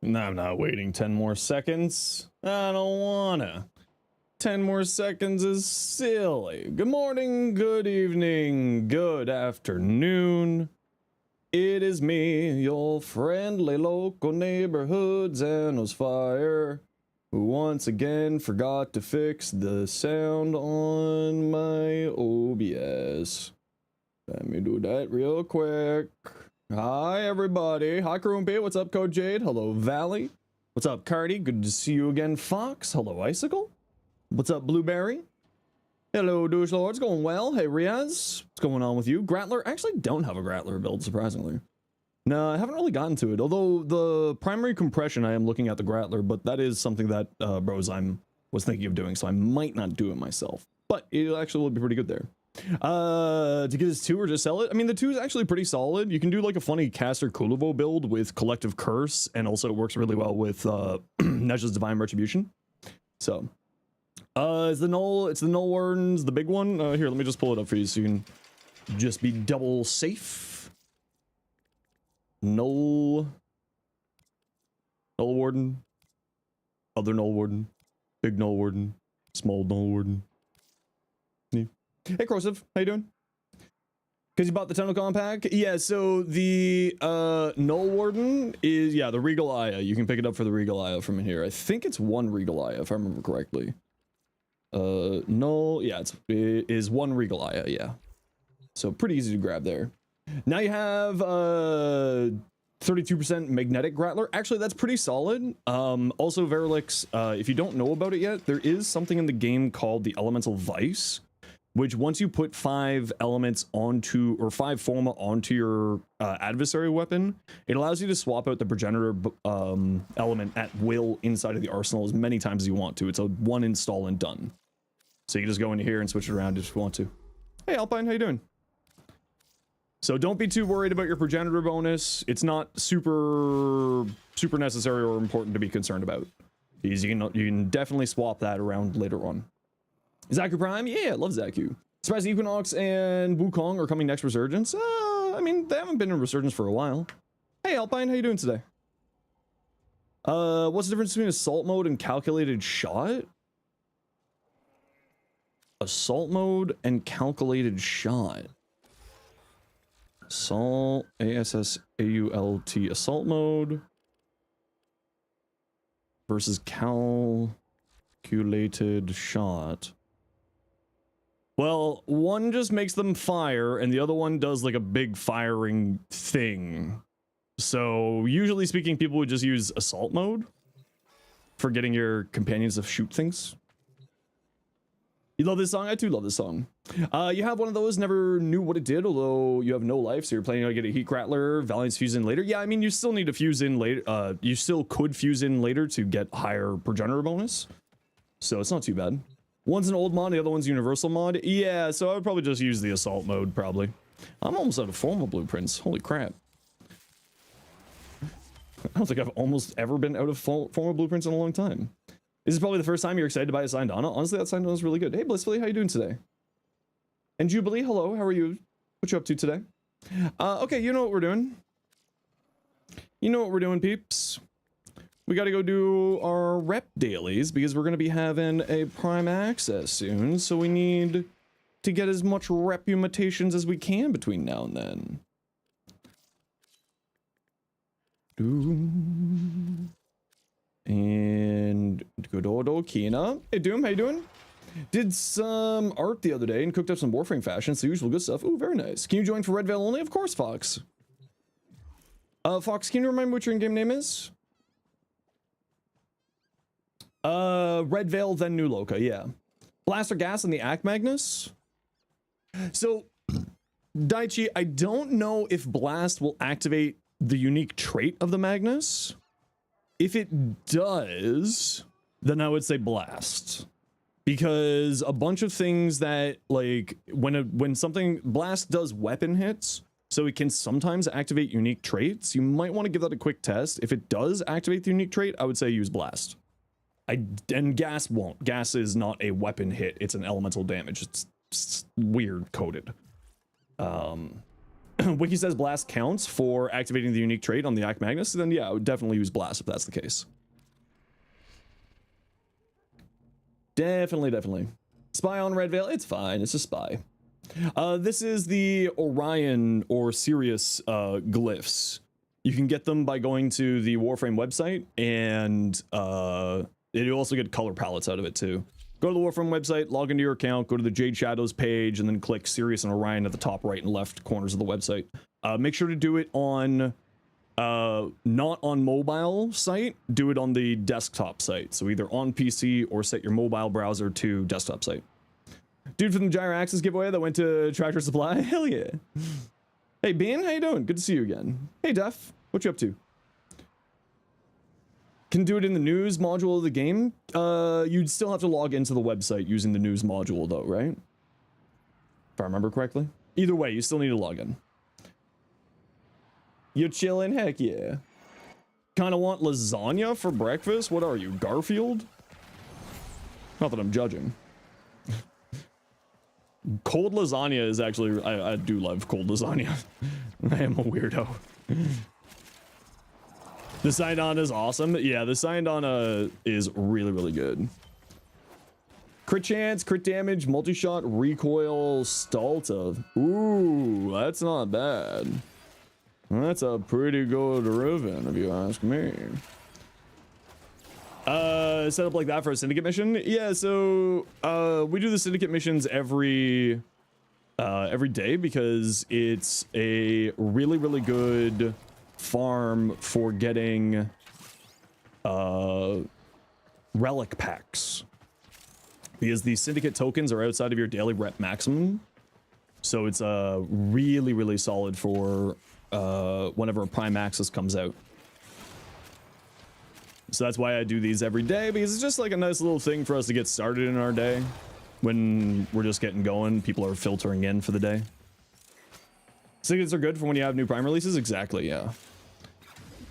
No, I'm not waiting 10 more seconds. I don't wanna. 10 more seconds is silly. Good morning, good evening, good afternoon. It is me, your friendly local neighborhood Zenosfire, who once again forgot to fix the sound on my OBS. Let me do that real quick. Hi, everybody. Hi, Karumpy. What's up, Code Jade? Hello, Valley. What's up, Cardi? Good to see you again, Fox. Hello, Icicle. What's up, Blueberry? Hello, Douche Lord. It's going well. Hey, Riaz. What's going on with you? Grattler. I actually don't have a Grattler build, surprisingly. No, I haven't really gotten to it. Although the primary compression, I am looking at the Grattler, but that is something that, bros, was thinking of doing, so I might not do it myself. But it actually will be pretty good there. To get his 2 or just sell it? I mean, the 2 is actually pretty solid. You can do like a funny Caster Kuluvo build with Collective Curse, and also it works really well with Nezha's Divine Retribution. So, it's the Null Wardens, the big one. Here, let me just pull it up for you so you can just be double safe. Null Warden, other Null Warden, big Null Warden, small Null Warden. Yeah. Hey, Corsive, how you doing? Because you bought the Tentacon pack? Yeah, so the Null Warden is, yeah, the Regal Aya. You can pick it up for the Regal Aya from here. I think it's 1 Regal Aya, if I remember correctly. Null, yeah, it is 1 Regal Aya, yeah. So pretty easy to grab there. Now you have 32% Magnetic Grattler. Actually, that's pretty solid. Also, Verilix, if you don't know about it yet, there is something in the game called the Elemental Vice, which once you put 5 elements onto, or 5 forma onto your adversary weapon, it allows you to swap out the progenitor element at will inside of the arsenal as many times as you want to. It's a 1 install and done. So you can just go into here and switch it around if you want to. Hey, Alpine, how you doing? So don't be too worried about your progenitor bonus. It's not super necessary or important to be concerned about. Because you can definitely swap that around later on. Zaku Prime? Yeah, I love Zaku. Surprise Equinox and Wukong are coming next Resurgence. I mean, they haven't been in Resurgence for a while. Hey, Alpine, how you doing today? What's the difference between Assault Mode and Calculated Shot? Assault Mode and Calculated Shot. Assault, A-S-S-A-U-L-T, Assault Mode versus Calculated Shot. Well, one just makes them fire, and the other one does like a big firing thing. So, usually speaking, people would just use Assault Mode for getting your companions to shoot things. You love this song? I too love this song. You have one of those, never knew what it did, although you have no life, so you're planning to get a Heat Grattler, Valiant's fuse in later. Yeah, I mean, you still need to fuse in later. You still could fuse in later to get higher progenitor bonus. So it's not too bad. One's an old mod, the other one's universal mod. Yeah, so I would probably just use the assault mode, probably. I'm almost out of formal blueprints. Holy crap. I don't think I've almost ever been out of formal blueprints in a long time. This is probably the first time you're excited to buy a signed Donna. Honestly, that signed Donna is really good. Hey, Blissfully, how you doing today? And Jubilee, hello, how are you? What you up to today? Okay, you know what we're doing. You know what we're doing, peeps. We gotta go do our rep dailies because we're gonna be having a Prime Access soon, so we need to get as much reputations as we can between now and then. And good old Okina. Hey Doom, how you doing? Did some art the other day and cooked up some Warframe fashion. It's the usual good stuff. Ooh, very nice. Can you join for Red Veil only? Of course, Fox. Fox, can you remind me what your in-game name is? Red Veil, then New Loca, yeah. Blaster Gas and the Act Magnus. So, Daichi, I don't know if Blast will activate the unique trait of the Magnus. If it does, then I would say Blast. Because a bunch of things that, like, when something, Blast does weapon hits, so it can sometimes activate unique traits. You might want to give that a quick test. If it does activate the unique trait, I would say use Blast. And Gas won't. Gas is not a weapon hit, it's an elemental damage. It's weird coded. Wiki says blast counts for activating the unique trait on the Act Magnus, then yeah, I would definitely use blast if that's the case. Definitely. Spy on Red Veil, it's fine, it's a spy. This is the Orion or Sirius glyphs. You can get them by going to the Warframe website, and you also get color palettes out of it too. Go to the Warframe website, log into your account, go to the Jade Shadows page, and then click Sirius and Orion at the top right and left corners of the website. Make sure to do it on not on mobile site, do it on the desktop site. So either on PC or set your mobile browser to desktop site. Dude from the Gyro Axis giveaway that went to Tractor Supply, hell yeah. Hey Bean, how you doing? Good to see you again. Hey Def, what you up to? Can do it in the news module of the game. You'd still have to log into the website using the news module though, right? If I remember correctly. Either way, you still need to log in. You chillin'? Heck yeah. Kinda want lasagna for breakfast? What are you, Garfield? Not that I'm judging. Cold lasagna is actually, I do love cold lasagna. I am a weirdo. The Sidon is awesome. Yeah, the Sidon is really good. Crit chance, crit damage, multi-shot, recoil, Stalta. Ooh, that's not bad. That's a pretty good Riven, if you ask me. Set up like that for a syndicate mission. Yeah, so we do the syndicate missions every day because it's a really good farm for getting relic packs, because the syndicate tokens are outside of your daily rep maximum, so it's really solid for whenever a prime access comes out. So that's why I do these every day, because it's just like a nice little thing for us to get started in our day when we're just getting going. People are filtering in for the day. Syndicate are good for when you have new prime releases. Exactly, yeah.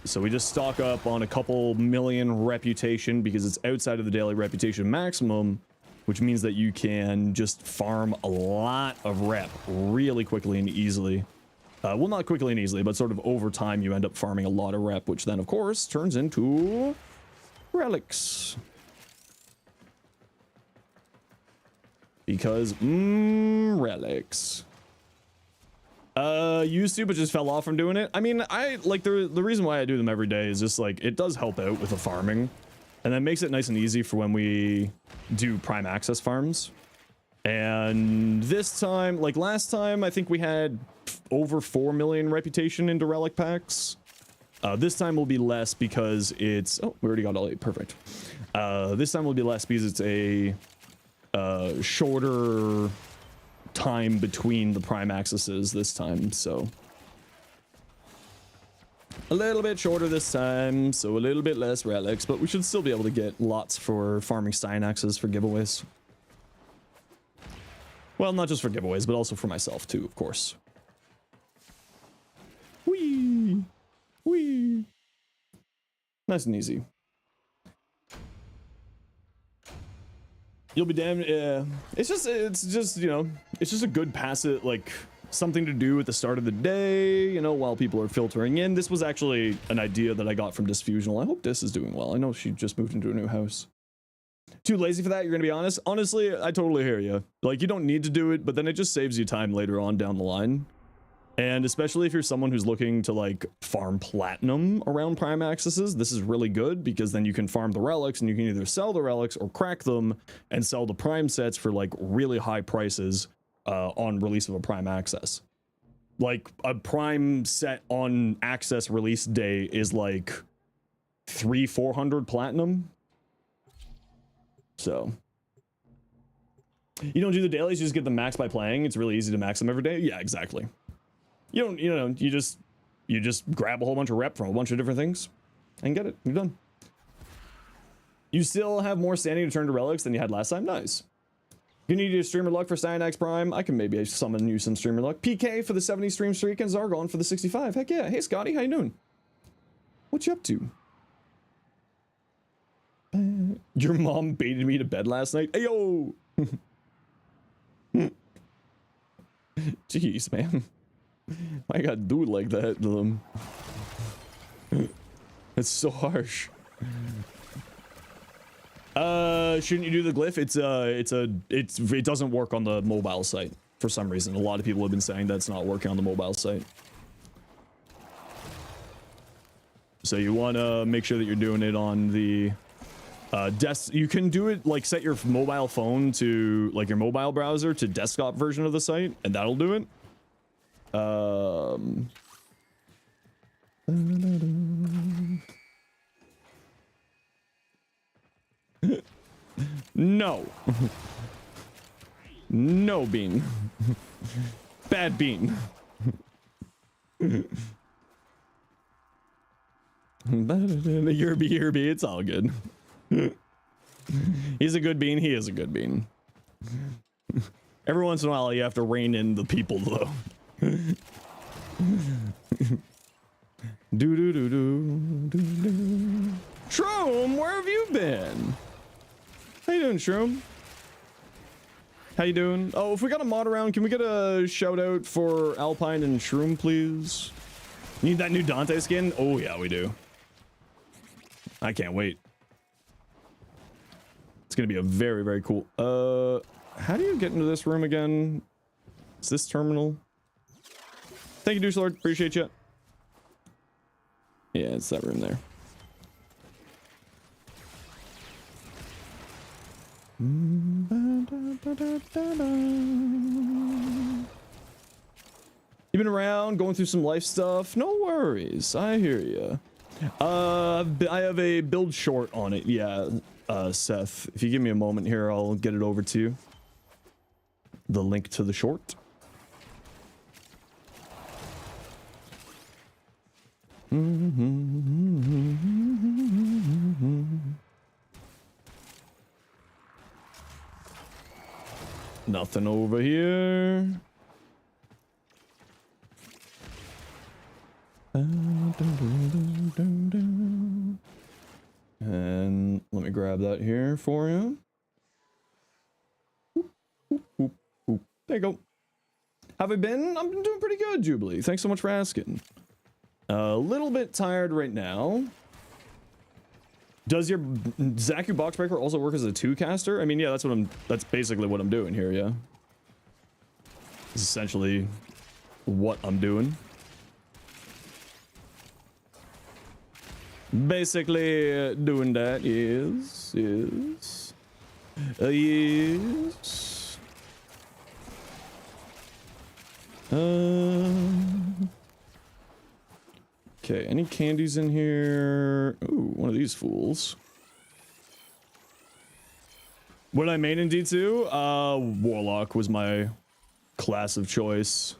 So we just stock up on a couple million reputation because it's outside of the daily reputation maximum, which means that you can just farm a lot of rep really quickly and easily. Well, not quickly and easily, but sort of over time you end up farming a lot of rep, which then of course turns into relics. Because relics. Used to, but just fell off from doing it. I mean, I like the reason why I do them every day is just like it does help out with the farming, and that makes it nice and easy for when we do prime access farms. And this time, like last time, I think we had over 4 million reputation into relic packs. This time will be less because it's, oh, we already got all 8, perfect. This time will be less because it's a shorter time between the prime accesses this time, so a little bit shorter this time, so a little bit less relics, but we should still be able to get lots for farming Steinaxes for giveaways. Well, not just for giveaways, but also for myself too, of course. Whee! Whee! Nice and easy. You'll be damned. It's just, you know, it's just a good passive, like something to do at the start of the day, you know, while people are filtering in. This was actually an idea that I got from Disfusional. I hope Dis is doing well. I know she just moved into a new house. Too lazy for that, you're gonna be honest? Honestly, I totally hear you. Like, you don't need to do it, but then it just saves you time later on down the line. And especially if you're someone who's looking to like farm platinum around prime accesses, this is really good because then you can farm the relics and you can either sell the relics or crack them and sell the prime sets for like really high prices on release of a prime access. Like a prime set on access release day is like 300-400 platinum. So you don't do the dailies, you just get the max by playing. It's really easy to max them every day. Yeah, exactly. You just grab a whole bunch of rep from a bunch of different things and get it. You're done. You still have more standing to turn to relics than you had last time. Nice. You need your streamer luck for Cyanax Prime. I can maybe summon you some streamer luck. PK for the 70 stream streak and Zargon for the 65. Heck yeah. Hey Scotty, how you doing? What you up to? Your mom baited me to bed last night. Ayo. Jeez, man. Why you gotta do it like that to them? It's so harsh. Shouldn't you do the glyph? It doesn't work on the mobile site for some reason. A lot of people have been saying that's not working on the mobile site. So you want to make sure that you're doing it on the you can do it, like, set your mobile phone to, like, your mobile browser to desktop version of the site, and that'll do it. No. No, Bean. Bad Bean. Yerby, it's all good. He's a good bean. He is a good bean. Every once in a while, you have to rein in the people, though. Shroom, where have you been? How you doing, Shroom? How you doing? Oh, if we got a mod around, can we get a shout out for Alpine and Shroom, please? Need that new Dante skin? Oh yeah, we do. I can't wait. It's gonna be a very, very cool. How do you get into this room again? Is this terminal? Thank you, Douche Lord. Appreciate you. Yeah, it's that room there. You've been around, going through some life stuff. No worries. I hear you. I have a build short on it. Yeah, Seth. If you give me a moment here, I'll get it over to you. The link to the short. Nothing over here. And let me grab that here for you. There you go. Have I been? I'm doing pretty good, Jubilee. Thanks so much for asking. A little bit tired right now. Does your Zaku Boxbreaker also work as a 2-caster? I mean, yeah, that's basically what I'm doing here, yeah. This is essentially what I'm doing. Basically doing that is okay, any candies in here? Ooh, one of these fools. What I made in D2? Warlock was my class of choice.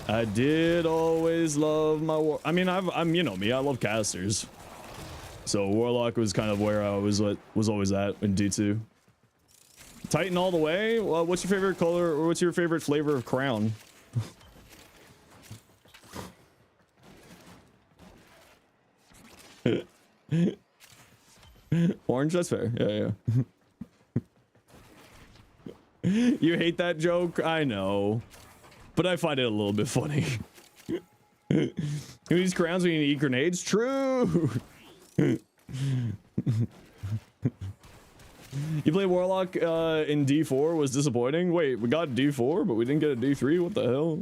I did always love my I mean, I'm, you know me, I love casters. So Warlock was kind of where I was always at in D2. Titan all the way? Well, what's your favorite color, or what's your favorite flavor of crown? Orange, that's fair. Yeah. You hate that joke? I know. But I find it a little bit funny. Who needs crowns when you eat grenades? True! You play Warlock in D4 was disappointing? Wait, we got D4, but we didn't get a D3? What the hell?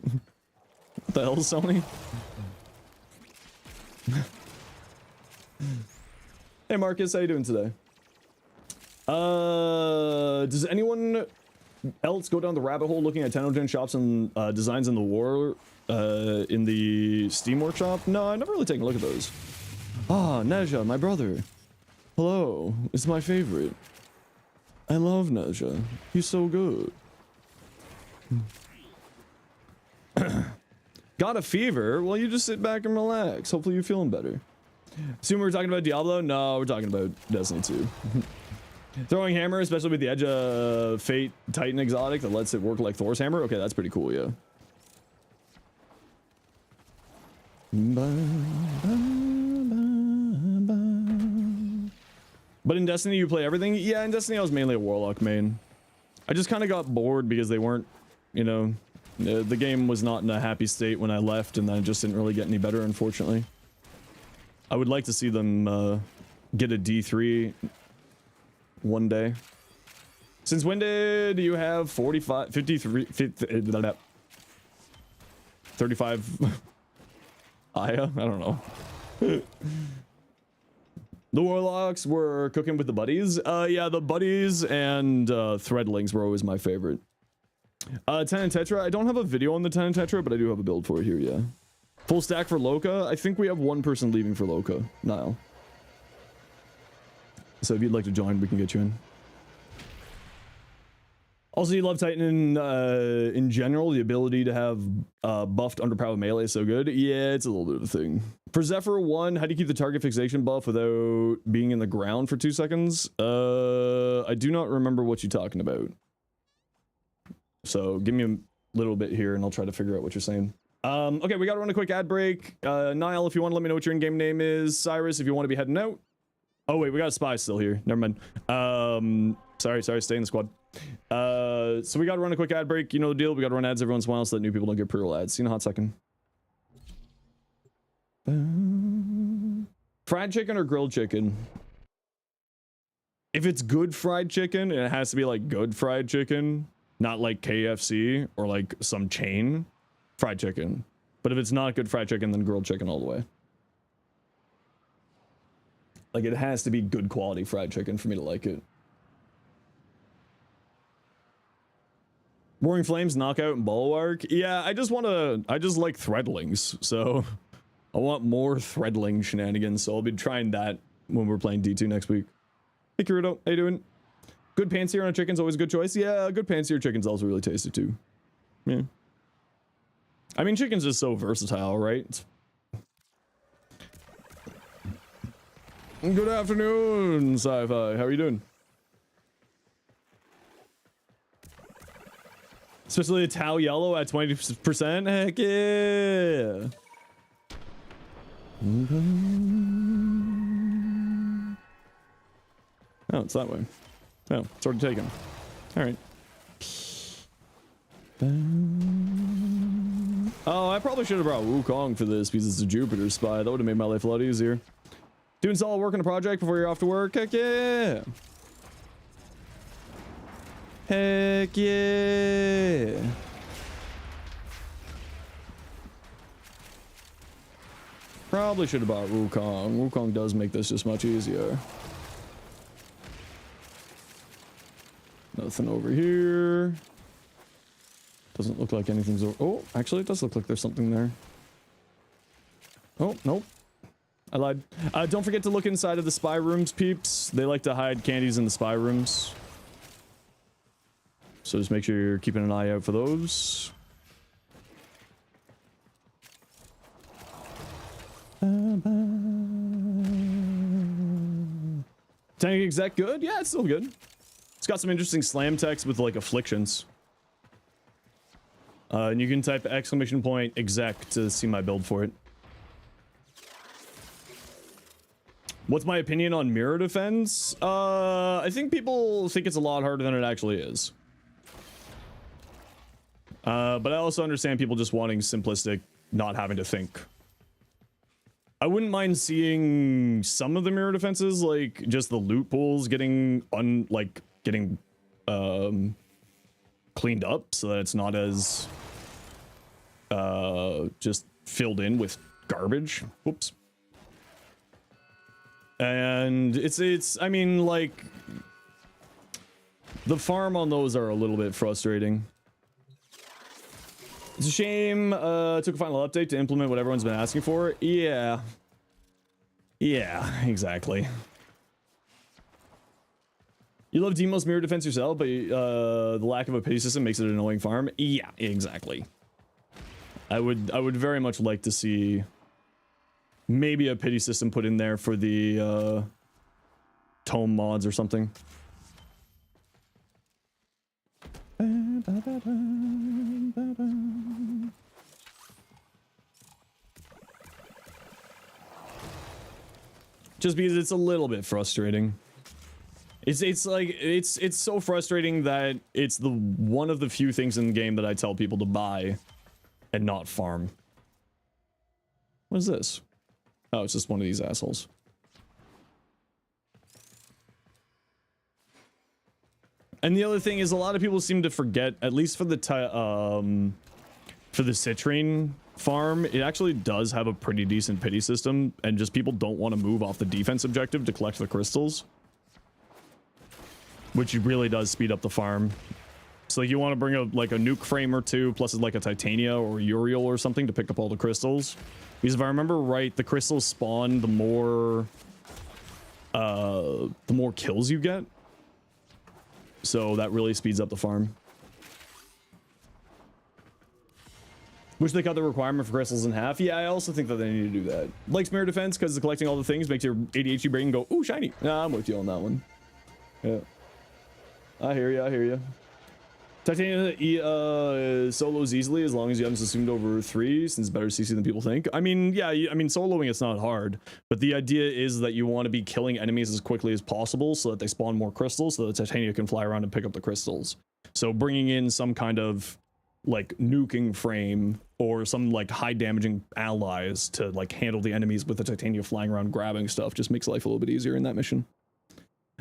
What the hell, Sony? Hey Marcus, how you doing today? Does anyone else go down the rabbit hole looking at Tennogen shops and designs in the war in the Steam Workshop? No, I've never really taken a look at those. Ah, Neja, my brother. Hello, it's my favorite. I love Neja. He's so good. Got a fever? Well, you just sit back and relax. Hopefully you're feeling better. Assume we're talking about Diablo? No, we're talking about Destiny 2. Throwing hammer, especially with the edge of Fate Titan exotic that lets it work like Thor's hammer. Okay, that's pretty cool, yeah. But in Destiny, you play everything? Yeah, in Destiny, I was mainly a Warlock main. I just kind of got bored because they weren't, you know, The game was not in a happy state when I left, and then it just didn't really get any better, unfortunately. I would like to see them get a D3 one day. Since when did you have 45, 53, 35 Aya? I don't know. The Warlocks were cooking with the buddies. Yeah, the buddies and threadlings were always my favorite. 10 and Tetra. I don't have a video on the 10 and Tetra, but I do have a build for it here, yeah. Full stack for Loka. I think we have one person leaving for Loka, Niall. So if you'd like to join, we can get you in. Also, you love Titan in general. The ability to have buffed underpowered melee is so good. Yeah, it's a little bit of a thing. For Zephyr 1, how do you keep the target fixation buff without being in the ground for 2 seconds? I do not remember what you're talking about. So give me a little bit here and I'll try to figure out what you're saying. Okay, we gotta run a quick ad break. Niall, if you want to let me know what your in-game name is. Cyrus, if you want to be heading out. Oh wait, we got a spy still here. Never mind. Sorry, stay in the squad. So we gotta run a quick ad break. You know the deal. We gotta run ads every once in a while so that new people don't get pre-roll ads. See you in a hot second. Fried chicken or grilled chicken? If it's good fried chicken, and it has to be like good fried chicken, not like KFC or like some chain, fried chicken. But if it's not good fried chicken, then grilled chicken all the way. Like it has to be good quality fried chicken for me to like it. Roaring Flames, Knockout, and Bulwark. Yeah, I just like threadlings, so I want more threadling shenanigans, so I'll be trying that when we're playing D2 next week. Hey Kirito, how you doing? Good pansear on a chicken's always a good choice. Yeah, good pansear chicken's also really tasty too. Yeah. I mean, chicken's just so versatile, right? Good afternoon, Sci-Fi. How are you doing? Especially a Tau Yellow at 20%. Heck yeah. Oh, it's that way. Oh, it's already taken. All right. Oh, I probably should have brought Wukong for this because it's a Jupiter spy. That would have made my life a lot easier. Doing solid work on a project before you're off to work. Heck yeah. Heck yeah. Probably should have bought Wukong. Wukong does make this just much easier. Nothing over here. Doesn't look like anything's over. Oh, actually it does look like there's something there. Oh, nope. I lied. Don't forget to look inside of the spy rooms, peeps. They like to hide candies in the spy rooms. So just make sure you're keeping an eye out for those. Tank exec good? Yeah, it's still good. It's got some interesting slam text with like afflictions. And you can type !exec to see my build for it. What's my opinion on mirror defense? I think people think it's a lot harder than it actually is. But I also understand people just wanting simplistic, not having to think. I wouldn't mind seeing some of the mirror defenses, like just the loot pools getting cleaned up so that it's not as just filled in with garbage. Whoops. And it's I mean, like, the farm on those are a little bit frustrating. It's a shame took a final update to implement what everyone's been asking for. Yeah, exactly. You love Deimos mirror defense yourself, but the lack of a pity system makes it an annoying farm. Yeah, exactly. I would very much like to see maybe a pity system put in there for the tome mods or something. Just because it's a little bit frustrating. It's like it's so frustrating that it's the one of the few things in the game that I tell people to buy and not farm. What is this? Oh, it's just one of these assholes. And the other thing is, a lot of people seem to forget, at least for the citrine farm, it actually does have a pretty decent pity system, and just people don't want to move off the defense objective to collect the crystals, which really does speed up the farm. So like, you want to bring a nuke frame or two, plus like a Titania or Uriel or something to pick up all the crystals. Because if I remember right, the crystals spawn the more kills you get. So that really speeds up the farm. Wish they cut the requirement for crystals in half. Yeah, I also think that they need to do that. Like Smear Defense, because collecting all the things makes your ADHD brain go, ooh, shiny. Nah, I'm with you on that one. Yeah. I hear you, I hear you. Titania solos easily as long as you haven't assumed over 3, since it's better CC than people think. I mean, yeah, I mean, soloing it's not hard, but the idea is that you want to be killing enemies as quickly as possible so that they spawn more crystals, so that Titania can fly around and pick up the crystals. So bringing in some kind of like nuking frame or some like high damaging allies to like handle the enemies with the Titania flying around grabbing stuff just makes life a little bit easier in that mission.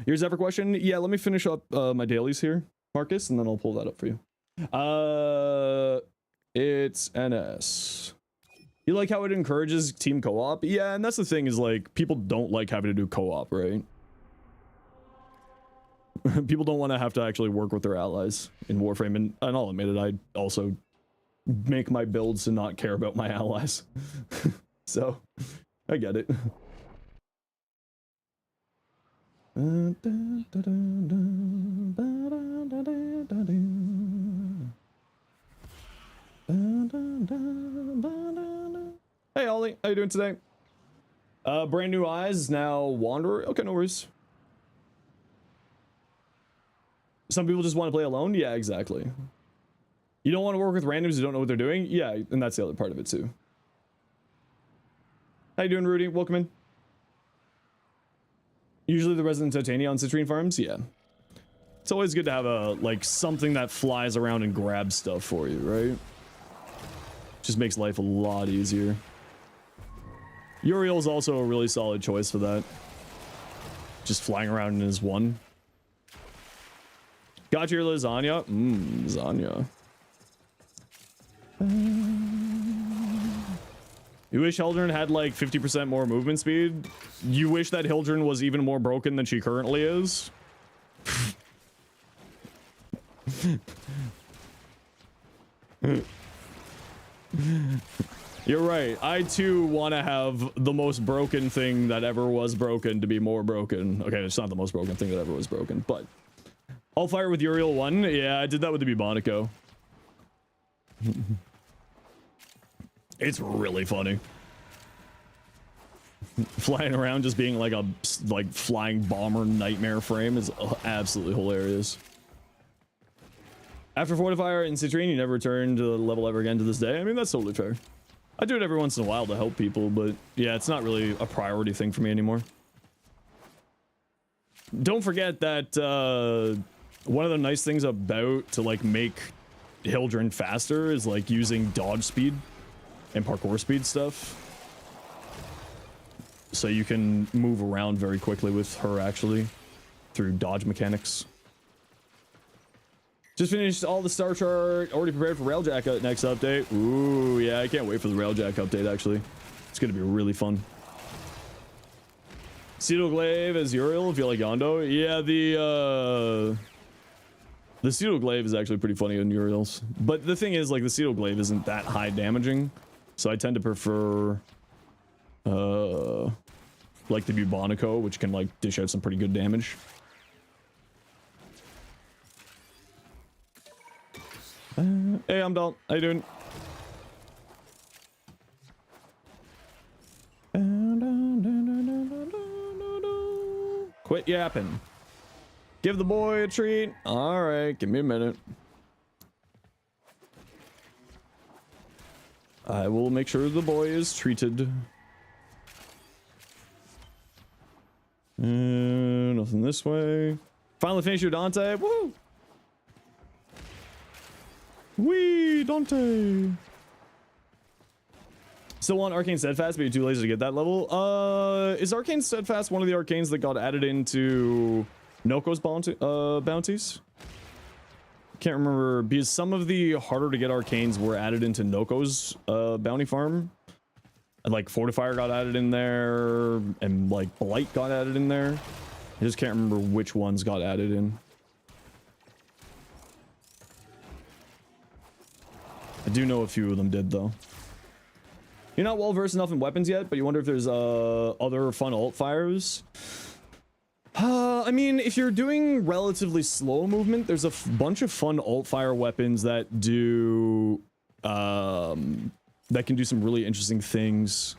Here's every question. Yeah, let me finish up my dailies here, Marcus, and then I'll pull that up for you. It's NS. You like how it encourages team co-op? Yeah, and that's the thing is like people don't like having to do co-op, right? People don't want to have to actually work with their allies in Warframe, and I'll admit it, I also make my builds to not care about my allies. So, I get it. Hey Ollie, how you doing today? Brand new eyes, now Wanderer. Okay, no worries. Some people just want to play alone? Yeah, exactly. You don't want to work with randoms who don't know what they're doing? Yeah, and that's the other part of it too. How you doing, Rudy? Welcome in. Usually the resident Titania on citrine farms? Yeah. It's always good to have a, like, something that flies around and grabs stuff for you, right? Just makes life a lot easier. Uriel's also a really solid choice for that. Just flying around in his one. Got your lasagna? Lasagna. You wish Hildren had like 50% more movement speed? You wish that Hildren was even more broken than she currently is? You're right. I too want to have the most broken thing that ever was broken to be more broken. Okay, it's not the most broken thing that ever was broken, but I'll fire with Uriel 1. Yeah, I did that with the Bubonico. It's really funny. Flying around just being like a flying bomber nightmare frame is absolutely hilarious. After Fortifier and Citrine, you never return to the level ever again to this day. I mean, that's totally fair. I do it every once in a while to help people, but yeah, it's not really a priority thing for me anymore. Don't forget that one of the nice things about to like make Hildren faster is like using dodge speed and parkour speed stuff. So you can move around very quickly with her actually through dodge mechanics. Just finished all the star chart, already prepared for Railjack next update. Ooh, yeah, I can't wait for the Railjack update actually. It's gonna be really fun. Cedo Glaive as Uriel, if you like Yondo. Yeah, the Cedo Glaive is actually pretty funny in Uriel's. But the thing is, like, the Cedo Glaive isn't that high damaging. So I tend to prefer, like the Bubonico, which can, like, dish out some pretty good damage. Hey, I'm Dal. How you doing? Quit yapping. Give the boy a treat. All right, give me a minute. I will make sure the boy is treated. Nothing nothing this way. Finally finished your Dante. Woo! Wee, Dante. Still want Arcane Steadfast, but you're too lazy to get that level. Is Arcane Steadfast one of the arcanes that got added into Noko's bounties? Can't remember, because some of the harder to get arcanes were added into Noko's bounty farm. And like Fortifier got added in there, and like Blight got added in there. I just can't remember which ones got added in. I do know a few of them did though. You're not well versed enough in weapons yet, but you wonder if there's other fun alt fires. I mean, if you're doing relatively slow movement, there's a bunch of fun alt fire weapons that do that can do some really interesting things.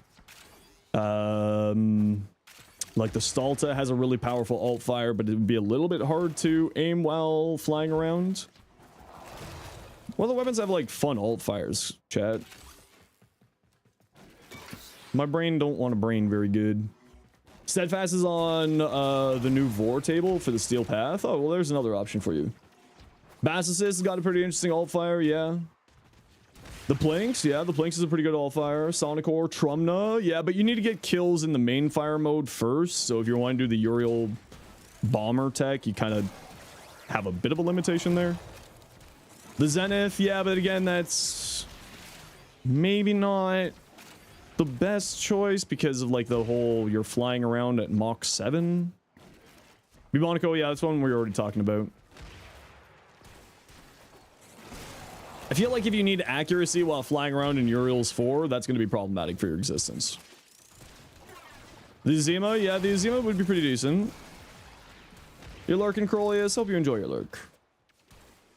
Like the Stalta has a really powerful alt fire, but it would be a little bit hard to aim while flying around. What other weapons have like fun alt fires, chat? My brain don't want to brain very good. Steadfast is on the new Vor table for the Steel Path. Oh, well, there's another option for you. Basilisk has got a pretty interesting alt fire, yeah. The Planks, yeah, the Planks is a pretty good alt fire. Sonic Ore, Trumna, yeah, but you need to get kills in the main fire mode first. So if you're wanting to do the Uriel bomber tech, you kind of have a bit of a limitation there. The Zenith, yeah, but again, that's maybe not the best choice because of like the whole you're flying around at Mach 7. Bubonico, yeah, that's one we're already talking about. I feel like if you need accuracy while flying around in Uriel's 4, that's going to be problematic for your existence. The Zima, yeah, the Zima would be pretty decent. Your Lurk and Crolius, hope you enjoy your Lurk.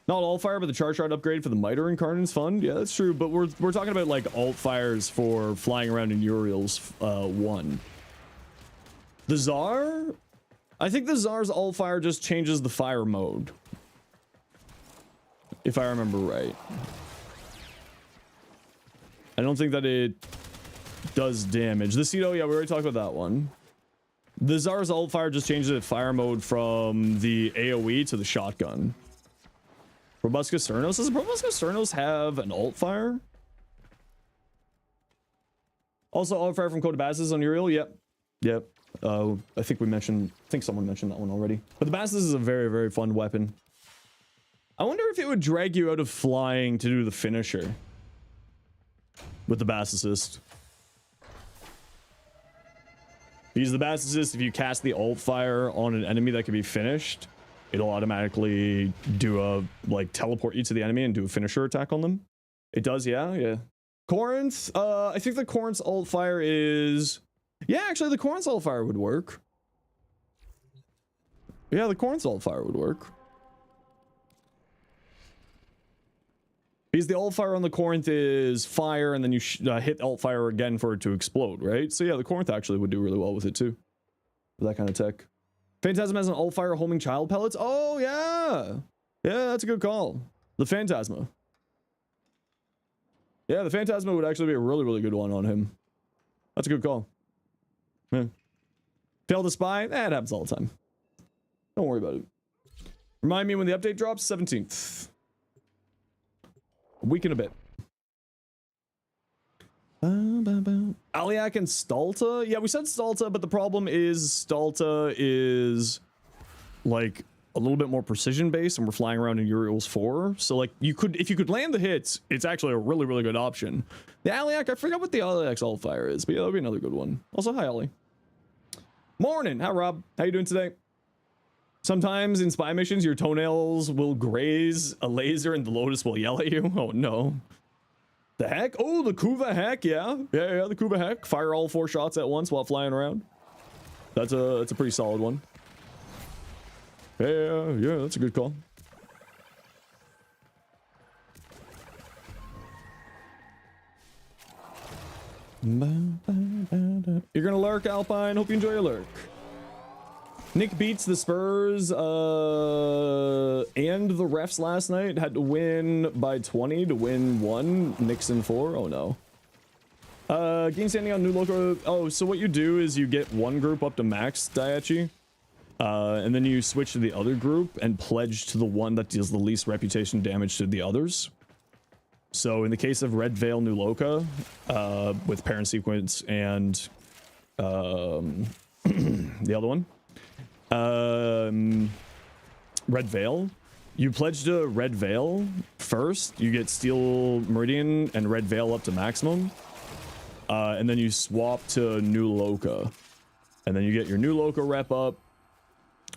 Not alt fire, but the charge rod upgrade for the Miter and Carnon's fun. Yeah, that's true. But we're talking about like alt fires for flying around in Uriel's 1. The Tsar, I think the Tsar's alt fire just changes the fire mode, if I remember right. I don't think that it does damage. The Cedo, yeah, we already talked about that one. The Tsar's alt fire just changes the fire mode from the AoE to the shotgun. Robuscus Cernos? Does Robuscus Cernos have an alt fire? Also, alt fire from Codabasis on Uriel? Yep. Yep. I think someone mentioned that one already. But the Basis is a very, very fun weapon. I wonder if it would drag you out of flying to do the finisher with the Basicist. Because the Basicist, if you cast the alt fire on an enemy that can be finished, it'll automatically do a, like, teleport you to the enemy and do a finisher attack on them. It does, yeah. Corinth, I think the Corinth's alt fire is... Yeah, actually, the Corinth's alt fire would work. Yeah, the Corinth's alt fire would work. Because the alt fire on the Corinth is fire, and then you hit alt fire again for it to explode, right? So yeah, the Corinth actually would do really well with it too. With that kind of tech. Phantasm has an alt fire homing child pellets. Oh yeah, yeah, that's a good call. The Phantasma. Yeah, the Phantasma would actually be a really, really good one on him. That's a good call. Yeah. Fail to spy. It happens all the time. Don't worry about it. Remind me when the update drops. 17th. A week and a bit. Aliak and Stalta? Yeah, we said Stalta, but the problem is Stalta is like a little bit more precision based, and we're flying around in Uriel's 4. So like if you could land the hits, it's actually a really, really good option. The Aliak, I forgot what the Aliak's alt fire is, but yeah, that'll be another good one. Also, hi Ollie. Morning. Hi Rob. How you doing today? Sometimes in spy missions, your toenails will graze a laser and the Lotus will yell at you. Oh no. The heck? Oh, the Kuva heck, yeah. Yeah, the Kuva heck. Fire all 4 shots at once while flying around. That's a pretty solid one. Yeah, that's a good call. You're gonna lurk, Alpine. Hope you enjoy your lurk. Nick beats the Spurs and the refs last night. Had to win by 20 to win 1. Knicks in 4. Oh no. Game standing on new local. Oh, so what you do is you get one group up to max, Daichi. And then you switch to the other group and pledge to the one that deals the least reputation damage to the others. So in the case of Red Veil New Loka, with Parent Sequence and the other one, Red Veil, you pledge to Red Veil first. You get Steel Meridian and Red Veil up to maximum. And then you swap to New Loka. And then you get your New Loka rep up.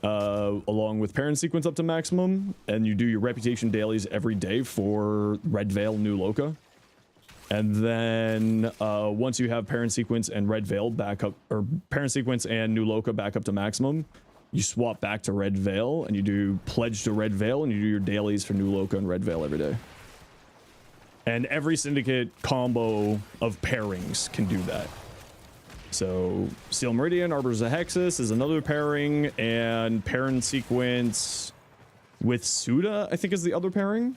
Along with Parent Sequence up to maximum, and you do your reputation dailies every day for Red Veil New Loka. And then once you have Parent Sequence and Red Veil back up, or Parent Sequence and New Loka back up to maximum, you swap back to Red Veil and you do pledge to Red Veil and you do your dailies for New Loka and Red Veil every day. And every syndicate combo of pairings can do that. So Steel Meridian, Arbors of Hexus is another pairing, and Parent Sequence with Suda, I think, is the other pairing.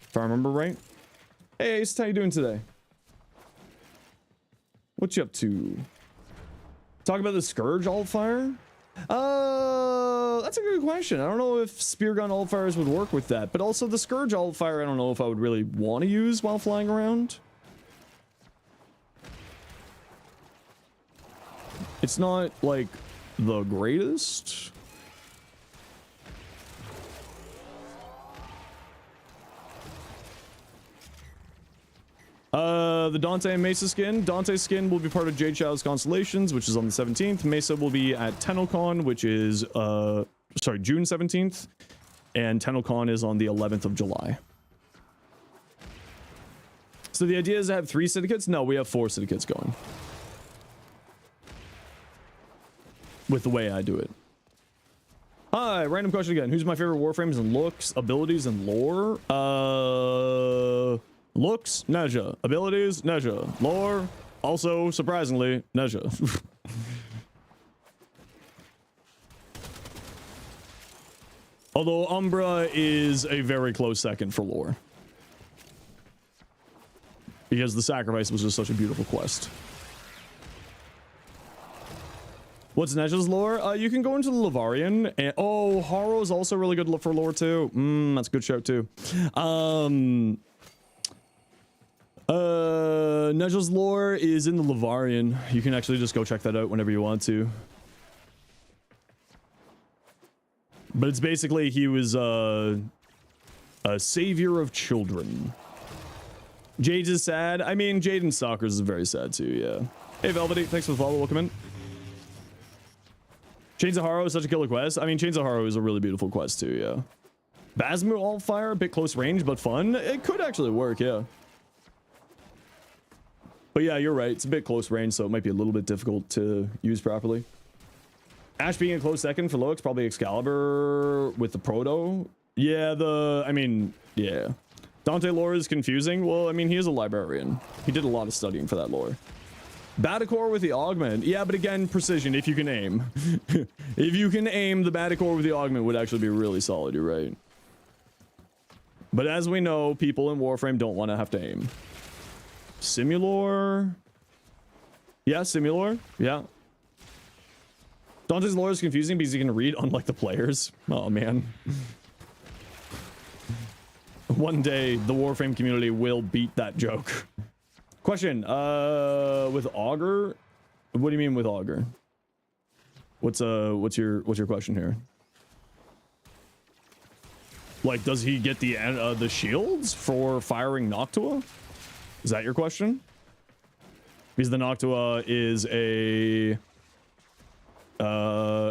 If I remember right. Hey Ace, how you doing today? What you up to? Talk about the Scourge Altfire? That's a good question. I don't know if Spear Gun Altfires would work with that, but also the Scourge Altfire, I don't know if I would really want to use while flying around. It's not, like, the greatest. The Dante and Mesa skin. Dante's skin will be part of Jade Shadow's Constellations, which is on the 17th. Mesa will be at TennoCon, which is, sorry, June 17th. And TennoCon is on the 11th of July. So the idea is to have 3 syndicates? No, we have 4 syndicates going. With the way I do it. Hi, random question again. Who's my favorite Warframes in looks, abilities, and lore? Looks, Neja. Abilities, Neja. Lore, also, surprisingly, Neja. Although Umbra is a very close second for lore. Because the sacrifice was just such a beautiful quest. What's Neja's lore? You can go into the Lavarian, and oh, Haro is also really good for lore too. That's a good shout too. Neja's lore is in the Lavarian. You can actually just go check that out whenever you want to. But it's basically he was a savior of children. Jade is sad. I mean, Jade and Stalkers is very sad too. Yeah. Hey Velvety, thanks for the follow. Welcome in. Chains of Haro is such a killer quest. I mean, Chains of Haro is a really beautiful quest too, yeah. Basmu Altfire, a bit close range, but fun. It could actually work, yeah. But yeah, you're right. It's a bit close range, so it might be a little bit difficult to use properly. Ash being a close second for Loix, probably Excalibur with the Proto. Yeah, I mean, yeah. Dante lore is confusing. Well, I mean, he is a librarian. He did a lot of studying for that lore. Batacor with the augment. Yeah, but again, precision, if you can aim. If you can aim, the Batacor with the augment would actually be really solid, you're right. But as we know, people in Warframe don't want to have to aim. Simulor. Yeah, Simulor. Yeah. Dante's lore is confusing because he can read unlike the players. Oh, man. One day, the Warframe community will beat that joke. Question, with Augur, what do you mean with Augur? What's your question here? Like, does he get the shields for firing Noctua? Is that your question? Because the Noctua is a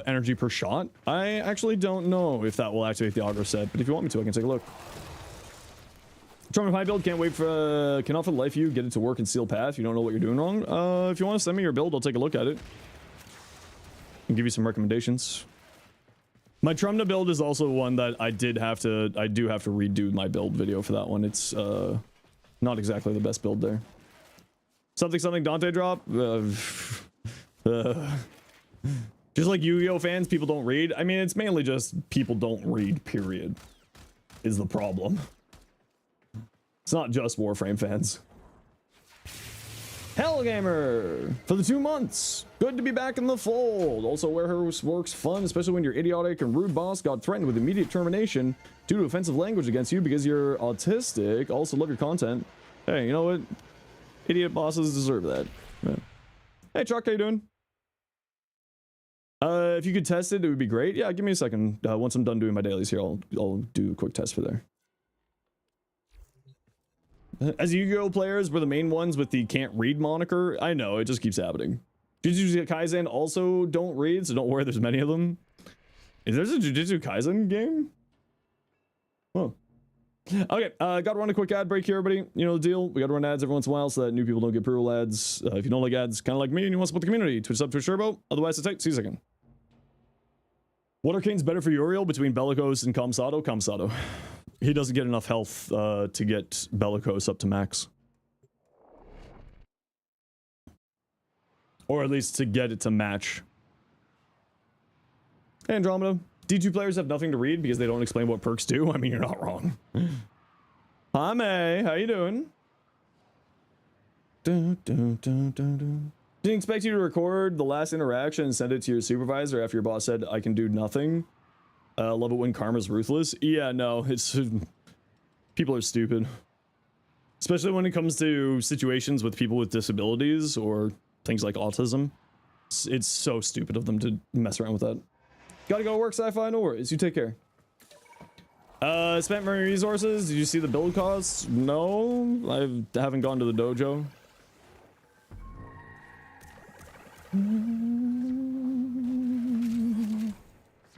energy per shot. I actually don't know if that will activate the Augur set, but if you want me to, I can take a look. Charming High build, can't wait for, cannot for the life of you get it to work in Steel Path. You don't know what you're doing wrong. If you want to send me your build, I'll take a look at it and give you some recommendations. My Trumna build is also one that I do have to redo my build video for that one. It's not exactly the best build there. Something Dante drop. Just like Yu-Gi-Oh fans, people don't read. I mean, it's mainly just people don't read, period, is the problem. It's not just Warframe fans. Hell Gamer for the 2 months. Good to be back in the fold. Also, warehouse works fun, especially when your idiotic and rude boss got threatened with immediate termination due to offensive language against you because you're autistic. Also, love your content. Hey, you know what? Idiot bosses deserve that. Yeah. Hey, Chuck, how you doing? If you could test it, it would be great. Yeah, give me a second. Once I'm done doing my dailies here, I'll do a quick test for there. As Yu-Gi-Oh players, we're the main ones with the can't read moniker. I know, it just keeps happening. Jujutsu Kaisen also don't read, so don't worry, there's many of them. Is there a Jujutsu Kaisen game? Oh. Okay, gotta run a quick ad break here, everybody. You know the deal. We gotta run ads every once in a while so that new people don't get pre-roll ads. If you don't like ads, kind of like me, and you want to support the community, Twitch sub, Twitch Turbo. Otherwise, it's tight. See you in a second. What arcane's better for Uriel between Bellicose and Kamsato? Kamsato. He doesn't get enough health to get Bellicose up to max. Or at least to get it to match. Hey, Andromeda. D2 players have nothing to read because they don't explain what perks do. I mean, you're not wrong. Hi, May. How you doing? Didn't expect you to record the last interaction and send it to your supervisor after your boss said, I can do nothing. Love it when karma's ruthless. Yeah, no, it's... people are stupid. Especially when it comes to situations with people with disabilities or things like autism. It's so stupid of them to mess around with that. Gotta go work, Sci-Fi, no worries. You take care. Spent my resources. Did you see the build costs? No, I haven't gone to the dojo.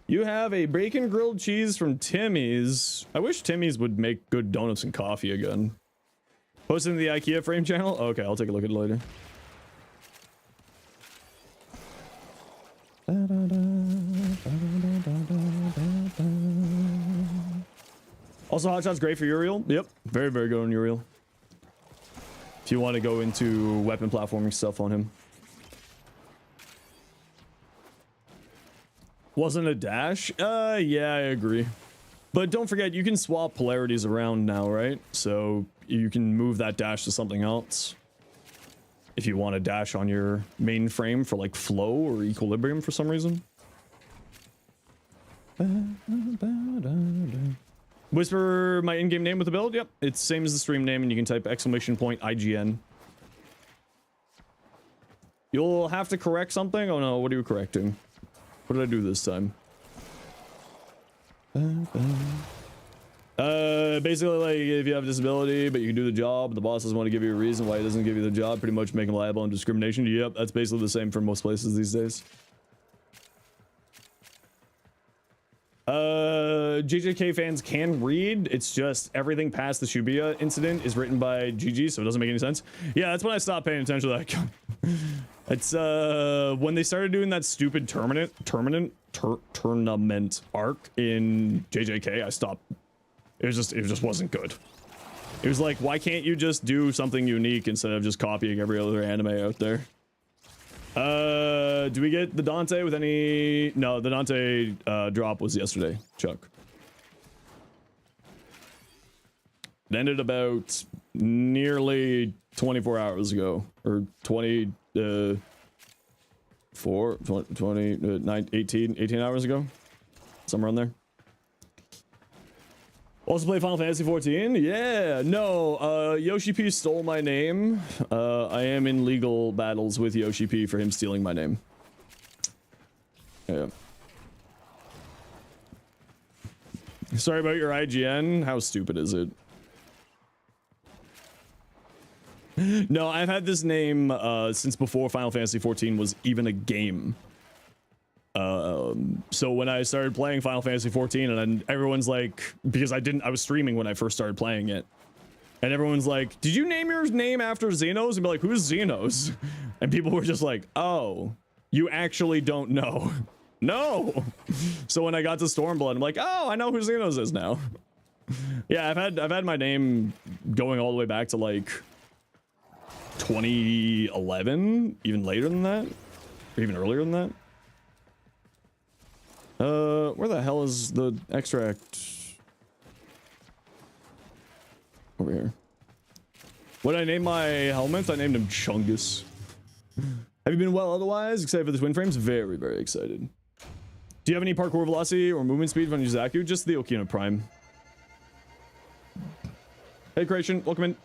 You have a bacon grilled cheese from Timmy's. I wish Timmy's would make good donuts and coffee again. Posted in the IKEA frame channel? Okay, I'll take a look at it later. Also, Hotshot's great for Uriel. Yep, very, very good on Uriel. If you want to go into weapon platforming stuff on him. Wasn't a dash? Yeah, I agree. But don't forget, you can swap polarities around now, right? So you can move that dash to something else. If you want to dash on your main frame for like flow or equilibrium for some reason. Whisper my in-game name with the build? Yep, it's same as the stream name, and you can type !IGN. You'll have to correct something? Oh no, what are you correcting? What did I do this time? Basically, like, if you have a disability, but you can do the job, the boss doesn't want to give you a reason why he doesn't give you the job, pretty much making liable on discrimination. Yep, that's basically the same for most places these days. JJK fans can read. It's just everything past the Shibuya incident is written by GG, so it doesn't make any sense. Yeah, that's when I stopped paying attention to that. It's when they started doing that stupid tournament arc in JJK, I stopped. It just wasn't good. It was like, why can't you just do something unique instead of just copying every other anime out there? Do we get the Dante with any... No, the Dante drop was yesterday, Chuck. It ended about nearly 24 hours ago, or 18 hours ago, somewhere on there. Also play Final Fantasy 14? Yeah, no, Yoshi P stole my name. I am in legal battles with Yoshi P for him stealing my name. Yeah. Sorry about your IGN. How stupid is it? No, I've had this name since before Final Fantasy 14 was even a game. So when I started playing Final Fantasy 14, and then everyone's like, because I was streaming when I first started playing it, and everyone's like, did you name your name after Zenos? And be like, who's Zenos? And people were just like, oh, you actually don't know. No. So when I got to Stormblood, I'm like, oh, I know who Zenos is now. Yeah, I've had my name going all the way back to like 2011, even later than that, or even earlier than that. Where the hell is the extract? Over here. When I named my helmets, I named him Chungus. Have you been well otherwise? Excited for the twin frames? Very, very excited. Do you have any parkour velocity or movement speed when you use Zaku? Just the Okina Prime. Hey, Creation, welcome in.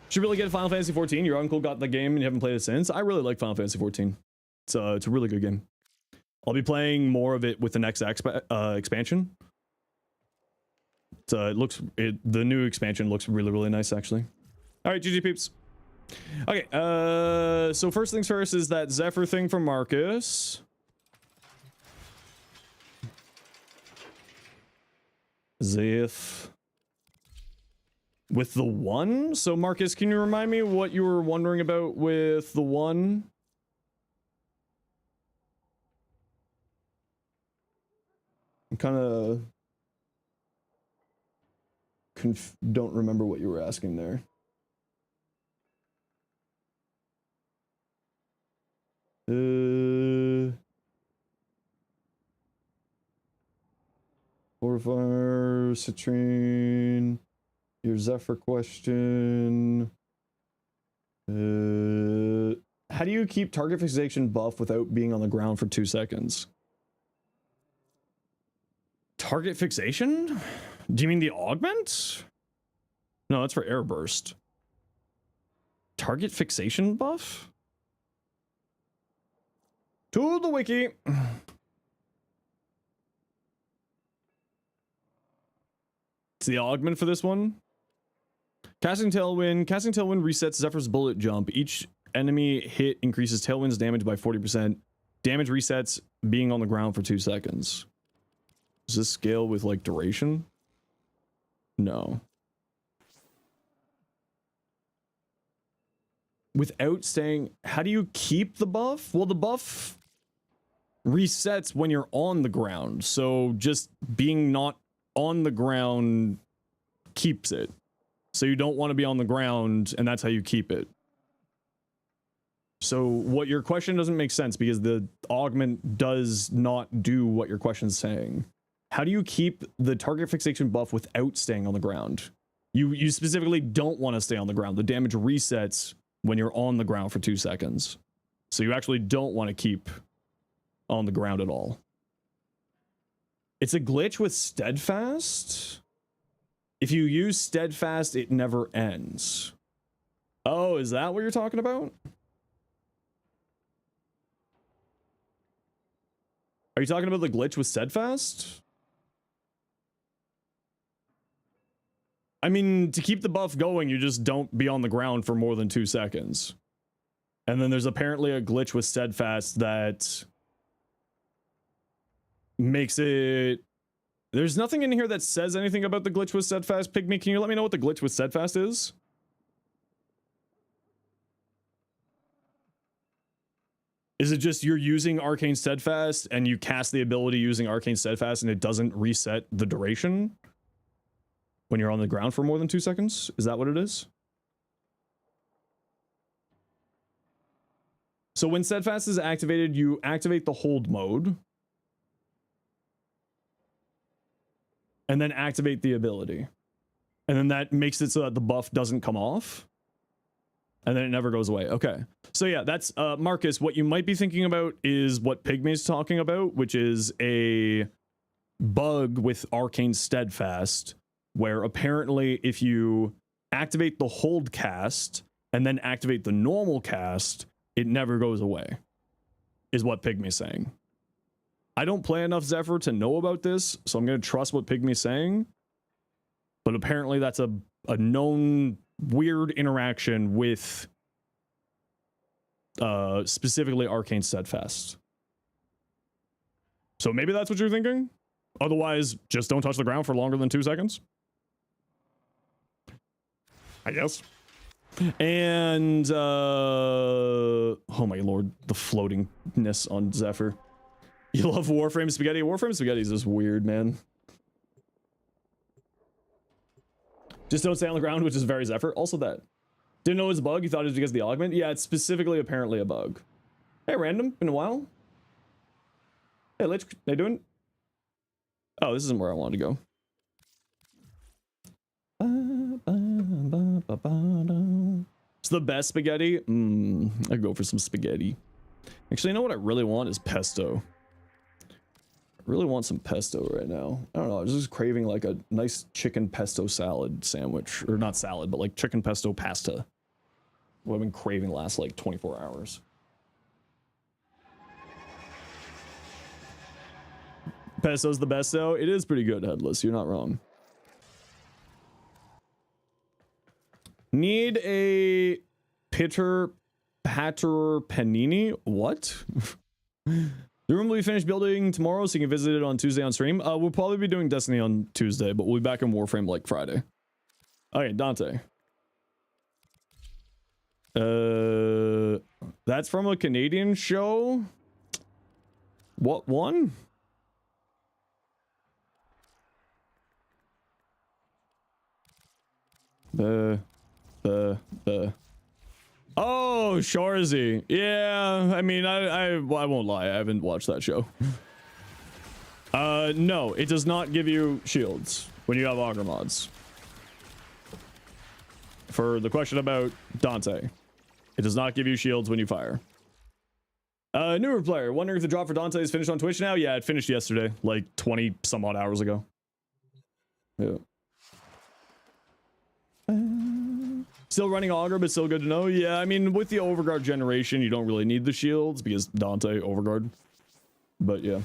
Should really get Final Fantasy 14. Your uncle got the game and you haven't played it since. I really like Final Fantasy 14. It's a really good game. I'll be playing more of it with the next expansion. The new expansion looks really, really nice, actually. All right, GG peeps. Okay, so first things first is that Zephyr thing from Marcus. Zeph. With the one? So Marcus, can you remind me what you were wondering about with the one? I'm kind of don't remember what you were asking there. Warframe, Citrine, your Zephyr question. How do you keep target fixation buff without being on the ground for 2 seconds? Target fixation? Do you mean the augment? No, that's for air burst. Target fixation buff? To the wiki. It's the augment for this one. Casting Tailwind. Casting Tailwind resets Zephyr's bullet jump. Each enemy hit increases Tailwind's damage by 40%. Damage resets being on the ground for 2 seconds. Does this scale with, like, duration? No. Without staying... How do you keep the buff? Well, the buff resets when you're on the ground. So just being not on the ground keeps it. So you don't want to be on the ground, and that's how you keep it. So what your question doesn't make sense because the augment does not do what your question's saying. How do you keep the target fixation buff without staying on the ground? You specifically don't want to stay on the ground. The damage resets when you're on the ground for 2 seconds. So you actually don't want to keep on the ground at all. It's a glitch with Steadfast. If you use Steadfast, it never ends. Oh, is that what you're talking about? Are you talking about the glitch with Steadfast? I mean, to keep the buff going, you just don't be on the ground for more than 2 seconds. And then there's apparently a glitch with Steadfast that makes it... There's nothing in here that says anything about the glitch with Steadfast. Pygmy, can you let me know what the glitch with Steadfast is? Is it just you're using Arcane Steadfast and you cast the ability using Arcane Steadfast and it doesn't reset the duration when you're on the ground for more than 2 seconds? Is that what it is? So when Steadfast is activated, you activate the hold mode. And then activate the ability. And then that makes it so that the buff doesn't come off. And then it never goes away. Okay. So yeah, that's Marcus. What you might be thinking about is what Pygmy's talking about, which is a bug with Arcane Steadfast, where apparently if you activate the hold cast and then activate the normal cast, it never goes away, is what Pygmy's saying. I don't play enough Zephyr to know about this, so I'm going to trust what Pygmy's saying. But apparently that's a known weird interaction with specifically Arcane Steadfast. So maybe that's what you're thinking? Otherwise, just don't touch the ground for longer than 2 seconds? I guess. And, oh my lord, the floatingness on Zephyr. You love Warframe Spaghetti? Warframe Spaghetti is just weird, man. Just don't stay on the ground, which is very Zephyr. Also that. Didn't know it was a bug? You thought it was because of the augment? Yeah, it's specifically apparently a bug. Hey, random. Been a while. Hey, Lich. How you doing? Oh, this isn't where I wanted to go. It's the best spaghetti. I'd go for some spaghetti. Actually, you know what I really want is pesto. I really want some pesto right now. I don't know. I was just craving like a nice chicken pesto salad sandwich. Or not salad, but like chicken pesto pasta. What I've been craving last like 24 hours. Pesto's the best though. It is pretty good, Headless. You're not wrong. Need a patter panini? What? The room will be finished building tomorrow, so you can visit it on Tuesday on stream. We'll probably be doing Destiny on Tuesday, but we'll be back in Warframe like Friday. Okay, Dante. That's from a Canadian show? What one? Oh, Shorzy. Yeah, I mean, I won't lie. I haven't watched that show. No, it does not give you shields when you have auger mods. For the question about Dante, it does not give you shields when you fire. Newer player, wondering if the drop for Dante is finished on Twitch now? Yeah, it finished yesterday, like 20 some odd hours ago. Yeah. Still running auger, but still good to know. Yeah, I mean, with the overguard generation, you don't really need the shields because Dante overguard. But yeah.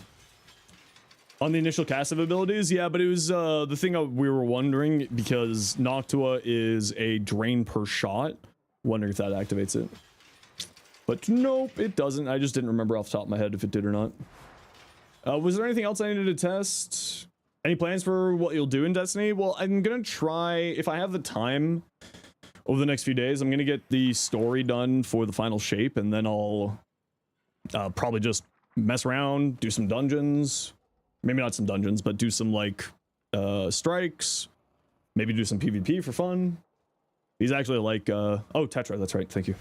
On the initial cast of abilities, yeah, but it was the thing we were wondering because Noctua is a drain per shot. Wondering if that activates it. But nope, it doesn't. I just didn't remember off the top of my head if it did or not. Was there anything else I needed to test? Any plans for what you'll do in Destiny? Well, I'm gonna try, if I have the time over the next few days, I'm gonna get the story done for the final shape, and then I'll probably just mess around, do some dungeons. Maybe not some dungeons, but do some like strikes. Maybe do some PvP for fun. He's actually like oh, Tetra, that's right, thank you.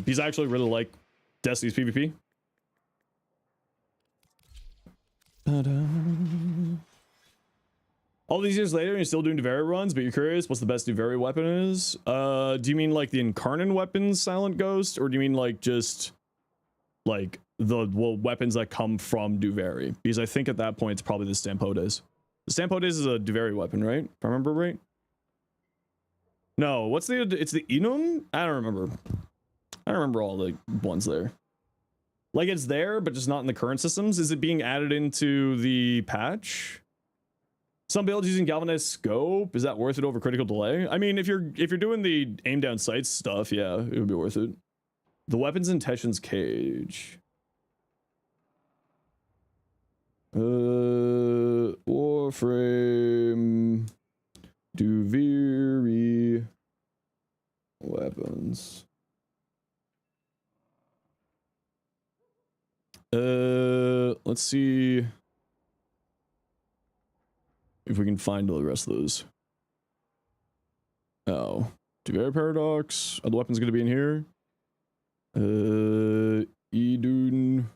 He's actually really like Destiny's PvP. All these years later, you're still doing Duvari runs, but you're curious what's the best Duvari weapon is? Do you mean like the Incarnate weapons, Silent Ghost, or do you mean like just like the weapons that come from Duvari? Because I think at that point it's probably the Stampodes. The Stampodes is a Duvari weapon, right? If I remember right. No, what's it's the Inum? I don't remember. I don't remember all the ones there. Like it's there, but just not in the current systems. Is it being added into the patch? Some builds using galvanized scope. Is that worth it over critical delay? I mean, if you're doing the aim down sights stuff, yeah, it would be worth it. The weapons in Teshin's cage. Warframe. Duviri. Weapons. Let's see if we can find the rest of those. Oh, Duvari Paradox. Are the weapons going to be in here? Idun.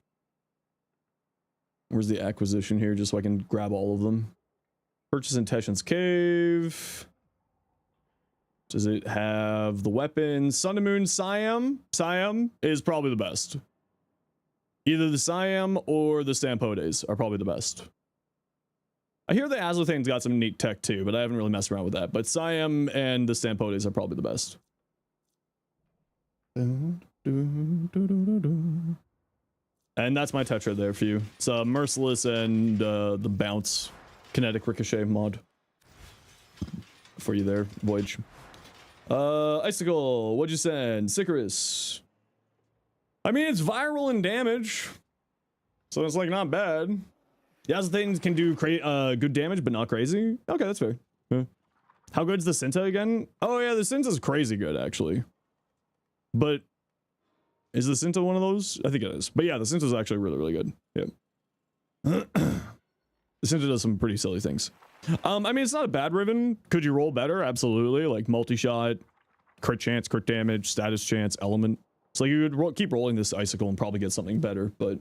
Where's the acquisition here, just so I can grab all of them? Purchase in Teshin's Cave. Does it have the weapons? Sun and Moon Siam? Siam is probably the best. Either the Siam or the Stampodes are probably the best. I hear the Azothane's got some neat tech too, but I haven't really messed around with that. But Siam and the Stampodes are probably the best. And that's my Tetra there for you. It's Merciless and the Bounce Kinetic Ricochet mod for you there, Voyage. Icicle, what'd you send? Sicarus. I mean, it's viral in damage, so it's like not bad. Yeah, the things can do good damage, but not crazy. Okay, that's fair. Yeah. How good's the Cinta again? Oh yeah, the Cinta's crazy good actually. But is the Cinta one of those? I think it is. But yeah, the Cinta's actually really, really good. Yeah. The Cinta does some pretty silly things. I mean, it's not a bad Riven. Could you roll better? Absolutely. Like multi-shot, crit chance, crit damage, status chance, element. So you would keep rolling this Icicle and probably get something better, but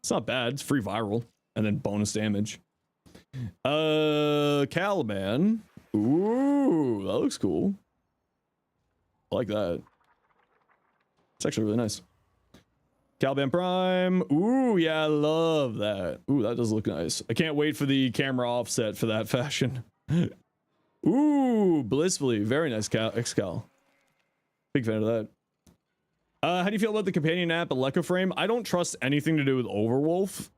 it's not bad. It's free viral and then bonus damage. Caliban. Ooh, that looks cool. I like that. It's actually really nice. Caliban Prime. Ooh, yeah, I love that. Ooh, that does look nice. I can't wait for the camera offset for that fashion. Ooh, blissfully. Very nice Excal. Big fan of that. How do you feel about the companion app, Frame? I don't trust anything to do with Overwolf.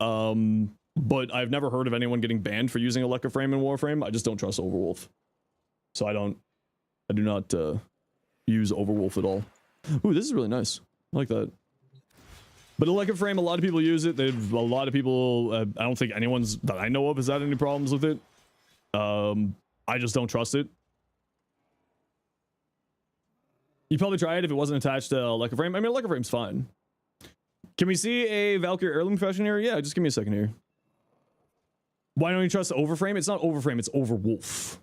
But I've never heard of anyone getting banned for using Frame in Warframe. I just don't trust Overwolf. So I do not use Overwolf at all. Ooh, this is really nice. I like that. But Frame, a lot of people use it. A lot of people, I don't think anyone's that I know of has had any problems with it. I just don't trust it. You'd probably try it if it wasn't attached to Frame. I mean, Frame's fine. Can we see a Valkyrie heirloom fashion here? Yeah, just give me a second here. Why don't you trust Overframe? It's not Overframe, it's Overwolf.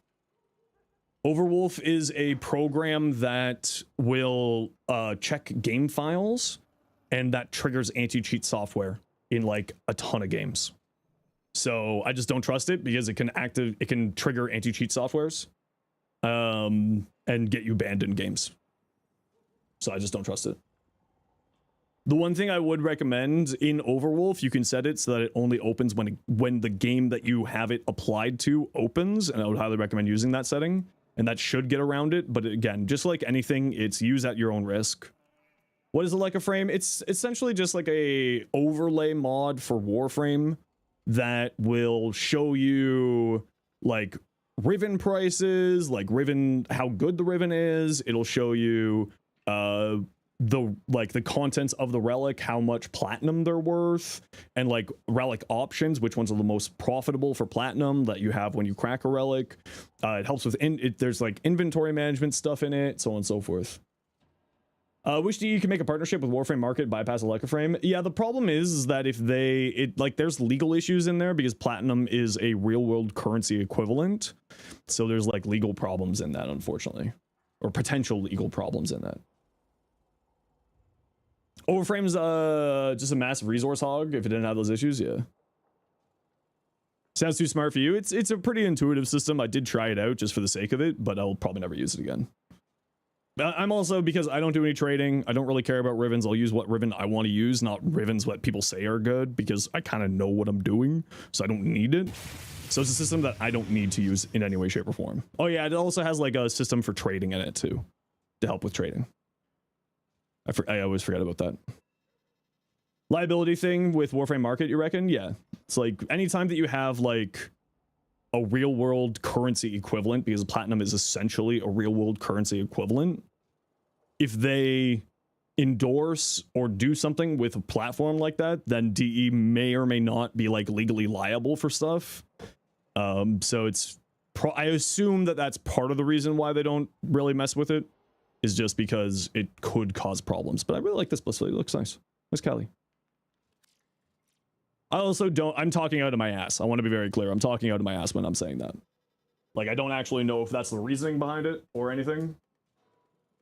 Overwolf is a program that will check game files and that triggers anti-cheat software in like a ton of games. So I just don't trust it because it can trigger anti-cheat softwares and get you banned in games. So I just don't trust it. The one thing I would recommend in Overwolf, you can set it so that it only opens when the game that you have it applied to opens, and I would highly recommend using that setting, and that should get around it. But again, just like anything, it's use at your own risk. What is a frame? It's essentially just like a overlay mod for Warframe that will show you like Riven prices, like Riven, how good the Riven is. It'll show you the contents of the relic, how much platinum they're worth, and like relic options, which ones are the most profitable for platinum that you have when you crack a relic. It helps with there's like inventory management stuff in it, so on and so forth. Wish you can make a partnership with Warframe Market, bypass Frame. Yeah, the problem is that if there's legal issues in there because platinum is a real world currency equivalent, so there's like legal problems in that, unfortunately, or potential legal problems in that. Overframe's just a massive resource hog. If it didn't have those issues, yeah. Sounds too smart for you. It's a pretty intuitive system. I did try it out just for the sake of it, but I'll probably never use it again. I'm also, because I don't do any trading, I don't really care about Rivens. I'll use what Riven I want to use, not Rivens what people say are good, because I kind of know what I'm doing, so I don't need it. So it's a system that I don't need to use in any way, shape, or form. Oh yeah, it also has like a system for trading in it too, to help with trading. I always forget about that. Liability thing with Warframe Market, you reckon? Yeah. It's like anytime that you have like a real world currency equivalent, because platinum is essentially a real world currency equivalent, if they endorse or do something with a platform like that, then DE may or may not be like legally liable for stuff. So it's I assume that that's part of the reason why they don't really mess with it, is just because it could cause problems. But I really like this blissfully. It looks nice. Where's Callie? I also don't, I'm talking out of my ass. I want to be very clear. I'm talking out of my ass when I'm saying that. Like, I don't actually know if that's the reasoning behind it or anything.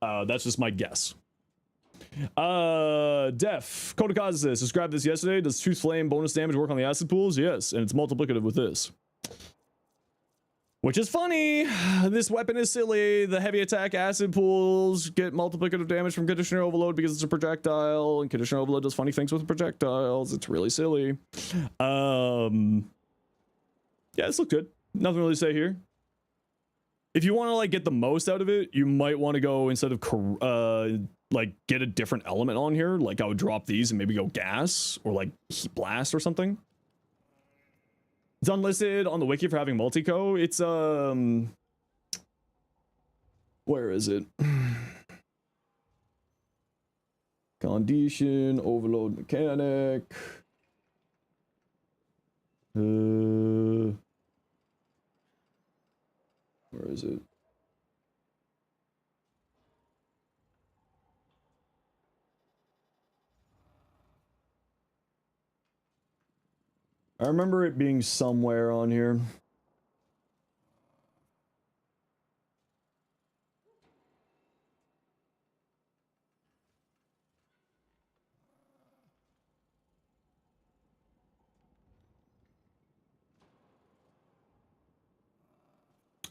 That's just my guess. Def, Kodakaze subscribed this yesterday. Does Tooth Flame bonus damage work on the acid pools? Yes, and it's multiplicative with this. Which is funny. This weapon is silly. The heavy attack acid pools get multiplicative damage from conditioner overload because it's a projectile, and conditioner overload does funny things with projectiles. It's really silly. Yeah, this looked good. Nothing really to say here. If you want to like get the most out of it, you might want to go, instead of like get a different element on here. Like I would drop these and maybe go gas or like heat blast or something. It's unlisted on the wiki for having multi-co. It's where is it? Condition, overload mechanic. Where is it? I remember it being somewhere on here.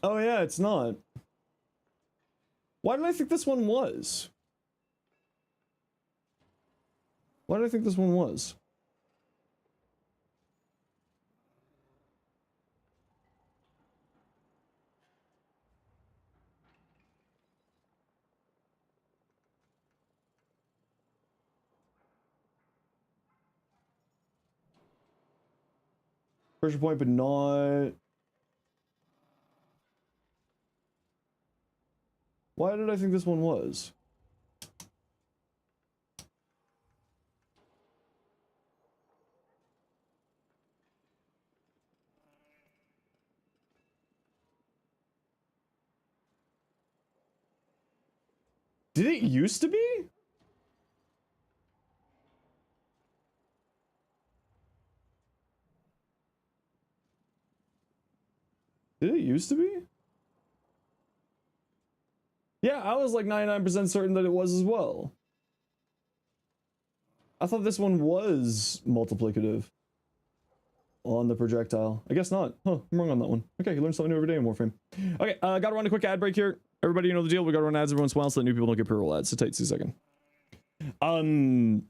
Oh yeah, it's not. Why did I think this one was? Why did I think this one was? Pressure point, but not... Why did I think this one was? Did it used to be? Did it used to be? Yeah, I was like 99% certain that it was as well. I thought this one was multiplicative on the projectile. I guess not. Huh, I'm wrong on that one. Okay, you learn something new every day in Warframe. Okay, gotta run a quick ad break here. Everybody, you know the deal. We gotta run ads every once in a while so that new people don't get pre-roll ads. So take 2 seconds. I mean,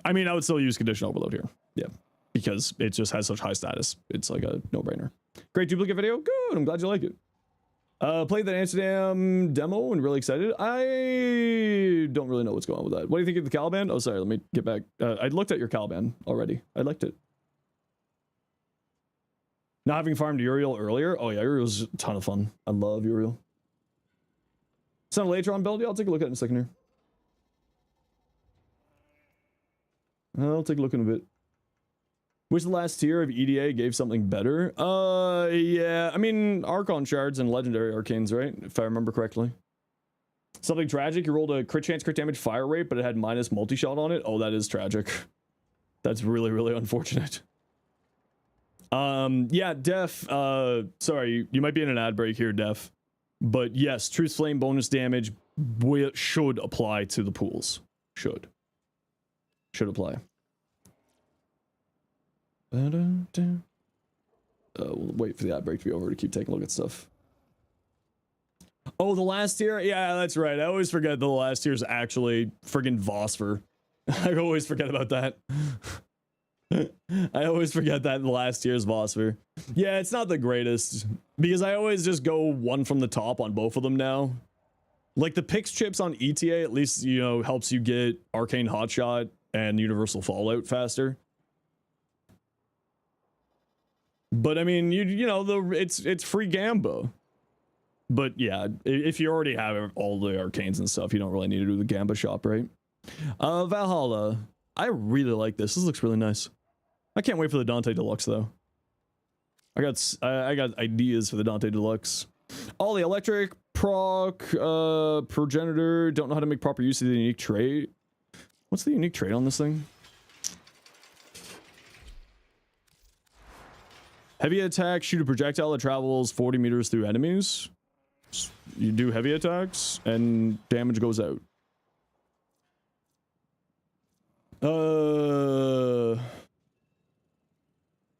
I would still use condition overload here. Yeah, because it just has such high status. It's like a no-brainer. Great duplicate video. Good. I'm glad you like it. Played that Amsterdam demo and really excited. I don't really know what's going on with that. What do you think of the Caliban? Oh, sorry. Let me get back. I looked at your Caliban already. I liked it. Not having farmed Uriel earlier. Oh yeah, Uriel's a ton of fun. I love Uriel. It's not a Latron build. Yeah, I'll take a look at it in a second here. I'll take a look in a bit. Which the last tier of EDA gave something better? Yeah, I mean, Archon shards and legendary arcanes, right? If I remember correctly. Something tragic, you rolled a crit chance, crit damage, fire rate, but it had minus multi-shot on it. Oh, that is tragic. That's really, really unfortunate. Yeah, Def, sorry, you might be in an ad break here, Def. But yes, Truth Flame bonus damage should apply to the pools. Should apply. We'll wait for the ad break to be over to keep taking a look at stuff. Oh, the last tier? Yeah, that's right. I always forget the last tier is actually friggin' Vosper. I always forget about that. I always forget that the last tier is Vosper. Yeah, it's not the greatest because I always just go one from the top on both of them now. Like the Pix chips on ETA at least, you know, helps you get Arcane Hotshot and Universal Fallout faster. But I mean, you know, it's free Gamba. But yeah, if you already have all the arcanes and stuff, you don't really need to do the Gamba shop, right? Valhalla. I really like this. This looks really nice. I can't wait for the Dante Deluxe though. I got ideas for the Dante Deluxe. All the electric, proc, progenitor, don't know how to make proper use of the unique trait. What's the unique trait on this thing? Heavy attack, shoot a projectile that travels 40 meters through enemies. You do heavy attacks and damage goes out.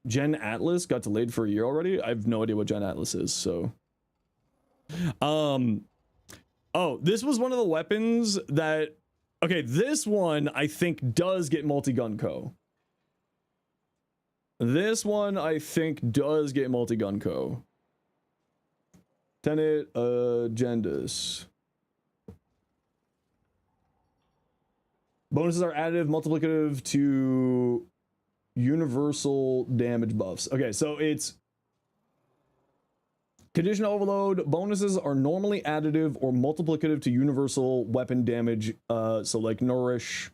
Gen Atlas got delayed for a year already. I have no idea what Gen Atlas is, so. Oh, this was one of the weapons that, okay, this one I think does get multi-gun co. This one, I think, does get multi-gun co. Tenet agendas. Bonuses are additive, multiplicative to universal damage buffs. Okay, so it's condition overload. Bonuses are normally additive or multiplicative to universal weapon damage. So like Nourish.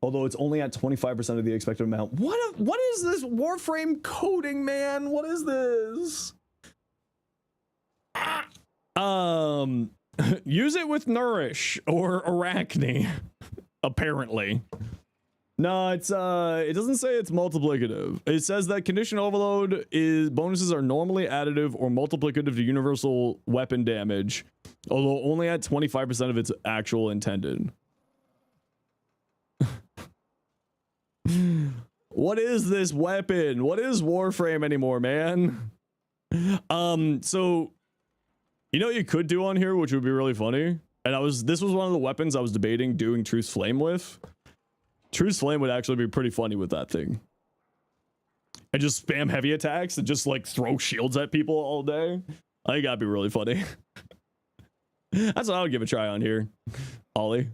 Although it's only at 25% of the expected amount. What is this Warframe coding, man? What is this? Use it with Nourish or Arachne, apparently. No, it's it doesn't say it's multiplicative. It says that condition overload is bonuses are normally additive or multiplicative to universal weapon damage, although only at 25% of its actual intended. What is this weapon? What is Warframe anymore, man? So You know what you could do on here, which would be really funny? And this was one of the weapons I was debating doing Truce Flame with. Truce Flame would actually be pretty funny with that thing. And just spam heavy attacks and just like throw shields at people all day. I think that'd be really funny. That's what I would give a try on here, Ollie.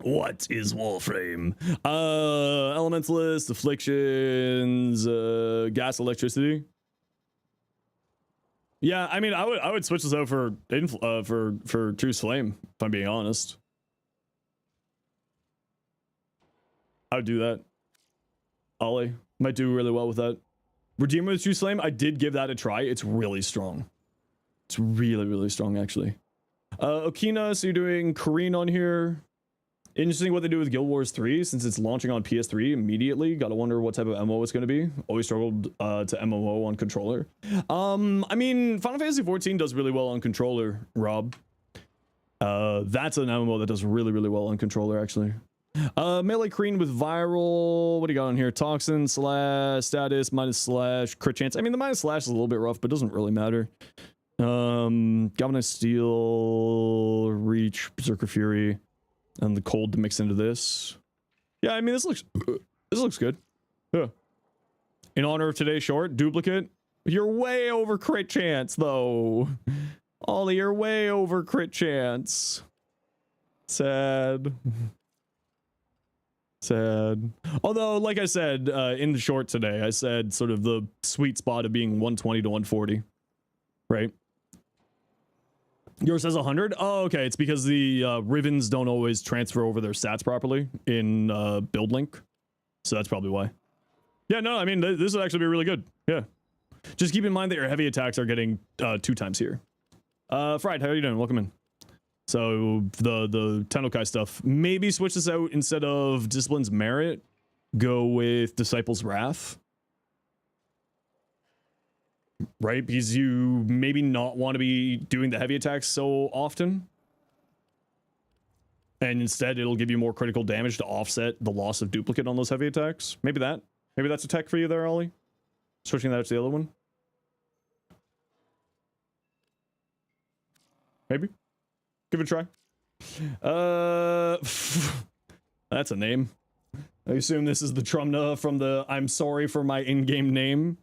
What is Warframe? Elementalist, afflictions, gas, electricity. Yeah, I mean, I would switch this out for Truce Flame, if I'm being honest. I would do that. Ollie might do really well with that. Redeemer with Truce Flame, I did give that a try. It's really strong. It's really, really strong, actually. Okina, so you're doing Kareen on here. Interesting what they do with Guild Wars 3, since it's launching on PS3 immediately. Gotta wonder what type of MMO it's gonna be. Always struggled to MMO on controller. I mean, Final Fantasy 14 does really well on controller, Rob. That's an MMO that does really, really well on controller, actually. Melee Kareen with viral. What do you got on here? Toxin, slash, status, minus slash, crit chance. I mean, the minus slash is a little bit rough, but it doesn't really matter. Galvanized Steel, Reach, Berserker Fury, and the cold to mix into this. Yeah, I mean, this looks good. Yeah. In honor of today's short, duplicate. You're way over crit chance, though. Ollie, you're way over crit chance. Sad. Sad. Although, like I said, in the short today, I said sort of the sweet spot of being 120 to 140. Right? Yours says 100? Oh, okay. It's because the Rivens don't always transfer over their stats properly in build link. So that's probably why. Yeah, no, I mean, this would actually be really good. Yeah. Just keep in mind that your heavy attacks are getting 2 times here. Fried, how are you doing? Welcome in. So the Tennokai stuff, maybe switch this out instead of Discipline's Merit. Go with Disciple's Wrath. Right? Because you maybe not want to be doing the heavy attacks so often. And instead it'll give you more critical damage to offset the loss of duplicate on those heavy attacks. Maybe that's a tech for you there, Ollie. Switching that out to the other one. Maybe. Give it a try. That's a name. I assume this is the Trumna from the I'm sorry for my in-game name.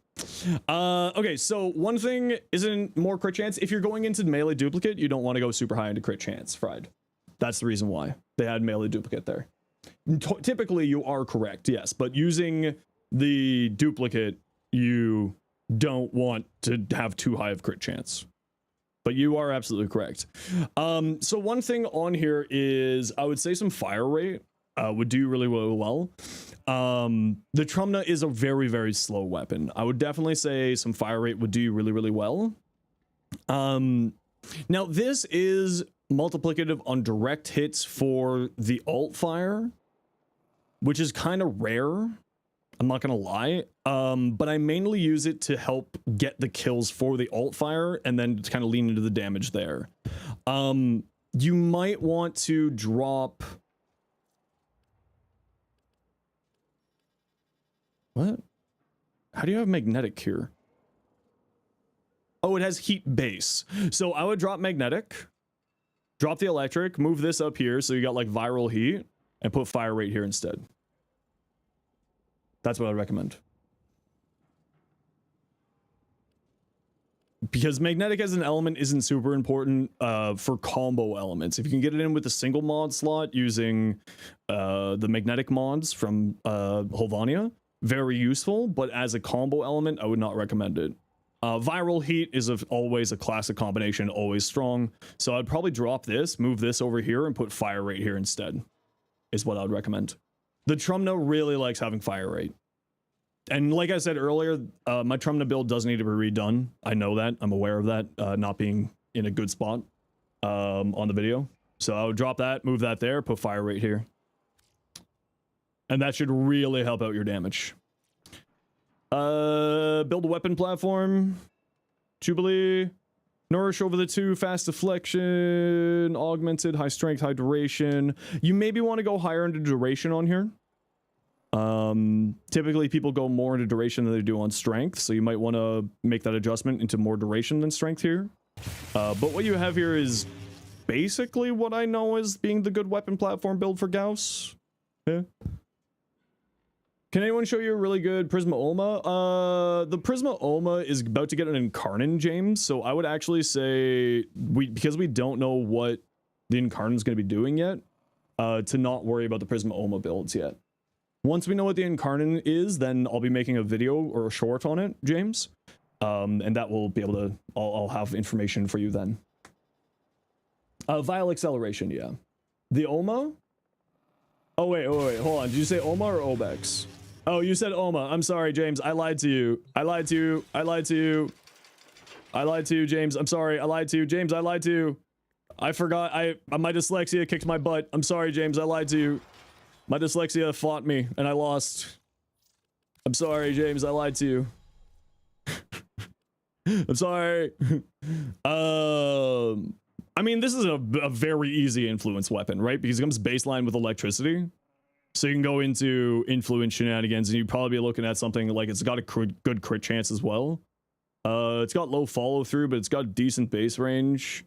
Okay, so one thing isn't more crit chance. If you're going into melee duplicate, you don't want to go super high into crit chance, Fried. That's the reason why they had melee duplicate there. Typically, you are correct, yes, but using the duplicate, you don't want to have too high of crit chance. But you are absolutely correct. So one thing on here is I would say some fire rate would do really, really well. The Trumna is a very, very slow weapon. I would definitely say some fire rate would do really, really well. Now this is multiplicative on direct hits for the alt fire, which is kind of rare. I'm not gonna lie, but I mainly use it to help get the kills for the alt fire and then to kind of lean into the damage there. You might want to drop... What? How do you have magnetic here? Oh, it has heat base. So I would drop magnetic, drop the electric, move this up here so you got like viral heat, and put fire rate here instead. That's what I recommend. Because magnetic as an element isn't super important for combo elements. If you can get it in with a single mod slot using the magnetic mods from Holvania, very useful, but as a combo element, I would not recommend it. Viral heat is always a classic combination, always strong. So I'd probably drop this, move this over here, and put fire rate here instead, is what I would recommend. The Trumna really likes having fire rate. And like I said earlier, my Trumna build does need to be redone. I know that. I'm aware of that not being in a good spot on the video. So I would drop that, move that there, put fire rate here. And that should really help out your damage. Build a weapon platform. Jubilee. Nourish over the 2, fast deflection, augmented, high strength, high duration. You maybe want to go higher into duration on here. Typically people go more into duration than they do on strength, so you might want to make that adjustment into more duration than strength here. But what you have here is basically what I know as being the good weapon platform build for Gauss. Yeah. Can anyone show you a really good Prisma Ulma? The Prisma Ulma is about to get an Incarnon, James, so I would actually say, because we don't know what the Incarnon is going to be doing yet, to not worry about the Prisma Ulma builds yet. Once we know what the Incarnon is, then I'll be making a video or a short on it, James. And that will be able to, I'll have information for you then. Vial Acceleration, yeah. The Ulma? Oh, wait, hold on. Did you say Ulma or Obex? Oh, you said Ulma. I'm sorry, James. I lied to you. I lied to you. I lied to you. I lied to you, James. I'm sorry. I lied to you. James, I lied to you. I forgot. My dyslexia kicked my butt. I'm sorry, James. I lied to you. My dyslexia fought me, and I lost. I'm sorry, James. I lied to you. I'm sorry. I mean, this is a very easy influence weapon, right? Because it comes baseline with electricity. So you can go into influence shenanigans, and you'd probably be looking at something like it's got a good crit chance as well. It's got low follow through, but it's got decent base range.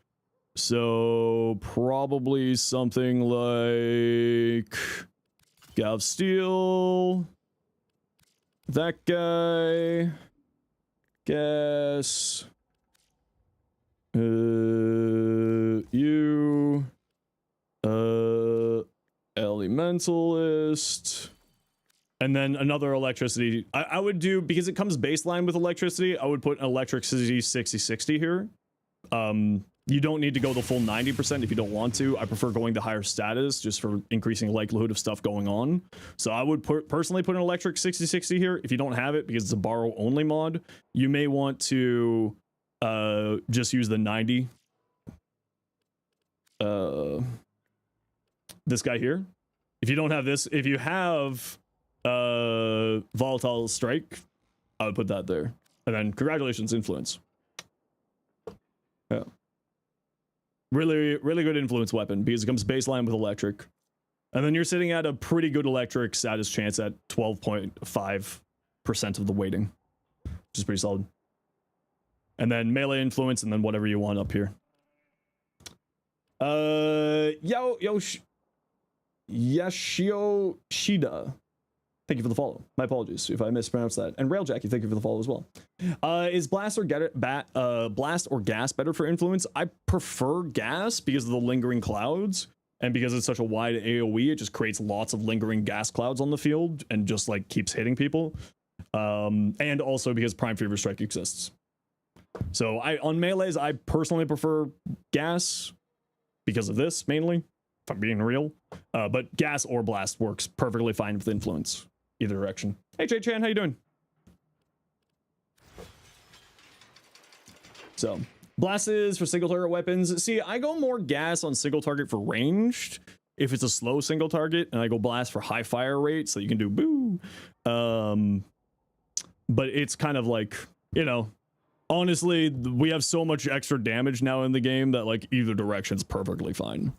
So probably something like Gav Steel. That guy. Guess. You. Elementalist. And then another electricity. I would do, because it comes baseline with electricity, I would put an electricity 60-60 here. You don't need to go the full 90% if you don't want to. I prefer going to higher status just for increasing likelihood of stuff going on. So I would personally put an electric 60-60 here. If you don't have it because it's a borrow only mod, you may want to just use the 90. This guy here. If you don't have this, if you have Volatile Strike, I would put that there. And then congratulations, Influence. Yeah. Really good influence weapon because it comes baseline with electric. And then you're sitting at a pretty good electric status chance at 12.5% of the weighting, which is pretty solid. And then melee influence, and then whatever you want up here. Yashio Shida. Thank you for the follow. My apologies if I mispronounced that. And Rail Jackie, thank you for the follow as well. Is blast or gas better for influence? I prefer gas because of the lingering clouds, and because it's such a wide AoE, it just creates lots of lingering gas clouds on the field and just like keeps hitting people. And also because Prime Fever Strike exists. So on melees, I personally prefer gas because of this mainly, if I'm being real. But gas or blast works perfectly fine with influence. Either direction. Hey, Jay Chan, how you doing? So, blast is for single target weapons. See, I go more gas on single target for ranged if it's a slow single target, and I go blast for high fire rate, so you can do boo. But it's kind of like, you know, honestly, we have so much extra damage now in the game that like either direction's perfectly fine.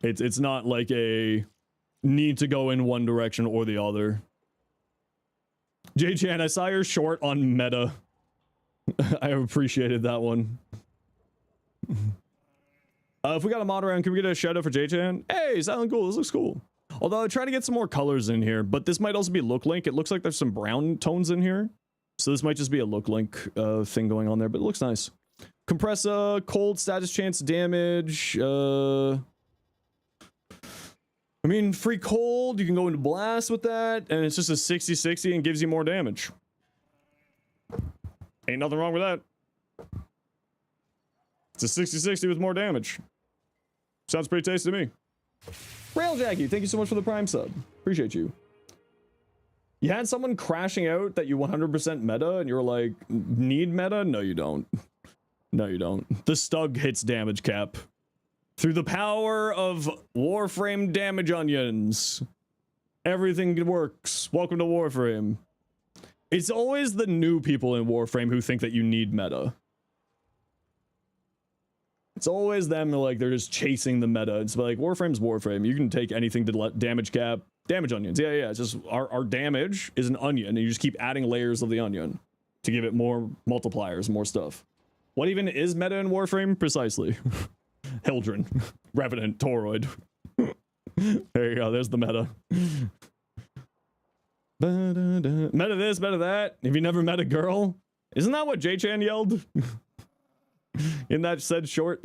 It's not like a need to go in one direction or the other. J-Chan, I saw your short on meta. I appreciated that one. If we got a mod around, can we get a shout out for J-Chan? Hey, Silent Ghoul, this looks cool. Although I try to get some more colors in here, but this might also be look link. It looks like there's some brown tones in here. So this might just be a look link thing going on there, but it looks nice. Compressor, cold, status chance, damage, I mean, free cold, you can go into blast with that, and it's just a 60-60 and gives you more damage. Ain't nothing wrong with that. It's a 60-60 with more damage. Sounds pretty tasty to me. Rail Jackie, thank you so much for the Prime sub. Appreciate you. You had someone crashing out that you 100% meta, and you were like, need meta? No, you don't. No, you don't. The Stug hits damage cap. Through the power of Warframe damage onions, everything works. Welcome to Warframe. It's always the new people in Warframe who think that you need meta. It's always them, like, they're just chasing the meta. It's like, Warframe's Warframe. You can take anything to let damage cap. Damage onions. Yeah, yeah. It's just our damage is an onion, and you just keep adding layers of the onion to give it more multipliers, more stuff. What even is meta in Warframe? Precisely. Hildren. Revenant. Toroid. There you go. There's the meta. Meta this, meta that. Have you never met a girl? Isn't that what J-Chan yelled? In that said short?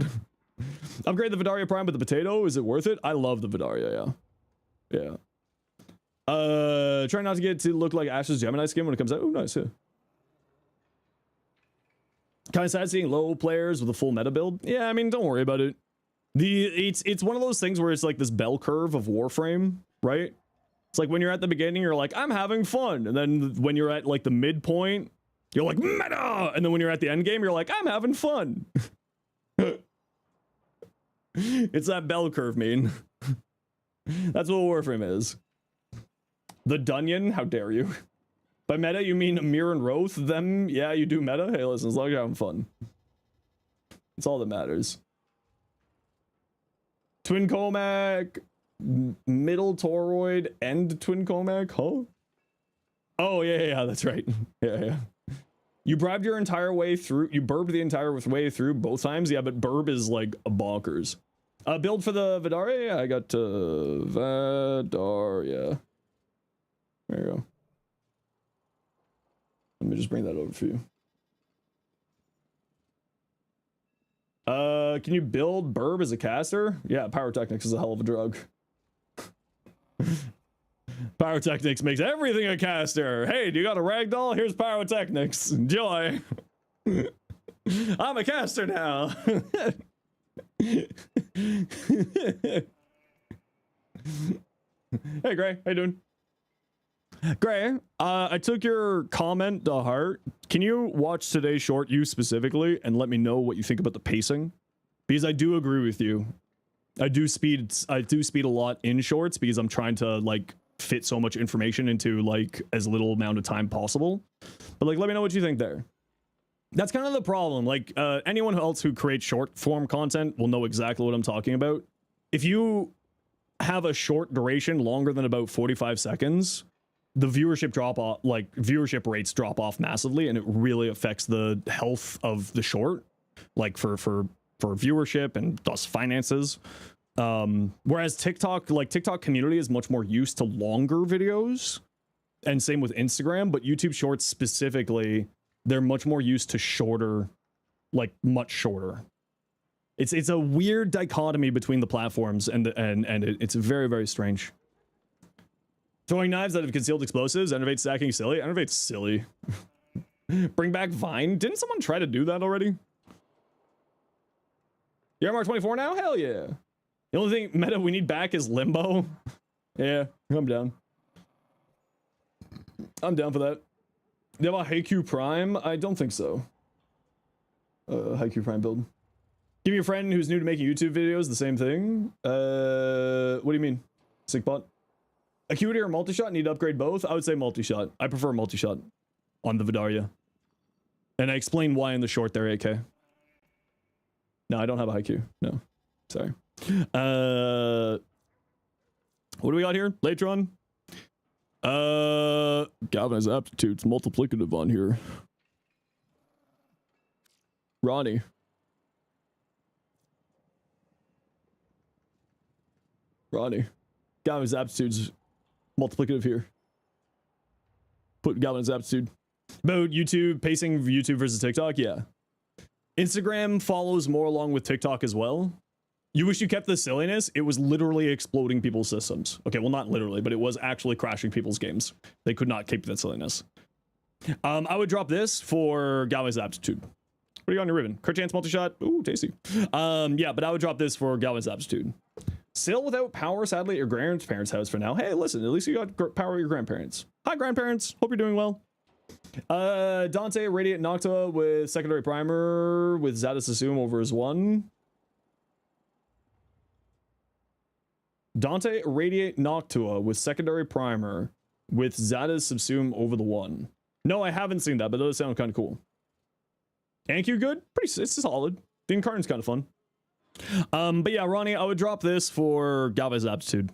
Upgrade the Vidaria Prime with the potato. Is it worth it? I love the Vidaria, yeah. Yeah. Try not to get to look like Ash's Gemini skin when it comes out. Oh, nice, yeah. Kind of sad seeing low players with a full meta build. Yeah, I mean, don't worry about it. It's one of those things where it's like this bell curve of Warframe, right? It's like when you're at the beginning, you're like, I'm having fun. And then when you're at like the midpoint, you're like, meta! And then when you're at the end game, you're like, I'm having fun. It's that bell curve, mean. That's what Warframe is. The Dunyan? How dare you? By meta, you mean Amir and Roth? Them? Yeah, you do meta? Hey, listen, as long as you're having fun. It's all that matters. Twin Comac, middle Toroid, and Twin Comac? Huh? Oh, yeah, that's right. Yeah. You bribed your entire way through. You burbed the entire way through both times? Yeah, but burb is like a bonkers. Build for the Vidaria? Yeah, I got Vidaria. There you go. Let me just bring that over for you. Can you build burb as a caster? Yeah, pyrotechnics is a hell of a drug. Pyrotechnics makes everything a caster. Hey, do you got a ragdoll? Here's pyrotechnics. Enjoy. I'm a caster now. Hey, Gray, how you doing? Gray, I took your comment to heart. Can you watch today's short, you specifically, and let me know what you think about the pacing? Because I do agree with you. I do speed a lot in shorts because I'm trying to like fit so much information into like as little amount of time possible. But like, let me know what you think there. That's kind of the problem. Like anyone else who creates short form content will know exactly what I'm talking about. If you have a short duration longer than about 45 seconds, the viewership rates drop off massively, and it really affects the health of the short, like for viewership and thus finances. Whereas TikTok community is much more used to longer videos, and same with Instagram, but YouTube Shorts specifically, they're much more used to shorter, like much shorter. It's a weird dichotomy between the platforms, and it's very, very strange. Throwing knives that have concealed explosives, Enervate stacking silly. Enervate's silly. Bring back Vine. Didn't someone try to do that already? You're MR24 now? Hell yeah. The only thing meta we need back is Limbo. Yeah, I'm down. I'm down for that. Do you have a Haikyuu Prime? I don't think so. Haikyuu Prime build. Give me a friend who's new to making YouTube videos, the same thing. What do you mean? Sickbot? Acuity or multi-shot? Need to upgrade both? I would say multi-shot. I prefer multi-shot on the Vidaria. And I explain why in the short there, AK. No, I don't have a Haikyuu. No. Sorry. What do we got here? Latron? Galvanized aptitudes, multiplicative on here. Ronnie. Galvanized aptitudes, multiplicative here. Put Galvanized aptitude. About YouTube, pacing YouTube versus TikTok, yeah. Instagram follows more along with TikTok as well. You wish you kept the silliness. It was literally exploding people's systems. Okay, well, not literally, but it was actually crashing people's games. They could not keep that silliness. I would drop this for Galvanized aptitude. What do you got on your ribbon? Crit chance multi-shot. Ooh, tasty. Yeah, but I would drop this for Galvanized aptitude. Still without power, sadly, at your grandparents' house for now. Hey, listen, at least you got power at your grandparents. Hi, grandparents. Hope you're doing well. Dante, Radiant Noctua with secondary primer with Zadis Assume over his one. Dante, Radiate Noctua with secondary primer with Zadis Subsume over the one. No, I haven't seen that, but it does sound kind of cool. Anq good? It's solid. The Incarnate's kind of fun. But yeah, Ronnie, I would drop this for Galvanized aptitude.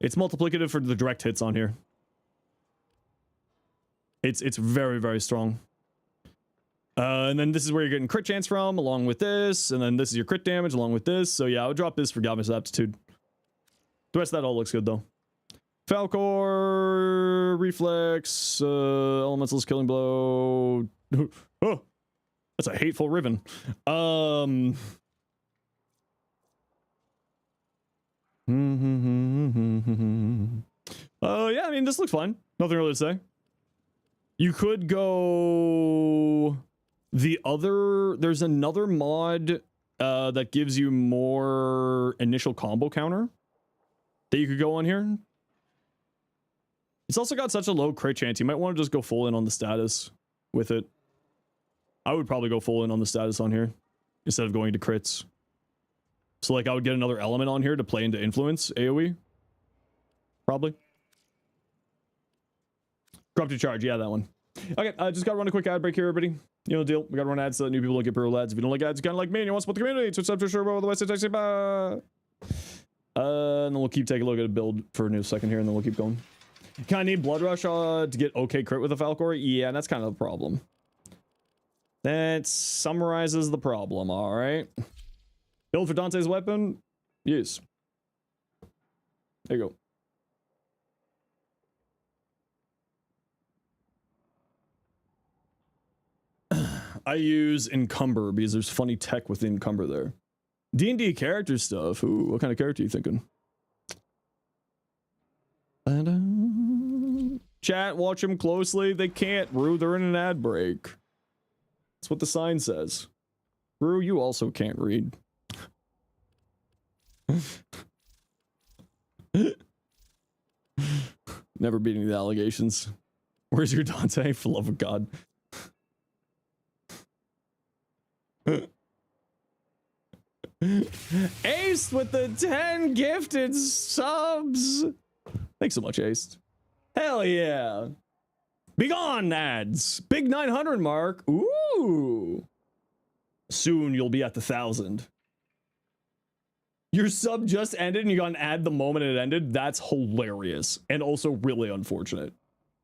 It's multiplicative for the direct hits on here. It's very, very strong. And then this is where you're getting crit chance from, along with this, and then this is your crit damage along with this. So yeah, I would drop this for Godless Aptitude. The rest of that all looks good though. Falcor, Reflex, Elemental's Killing Blow. Oh, that's a hateful ribbon. Yeah, I mean, this looks fine. Nothing really to say. You could go the other, there's another mod that gives you more initial combo counter that you could go on here. It's also got such a low crit chance. You might want to just go full in on the status with it. I would probably go full in on the status on here instead of going to crits. So like I would get another element on here to play into influence AoE. Probably. Corrupted Charge, yeah, that one. Okay, just gotta run a quick ad break here, everybody. You know the deal. We gotta run ads so that new people don't get pro ads. If you don't like ads, you kind of like me and you want to support the community, Twitch to sure, otherwise it's actually bye. And then we'll keep taking a look at a build for a new second here, and then we'll keep going. Kind of need Blood Rush to get okay crit with a Falcor. Yeah, that's kind of the problem. That summarizes the problem. All right. Build for Dante's weapon. Yes. There you go. I use Encumber because there's funny tech with Encumber there. D&D character stuff. Ooh, what kind of character are you thinking? Chat, watch them closely. They can't, Rue. They're in an ad break. That's what the sign says. Rue, you also can't read. Never beating the allegations. Where's your Dante? For love of God. Ace with the 10 gifted subs. Thanks so much, Ace. Hell yeah. Begone ads. Big 900 mark. Ooh. Soon you'll be at the 1,000. Your sub just ended and you got an ad the moment it ended. That's hilarious. And also really unfortunate.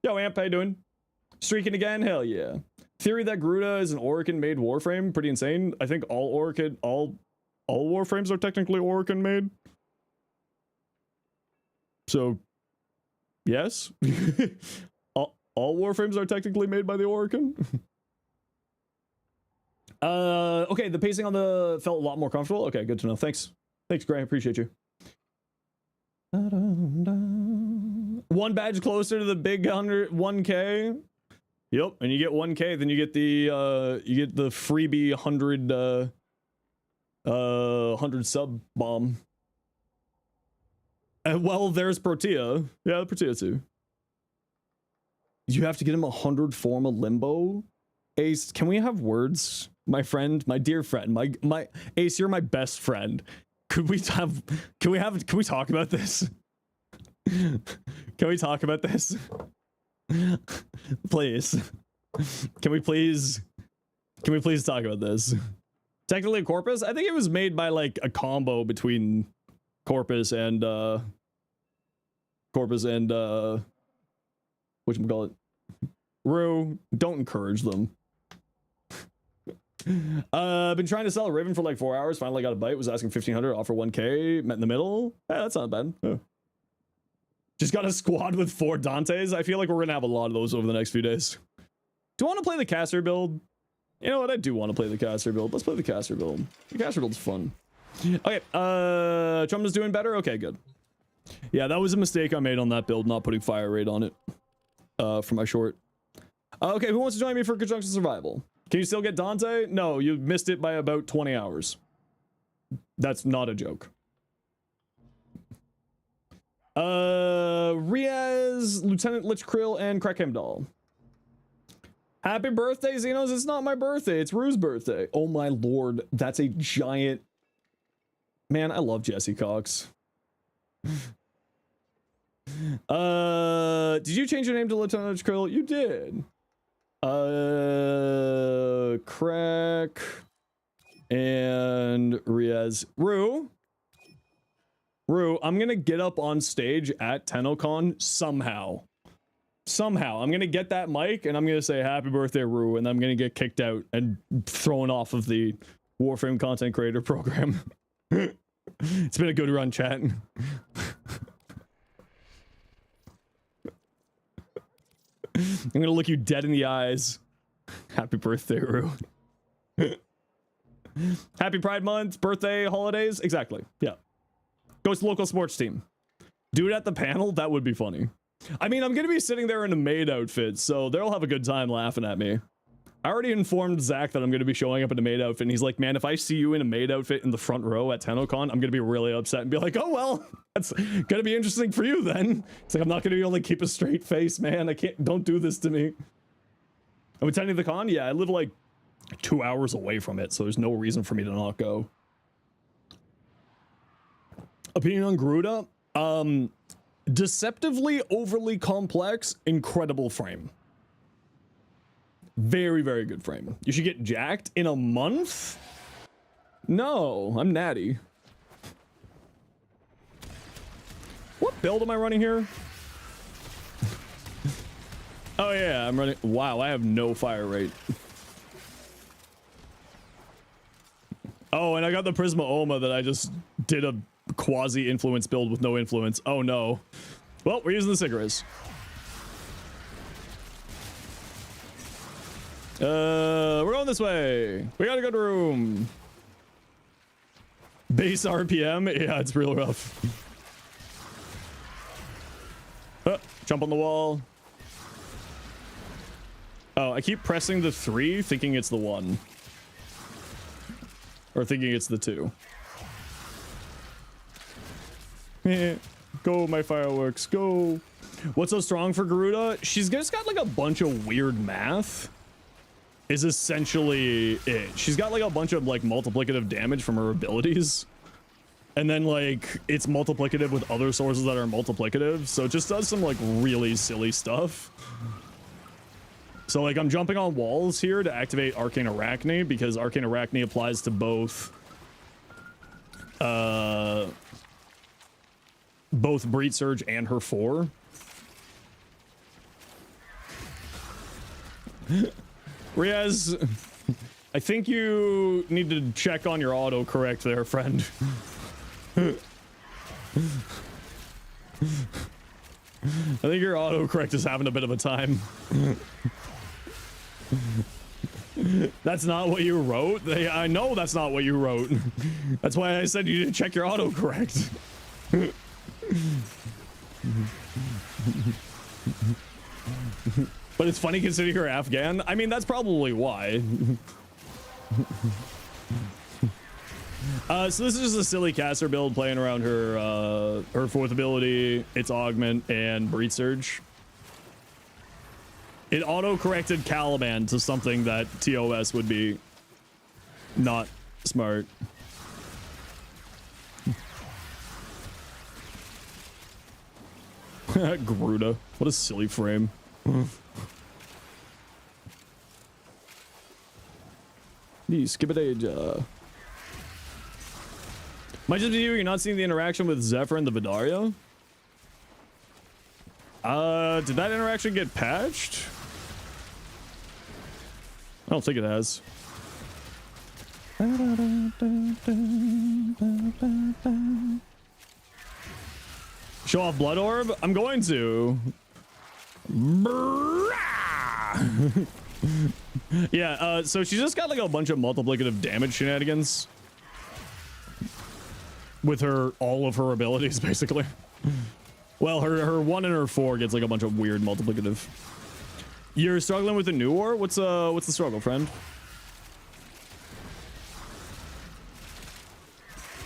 Yo, Amp, how you doing? Streaking again? Hell yeah. Theory that Gruta is an Orokin made Warframe. Pretty insane. I think all Warframes are technically Orokin made. So, yes. all Warframes are technically made by the Orokin. Okay, the pacing on the felt a lot more comfortable. Okay, good to know. Thanks. Thanks, Gray. I appreciate you. One badge closer to the big 1K. Yep, and you get 1K, then you get the freebie 100 sub bomb. Well, there's Protea. Yeah, Protea too. You have to get him 100 form of limbo. Ace, can we have words? My friend, my dear friend, my Ace, you're my best friend. Can we talk about this? Can we talk about this? Please. Can we please talk about this? Technically Corpus? I think it was made by like a combo between Corpus and whatchamacallit? Rue, don't encourage them. Been trying to sell a Riven for like 4 hours, finally got a bite, was asking 1,500, offer 1K, met in the middle. Yeah, that's not bad. Oh. Just got a squad with 4 Dantes. I feel like we're gonna have a lot of those over the next few days. Do I want to play the caster build? You know what? I do want to play the caster build. Let's play the caster build. The caster build's fun. Okay, Trump is doing better? Okay, good. Yeah, that was a mistake I made on that build, not putting fire rate on it for my short. Okay, who wants to join me for Conjunction Survival? Can you still get Dante? No, you missed it by about 20 hours. That's not a joke. Riaz, Lieutenant Lich Krill, and Crack Hemdall. Happy birthday, Xenos. It's not my birthday. It's Rue's birthday. Oh my lord. That's a giant... Man, I love Jesse Cox. Did you change your name to Lieutenant Lich Krill? You did. Crack and Riaz. Rue, So I'm gonna get up on stage at TennoCon somehow. Somehow. I'm gonna get that mic and I'm gonna say happy birthday, Rue, and I'm gonna get kicked out and thrown off of the Warframe content creator program. It's been a good run, chat. I'm gonna look you dead in the eyes. Happy birthday, Rue. Happy Pride Month, birthday, holidays. Exactly. Yeah. Goes to local sports team. Do it at the panel. That would be funny. I mean, I'm gonna be sitting there in a maid outfit, so they'll have a good time laughing at me. I already informed Zach that I'm gonna be showing up in a maid outfit, and he's like, man, if I see you in a maid outfit in the front row at TennoCon, I'm gonna be really upset and be like, oh well, that's gonna be interesting for you then. It's like, I'm not gonna be able to keep a straight face, man. I can't, don't do this to me. I'm attending the con? Yeah, I live like 2 hours away from it, so there's no reason for me to not go. Opinion on Garuda? Deceptively overly complex, incredible frame. Very, very good frame. You should get jacked in a month? No, I'm natty. What build am I running here? Oh yeah, I'm running. Wow, I have no fire rate. Oh, and I got the Prisma Oma that I just did a quasi influence build with no influence. Oh no. Well, we're using the Sigras. We're going this way. We got a good room. Base RPM? Yeah, it's real rough. Jump on the wall. Oh, I keep pressing the 3, thinking it's the 1. Or thinking it's the 2. Go, my fireworks, go. What's so strong for Garuda? She's just got like a bunch of weird math. Is essentially it. She's got like a bunch of like multiplicative damage from her abilities. And then like it's multiplicative with other sources that are multiplicative. So it just does some like really silly stuff. So like I'm jumping on walls here to activate Arcane Arachne because Arcane Arachne applies to both Breed Surge and her 4. Riaz, I think you need to check on your autocorrect there, friend. I think your autocorrect is having a bit of a time. That's not what you wrote. I know that's not what you wrote. That's why I said you need to check your autocorrect. But it's funny considering you're Afghan. I mean, that's probably why. So this is just a silly caster build playing around her 4th ability, its augment, and Breed Surge. It auto-corrected Caliban to something that TOS would be not smart. Garuda. What a silly frame. Skip-a-day-ja. Might just be you, you're not seeing the interaction with Zephyr and the Vidaria? Did that interaction get patched? I don't think it has. Show off Blood Orb? I'm going to. Yeah, so she's just got like a bunch of multiplicative damage shenanigans with all of her abilities, basically. Well, her 1 and her 4 gets like a bunch of weird multiplicative. You're struggling with the new war? What's the struggle, friend?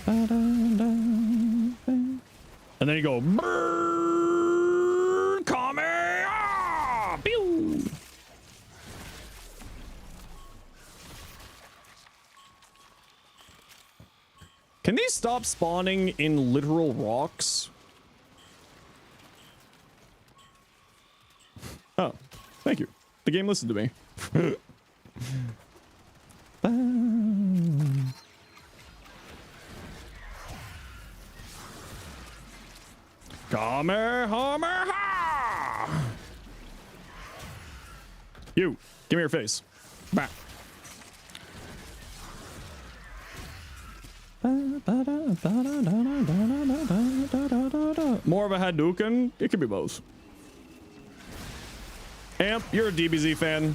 And then you go, Kame! Pew! Can these stop spawning in literal rocks? Oh, thank you. The game listened to me. Kamehameha! You, give me your face. Bah. More of a Hadouken? It could be both. Amp, you're a DBZ fan.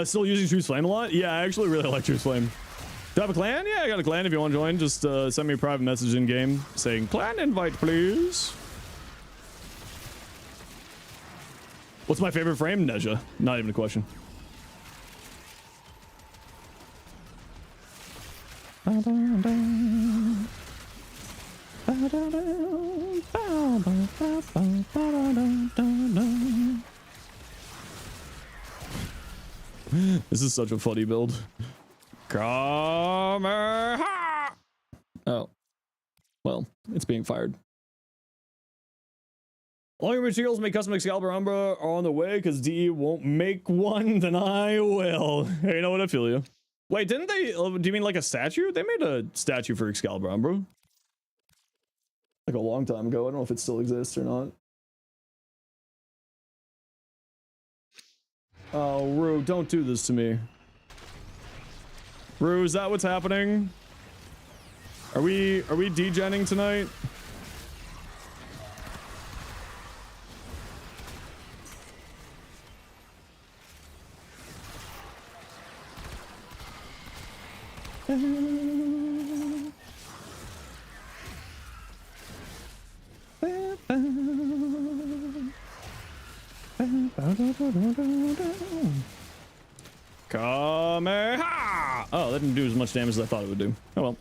Still using Truth Flame a lot? Yeah, I actually really like Truth Flame. Do I have a clan? Yeah, I got a clan. If you want to join, just send me a private message in game saying clan invite, please. What's my favorite frame? Neja. Not even a question. This is such a funny build. Kamehameha! Oh. Well, it's being fired. All your materials make custom Excalibur Umbra are on the way because DE won't make one, then I will. Hey, you know what? I feel you. Wait, didn't they? Do you mean like a statue? They made a statue for Excalibur Umbra. Like a long time ago. I don't know if it still exists or not. Oh, Rue, don't do this to me. Rue, is that what's happening? Are we degenning tonight? Kamehameha! Oh, that didn't do as much damage as I thought it would do. Oh well.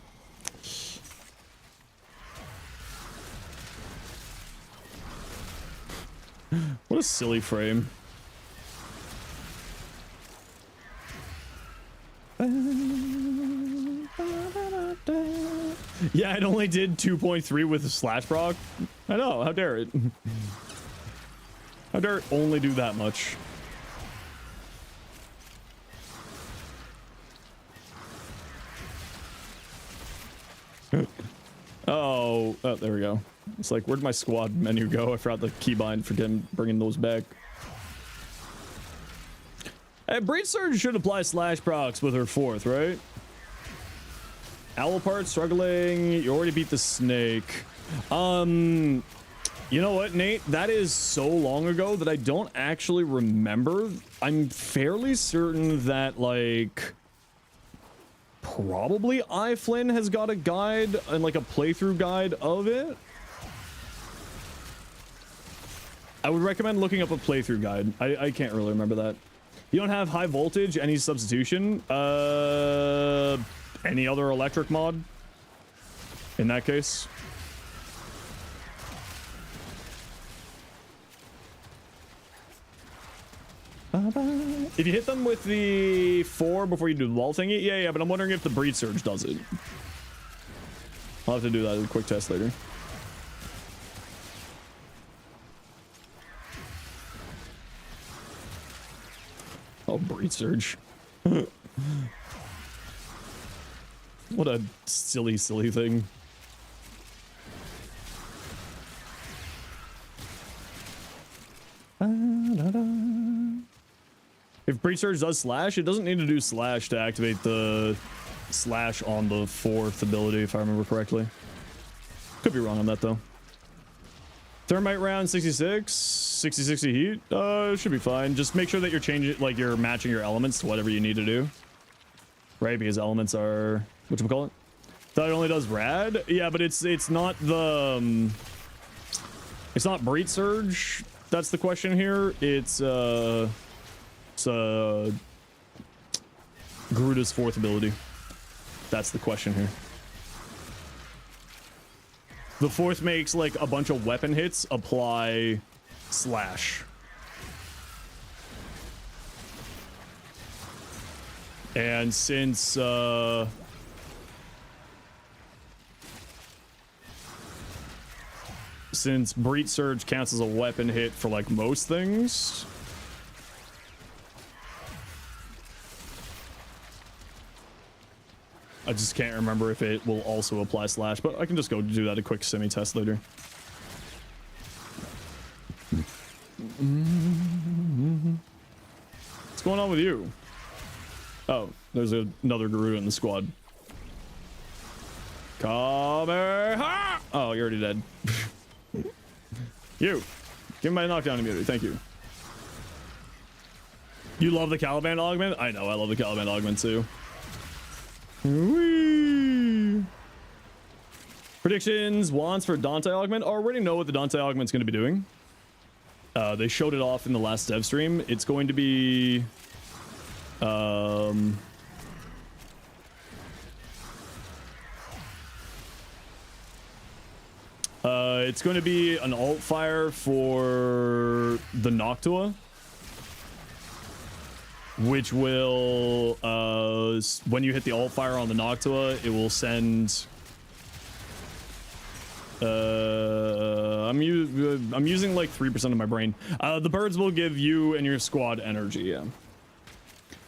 What a silly frame. Yeah, it only did 2.3 with a slash proc. I know, how dare it? How dare it only do that much? Oh, there we go. It's like, where'd my squad menu go? I forgot the keybind for bringing those back. Hey, Breed Surge should apply slash procs with her fourth, right? Owl part struggling. You already beat the snake. You know what, Nate? That is so long ago that I don't actually remember. I'm fairly certain that, like, probably iFlynn has got a guide and like a playthrough guide of it. I would recommend looking up a playthrough guide. I can't really remember that. You don't have high voltage, any substitution? Any other electric mod? In that case. If you hit them with the 4 before you do the wall thingy, yeah, but I'm wondering if the Breed Surge does it. I'll have to do that in a quick test later. Oh, Breed Surge. What a silly thing. If Breed Surge does slash, it doesn't need to do slash to activate the slash on the 4th ability, if I remember correctly. Could be wrong on that, though. Thermite round 66, 60 heat. Should be fine. Just make sure that you're changing, like you're matching your elements to whatever you need to do. Right, because elements are, what do we call it? Thought it only does rad. Yeah, but it's not the it's not Breed Surge. That's the question here. It's Gruda's 4th ability. That's the question here. The 4th makes like a bunch of weapon hits apply slash. And since Breed Surge counts as a weapon hit for like most things, I just can't remember if it will also apply slash, but I can just go do that a quick semi-test later. What's going on with you? Oh, there's another Garuda in the squad. Kamehameha! Oh, you're already dead. You. Give me my knockdown immunity. Thank you. You love the Caliban augment? I know, I love the Caliban augment too. Whee! Predictions, wants for Dante augment. I already know what the Dante augment's going to be doing. They showed it off in the last dev stream. It's going to be... it's going to be an alt fire for the Noctua, which will, when you hit the alt fire on the Noctua, it will send, I'm using like 3% of my brain. The birds will give you and your squad energy, yeah.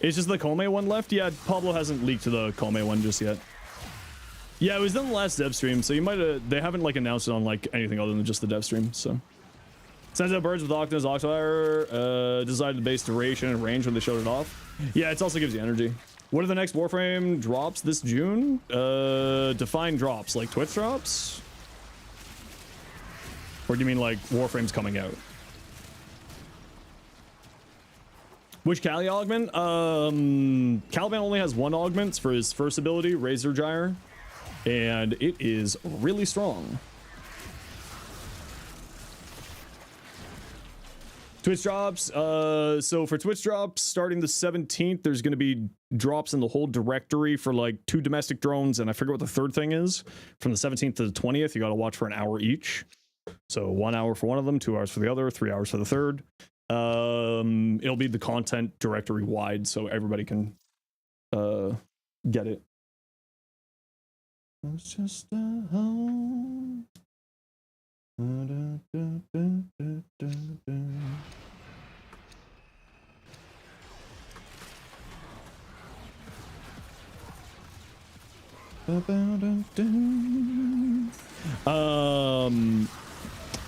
It's just the Kome one left? Yeah, Pablo hasn't leaked to the Kome one just yet. Yeah, it was in the last dev stream, so you might have, they haven't like announced it on like anything other than just the dev stream, so. Sends out birds with Octa's Octafire, decided the base duration and range when they showed it off. Yeah, it also gives you energy. What are the next Warframe drops this June? Define drops, like Twitch drops? Or do you mean like Warframe's coming out? Which Cali augment? Caliban only has one augment for his first ability, Razor Gyre, and it is really strong. Twitch drops, so for Twitch drops, starting the 17th, there's going to be drops in the whole directory for like 2 domestic drones, and I forget what the third thing is. From the 17th to the 20th, you got to watch for an hour each. So 1 hour for one of them, 2 hours for the other, 3 hours for the third. It'll be the content directory wide, so everybody can get it. It's just a home.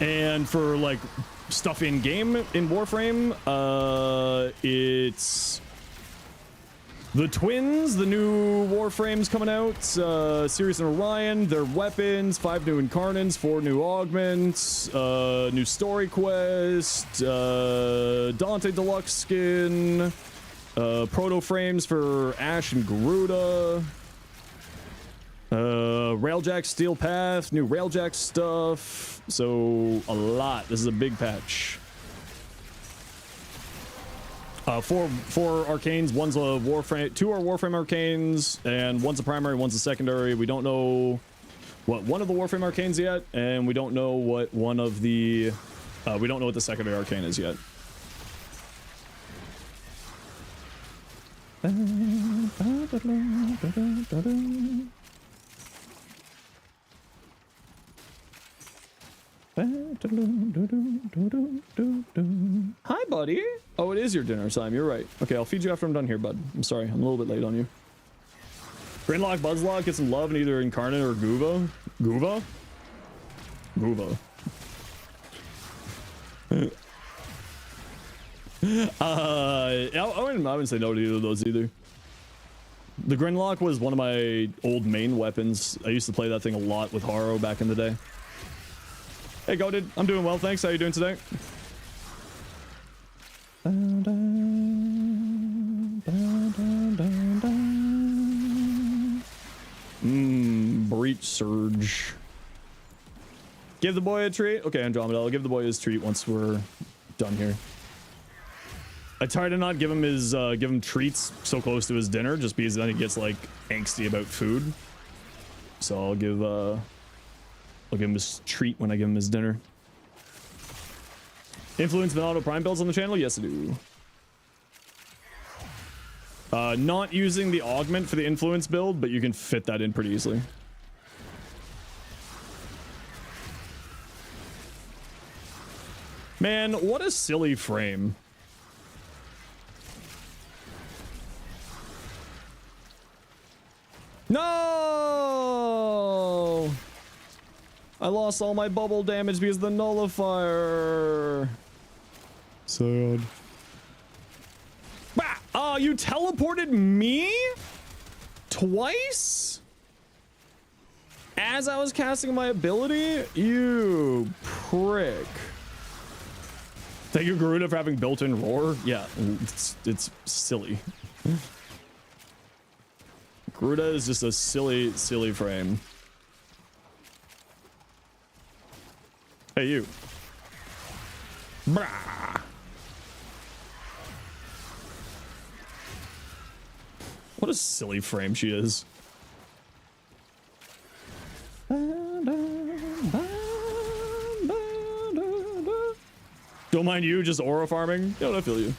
And for like stuff in game in Warframe, it's the twins, the new Warframes coming out, Sirius and Orion, their weapons, 5 new Incarnates, 4 new augments, new story quest, Dante Deluxe skin, proto frames for Ash and Garuda, Railjack Steel Path, new Railjack stuff, so a lot. This is a big patch. 4 arcanes, one's a Warframe, 2 are Warframe arcanes, and one's a primary, one's a secondary. We don't know what one of the Warframe arcanes yet, and we don't know what one of the, we don't know what the secondary arcane is yet. Hi, buddy. Oh, it is your dinner time. You're right. Okay, I'll feed you after I'm done here, bud. I'm sorry. I'm a little bit late on you. Grinlock, Buzzlock, get some love in either Incarnate or Guva. Guva? Guva. I wouldn't say no to either of those either. The Grinlock was one of my old main weapons. I used to play that thing a lot with Haro back in the day. Hey, Goated. I'm doing well, thanks. How you doing today? Breach Surge. Give the boy a treat. Okay, Andromeda, I'll give the boy his treat once we're done here. I try to not give him his give him treats so close to his dinner, just because then he gets like angsty about food. So I'll give him his treat when I give him his dinner. Influence Venato Prime builds on the channel? Yes, I do. Not using the augment for the influence build, but you can fit that in pretty easily. Man, what a silly frame. No! I lost all my bubble damage because of the nullifier. Sad. Bah! Oh, you teleported me? Twice? As I was casting my ability? You prick. Thank you, Garuda, for having built-in roar. Yeah, it's silly. Garuda is just a silly, silly frame. Hey, you. Brah. What a silly frame she is. Don't mind you, just aura farming. No, I feel you.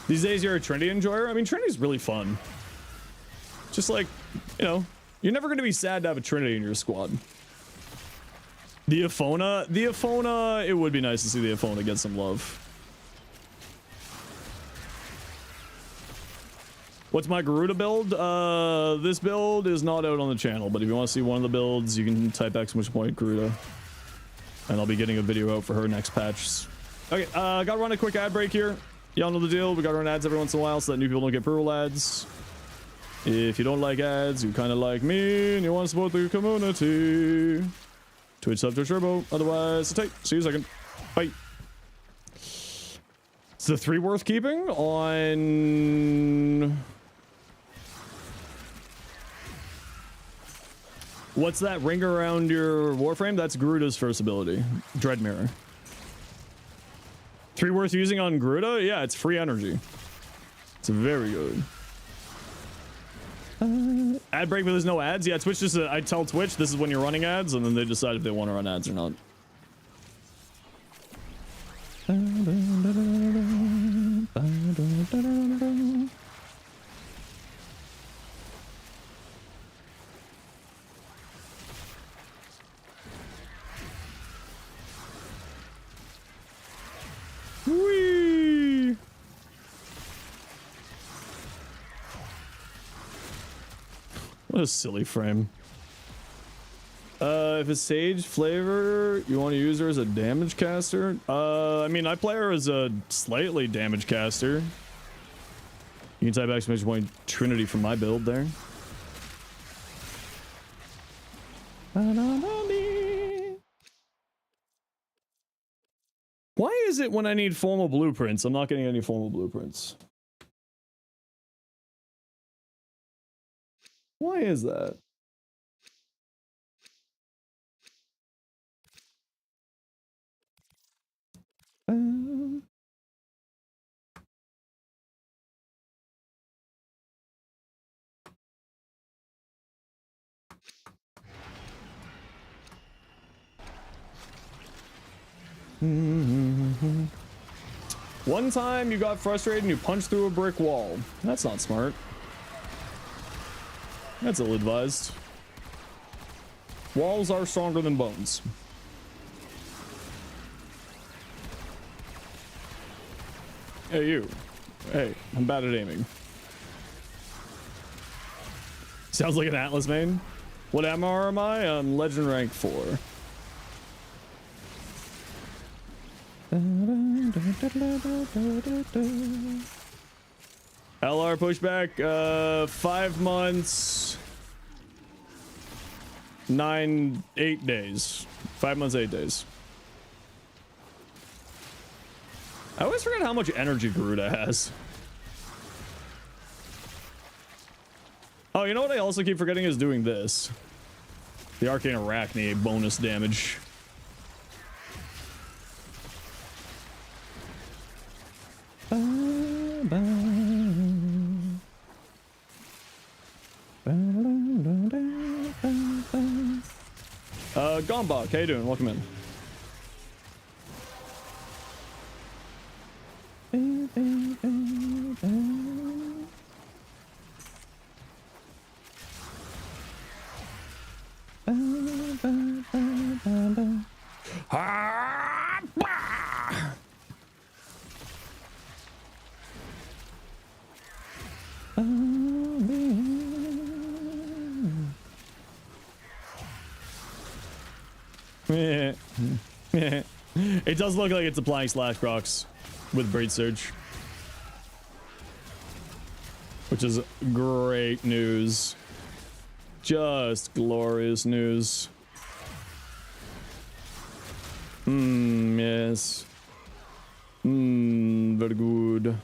These days you're a Trinity enjoyer? I mean, Trinity's really fun. Just like, you know, you're never going to be sad to have a Trinity in your squad. The Aphona, it would be nice to see the Aphona get some love. What's my Garuda build? This build is not out on the channel, but if you want to see one of the builds, you can type !Garuda. And I'll be getting a video out for her next patch. Okay, gotta run a quick ad break here. Y'all know the deal. We gotta run ads every once in a while so that new people don't get brutal ads. If you don't like ads, you kind of like me, and you want to support the community. Twitch sub to Turbo. Otherwise, tight. See you in a second. Bye. Is the 3 worth keeping on... What's that ring around your Warframe? That's Garuda's first ability. Dread Mirror. 3 worth using on Garuda? Yeah, it's free energy. It's very good. Ad break, but there's no ads? Yeah, Twitch just... I tell Twitch this is when you're running ads, and then they decide if they want to run ads or not. Whee! What a silly frame. If it's Sage flavor, you want to use her as a damage caster? I mean, I play her as a slightly damage caster. You can type !Trinity from my build there. Why is it when I need formal blueprints, I'm not getting any formal blueprints? Why is that? One time you got frustrated and you punched through a brick wall. That's not smart. That's ill-advised. Walls are stronger than bones. Hey, you. Hey, I'm bad at aiming. Sounds like an Atlas main. What MR am I? I'm Legend rank 4. LR pushback, 5 months, 8 days. 5 months, 8 days. I always forget how much energy Garuda has. Oh, you know what I also keep forgetting is doing this. The Arcane Arachne bonus damage. Gombok, how you doing? Welcome in. It does look like it's applying slash procs with Breed Surge, which is great news. Just glorious news. Yes. Very good.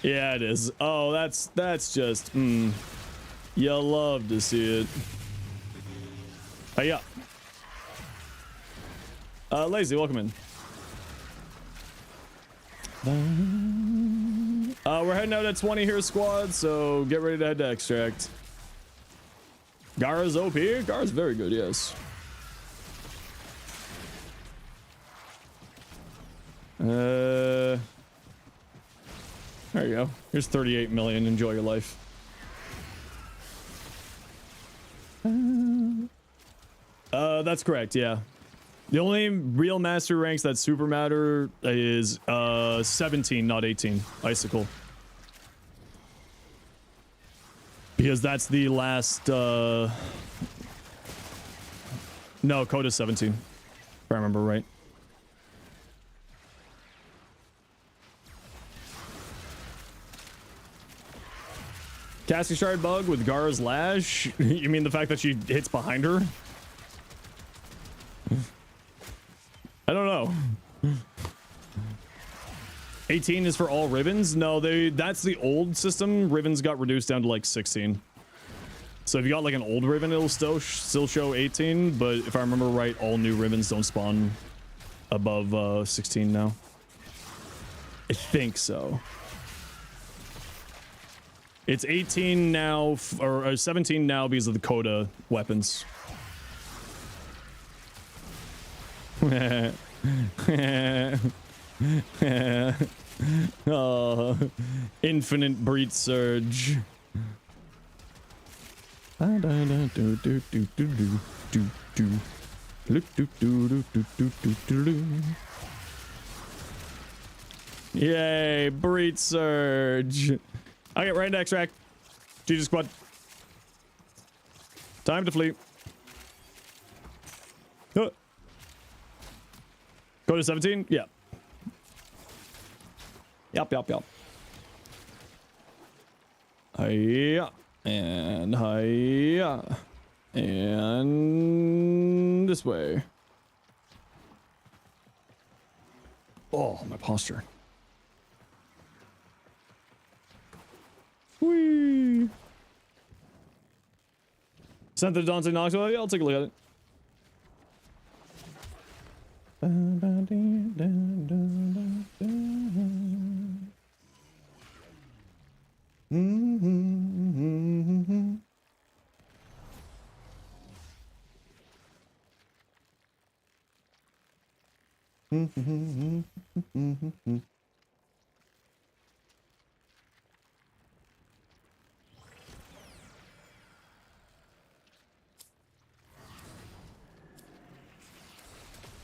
Yeah, it is. Oh, that's just you love to see it. Yeah. Lazy, welcome in. We're heading out at 20 here, squad, so get ready to head to extract. Gara's OP. Gara's very good, yes. There you go. Here's 38 million. Enjoy your life. That's correct, yeah. The only real master ranks that super matter is 17, not 18. Icicle. Because that's the last no, Coda's 17. If I remember right. Casting Shard bug with Gara's Lash? You mean the fact that she hits behind her? I don't know. 18 is for all ribbons? No, that's the old system. Ribbons got reduced down to like 16. So if you got like an old ribbon, it'll still show 18, but if I remember right, all new ribbons don't spawn above 16 now. I think so. It's 18 now, or 17 now because of the Coda weapons. Oh, infinite Breed Surge. Yay, Breed Surge. Okay, right into extract. GG squad. Time to flee. Go to 17? Yeah. Yup. Hiya. And hiya. And this way. Oh, my posture. Whee! Sent the Dante Knoxville? Yeah, I'll take a look at it.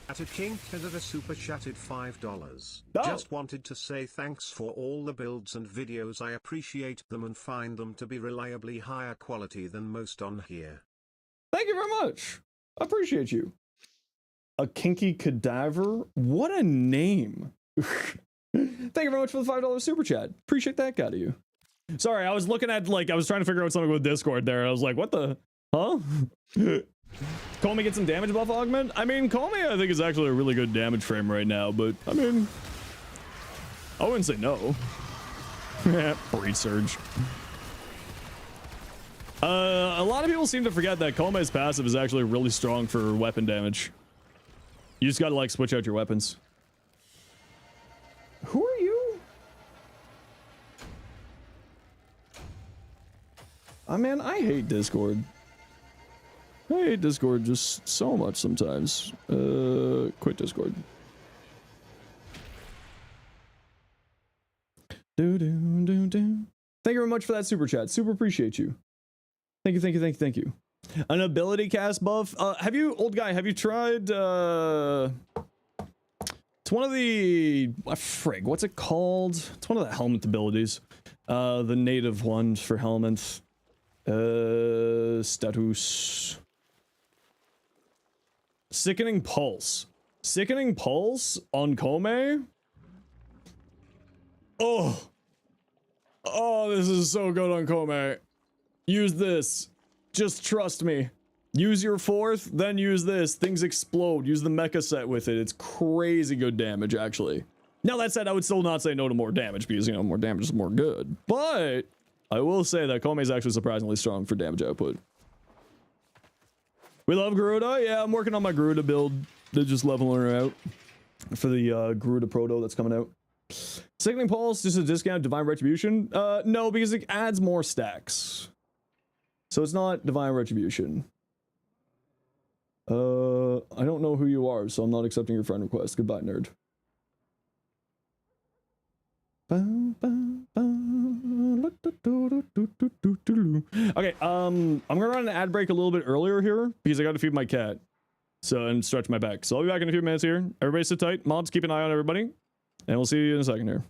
At a King Feather the super chatted $5. Oh. Just wanted to say thanks for all the builds and videos. I appreciate them and find them to be reliably higher quality than most on here. Thank you very much. I appreciate you. A Kinky Cadaver? What a name. Thank you very much for the $5 super chat. Appreciate that out of you. Sorry, I was looking at, like, I was trying to figure out something with Discord there. I was like, what the? Huh? Call me get some damage buff augment? I mean, Call me I think is actually a really good damage frame right now, but I mean, I wouldn't say no. Breed Surge. A lot of people seem to forget that Kome's passive is actually really strong for weapon damage. You just gotta like switch out your weapons. Who are you? Man, I hate Discord. I hate Discord just so much sometimes. Quit Discord. Thank you very much for that super chat. Super appreciate you. Thank you. An ability cast buff. Have you, old guy, have you tried, it's one of the, frig, what's it called? It's one of the helmet abilities. The native ones for helmets. Status. Sickening Pulse. Sickening Pulse on Kome? Oh! Oh, this is so good on Kome. Use this. Just trust me. Use your fourth, then use this. Things explode. Use the mecha set with it. It's crazy good damage, actually. Now, that said, I would still not say no to more damage because, you know, more damage is more good. But I will say that Kome is actually surprisingly strong for damage output. We love Garuda. Yeah, I'm working on my Garuda build. They're just leveling her out for the Garuda Proto that's coming out. Sickening Pulse, just a discount. Divine Retribution? No, because it adds more stacks. So it's not Divine Retribution. I don't know who you are, so I'm not accepting your friend request. Goodbye, nerd. Okay, I'm gonna run an ad break a little bit earlier here because I gotta feed my cat. So, and stretch my back. So I'll be back in a few minutes here. Everybody sit tight. Mods, keep an eye on everybody. And we'll see you in a second here.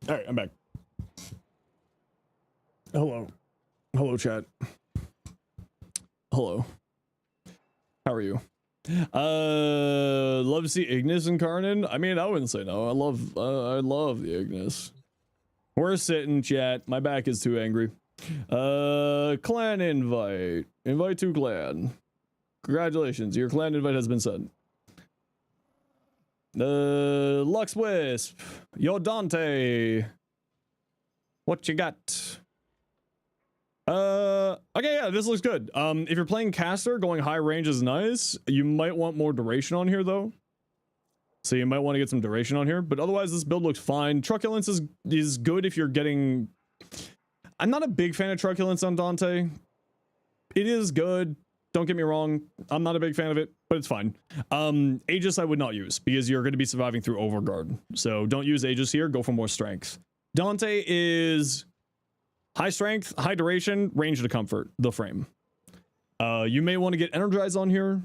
All right, I'm back. Hello. Hello, chat. Hello. How are you? Love to see Ignis and Karnan. I mean, I wouldn't say no. I love the Ignis. We're sitting, chat. My back is too angry. Clan invite. Invite to clan. Congratulations, your clan invite has been sent. Lux Wisp. Yo Dante. What you got? Okay, yeah, this looks good. If you're playing caster, going high range is nice. You might want more duration on here though. So you might want to get some duration on here, but otherwise this build looks fine. Truculence is good if you're getting... I'm not a big fan of Truculence on Dante. It is good. Don't get me wrong. I'm not a big fan of it, but it's fine. Aegis I would not use because you're going to be surviving through Overguard. So don't use Aegis here. Go for more strength. Dante is high strength, high duration, range to comfort, the frame. You may want to get Energize on here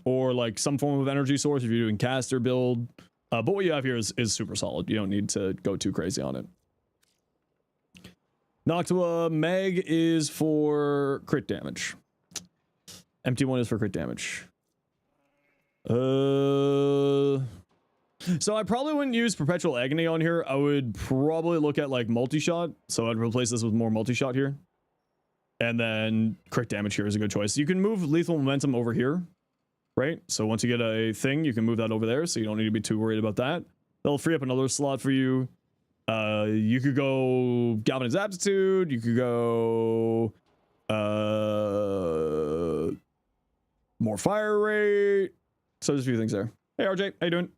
or like some form of energy source if you're doing caster build. But what you have here is super solid. You don't need to go too crazy on it. Noctua Meg is for crit damage. Empty one is for crit damage. So I probably wouldn't use Perpetual Agony on here. I would probably look at like multi-shot. So I'd replace this with more multi-shot here. And then crit damage here is a good choice. You can move Lethal Momentum over here, right? So once you get a thing, you can move that over there. So you don't need to be too worried about that. That'll free up another slot for you. You could go Galvanized Aptitude. You could go more fire rate. So there's a few things there. Hey RJ, how you doing?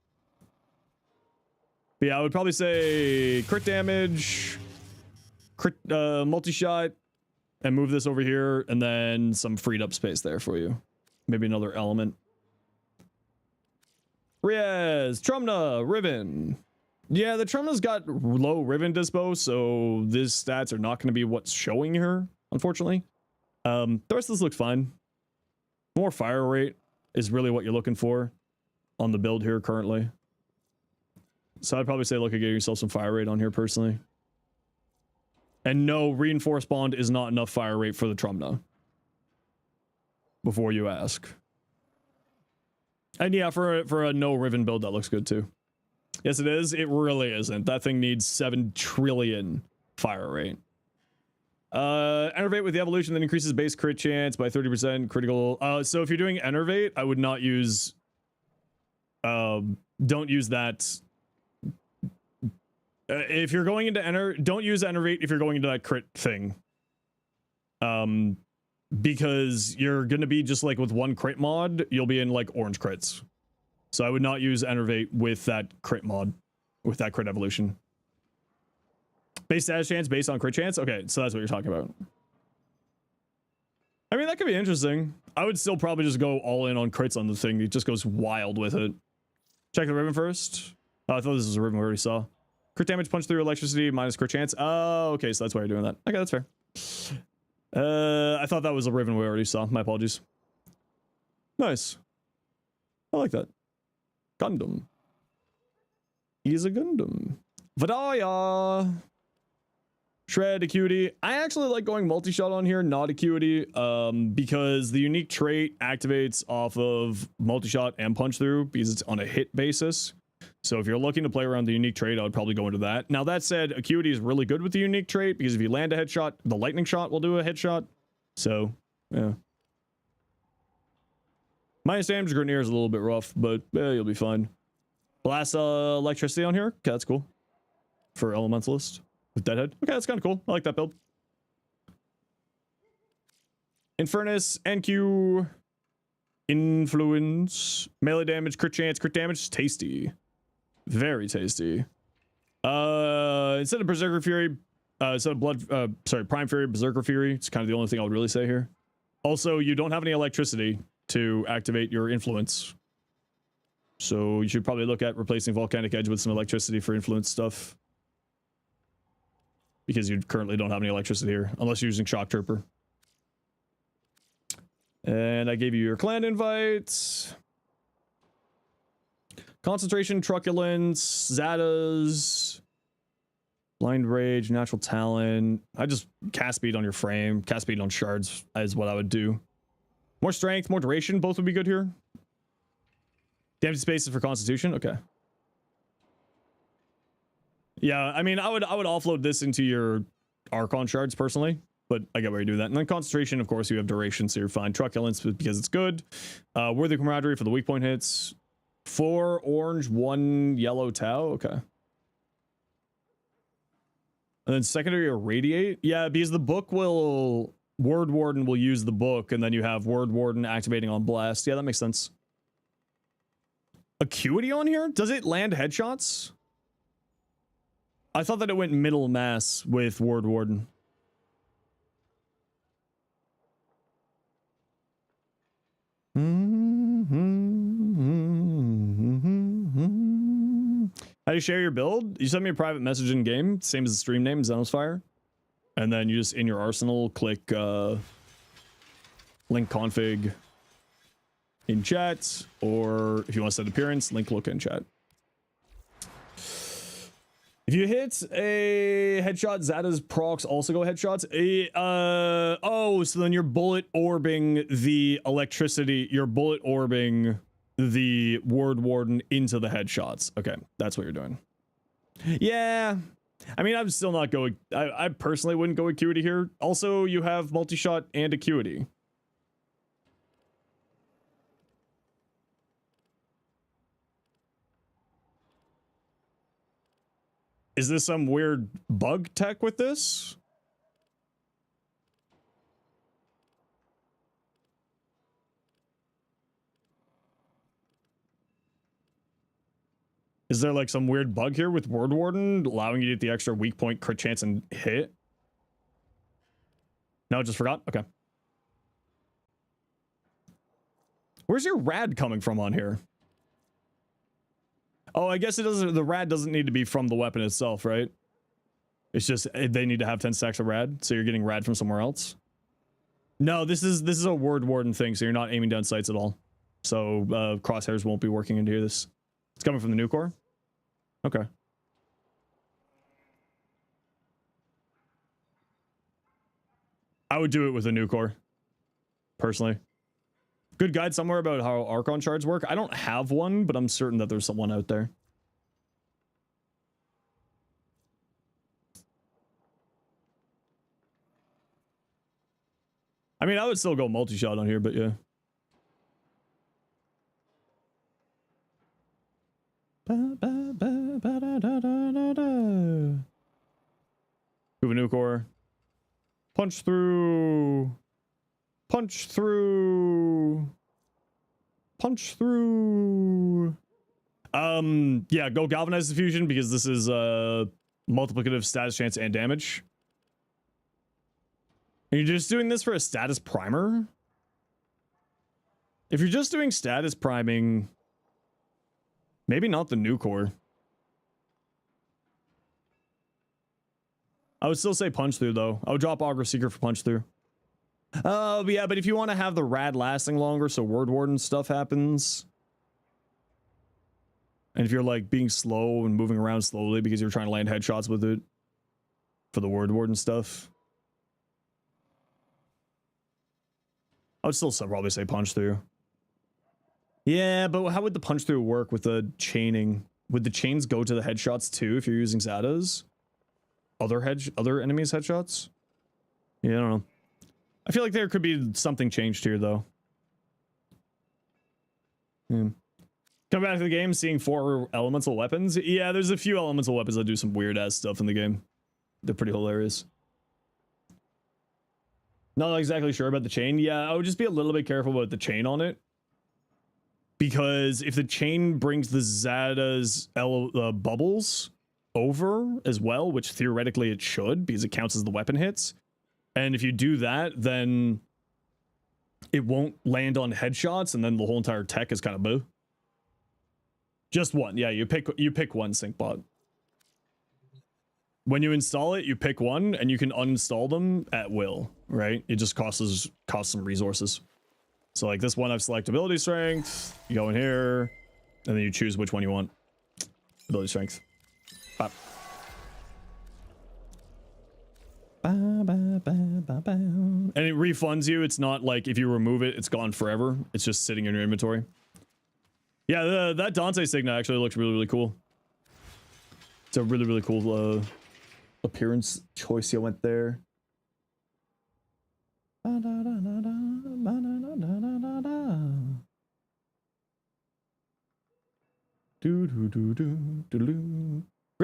But yeah, I would probably say crit damage. multi-shot, and move this over here, and then some freed up space there for you. Maybe another element. Riaz, Trumna, Riven. Yeah, the Trumna's got low Riven dispo, so these stats are not going to be what's showing here, unfortunately. The rest of this looks fine. More fire rate is really what you're looking for on the build here currently. So I'd probably say look at getting yourself some fire rate on here personally. And no, reinforced bond is not enough fire rate for the Trumna. Before you ask. And yeah, for a no Riven build, that looks good too. Yes, it is. It really isn't. That thing needs 7 trillion fire rate. Enervate with the evolution that increases base crit chance by 30% critical. So if you're doing Enervate, I would not use... don't use that. If you're going into don't use Enervate if you're going into that crit thing. Because you're going to be just like with one crit mod, you'll be in like orange crits. So I would not use Enervate with that crit mod, with that crit evolution. Base status chance based on crit chance? Okay, so that's what you're talking about. I mean, that could be interesting. I would still probably just go all in on crits on the thing. It just goes wild with it. Check the Riven first. Oh, I thought this was a Riven we already saw. Crit damage, punch through electricity, minus crit chance. Oh, okay, so that's why you're doing that. Okay, that's fair. I thought that was a Riven we already saw. My apologies. Nice. I like that. Gundam. He's a Gundam. Vidaya. Shred, Acuity. I actually like going multi-shot on here, not Acuity, because the unique trait activates off of multi-shot and punch through because it's on a hit basis. So if you're looking to play around the unique trait, I would probably go into that. Now that said, Acuity is really good with the unique trait because if you land a headshot, the lightning shot will do a headshot. So, yeah. Minus damage Grenier is a little bit rough, but you'll be fine. Blast electricity on here. Okay, that's cool. For Elementalist. With Deadhead. Okay, that's kind of cool. I like that build. Infernus, NQ, Influence, melee damage, crit chance, crit damage, tasty. Very tasty. Instead of Berserker Fury, instead of Prime Fury, Berserker Fury, it's kind of the only thing I would really say here. Also, you don't have any electricity to activate your influence. So you should probably look at replacing Volcanic Edge with some electricity for influence stuff. Because you currently don't have any electricity here, unless you're using Shock Trooper. And I gave you your clan invites. Concentration, Truculence, Zatas, Blind Rage, Natural Talent. I just cast speed on your frame. Cast speed on shards is what I would do. More strength, more duration, both would be good here. Damage spaces for Constitution, okay. Yeah, I mean, I would offload this into your Archon shards personally, but I get where you do that. And then Concentration, of course, you have duration, so you're fine. Truculence because it's good. Worthy Camaraderie for the weak point hits. 4 orange, 1 yellow Tau. Okay. And then secondary Irradiate. Yeah, because the book will... Word Warden will use the book, and then you have Word Warden activating on Blast. Yeah, that makes sense. Acuity on here? Does it land headshots? I thought that it went middle mass with Word Warden. How do you share your build? You send me a private message in game, same as the stream name, Zenosfire. And then you just, in your arsenal, click link config in chat, or if you want to set appearance, link look in chat. If you hit a headshot, Zata's procs also go headshots. Oh, so then you're bullet orbing the electricity. You're bullet orbing the Word Warden into the headshots. Okay, that's what you're doing. Yeah. I mean, I'm still not going... I personally wouldn't go Acuity here. Also, you have multi-shot and Acuity. Is this some weird bug tech with this? Is there like some weird bug here with Word Warden allowing you to get the extra weak point crit chance and hit? No, just forgot? Okay. Where's your rad coming from on here? Oh, I guess it doesn't. The rad doesn't need to be from the weapon itself, right? It's just they need to have 10 stacks of rad, so you're getting rad from somewhere else. No, this is a word warden thing, so you're not aiming down sights at all. So crosshairs won't be working into this. It's coming from the new core? Okay. I would do it with a new core, personally. Good guide somewhere about how Archon shards work. I don't have one, but I'm certain that there's someone out there. I mean, I would still go multi-shot on here, but yeah. Move a new core. Punch through. Punch through. Punch through. Yeah, go galvanize the fusion because this is multiplicative status chance and damage. Are you just doing this for a status primer? If you're just doing status priming, maybe not the new core. I would still say punch through though. I would drop Augur Seeker for punch through. Yeah, but if you want to have the rad lasting longer so word warden stuff happens, and if you're like being slow and moving around slowly because you're trying to land headshots with it for the word warden stuff, I would still probably say punch through. Yeah, but how would the punch through work with the chaining? Would the chains go to the headshots too if you're using Zadas? Other enemies' headshots? Yeah, I don't know. I feel like there could be something changed here, though. Come back to the game, seeing 4 elemental weapons. Yeah, there's a few elemental weapons that do some weird-ass stuff in the game. They're pretty hilarious. Not exactly sure about the chain. Yeah, I would just be a little bit careful about the chain on it. Because if the chain brings the Zada's bubbles over as well, which theoretically it should, because it counts as the weapon hits. And if you do that, then it won't land on headshots, and then the whole entire tech is kind of boo. Just one. Yeah, you pick one sync bot. When you install it, you pick one, and you can uninstall them at will, right? It just costs some resources. So like this one, I've selected ability strength. You go in here, and then you choose which one you want. Ability strength. Pop. And it refunds you. It's not like if you remove it, it's gone forever. It's just sitting in your inventory. Yeah, that Dante Signa actually looks really, really cool. It's a really, really cool appearance choice you went there. Forgot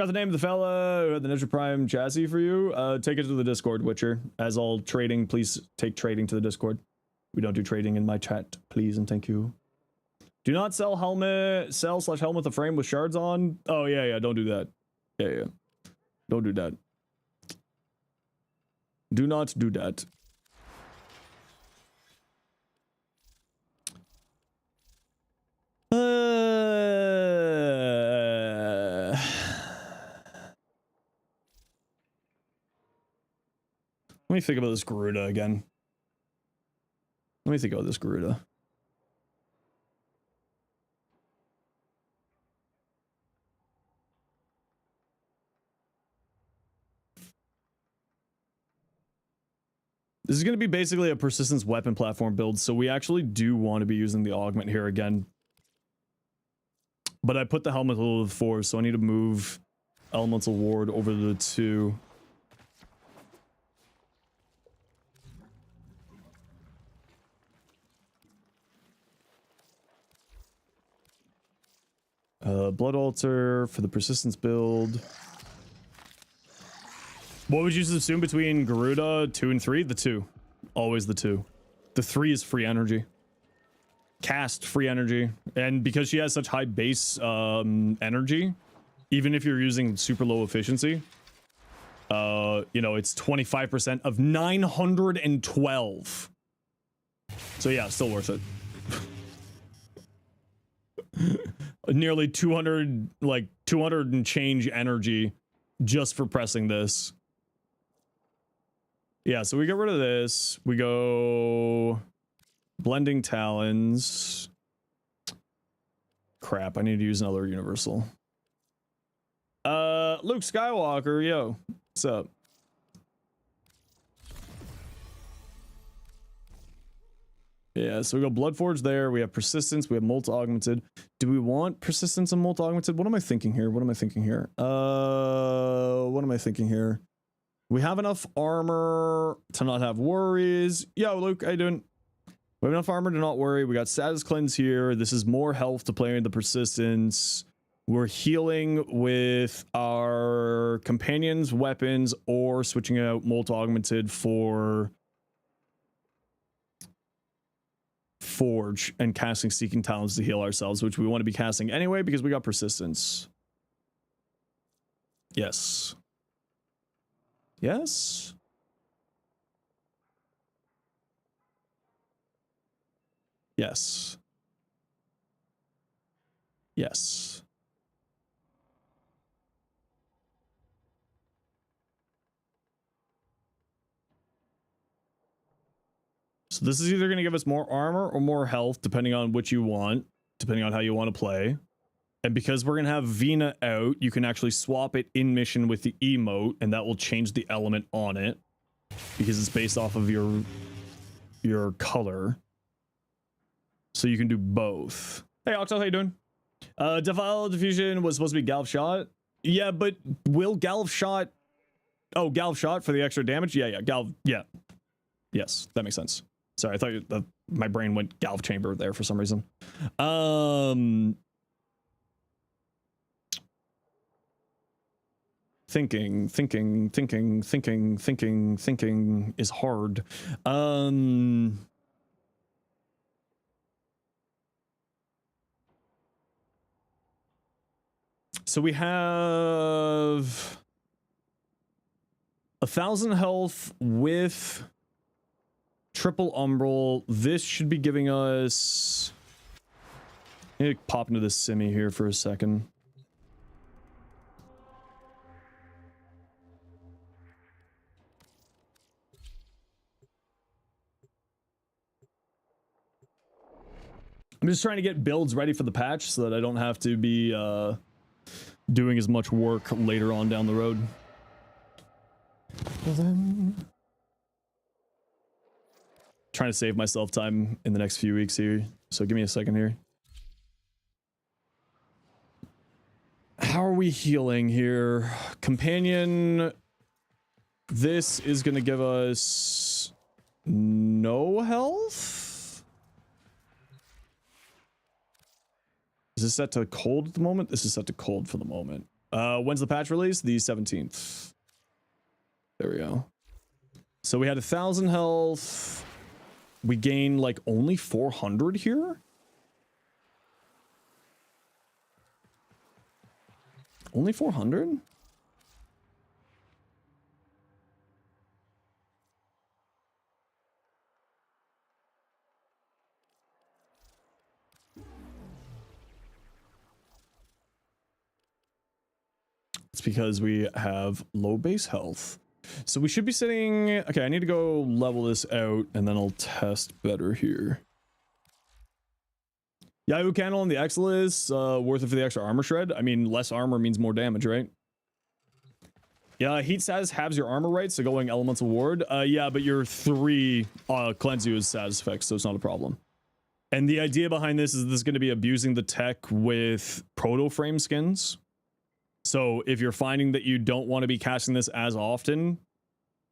the name of the fella who had the Ninja Prime chassis for you. Take it to the Discord, Witcher. As all trading, please take trading to the Discord. We don't do trading in my chat, please and thank you. Do not sell helmet, sell/helmet the frame with shards on. Oh yeah, don't do that. Yeah. Don't do that. Do not do that. Let me think about this Garuda again. Let me think about this Garuda. This is going to be basically a persistence weapon platform build, so we actually do want to be using the augment here again. But I put the helmet level 4, so I need to move elemental ward over to the 2. Blood altar for the persistence build. What would you assume between Garuda 2 and 3? The 2. Always the 2. The 3 is free energy. Cast free energy. And because she has such high base energy, even if you're using super low efficiency, You know, it's 25% of 912. So yeah, still worth it. Nearly 200, like 200 and change energy just for pressing this. Yeah, so we get rid of this. We go blending talons. Crap, I need to use another universal. Luke Skywalker, yo, what's up? Yeah, so we go Bloodforge there. We have Persistence. We have Molt Augmented. Do we want Persistence and Molt Augmented? What am I thinking here? What am I thinking here? What am I thinking here? We have enough armor to not have worries. Yo, Luke, how you doing? We have enough armor to not worry. We got Status Cleanse here. This is more health to play in the Persistence. We're healing with our companions' weapons or switching out Molt Augmented for Forge and casting Seeking Talons to heal ourselves, which we want to be casting anyway because we got Persistence. Yes. Yes. Yes. Yes. So this is either going to give us more armor or more health, depending on what you want, depending on how you want to play. And because we're going to have Vina out, you can actually swap it in mission with the emote, and that will change the element on it because it's based off of your color. So you can do both. Hey, Oxel, how you doing? Defile Diffusion was supposed to be Galv Shot. Yeah, but will Galv Shot... Oh, Galv Shot for the extra damage? Yeah, Galv... Yeah. Yes, that makes sense. Sorry, I thought my brain went Galv Chamber there for some reason. Thinking is hard. So we have 1,000 health with triple umbral. This should be giving us... I need to pop into this simi here for a second. I'm just trying to get builds ready for the patch so that I don't have to be doing as much work later on down the road. Well then... Trying to save myself time in the next few weeks here, so give me a second here. How are we healing here? Companion, this is going to give us no health? Is this set to cold at the moment? This is set to cold for the moment. When's the patch release? The 17th. There we go. So we had 1,000 health. We gain like only 400 here? Only 400? It's because we have low base health. So we should be sitting... Okay, I need to go level this out, and then I'll test better here. Yahoo Candle and the Exil is worth it for the extra armor shred. I mean, less armor means more damage, right? Yeah, Heat status halves your armor, right? So going Elemental Ward. Yeah, but your 3 cleanse you is status effects, so it's not a problem. And the idea behind this is this is going to be abusing the tech with Proto Frame skins. So if you're finding that you don't want to be casting this as often,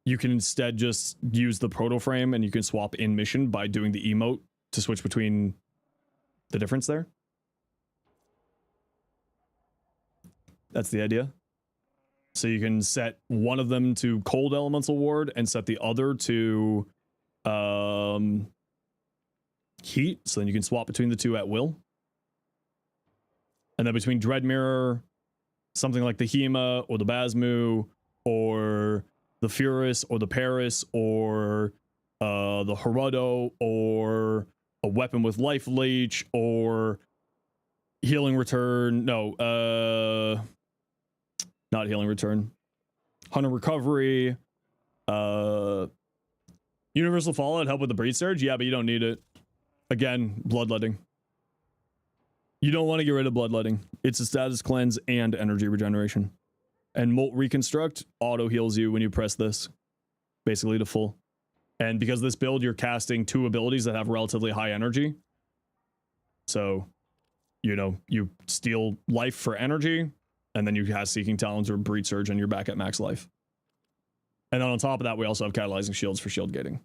you can instead just use the Proto Frame and you can swap in mission by doing the emote to switch between the difference there. That's the idea. So you can set one of them to cold elemental ward and set the other to heat. So then you can swap between the two at will. And then between Dread Mirror, something like the Hema or the Basmu, or the Furus, or the Paris, or the Herudo, or a weapon with life leech, or healing return. No, not healing return. Hunter recovery. Universal Fallout help with the breed surge. Yeah, but you don't need it. Again, bloodletting. You don't want to get rid of bloodletting. It's a status cleanse and energy regeneration. And Molt Reconstruct auto heals you when you press this, basically to full. And because this build, you're casting 2 abilities that have relatively high energy. So, you know, you steal life for energy, and then you cast Seeking Talons or Breed Surge, and you're back at max life. And then on top of that, we also have Catalyzing Shields for shield gating.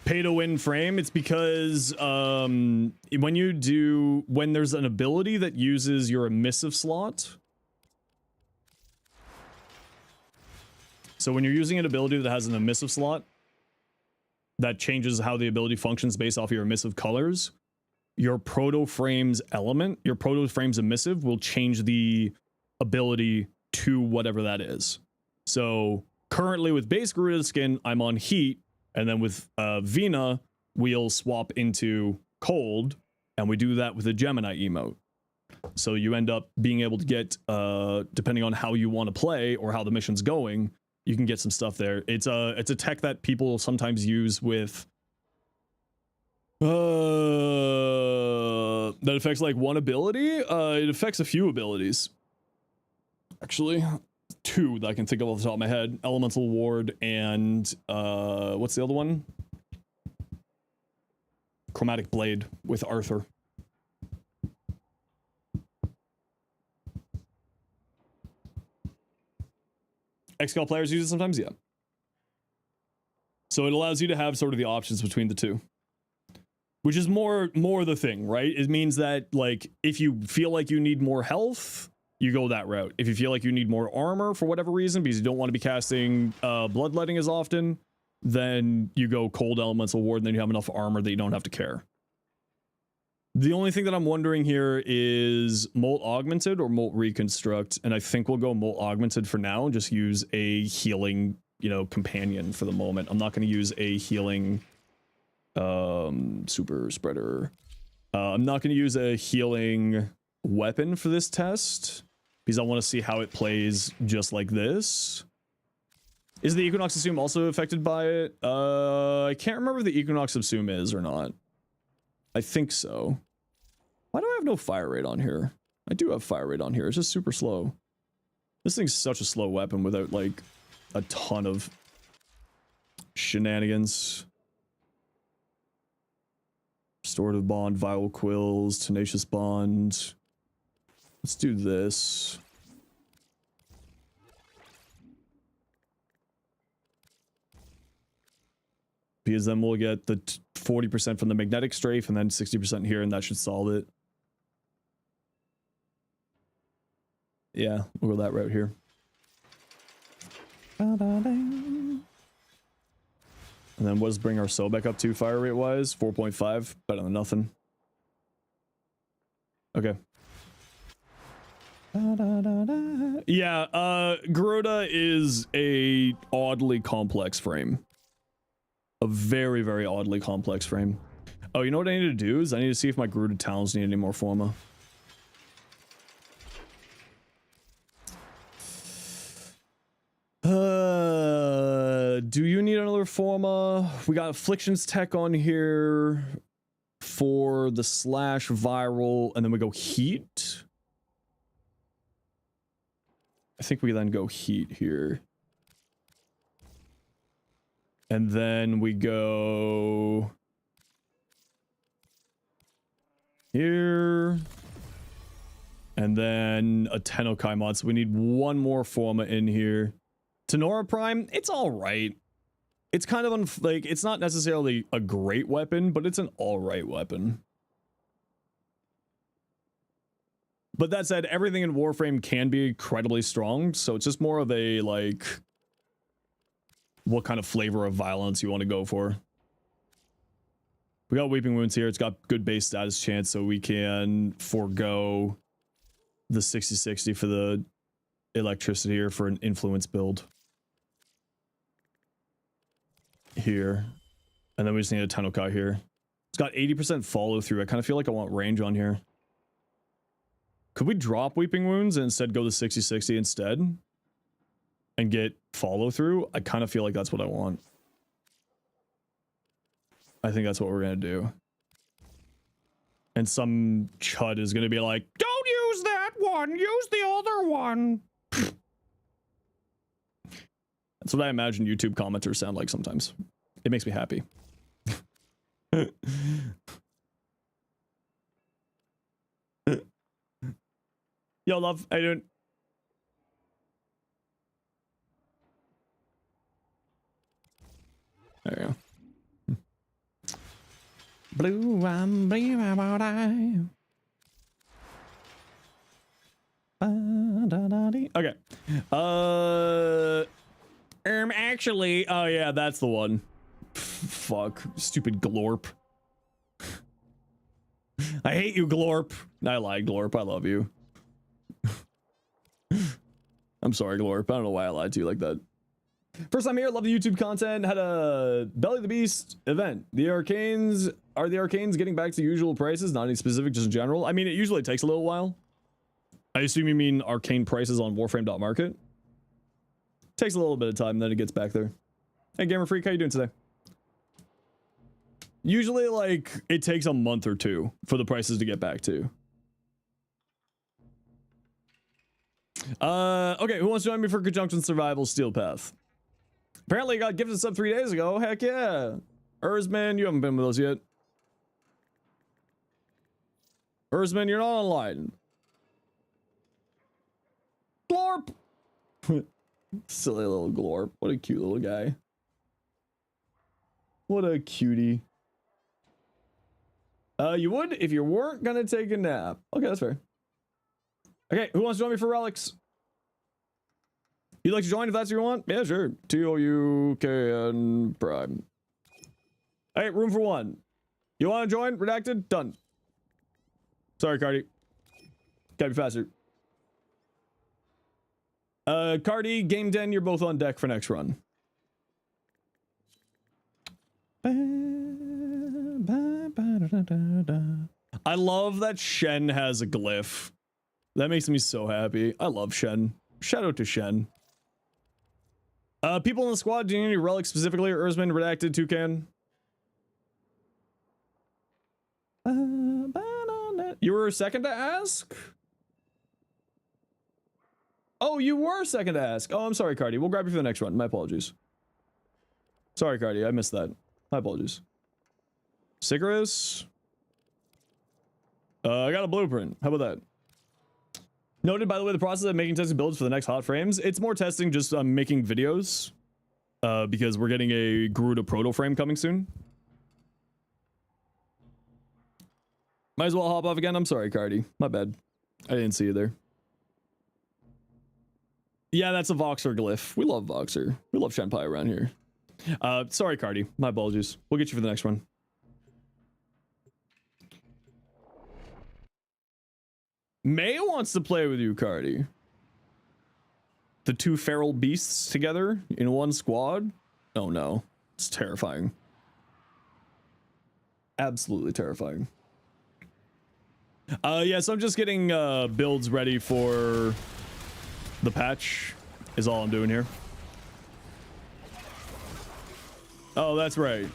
Pay to win frame. It's because when there's an ability that uses your emissive slot. So when you're using an ability that has an emissive slot that changes how the ability functions based off your emissive colors, your proto frame's element, your proto frame's emissive will change the ability to whatever that is. So currently with base Garuda skin, I'm on heat, and then with Vina, we'll swap into cold, and we do that with a Gemini emote. So you end up being able to get, depending on how you want to play or how the mission's going, you can get some stuff there. It's a tech that people sometimes use with that affects like one ability. It affects a few abilities. Actually, 2 that I can think of off the top of my head. Elemental Ward and what's the other one? Chromatic Blade with Arthur. XCal players use it sometimes, yeah. So it allows you to have sort of the options between the 2. Which is more the thing, right? It means that, like, if you feel like you need more health, you go that route. If you feel like you need more armor for whatever reason, because you don't want to be casting bloodletting as often, then you go cold elemental ward, and then you have enough armor that you don't have to care. The only thing that I'm wondering here is Molt Augmented or Molt Reconstruct, and I think we'll go Molt Augmented for now and just use a healing, you know, companion for the moment. I'm not going to use a healing super spreader. I'm not going to use a healing weapon for this test because I want to see how it plays just like this. Is the Equinox Assume also affected by it? I can't remember if the Equinox Assume is or not. I think so. Why do I have no fire rate on here? I do have fire rate on here. It's just super slow. This thing's such a slow weapon without like a ton of shenanigans. Restorative Bond, Viral Quills, Tenacious Bond. Let's do this. Because then we'll get the 40% from the magnetic strafe and then 60% here, and that should solve it. Yeah, we'll go that route here. And then what does bring our Sobek up to fire rate wise? 4.5, better than nothing. Okay. Yeah, Garuda is a oddly complex frame. A very, very oddly complex frame. Oh, you know what I need to do is I need to see if my Garuda Talons need any more Forma. Do you need another Forma? We got Afflictions Tech on here for the slash viral, and then we go heat. I think we then go heat here. And then we go here. And then a Tennokai mod. So we need one more Forma in here. Tenora Prime, it's all right. It's kind of like, it's not necessarily a great weapon, but it's an all right weapon. But that said, everything in Warframe can be incredibly strong. So it's just more of a, like, what kind of flavor of violence you want to go for. We got Weeping Wounds here. It's got good base status chance, so we can forego the 60-60 for the electricity here for an influence build. Here. And then we just need a Tennokai here. It's got 80% follow through. I kind of feel like I want range on here. Could we drop Weeping Wounds and instead go to 60-60 instead? And get follow through? I kind of feel like that's what I want. I think that's what we're going to do. And some chud is going to be like, don't use that one, use the other one. That's what I imagine YouTube commenters sound like sometimes. It makes me happy. Yo, love, how you doing? There you go. Blue, I'm blue about I. Okay. Actually, oh yeah, that's the one. Fuck, stupid Glorp. I hate you, Glorp. I like Glorp. I love you. I'm sorry, Glorp. I don't know why I lied to you like that. First time here, love the YouTube content. Had a Belly of the Beast event. The Arcanes, are the Arcanes getting back to usual prices? Not any specific, just in general. I mean, it usually takes a little while. I assume you mean arcane prices on Warframe.market. Takes a little bit of time, then it gets back there. Hey, Gamer Freak, how you doing today? Usually, like, it takes a month or two for the prices to get back to. Okay, who wants to join me for Conjunction Survival Steel Path? Apparently I got gifted a sub 3 days ago. Heck yeah. Ursman, you haven't been with us yet. Ursman, you're not online. Glorp! Silly little Glorp. What a cute little guy. What a cutie. You would if you weren't gonna take a nap. Okay, that's fair. Okay, who wants to join me for relics? You'd like to join if that's what you want? Yeah, sure. TOUKN Prime. Hey, room for one. You want to join? Redacted? Done. Sorry, Cardi. Gotta be faster. Cardi, Game Den, you're both on deck for next run. I love that Shen has a glyph. That makes me so happy. I love Shen. Shout out to Shen. People in the squad, do you need any relics specifically? Ursman, Redacted, Toucan. You were second to ask? Oh, you were second to ask. Oh, I'm sorry, Cardi. We'll grab you for the next one. My apologies. Sorry, Cardi. I missed that. My apologies. Sicarus. I got a blueprint. How about that? Noted, by the way, the process of making testing builds for the next hot frames. It's more testing, just making videos. Because we're getting a Garuda proto frame coming soon. Might as well hop off again. I'm sorry, Cardi. My bad. I didn't see you there. Yeah, that's a Voxer glyph. We love Voxer. We love Shenpai around here. Sorry, Cardi. My apologies. We'll get you for the next one. May wants to play with you, Cardi. The two feral beasts together in one squad? Oh no. It's terrifying. Absolutely terrifying. Yeah, so I'm just getting builds ready for the patch is all I'm doing here. Oh, that's right.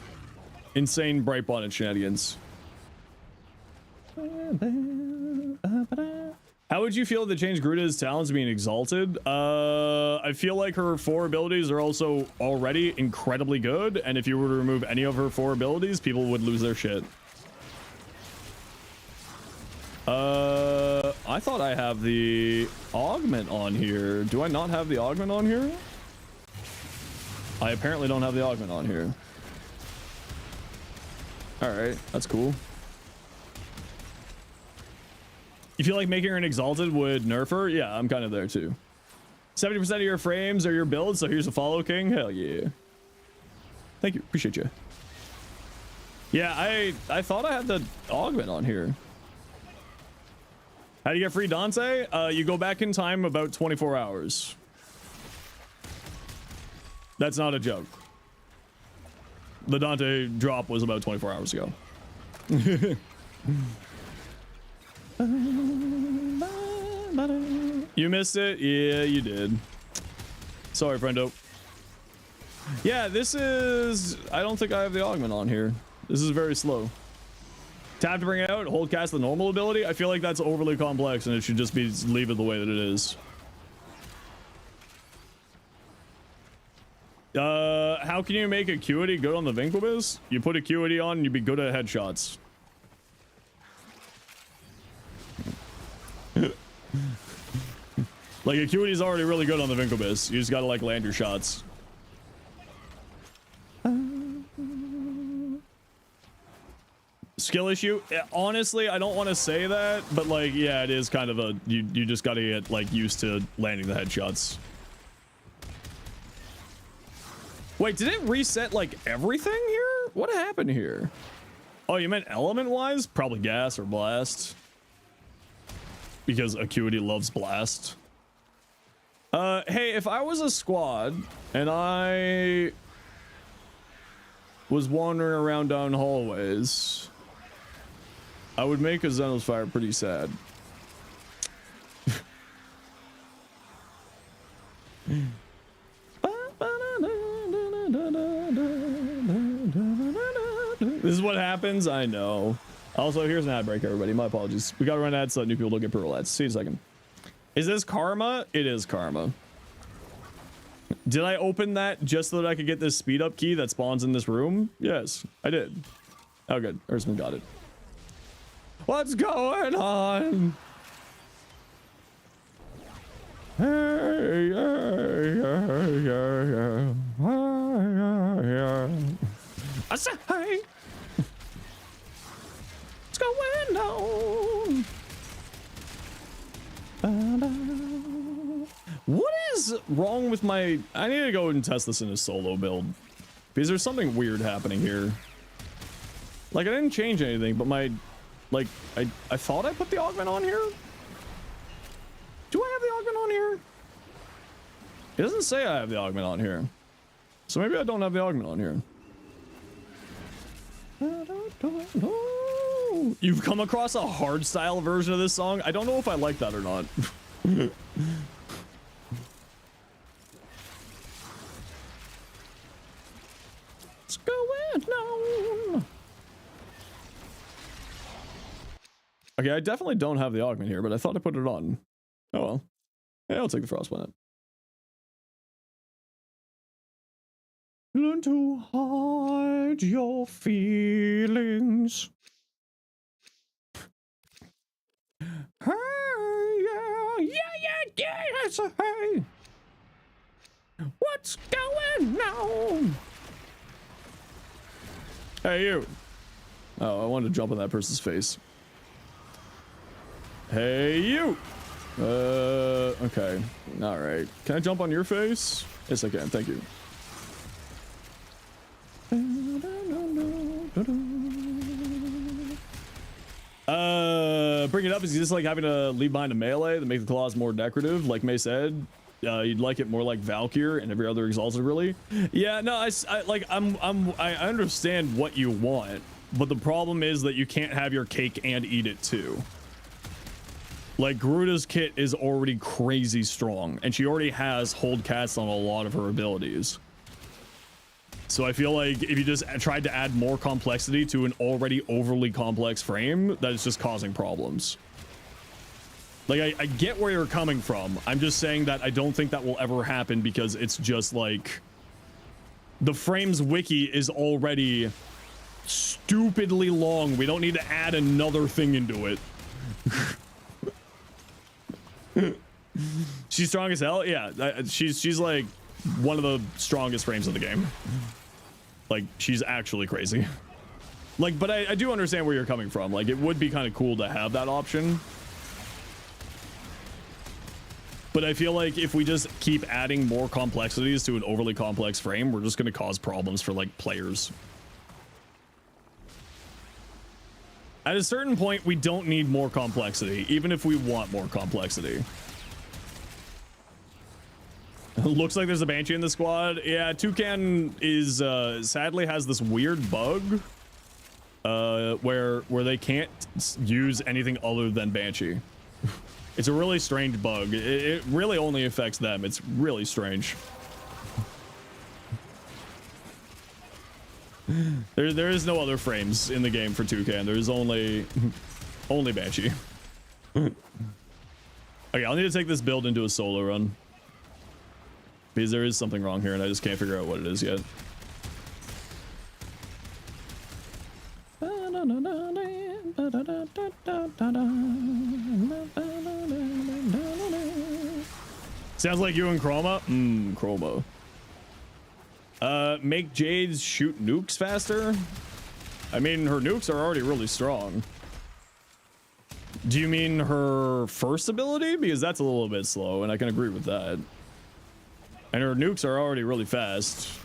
Insane bright bonnet shenanigans. How would you feel if they changed Garuda's talents being exalted? I feel like her 4 abilities are also already incredibly good, and if you were to remove any of her 4 abilities, people would lose their shit. I thought I have the augment on here. Do I not have the augment on here? I apparently don't have the augment on here. Alright, that's cool. You feel like making her an exalted would nerf her? Yeah, I'm kind of there too. 70% of your frames are your builds, so here's a follow king. Hell yeah. Thank you, appreciate you. Yeah, I thought I had the augment on here. How do you get free Dante? You go back in time about 24 hours. That's not a joke. The Dante drop was about 24 hours ago. You missed it? Yeah, you did. Sorry, friendo. Yeah, this is... I don't think I have the augment on here. This is very slow. Tap to bring it out, hold cast the normal ability. I feel like that's overly complex and it should just be leave it the way that it is. How can you make acuity good on the Vinquibus? You put acuity on and you'd be good at headshots. Like acuity is already really good on the Vinquibus. You just gotta like land your shots. Skill issue? Honestly, I don't want to say that, but like, yeah, it is kind of a, you just gotta get like used to landing the headshots. Wait, did it reset like everything here? What happened here? Oh, you meant element wise? Probably gas or blast. Because acuity loves blast. Hey, if I was a squad and I was wandering around down hallways, I would make a Zenosfire pretty sad. This is what happens, I know. Also, here's an ad break, everybody. My apologies. We gotta run ads so that new people don't get purple ads. See you in a second. Is this karma? It is karma. Did I open that just so that I could get this speed up key that spawns in this room? Yes, I did. Oh, good. Earthman got it. What's going on? Hey, I say, hey. What's going on? What is wrong with my... I need to go and test this in a solo build. Because there's something weird happening here. Like, I didn't change anything, but my... Like, I thought I put the augment on here? Do I have the augment on here? It doesn't say I have the augment on here. So maybe I don't have the augment on here. You've come across a hardstyle version of this song? I don't know if I like that or not. What's going on? Okay, I definitely don't have the augment here, but I thought I put it on. Oh well. Yeah, I'll take the frostplant. Learn to hide your feelings. Hey, yeah, that's a hey. What's going on? Hey, you. Oh, I wanted to jump on that person's face. Hey, you. Okay. All right. Can I jump on your face? Yes, I can. Thank you. Bring it up. Is he just like having to leave behind a melee to make the claws more decorative? Like May said, you'd like it more like Valkyr and every other exalted, really. Yeah, no, I understand what you want, but the problem is that you can't have your cake and eat it too. Like Garuda's kit is already crazy strong, and she already has hold cast on a lot of her abilities. So I feel like if you just tried to add more complexity to an already overly complex frame, that is just causing problems. Like, I get where you're coming from. I'm just saying that I don't think that will ever happen because it's just like... The frame's wiki is already stupidly long. We don't need to add another thing into it. She's strong as hell? Yeah, she's like one of the strongest frames of the game. Like, she's actually crazy. Like, but I do understand where you're coming from. Like, it would be kind of cool to have that option. But I feel like if we just keep adding more complexities to an overly complex frame, we're just going to cause problems for, like, players. At a certain point, we don't need more complexity, even if we want more complexity. Looks like there's a Banshee in the squad. Yeah, Toucan is sadly has this weird bug where they can't use anything other than Banshee. It's a really strange bug. It really only affects them. It's really strange. There is no other frames in the game for Toucan. There's only Banshee. Okay, I'll need to take this build into a solo run. Because there is something wrong here and I just can't figure out what it is yet. Sounds like you and Chroma? Chroma. Make Jades shoot nukes faster? I mean, her nukes are already really strong. Do you mean her first ability? Because that's a little bit slow, and I can agree with that. And her nukes are already really fast.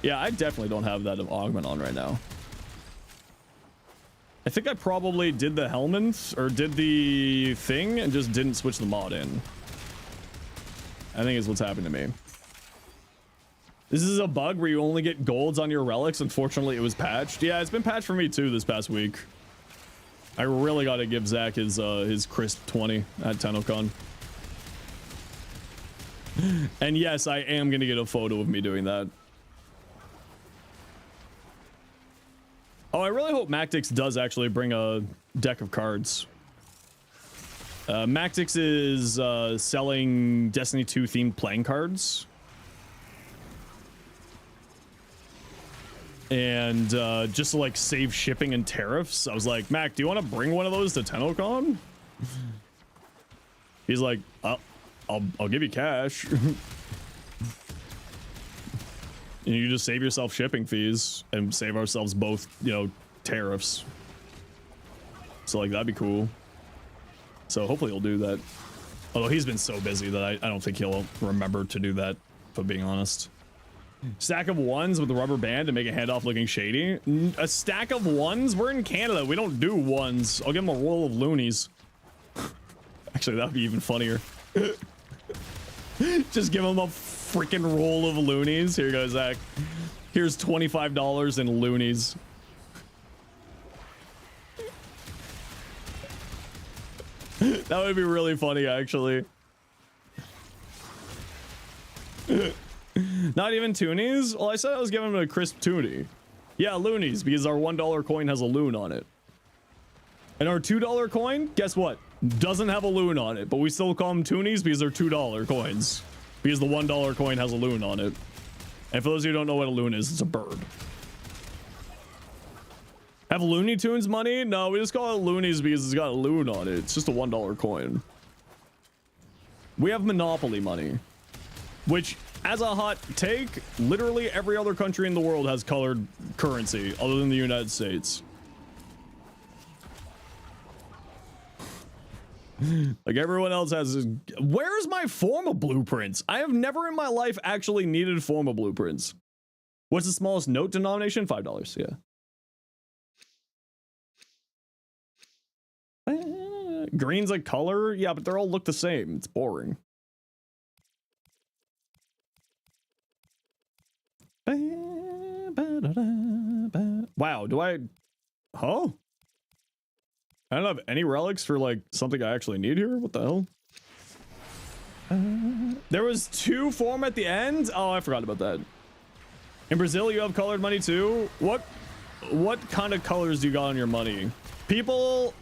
Yeah, I definitely don't have that augment on right now. I think I probably did the helmet, or did the thing, and just didn't switch the mod in. I think is what's happened to me. This is a bug where you only get golds on your relics. Unfortunately, it was patched. Yeah, it's been patched for me too this past week. I really got to give Zach his crisp 20 at TennoCon. And yes, I am going to get a photo of me doing that. Oh, I really hope Mactix does actually bring a deck of cards. Mactix is selling Destiny 2 themed playing cards. And just to like save shipping and tariffs, I was like, Mac, do you want to bring one of those to TennoCon? He's like, I'll give you cash. And you just save yourself shipping fees and save ourselves both, you know, tariffs. So like that'd be cool. So hopefully he'll do that. Although he's been so busy that I don't think he'll remember to do that, if I'm being honest. Stack of ones with a rubber band to make a handoff looking shady. A stack of ones? We're in Canada. We don't do ones. I'll give him a roll of loonies. Actually, that'd be even funnier. Just give him a freaking roll of loonies. Here you go, Zach. Here's $25 in loonies. That would be really funny, actually. Not even toonies? Well, I said I was giving him a crisp toonie. Yeah, loonies, because our $1 coin has a loon on it. And our $2 coin, guess what? Doesn't have a loon on it, but we still call them toonies because they're $2 coins. Because the $1 coin has a loon on it. And for those of you who don't know what a loon is, it's a bird. Have Looney Tunes money? No, we just call it loonies because it's got a loon on it. It's just a $1 coin. We have Monopoly money. Which, as a hot take, literally every other country in the world has colored currency other than the United States. Like everyone else has. Where's my forma blueprints? I have never in my life actually needed forma blueprints. What's the smallest note denomination? $5, yeah. Green's a color? Yeah, but they all look the same. It's boring. Wow, do I... Huh? I don't have any relics for, like, something I actually need here? What the hell? There was 2 form at the end? Oh, I forgot about that. In Brazil, you have colored money, too? What kind of colors do you got on your money? People...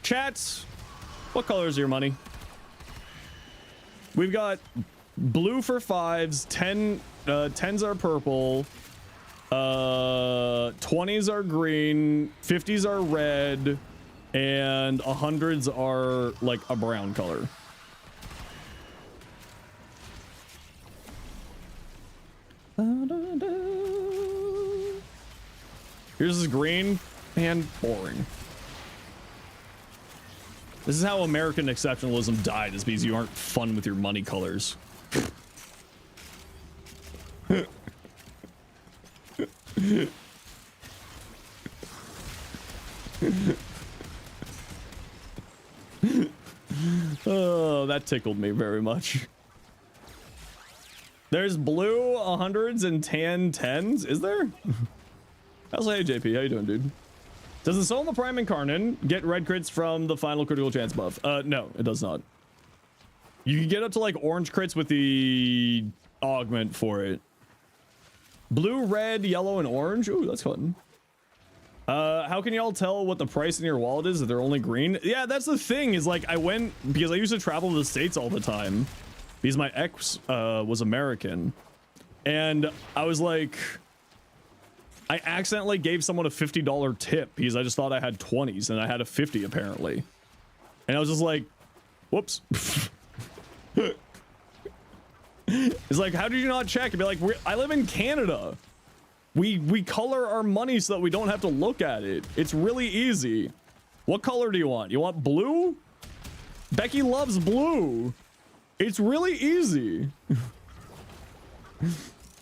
Chats, what color is your money? We've got blue for 5s, 10s are purple, 20s are green, 50s are red, and 100s are like a brown color. Here's this green and boring. This is how American exceptionalism died, is because you aren't fun with your money colors. Oh, that tickled me very much. There's blue 100s and tan 10s. Is there? I'll say, hey, JP, how you doing, dude? Does the Soma Prime Incarnate get red crits from the final critical chance buff? No, it does not. You can get up to like orange crits with the augment for it. Blue, red, yellow, and orange. Ooh, that's fun. How can y'all tell what the price in your wallet is if they're only green? Yeah, that's the thing, is like I went because I used to travel to the States all the time because my ex was American, and I was like, I accidentally gave someone a $50 tip because I just thought I had 20s and I had a 50 apparently, and I was just like, whoops. It's like, how did you not check? And be like, I live in Canada. We color our money so that we don't have to look at it. It's really easy. What color do you want? You want blue? Becky loves blue. It's really easy.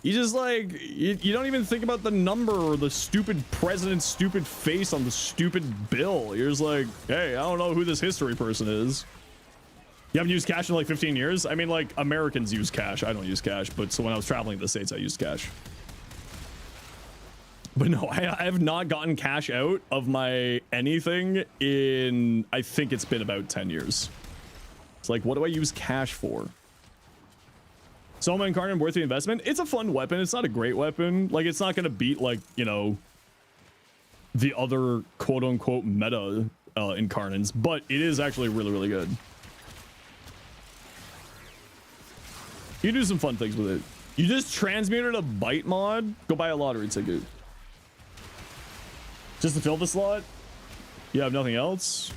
You just like, you don't even think about the number or the stupid president's stupid face on the stupid bill. You're just like, hey, I don't know who this history person is. You haven't used cash in like 15 years? I mean, like, Americans use cash. I don't use cash, but so when I was traveling to the States, I used cash. But no, I have not gotten cash out of my anything in, I think it's been about 10 years. It's like, what do I use cash for? Soma Incarnate worth the investment? It's a fun weapon. It's not a great weapon. Like, it's not going to beat, like, you know, the other quote-unquote meta Incarnates, but it is actually really, really good. You do some fun things with it. You just transmuted a bite mod? Go buy a lottery ticket. Just to fill the slot? You have nothing else?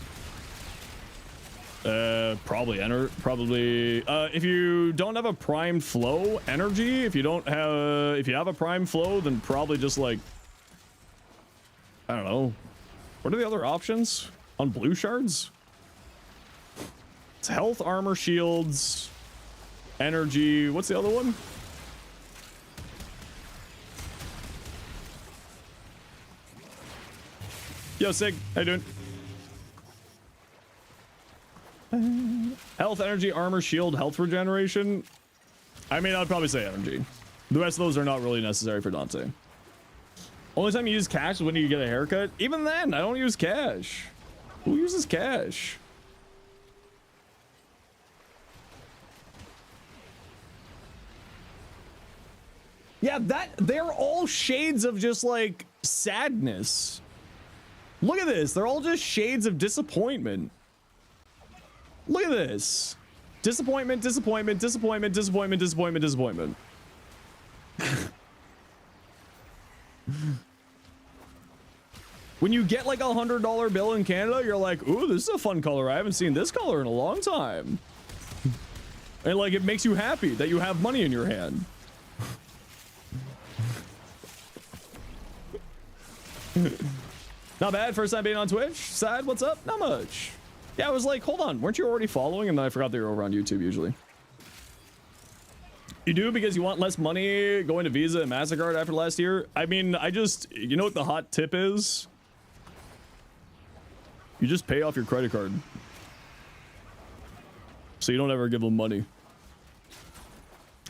Probably if you don't have a primed flow energy, if you have a primed flow, then probably just like, I don't know. What are the other options on blue shards? It's health, armor, shields, energy. What's the other one? Yo, Sig, how you doing? Health, energy, armor, shield, health regeneration. I mean, I'd probably say energy. The rest of those are not really necessary for Dante. Only time you use cash is when you get a haircut. Even then, I don't use cash. Who uses cash? Yeah, they're all shades of just like sadness. Look at this. They're all just shades of disappointment. Look at this. Disappointment, disappointment, disappointment, disappointment, disappointment, disappointment. When you get like $100 bill in Canada, you're like, ooh, this is a fun color. I haven't seen this color in a long time. And like, it makes you happy that you have money in your hand. Not bad. First time being on Twitch. Sad. What's up? Not much. Yeah, I was like, hold on. Weren't you already following? And then I forgot they were over on YouTube usually. You do because you want less money going to Visa and MasterCard after last year? I mean, you know what the hot tip is? You just pay off your credit card. So you don't ever give them money.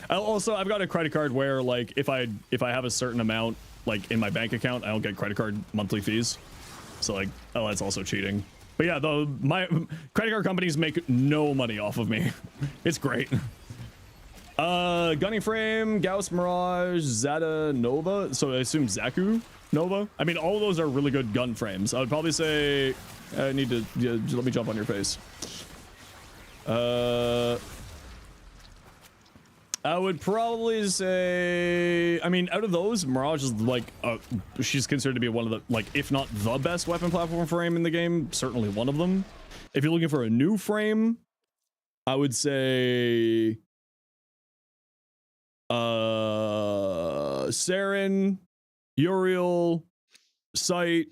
Also, I've got a credit card where like if I have a certain amount like in my bank account, I don't get credit card monthly fees. So like, oh, that's also cheating. But yeah, my credit card companies make no money off of me. It's great. Gunning Frame, Gauss Mirage, Zeta Nova. So I assume Zaku Nova. I mean, all of those are really good gun frames. I would probably say I need to let me jump on your face. I would probably say, I mean, out of those, Mirage is like, she's considered to be one of the, like, if not the best weapon platform frame in the game, certainly one of them. If you're looking for a new frame, I would say, Saren, Uriel, Sight,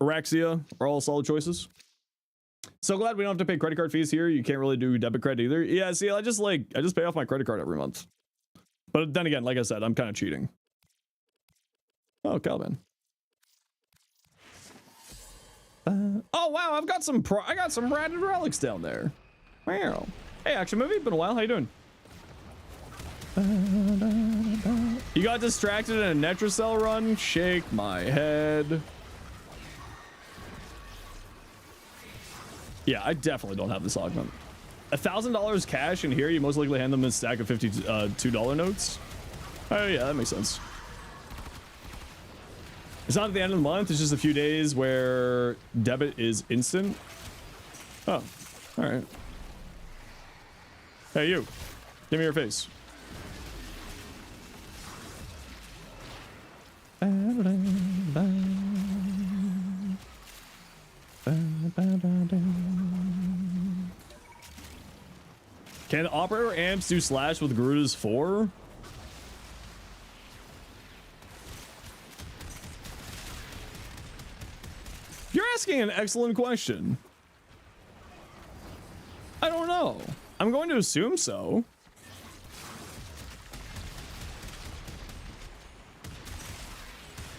Araxia are all solid choices. So glad we don't have to pay credit card fees here. You can't really do debit credit either. Yeah, see, I just pay off my credit card every month. But then again, like I said, I'm kind of cheating. Oh, Calvin. Oh wow, I got some branded relics down there. Wow. Hey, Action Movie, been a while. How you doing? You got distracted in a Netracell run? Shake my head. Yeah, I definitely don't have this augment. $1,000 cash in here, you most likely hand them a stack of $52 notes. Oh yeah, that makes sense. It's not at the end of the month, it's just a few days where debit is instant. Oh, all right. Hey you, give me your face. Can operator amps do slash with Garuda's 4? You're asking an excellent question. I don't know. I'm going to assume so.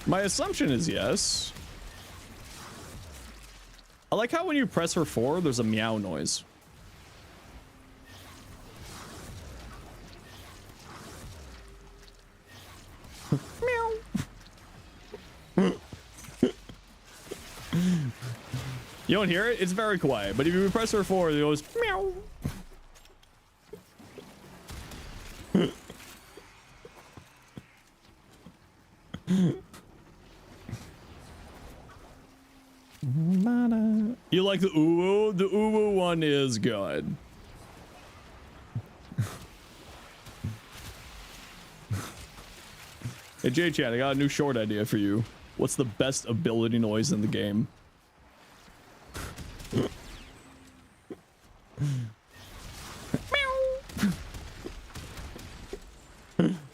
My assumption is yes. I like how when you press her 4, there's a meow noise. Meow. You don't hear it? It's very quiet, but if you press her 4, it goes meow. You like the uwu? The uwu one is good. Hey J-Chat, I got a new short idea for you. What's the best ability noise in the game?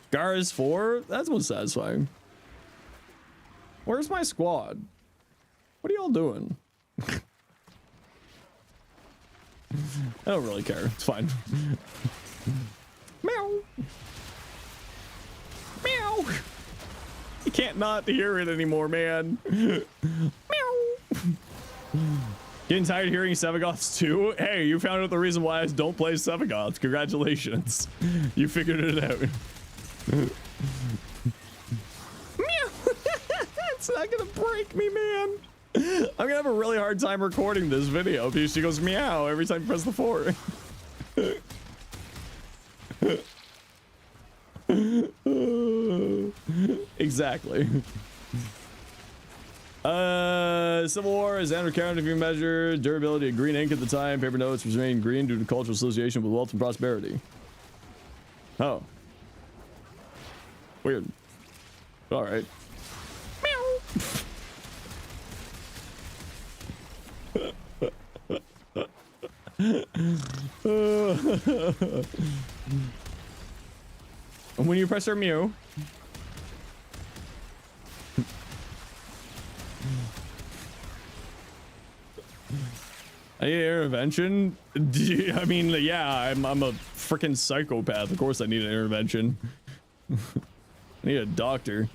Gar's 4? That's most satisfying. Where's my squad? What are y'all doing? I don't really care. It's fine. Meow. Meow. You can't not hear it anymore, man. Meow. Getting tired of hearing Sevagoths too? Hey, you found out the reason why I don't play Sevagoths. Congratulations. You figured it out. Meow. It's not gonna break me, man. I'm gonna have a really hard time recording this video because she goes meow every time you press the 4. Exactly. Civil War is undercounted if you measure durability of green ink at the time. Paper notes remain green due to cultural association with wealth and prosperity. Oh. Weird. All right. Meow. When you press her mew, I need intervention. I mean, yeah, I'm a freaking psychopath. Of course, I need an intervention. I need a doctor.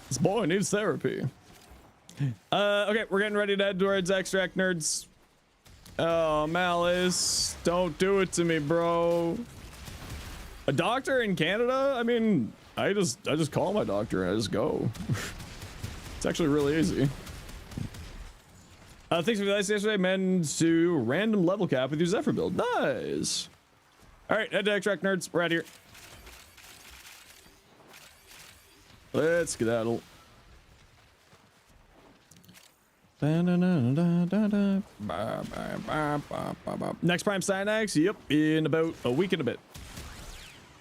This boy needs therapy. Okay, we're getting ready to head towards extract, nerds. Oh, Malice, don't do it to me, bro. A doctor in Canada? I mean, I just call my doctor and I just go. It's actually really easy. Thanks for the dice yesterday, man. To random level cap with your Zephyr build. Nice. All right, head to extract, nerds. We're out here. Let's skedaddle. Next Prime Cynax, yep, in about a week and a bit.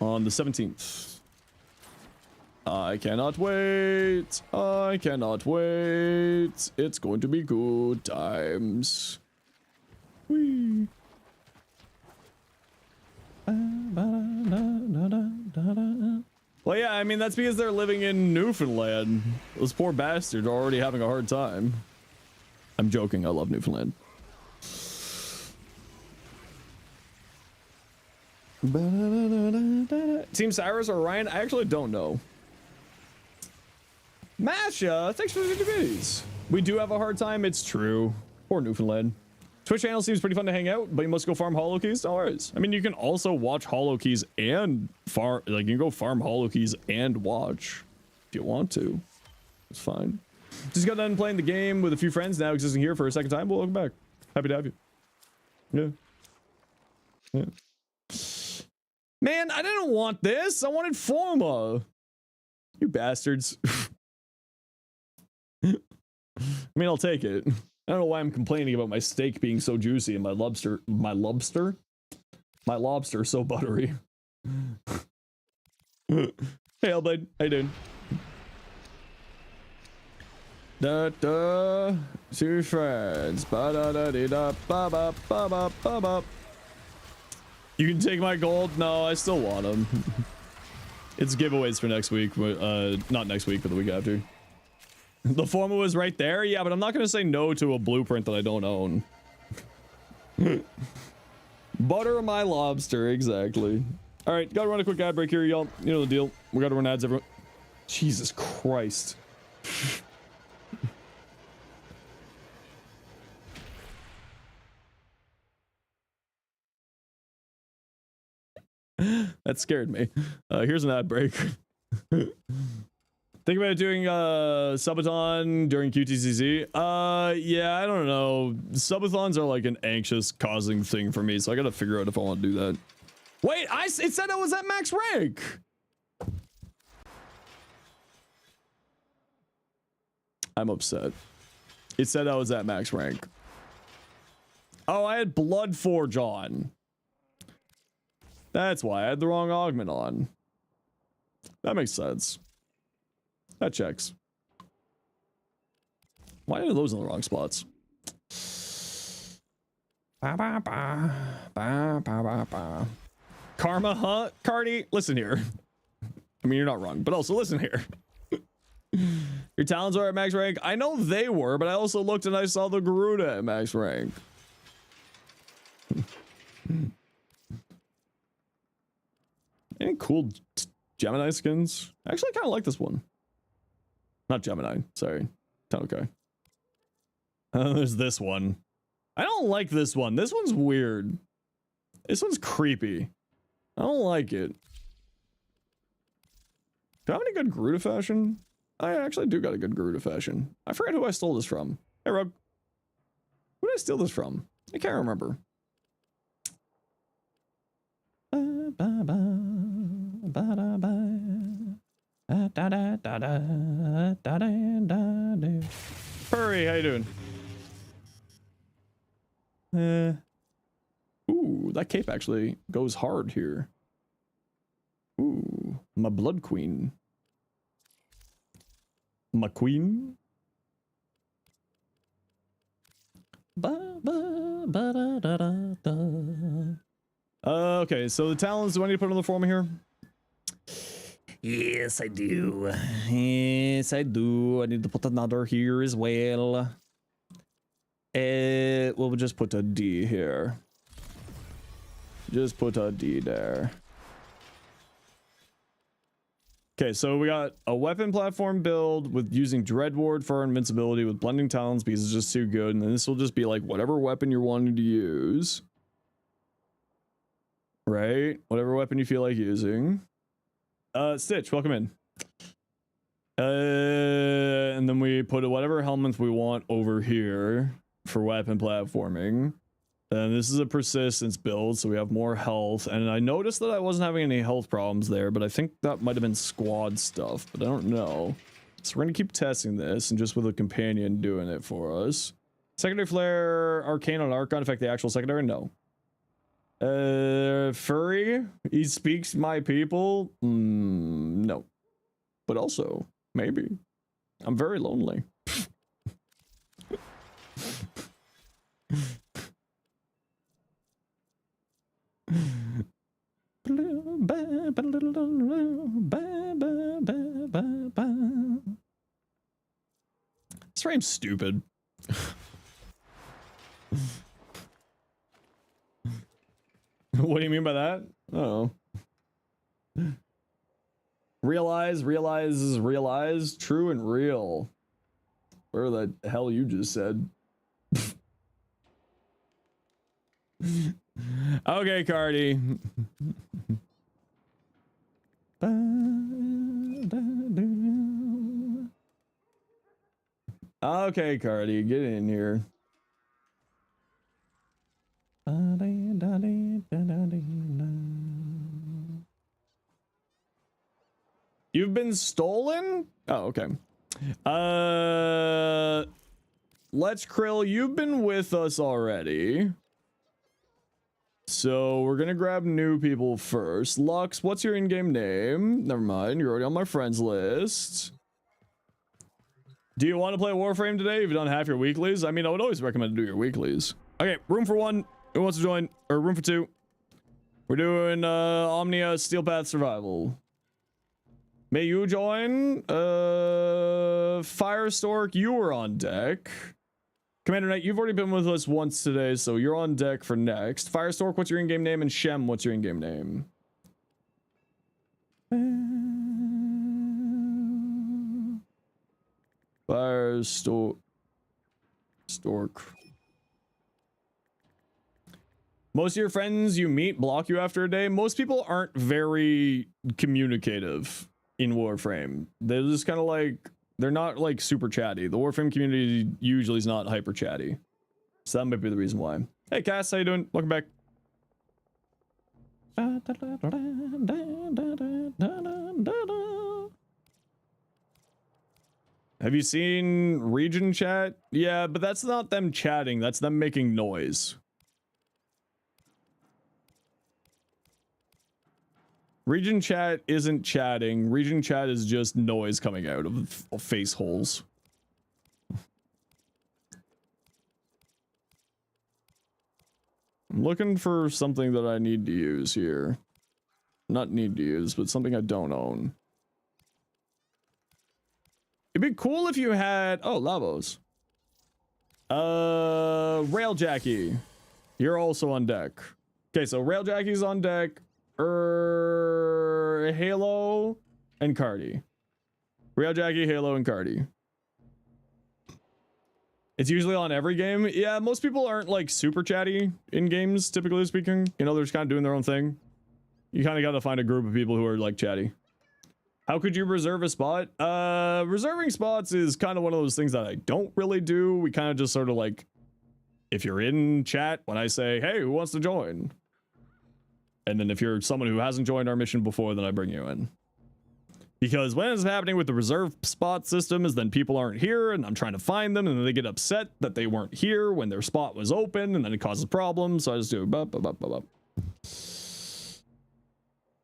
On the 17th. I cannot wait. I cannot wait. It's going to be good times. Whee. Well, yeah, I mean, that's because they're living in Newfoundland. Those poor bastards are already having a hard time. I'm joking. I love Newfoundland. Team Cyrus or Ryan? I actually don't know. Masha, thanks for the 50 biddies. We do have a hard time, it's true. Poor Newfoundland. Twitch channel seems pretty fun to hang out, but you must go farm hollow keys. No worries. I mean, you can also watch hollow keys and farm, like you can go farm hollow keys and watch if you want to. It's fine. Just got done playing the game with a few friends, now existing here for a second time. Well, welcome back. Happy to have you. Yeah. Man, I didn't want this. I wanted Forma. You bastards. I mean, I'll take it. I don't know why I'm complaining about my steak being so juicy and my lobster so buttery. Hey, Hellblade, how you doing? Da da, two friends. Ba da da dee da ba ba ba ba ba ba. You can take my gold. No, I still want them. It's giveaways for next week. Not next week, but the week after. The Forma was right there. Yeah, but I'm not gonna say no to a blueprint that I don't own. Butter my lobster, exactly. All right, gotta run a quick ad break here, y'all. You know the deal. We gotta run ads, everyone. Jesus Christ. That scared me. Here's an ad break. Think about doing subathon during QTCC. Yeah, I don't know. Subathons are like an anxious causing thing for me, so I gotta figure out if I want to do that. Wait, it said I was at max rank. I'm upset. It said I was at max rank. Oh, I had Bloodforge on. That's why I had the wrong augment on. That makes sense. That checks. Why are those in the wrong spots? Ba, ba, ba. Ba, ba, ba, ba. Karma, huh? Cardi, listen here. I mean, you're not wrong, but also listen here. Your talents are at max rank. I know they were, but I also looked and I saw the Garuda at max rank. Any cool Gemini skins? Actually, I kind of like this one. Not Gemini, sorry. Okay. There's this one. I don't like this one. This one's weird. This one's creepy. I don't like it. Do I have any good Garuda fashion? I actually do got a good Garuda fashion. I forget who I stole this from. Hey, Rogue. Who did I steal this from? I can't remember. Hurry, how you doing? Ooh, that cape actually goes hard here. Ooh, my blood queen. My queen. Okay, so the talents, do I need to put on the form here? Yes, I do. Yes, I do. I need to put another here as well. We'll just put a D here. Just put a D there. Okay, so we got a weapon platform build with using Dreadward for our invincibility with blending talents because it's just too good. And then this will just be like whatever weapon you're wanting to use. Right? Whatever weapon you feel like using. Stitch, welcome in. And then we put whatever helmets we want over here for weapon platforming. And this is a persistence build, so we have more health. And I noticed that I wasn't having any health problems there, but I think that might have been squad stuff, but I don't know. So we're gonna keep testing this, and just with a companion doing it for us. Secondary flare, arcane on Archon affect the actual secondary? No. Furry? He speaks my people? No. But also, maybe. I'm very lonely. This frame's stupid. What do you mean by that? Oh. realize, true and real. Where the hell you just said? Okay, Cardi. Okay, Cardi, get in here. You've been stolen? Oh, okay. Let's Krill, you've been with us already. So we're gonna grab new people first. Lux, what's your in-game name? Never mind, you're already on my friends list. Do you want to play Warframe today? You've done half your weeklies. I mean, I would always recommend to do your weeklies. Okay, room for one. Who wants to join? Or room for two? We're doing Omnia Steel Path Survival. May you join? Firestork, you were on deck. Commander Knight, you've already been with us once today, so you're on deck for next. Firestork, what's your in-game name? And Shem, what's your in-game name? Firestork. Most of your friends you meet block you after a day. Most people aren't very communicative in Warframe. They're just kind of like, they're not like super chatty. The Warframe community usually is not hyper chatty. So that might be the reason why. Hey Cass, how you doing? Welcome back. Have you seen region chat? Yeah, but that's not them chatting. That's them making noise. Region chat isn't chatting. Region chat is just noise coming out of face holes. I'm looking for something that I need to use here. Not need to use, but something I don't own. It'd be cool if you had... Oh, Lavos. Rail Jackie. You're also on deck. Okay, so Rail Jackie's on deck. Halo and Cardi. Rail Jackie, Halo, and Cardi. It's usually on every game. Yeah, most people aren't like super chatty in games, typically speaking. You know, they're just kind of doing their own thing. You kind of got to find a group of people who are like chatty. How could you reserve a spot? Reserving spots is kind of one of those things that I don't really do. We kind of just sort of like, if you're in chat, when I say, hey, who wants to join? And then if you're someone who hasn't joined our mission before, then I bring you in. Because what ends up happening with the reserve spot system is then people aren't here and I'm trying to find them and then they get upset that they weren't here when their spot was open and then it causes problems. So I just do bup, bup, bup, bup, bup.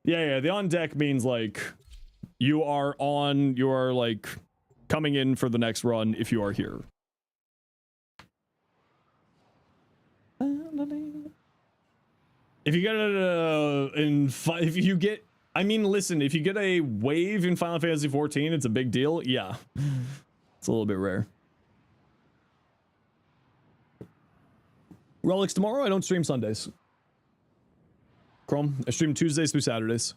Yeah, the on deck means like you are like coming in for the next run if you are here. If you get if you get, I mean, listen, if you get a wave in Final Fantasy 14, it's a big deal. Yeah, it's a little bit rare. Relics tomorrow. I don't stream Sundays. Chrome. I stream Tuesdays through Saturdays.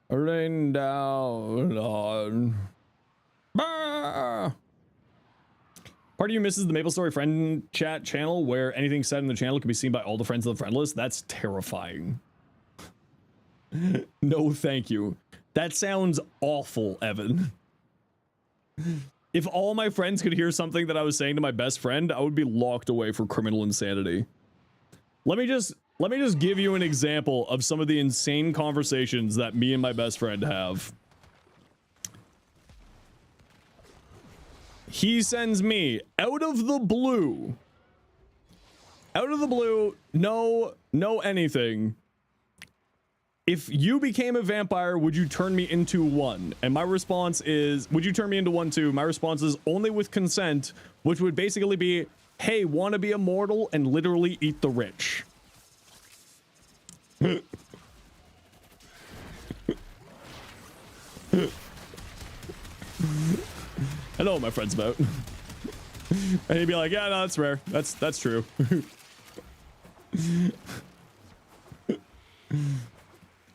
Rain down on. Bah! Part of you misses the Maple Story friend chat channel where anything said in the channel can be seen by all the friends of the friend list. That's terrifying. No, thank you. That sounds awful, Evan. If all my friends could hear something that I was saying to my best friend, I would be locked away for criminal insanity. Let me just give you an example of some of the insane conversations that me and my best friend have. He sends me out of the blue, no anything. If you became a vampire, would you turn me into one? And my response is, would you turn me into one too? My response is only with consent, which would basically be, hey, want to be immortal and literally eat the rich. I know what my friend's about. And he'd be like, yeah, no, that's rare. That's true.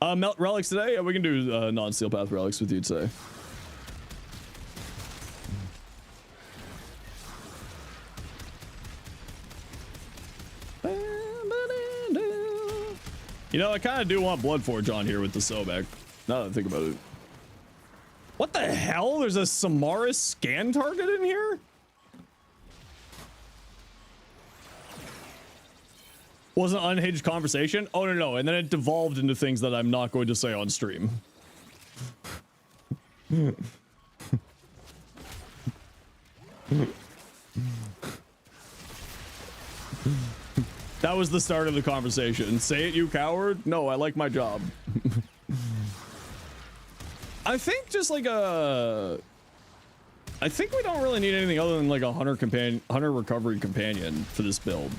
Melt relics today? Yeah, we can do non-steel path relics with you today. You know, I kind of do want Bloodforge on here with the Sobek. Now that I think about it. What the hell? There's a Samaris scan target in here? Was an unhinged conversation? Oh, no. And then it devolved into things that I'm not going to say on stream. That was the start of the conversation. Say it, you coward. No, I like my job. I think just like a... I think we don't really need anything other than like a hunter recovery companion for this build.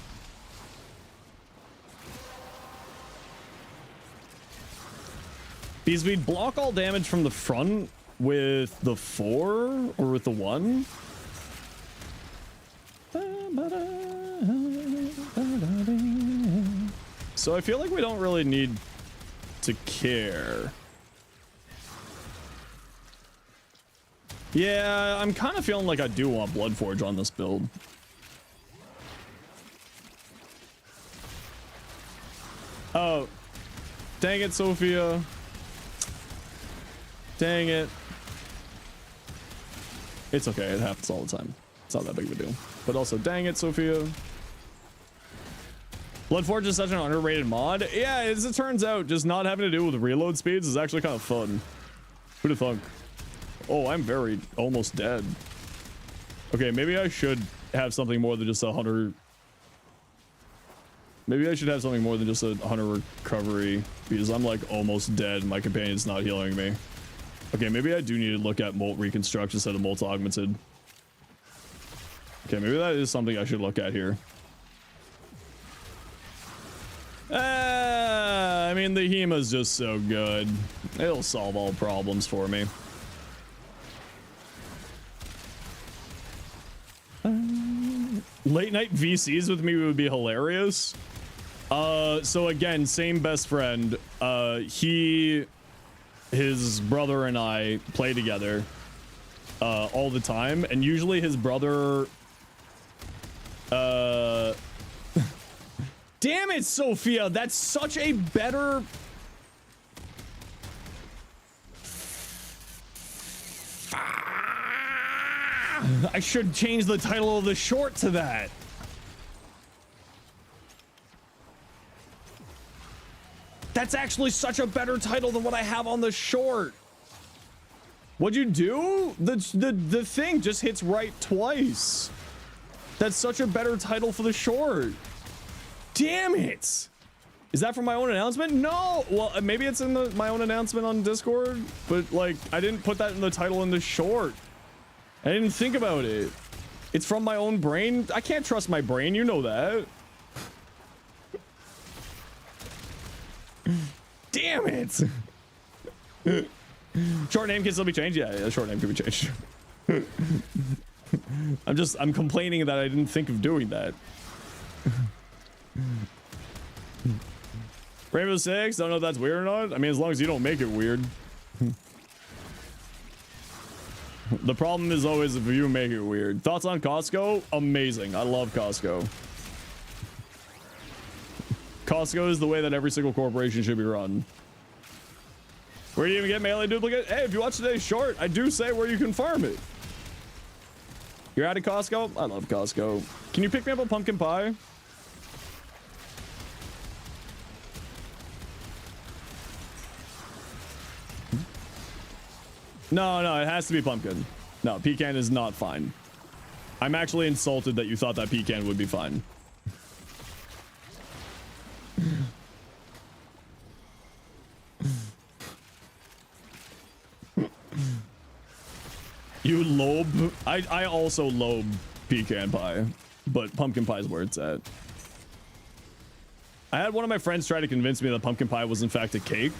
Because we'd block all damage from the front with the 4 or with the 1. So I feel like we don't really need to care. Yeah, I'm kind of feeling like I do want Bloodforge on this build. Oh, dang it, Sophia. Dang it. It's okay, it happens all the time. It's not that big of a deal. But also, dang it, Sophia. Bloodforge is such an underrated mod. Yeah, as it turns out, just not having to do with reload speeds is actually kind of fun. Who'd have thunk? Oh, I'm very almost dead. Okay, maybe I should have something more than just a hunter. Maybe I should have something more than just a hunter recovery because I'm like almost dead. My companion's not healing me. Okay, maybe I do need to look at Molt Reconstruct instead of Molt Augmented. Okay, maybe that is something I should look at here. I mean, the Hema's just so good. It'll solve all problems for me. Late night VCs with me would be hilarious. So again, same best friend. His brother and I play together all the time, and usually his brother damn it, Sophia, that's such a better I should change the title of the short to that. That's actually such a better title than what I have on the short. What'd you do? The thing just hits right twice. That's such a better title for the short. Damn it. Is that from my own announcement? No. Well, maybe it's in my own announcement on Discord, but like I didn't put that in the title in the short. I didn't think about it. It's from my own brain. I can't trust my brain. You know that. Damn it. Short name can still be changed. Yeah, short name can be changed. I'm complaining that I didn't think of doing that. Rainbow Six, don't know if that's weird or not. I mean, as long as you don't make it weird. The problem is always if you make it weird. Thoughts on Costco? Amazing. I love Costco. Costco is the way that every single corporation should be run. Where do you even get melee duplicate? Hey, if you watch today's short, I do say where you can farm it. You're out of Costco? I love Costco. Can you pick me up a pumpkin pie? No, it has to be pumpkin. No, pecan is not fine. I'm actually insulted that you thought that pecan would be fine. You lobe? I also lobe pecan pie, but pumpkin pie is where it's at. I had one of my friends try to convince me that pumpkin pie was in fact a cake.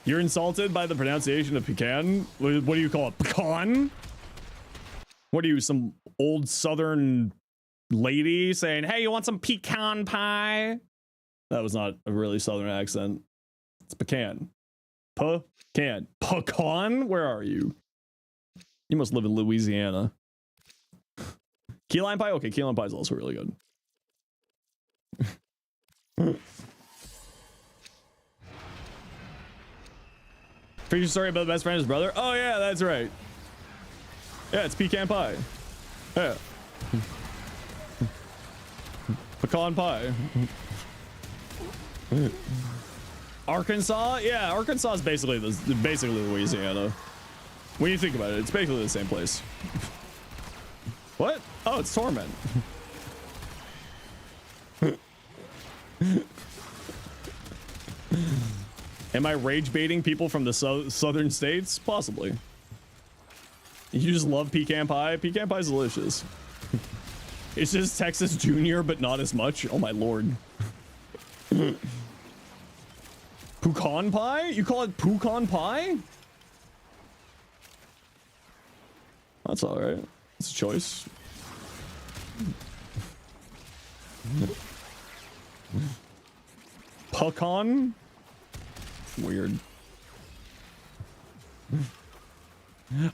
You're insulted by the pronunciation of pecan? What do you call it? Pecan? What are you, some old southern lady saying, "Hey, you want some pecan pie?" That was not a really southern accent. It's pecan. Pecan. Pecan? Where are you? You must live in Louisiana. Key lime pie? Okay, key lime pie is also really good. Pretty story about the best friend and his brother? Oh yeah, that's right. Yeah, it's pecan pie. Yeah. Pecan pie. Arkansas? Yeah, Arkansas is basically Louisiana. When you think about it, it's basically the same place. What? Oh, it's Torment. Am I rage baiting people from the southern states? Possibly. You just love pecan pie? Pecan pie is delicious. It's just Texas Junior, but not as much. Oh my lord. Pecan pie? You call it pecan pie? That's alright. It's a choice. Pecan? Weird.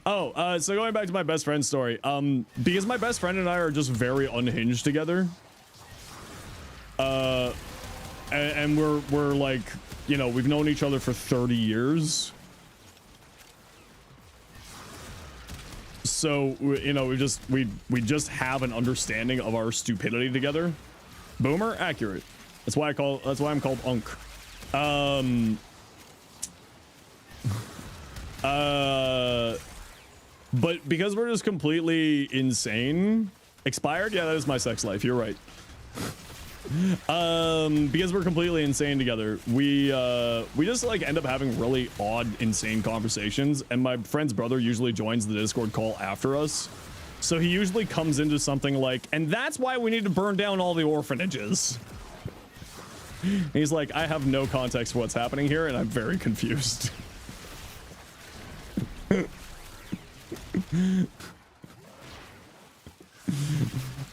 Oh, so going back to my best friend story, because my best friend and I are just very unhinged together, and we're like, you know, we've known each other for 30 years, so you know, we just have an understanding of our stupidity together. Boomer, accurate. That's why I'm called Unk. But because we're just completely insane. Expired? Yeah, that is my sex life. You're right. Because we're completely insane together, we just like end up having really odd, insane conversations, and my friend's brother usually joins the Discord call after us. So he usually comes into something like, and that's why we need to burn down all the orphanages. He's like, I have no context for what's happening here, and I'm very confused.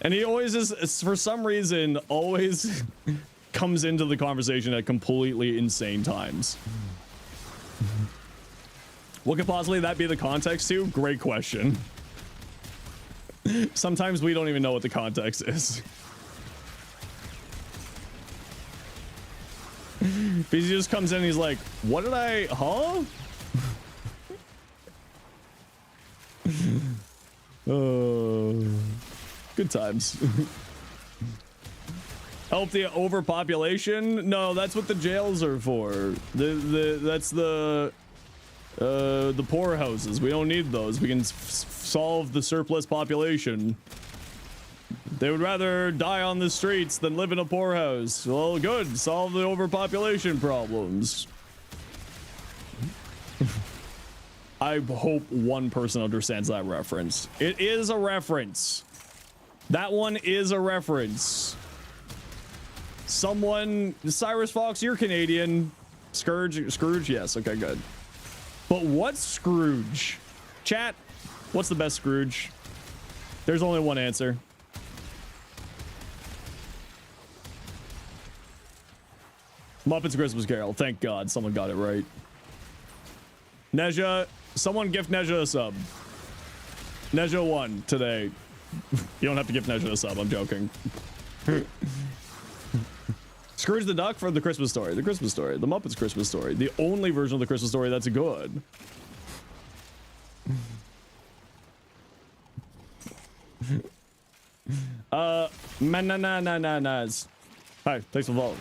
And he always is, for some reason, always comes into the conversation at completely insane times. What could possibly that be the context to? Great question. Sometimes we don't even know what the context is. Because he just comes in and he's like, what did I, huh? Good times. Help the overpopulation? No, that's what the jails are for. That's the poorhouses. We don't need those. We can solve the surplus population. They would rather die on the streets than live in a poorhouse. Well, good. Solve the overpopulation problems. I hope one person understands that reference. It is a reference. That one is a reference. Someone, Cyrus Fox, you're Canadian. Scrooge, yes, okay, good. But what's Scrooge? Chat, what's the best Scrooge? There's only one answer. Muppets Christmas Carol. Thank God someone got it right. Neja, someone gift Neja a sub. Neja won today. You don't have to gift Neja a sub, I'm joking. Scrooge the Duck for the Christmas Story. The Christmas Story. The Muppets Christmas Story. The only version of the Christmas Story that's good. Mananananas. Hi, thanks for following.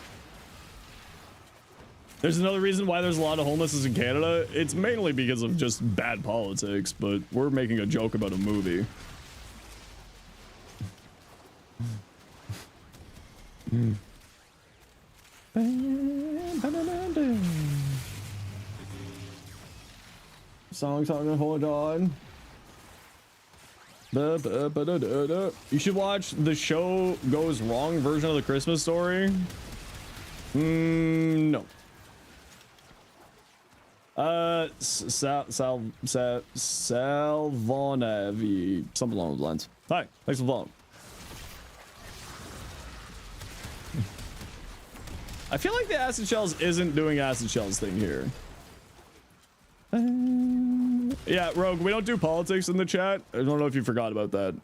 There's another reason why there's a lot of homelessness in Canada. It's mainly because of just bad politics, but we're making a joke about a movie. Song, hold on. You should watch the show Goes Wrong version of the Christmas Story. No. Salvonavi, something along those lines. Hi, thanks for following. I feel like the acid shells isn't doing acid shells thing here. Yeah, Rogue, we don't do politics in the chat. I don't know if you forgot about that.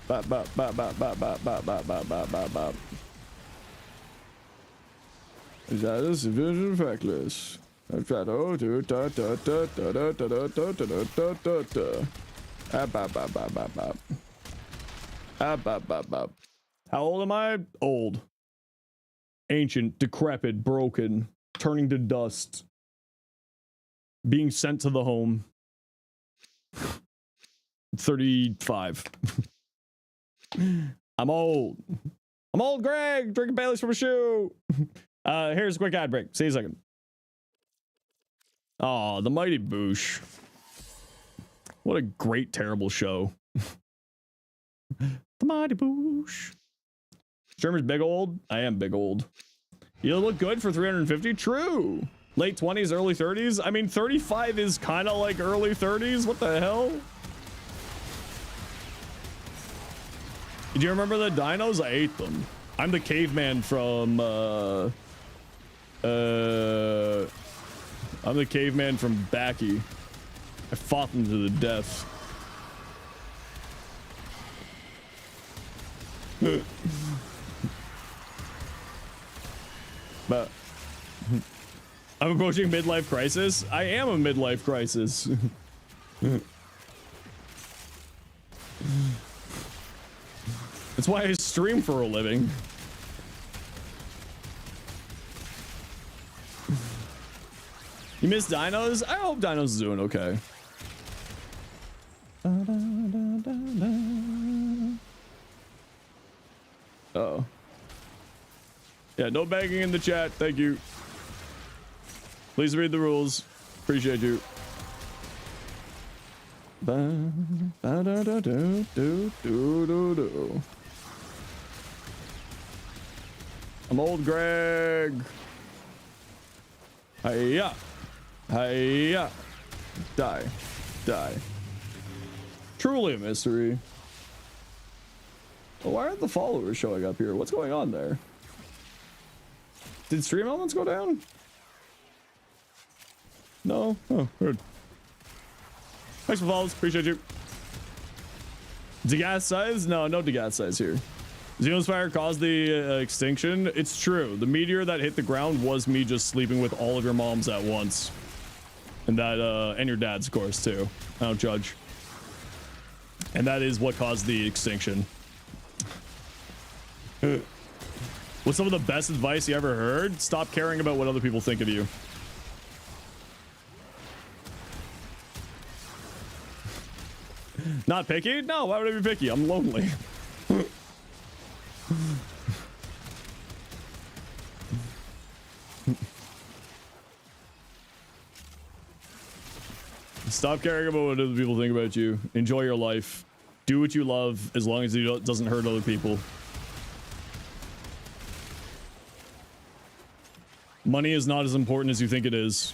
Bop, bop, bop, bop, bop, bop, bop, bop, bop, bop, bop, bop. That is vision reckless. I've got da da da da da da da da da da da da. Bop, bop, bop, bop, bop. Bop, bop, bop. How old am I? Old. Ancient, decrepit, broken, turning to dust. Being sent to the home. 35. I'm old. I'm old, Greg. Drinking Baileys from a shoe. Here's a quick ad break. See you in a second. Oh, the Mighty Boosh. What a great, terrible show. The Mighty Boosh. Streamer's big old. I am big old. You look good for 350. True. Late 20s, early 30s. I mean, 35 is kind of like early 30s. What the hell? Do you remember the dinos? I ate them. I'm the caveman from I'm the caveman from Backy. I fought them to the death. But I'm approaching midlife crisis. I am a midlife crisis. That's why I stream for a living. You miss dinos? I hope dinos is doing okay. Uh-oh. Yeah, no begging in the chat. Thank you. Please read the rules. Appreciate you. I'm old Greg. Hiya. Hiya. Die. Die. Truly a mystery. Well, why aren't the followers showing up here? What's going on there? Did stream elements go down? No? Oh, weird. Thanks for follows. Appreciate you. Degas size? No, no Degas size here. Zenosfire caused the extinction. It's true. The meteor that hit the ground was me just sleeping with all of your moms at once. And that, and your dad's, of course, too. I don't judge. And that is what caused the extinction. What's some of the best advice you ever heard? Stop caring about what other people think of you. Not picky? No, why would I be picky? I'm lonely. Stop caring about what other people think about you. Enjoy your life. Do what you love as long as it doesn't hurt other people. Money is not as important as you think it is.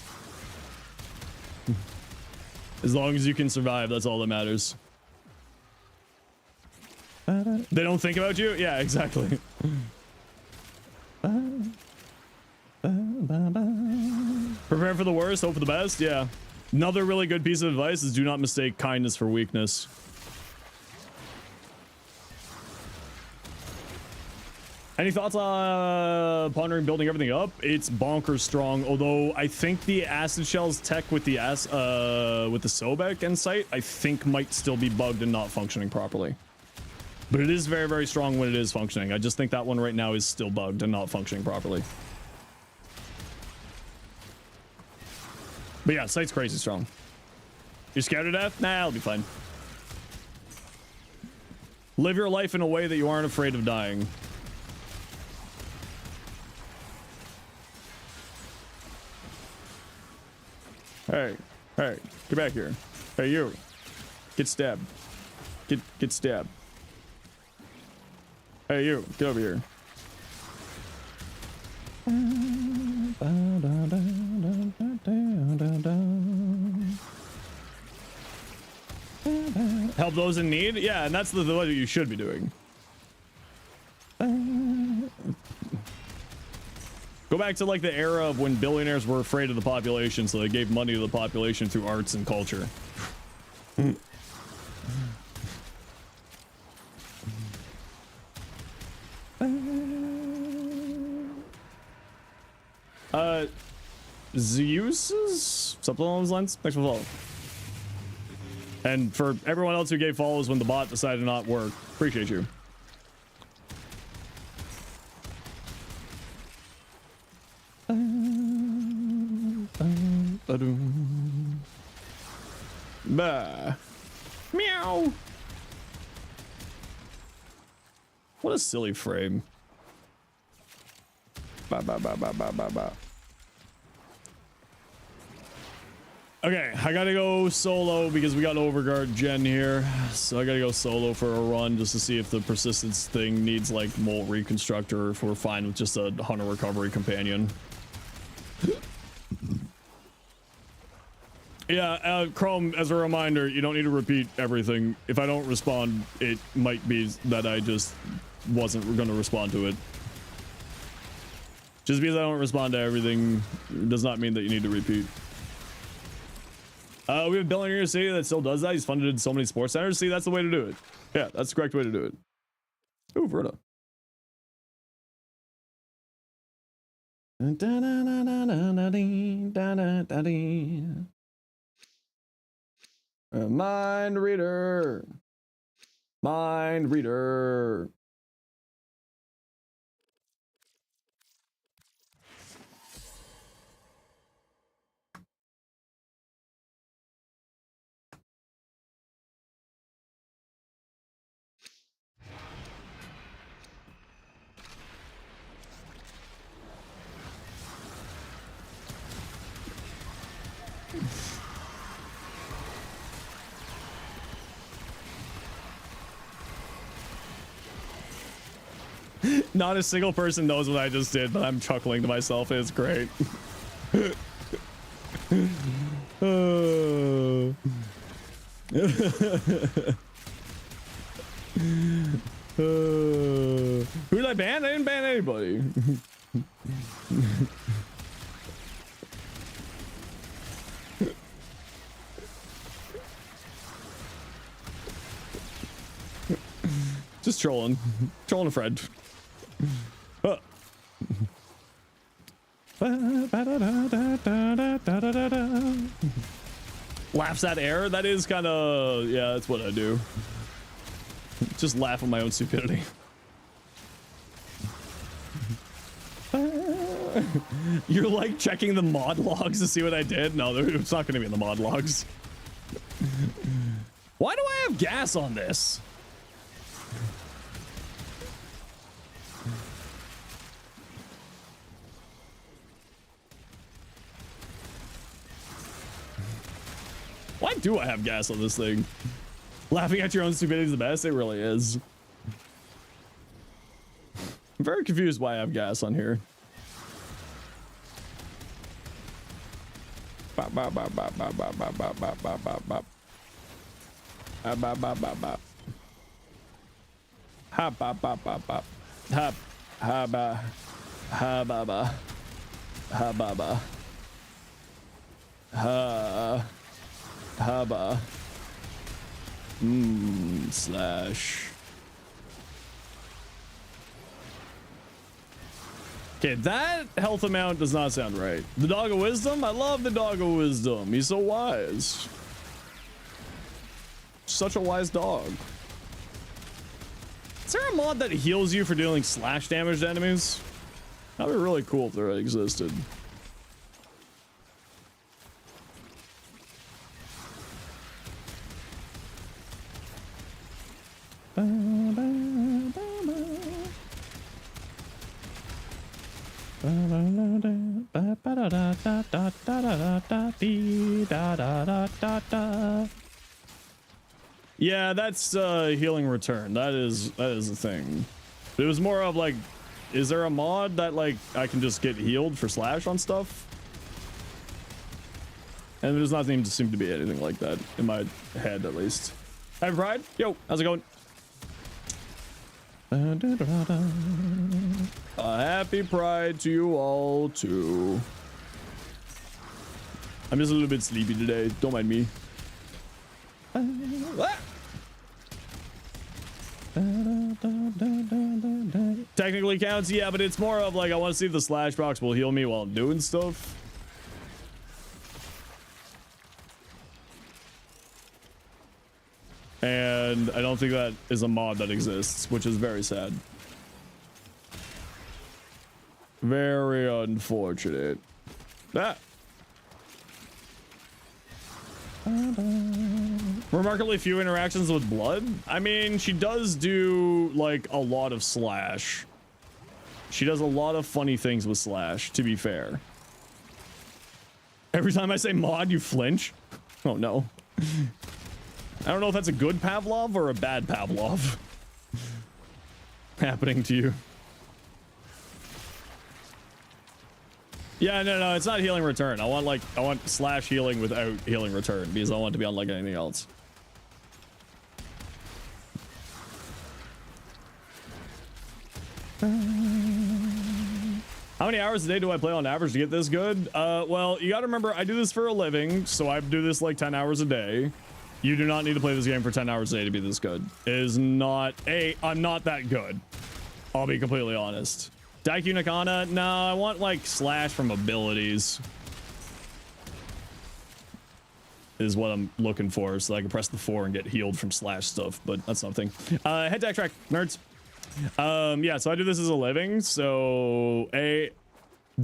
As long as you can survive, that's all that matters. They don't think about you? Yeah, exactly. Prepare for the worst, hope for the best? Yeah. Another really good piece of advice is do not mistake kindness for weakness. Any thoughts on pondering building everything up? It's bonkers strong, although I think the acid shells tech with the Sobek and site, I think might still be bugged and not functioning properly. But it is very, very strong when it is functioning. I just think that one right now is still bugged and not functioning properly. But yeah, site's crazy strong. You're scared to death? Nah, I'll be fine. Live your life in a way that you aren't afraid of dying. Hey, hey, get back here. Hey, you. Get stabbed. Get stabbed. Hey, you, get over here. Help those in need? Yeah, and that's the what you should be doing. Go back to like the era of when billionaires were afraid of the population, so they gave money to the population through arts and culture. Zeus's? Something along those lines? Thanks for following. And for everyone else who gave follows when the bot decided to not work, appreciate you. Bah. Meow. What a silly frame. Ba ba ba ba ba ba ba. Okay, I gotta go solo because we got Overguard Gen here. So I gotta go solo for a run just to see if the persistence thing needs like Molt Reconstructor or if we're fine with just a Hunter Recovery Companion. Yeah, Chrome, as a reminder, you don't need to repeat everything. If I don't respond, it might be that I just wasn't gonna respond to it. Just because I don't respond to everything does not mean that you need to repeat. We have Bill in your city that still does that. He's funded so many sports centers. See, that's the way to do it. Yeah, that's the correct way to do it. Ooh, Verta. Mind reader. Mind reader. Not a single person knows what I just did, but I'm chuckling to myself. It's great. Who did I ban? I didn't ban anybody. Just trolling. Trolling a friend. Laughs at air? That is kind of... yeah, that's what I do. Just laugh at my own stupidity. You're like checking the mod logs to see what I did? No, it's not going to be in the mod logs. Why do I have gas on this? Why do I have gas on this thing? Laughing at your own stupidity is the best. It really is. I'm very confused why I have gas on here. Bop, bop, bop, bop, bop, bop, bop, bop, bop, bop, bop, bop. Bop, bop, bop, bop, bop. Hop, bop, bop, bop, bop. Hop, ha, ba, ha, ba, ba. Ha, ba, ba. Ha. Haba. Slash. Okay, that health amount does not sound right. The Dog of Wisdom? I love the Dog of Wisdom. He's so wise. Such a wise dog. Is there a mod that heals you for dealing slash damage to enemies? That'd be really cool if there existed. Yeah, that's healing return. That is the thing. It was more of like, is there a mod that like I can just get healed for slash on stuff? And there's not seem to be anything like that in my head, at least. Hi, Pride. Yo, how's it going? Happy Pride to you all too. I'm just a little bit sleepy today. Don't mind me. Technically counts, yeah, but it's more of like I want to see if the slash box will heal me while I'm doing stuff. And I don't think that is a mod that exists, which is very sad. Very unfortunate. Ah. Remarkably few interactions with blood. I mean, she does do like a lot of slash. She does a lot of funny things with slash, to be fair. Every time I say mod, you flinch. Oh no. I don't know if that's a good Pavlov or a bad Pavlov happening to you. Yeah, no, it's not healing return. I want slash healing without healing return because I want it to be unlike anything else. How many hours a day do I play on average to get this good? Well, you gotta remember, I do this for a living, so I do this like 10 hours a day. You do not need to play this game for 10 hours a day to be this good. It is not, I'm not that good. I'll be completely honest. Daiku Nakana? No, I want like slash from abilities. Is what I'm looking for, so I can press the 4 and get healed from slash stuff, but that's something. Head tag track, nerds. Yeah, so I do this as a living, so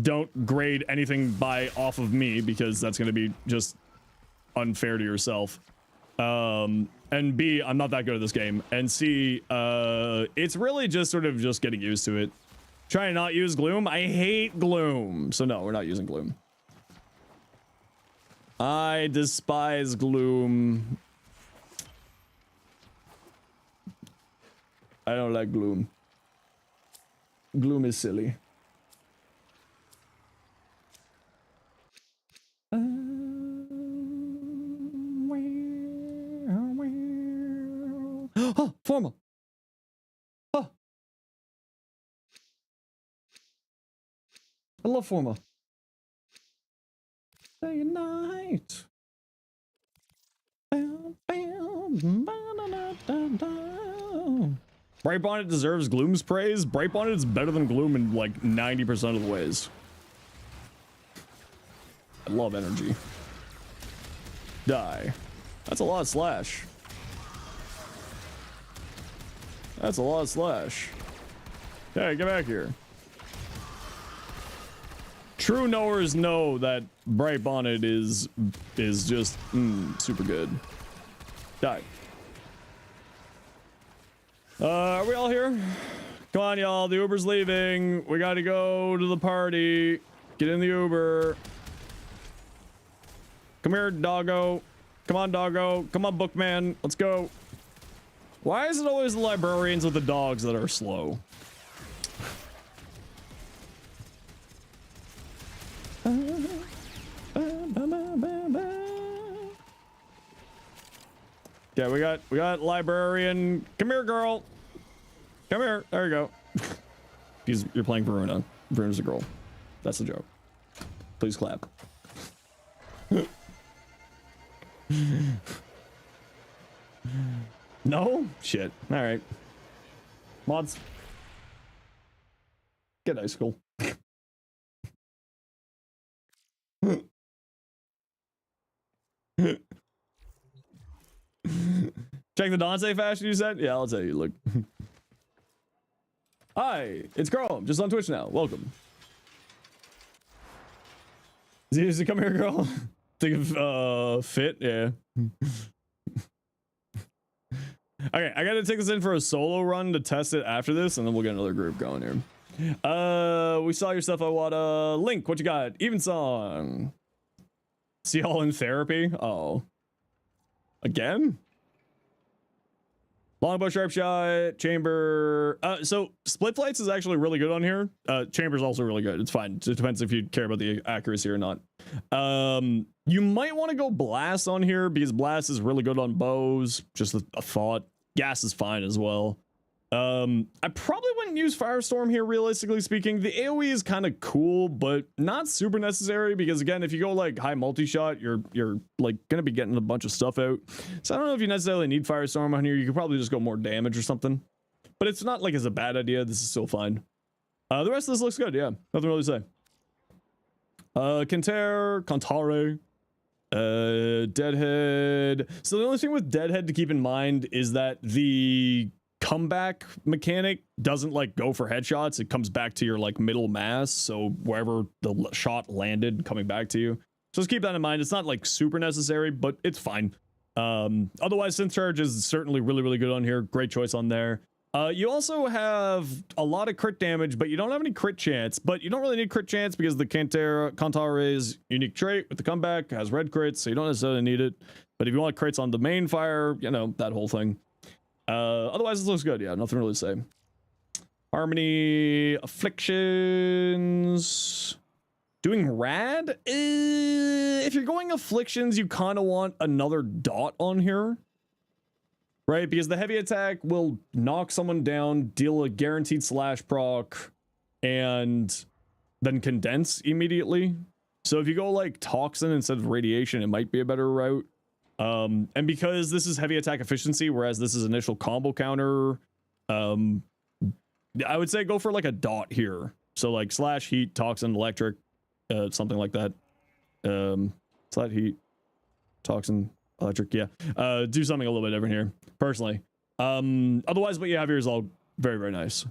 don't grade anything by off of me because that's gonna be just unfair to yourself. And B, I'm not that good at this game, and C, it's really just sort of just getting used to it. Try to not use gloom. I hate gloom, so no, we're not using gloom. I despise gloom. I don't like gloom. Gloom is silly. Oh, formal. Oh. I love formal. Say goodnight. Bright Bonnet deserves Gloom's praise. Bright Bonnet is better than Gloom in like 90% of the ways. I love energy. Die. That's a lot of slash. That's a lot of slash. Hey, get back here. True knowers know that Bright Bonnet is just super good. Die. Are we all here? Come on, y'all. The Uber's leaving. We gotta go to the party. Get in the Uber. Come here, doggo. Come on, doggo. Come on, bookman. Let's go. Why is it always the librarians with the dogs that are slow? Yeah, we got librarian. Come here, girl. Come here. There you go. You're playing Varuna. Varuna's a girl. That's the joke. Please clap. No? Shit. All right. Mods. Get high school. Check the Dante fashion you said? Yeah, I'll tell you. Look. Hi, it's Chrome. Just on Twitch now. Welcome. Is he come here, girl? Think of fit? Yeah. Okay, I gotta take this in for a solo run to test it after this, and then we'll get another group going here. We saw your stuff. I want a link. What you got? Even song. See y'all in therapy? Oh. Again? Longbow, sharp shot, chamber. So split flights is actually really good on here. Chamber's also really good. It's fine. It depends if you care about the accuracy or not. You might want to go blast on here because blast is really good on bows. Just a thought. Gas is fine as well. I probably wouldn't use Firestorm here, realistically speaking. The AoE is kind of cool, but not super necessary because, again, if you go like high multi-shot, you're like gonna be getting a bunch of stuff out. So I don't know if you necessarily need Firestorm on here. You could probably just go more damage or something, but it's not like it's a bad idea. This is still fine. The rest of this looks good. Yeah, nothing really to say. Kantare, Deadhead. So the only thing with Deadhead to keep in mind is that the comeback mechanic doesn't like go for headshots. It comes back to your like middle mass, so wherever the shot landed coming back to you. So just keep that in mind. It's not like super necessary, but it's fine. Otherwise, synth charge is certainly really good on here. Great choice on there. You also have a lot of crit damage, but you don't have any crit chance. But you don't really need crit chance because the Kantare's unique trait with the comeback has red crits, so you don't necessarily need it. But if you want crits on the main fire, you know, that whole thing. Otherwise, this looks good. Yeah, nothing really to say. Harmony, afflictions, doing rad. If you're going afflictions, you kind of want another dot on here, right? Because the heavy attack will knock someone down, deal a guaranteed slash proc, and then condense immediately. So if you go like toxin instead of radiation, it might be a better route. And because this is heavy attack efficiency, whereas this is initial combo counter, I would say go for like a dot here. So like slash heat, toxin, electric, something like that. Slash heat, toxin, electric. Yeah. Do something a little bit different here, personally. Otherwise, what you have here is all very nice.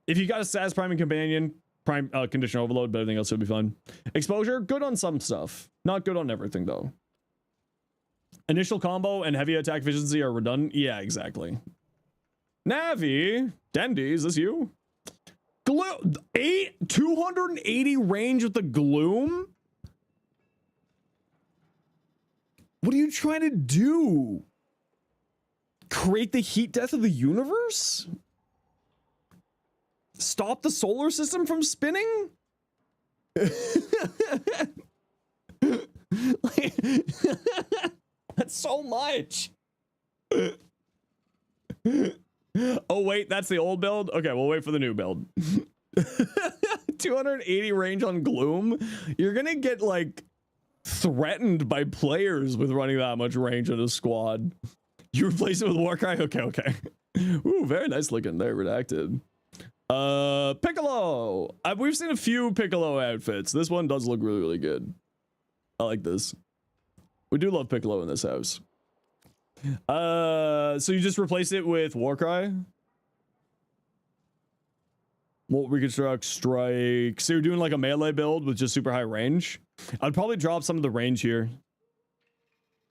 If you got a SAS priming companion, condition overload, but everything else would be fun. Exposure, good on some stuff, not good on everything though. Initial combo and heavy attack efficiency are redundant. Yeah, exactly. Navi, Dendy, is this you? 280 range with the gloom? What are you trying to do? Create the heat death of the universe? Stop the solar system from spinning? That's so much. Oh wait, that's the old build? Okay, we'll wait for the new build. 280 range on gloom? You're gonna get like threatened by players with running that much range in a squad. You replace it with Warcry? Okay. Ooh, very nice looking there, redacted. Piccolo. We've seen a few Piccolo outfits. This one does look really good. I like this. We do love Piccolo in this house. So you just replace it with Warcry? Molt reconstruct, strike. So you're doing like a melee build with just super high range? I'd probably drop some of the range here.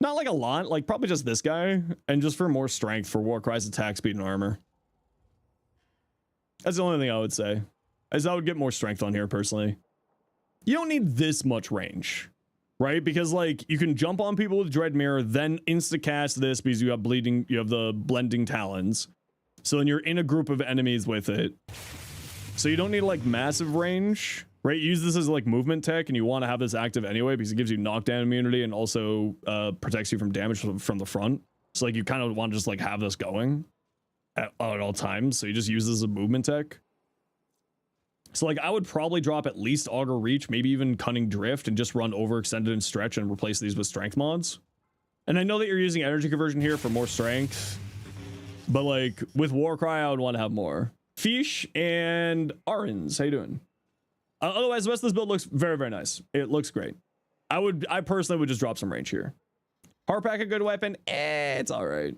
Not like a lot, like probably just this guy, and just for more strength for Warcry's attack speed and armor. That's the only thing I would say, as I would get more strength on here personally. You don't need this much range, right? Because like you can jump on people with Dread Mirror, then insta cast this because you have bleeding, you have the blending talons. So then you're in a group of enemies with it. So you don't need like massive range, right? Use this as like movement tech, and you want to have this active anyway because it gives you knockdown immunity and also protects you from damage from the front. So like you kind of want to just like have this going at all times. So you just use this as a movement tech. So like I would probably drop at least Augur Reach, maybe even Cunning Drift, and just run Overextended and Stretch and replace these with strength mods. And I know that you're using energy conversion here for more strength, but like with Warcry, I would want to have more. Fish and Arens, how you doing? Otherwise, the rest of this build looks very nice. It looks great. I personally would just drop some range here. Harpack, a good weapon? It's all right.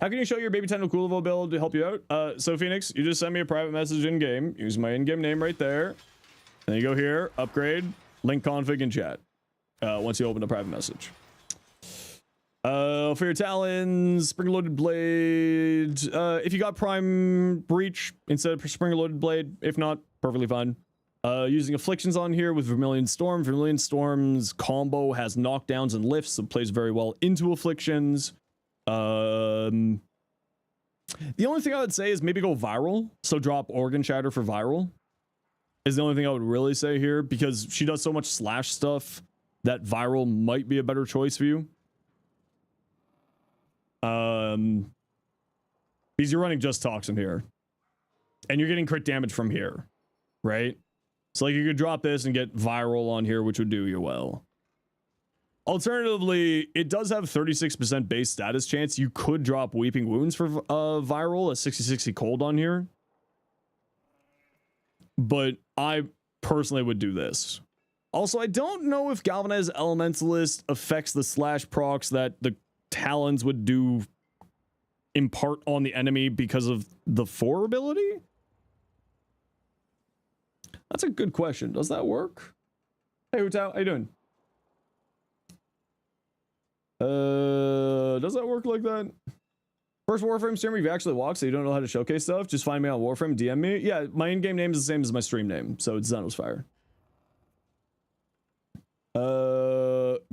How can you show your Baby Tentacle Coolvo build to help you out? So Phoenix, you just send me a private message in game. Use my in-game name right there. Then you go here, upgrade, link config in chat. Once you open a private message. For your talons, spring-loaded blade. If you got prime breach instead of spring-loaded blade, if not, perfectly fine. Using afflictions on here with Vermilion Storm. Vermilion Storm's combo has knockdowns and lifts, so plays very well into afflictions. The only thing I would say is maybe go viral. So drop organ shatter for viral is the only thing I would really say here, because she does so much slash stuff that viral might be a better choice for you. Because you're running just toxin here and you're getting crit damage from here, right? So like you could drop this and get viral on here, which would do you well. Alternatively, it does have 36% base status chance. You could drop Weeping Wounds for viral, a 60-60 cold on here. But I personally would do this. Also, I don't know if Galvanized Elementalist affects the slash procs that the Talons would do impart on the enemy because of the 4 ability. That's a good question. Does that work? Hey, Hutao, how you doing? Does that work like that? First Warframe streamer you've actually walked, so you don't know how to showcase stuff? Just find me on Warframe, DM me. Yeah, my in-game name is the same as my stream name, so it's Zenosfire.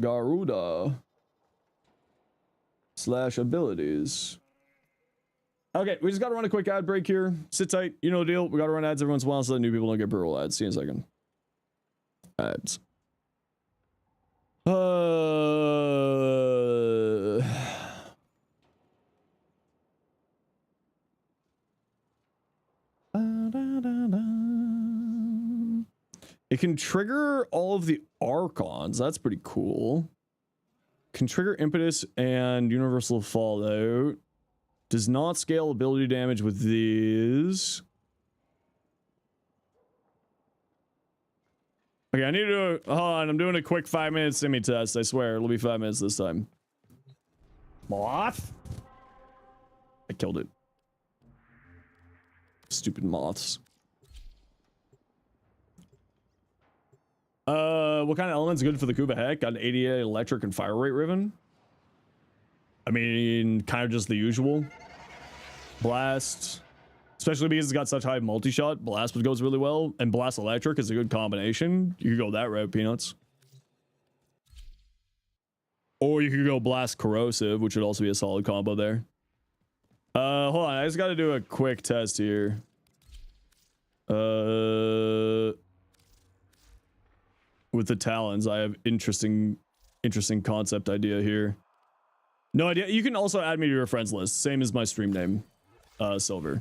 Garuda / abilities. Okay, we just gotta run a quick ad break here. Sit tight, you know the deal. We gotta run ads every once in a while so that new people don't get brutal ads. See you in a second. Ads. It can trigger all of the Archons. That's pretty cool. Can trigger Impetus and Universal Fallout. Does not scale ability damage with these. Okay, I need to hold on. I'm doing a quick 5-minute simi test. I swear it'll be 5 minutes this time. Moth? I killed it. Stupid moths. What kind of element's good for the Kuba Heck? Got an 88 electric and fire rate riven. I mean, kind of just the usual. Blast. Especially because it's got such high multi-shot. Blast goes really well. And Blast Electric is a good combination. You could go that route, Peanuts. Or you could go Blast Corrosive, which would also be a solid combo there. Hold on. I just got to do a quick test here. With the Talons, I have interesting concept idea here. No idea. You can also add me to your friends list. Same as my stream name, Silver.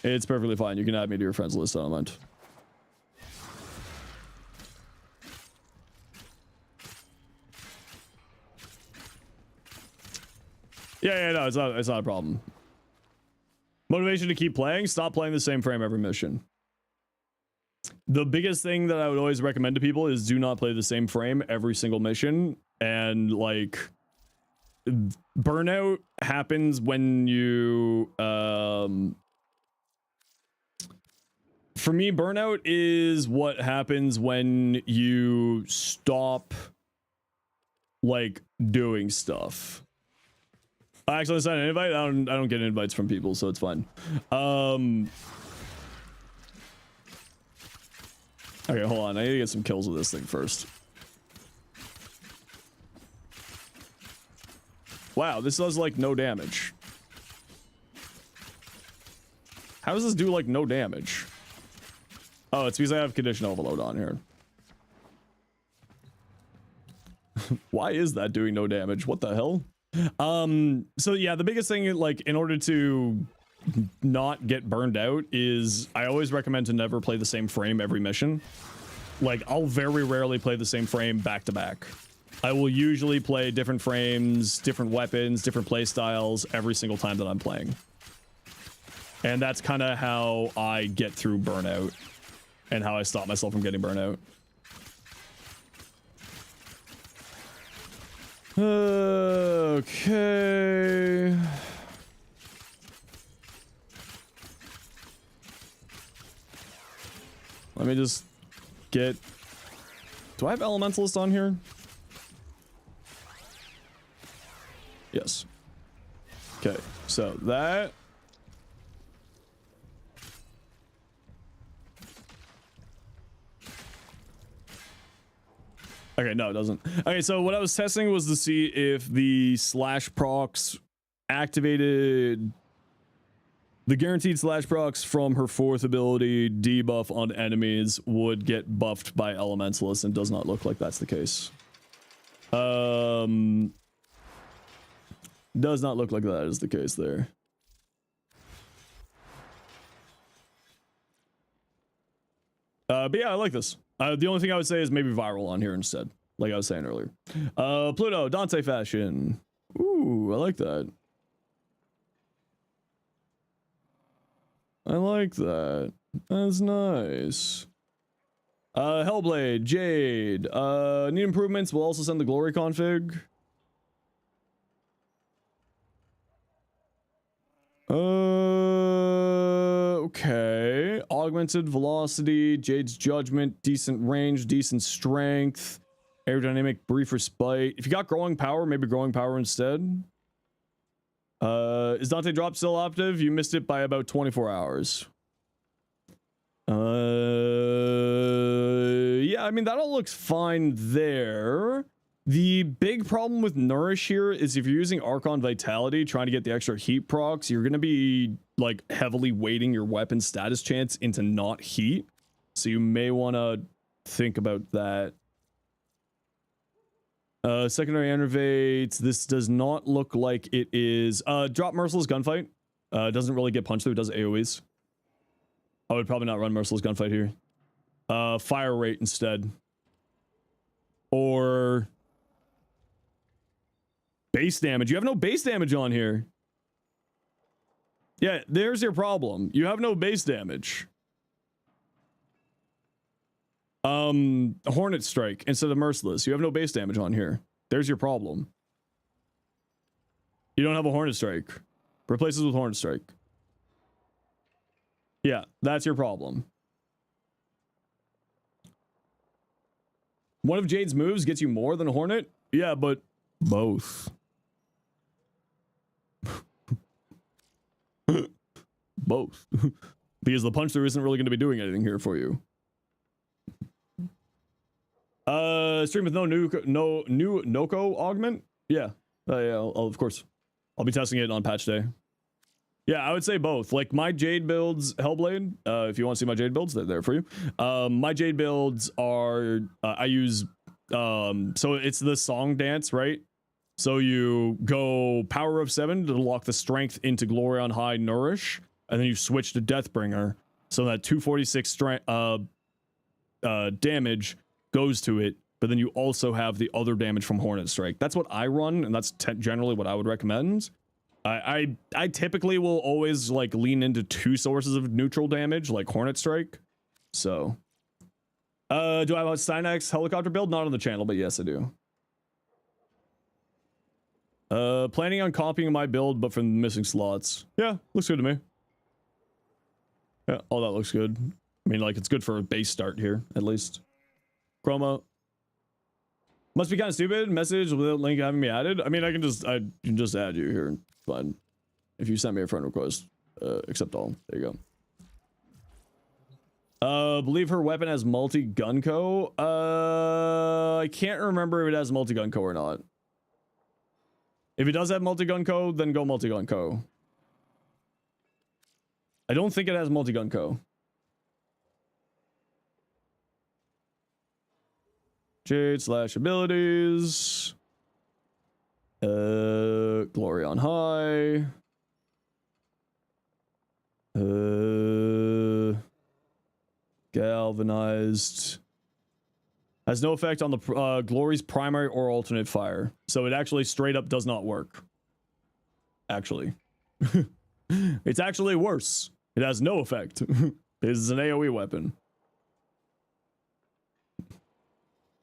It's perfectly fine. You can add me to your friends list. I don't mind. Yeah, no, it's not a problem. Motivation to keep playing. Stop playing the same frame every mission. The biggest thing that I would always recommend to people is do not play the same frame every single mission. And like burnout happens when you for me, burnout is what happens when you stop like doing stuff. I actually sent an invite. I don't get invites from people, so it's fine. Okay, hold on. I need to get some kills with this thing first. Wow, this does like no damage. How does this do like no damage? Oh, it's because I have condition overload on here. Why is that doing no damage? What the hell? So yeah, the biggest thing, like, in order to not get burned out is I always recommend to never play the same frame every mission. Like, I'll very rarely play the same frame back to back. I will usually play different frames, different weapons, different play styles every single time that I'm playing. And that's kind of how I get through burnout and how I stop myself from getting burnout. Okay. Let me just get... Do I have Elementalist on here? Yes. Okay, so that... Okay, no, it doesn't. Okay, so what I was testing was to see if the slash procs activated the guaranteed slash procs from her 4th ability debuff on enemies would get buffed by Elementalists, and does not look like that's the case. Does not look like that is the case there. But yeah, I like this. The only thing I would say is maybe viral on here instead, like I was saying earlier. Pluto, Dante fashion. Ooh, I like that. I like that. That's nice. Hellblade, Jade. Need improvements. We'll also send the glory config. Okay. Augmented velocity, Jade's judgment, decent range, decent strength, aerodynamic, brief respite. If you got growing power, maybe growing power instead. Is Dante drop still active? You missed it by about 24 hours. Yeah, I mean, that all looks fine there. The big problem with Nourish here is if you're using Archon Vitality, trying to get the extra heat procs, you're going to be, like, heavily weighting your weapon status chance into not heat. So you may want to think about that. Secondary enervates. This does not look like it is. Drop Merciless Gunfight. Doesn't really get punched through. It does AoEs. I would probably not run Merciless Gunfight here. Fire rate instead. Or base damage. You have no base damage on here. Yeah, there's your problem. You have no base damage. Hornet Strike instead of Merciless. You have no base damage on here. There's your problem. You don't have a Hornet Strike. Replace this with Hornet Strike. Yeah, that's your problem. One of Jade's moves gets you more than a Hornet? Yeah, but both. Both. Because the punch through isn't really going to be doing anything here for you. Stream with no new Noko augment? Yeah. Yeah, of course. I'll be testing it on patch day. Yeah, I would say both. Like my Jade builds, Hellblade, if you want to see my Jade builds, they're there for you. My Jade builds are, I use, so it's the song dance, right? So you go Power of 7 to lock the strength into Glory on High Nourish, and then you switch to Deathbringer, so that 246 damage goes to it, but then you also have the other damage from Hornet Strike. That's what I run, and that's generally what I would recommend. I typically will always like lean into 2 sources of neutral damage, like Hornet Strike. So, do I have a Steinx helicopter build? Not on the channel, but yes, I do. Planning on copying my build, but from missing slots. Yeah, looks good to me. Yeah, all that looks good. I mean, like, it's good for a base start here, at least. Chroma. Must be kind of stupid. Message without link having me added. I mean, I can just add you here. Fine. If you send me a friend request, accept all. There you go. Believe her weapon has multi-gun co. I can't remember if it has multi-gun co or not. If it does have multi-gun co, then go multi-gun co. I don't think it has multi-gun co. Jade slash abilities. Glory on High. Galvanized. Has no effect on the Glory's primary or alternate fire. So it actually straight up does not work. Actually. It's actually worse. It has no effect. It's an AoE weapon.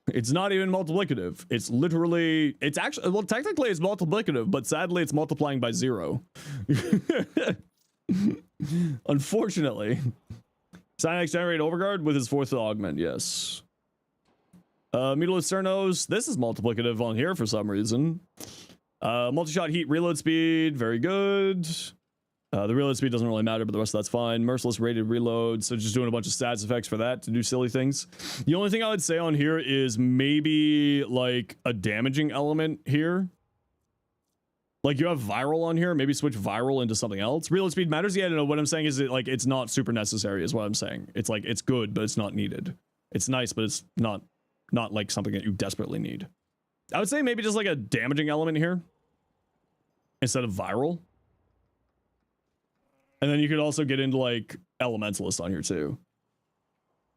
It's not even multiplicative. It's literally, it's actually, well, technically it's multiplicative, but sadly it's multiplying by 0. Unfortunately. Cynex generate overguard with his 4th augment, yes. Mutilus Cernos, this is multiplicative on here for some reason. Multi-shot heat reload speed, very good. The reload speed doesn't really matter, but the rest of that's fine. Merciless rated reload, so just doing a bunch of stats effects for that to do silly things. The only thing I would say on here is maybe like a damaging element here. Like, you have viral on here, maybe switch viral into something else. Reload speed matters. Yeah, no, what I'm saying is that, like, it's not super necessary is what I'm saying. It's like, it's good, but it's not needed. It's nice, but it's not like something that you desperately need. I would say maybe just like a damaging element here instead of viral. And then you could also get into like elementalist on here too.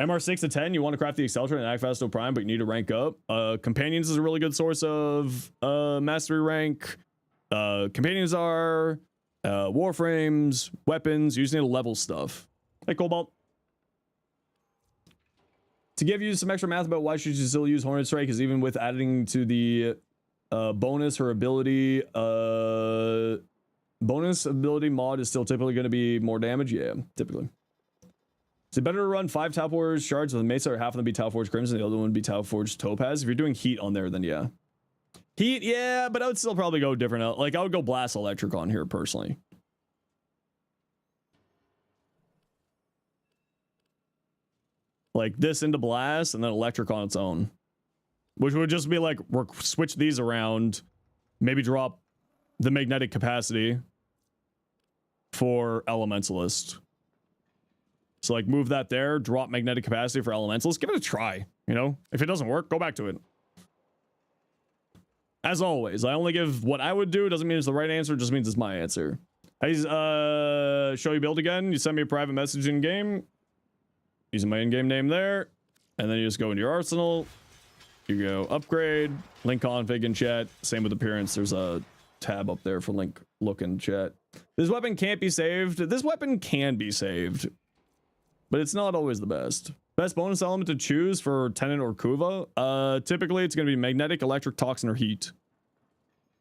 MR6 to 10, you want to craft the Accelerator and Agfasto Prime, but you need to rank up. Companions is a really good source of mastery rank. Companions are Warframes, weapons. You just need to level stuff. Hey, Cobalt. To give you some extra math about why should you still use Hornet Strike, because even with adding to the bonus, her ability, bonus ability mod is still typically going to be more damage. Yeah, typically. Is it better to run 5 Tau Forge shards with Mesa, or half of them be Tau Forge Crimson, the other one be Tau Forge Topaz? If you're doing heat on there, then yeah. Heat, yeah, but I would still probably go different. Like, I would go Blast Electric on here, personally. Like, this into Blast, and then Electric on its own. Which would just be like, switch these around, maybe drop the magnetic capacity for Elementalist. So, like, move that there, drop magnetic capacity for Elementalist. Give it a try, you know? If it doesn't work, go back to it. As always, I only give what I would do. Doesn't mean it's the right answer, just means it's my answer. Hey, show you build again. You send me a private message in game using my in-game name there, and then you just go into your arsenal. You go upgrade, link config in chat. Same with appearance. There's a tab up there for link look in chat. This weapon can't be saved. This weapon can be saved, but it's not always the best. Best bonus element to choose for Tenant or Kuva? Typically, it's going to be magnetic, electric, toxin, or heat.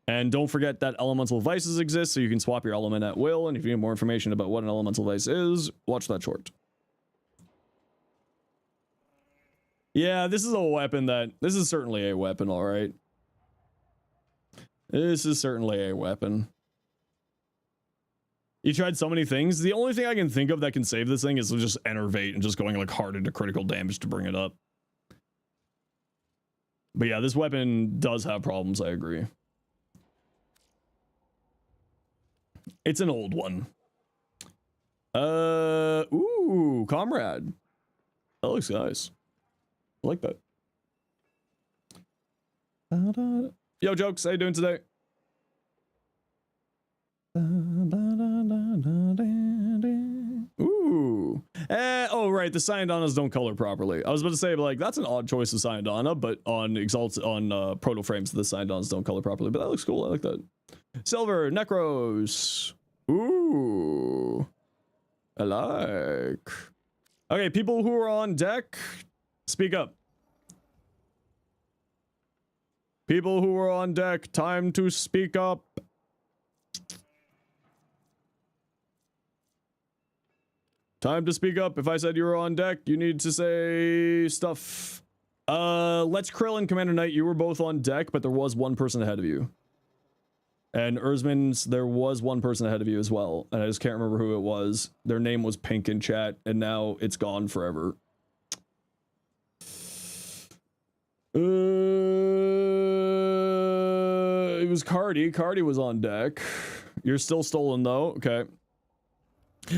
And don't forget that elemental vices exist, so you can swap your element at will. And if you need more information about what an elemental vice is, watch that short. Yeah, this is a weapon that... This is certainly a weapon, alright. This is certainly a weapon. You tried so many things. The only thing I can think of that can save this thing is just enervate and just going like hard into critical damage to bring it up. But yeah, this weapon does have problems, I agree. It's an old one. Ooh, Comrade. That looks nice. I like that. Yo, Jokes, how you doing today? Ooh. Oh, right. The Cyandanas don't color properly. I was about to say, but like, that's an odd choice of Cyandana, but on Proto Frames, the Cyandanas don't color properly. But that looks cool. I like that. Silver, Necros. Ooh. I like. Okay, people who are on deck, speak up. People who are on deck, time to speak up. Time to speak up. If I said you were on deck, you need to say stuff. Let's Krill and Commander Knight, you were both on deck, but there was one person ahead of you. And Erzman's, there was one person ahead of you as well. And I just can't remember who it was. Their name was pink in chat, and now it's gone forever. It was Cardi. Cardi was on deck. You're still stolen though. Okay.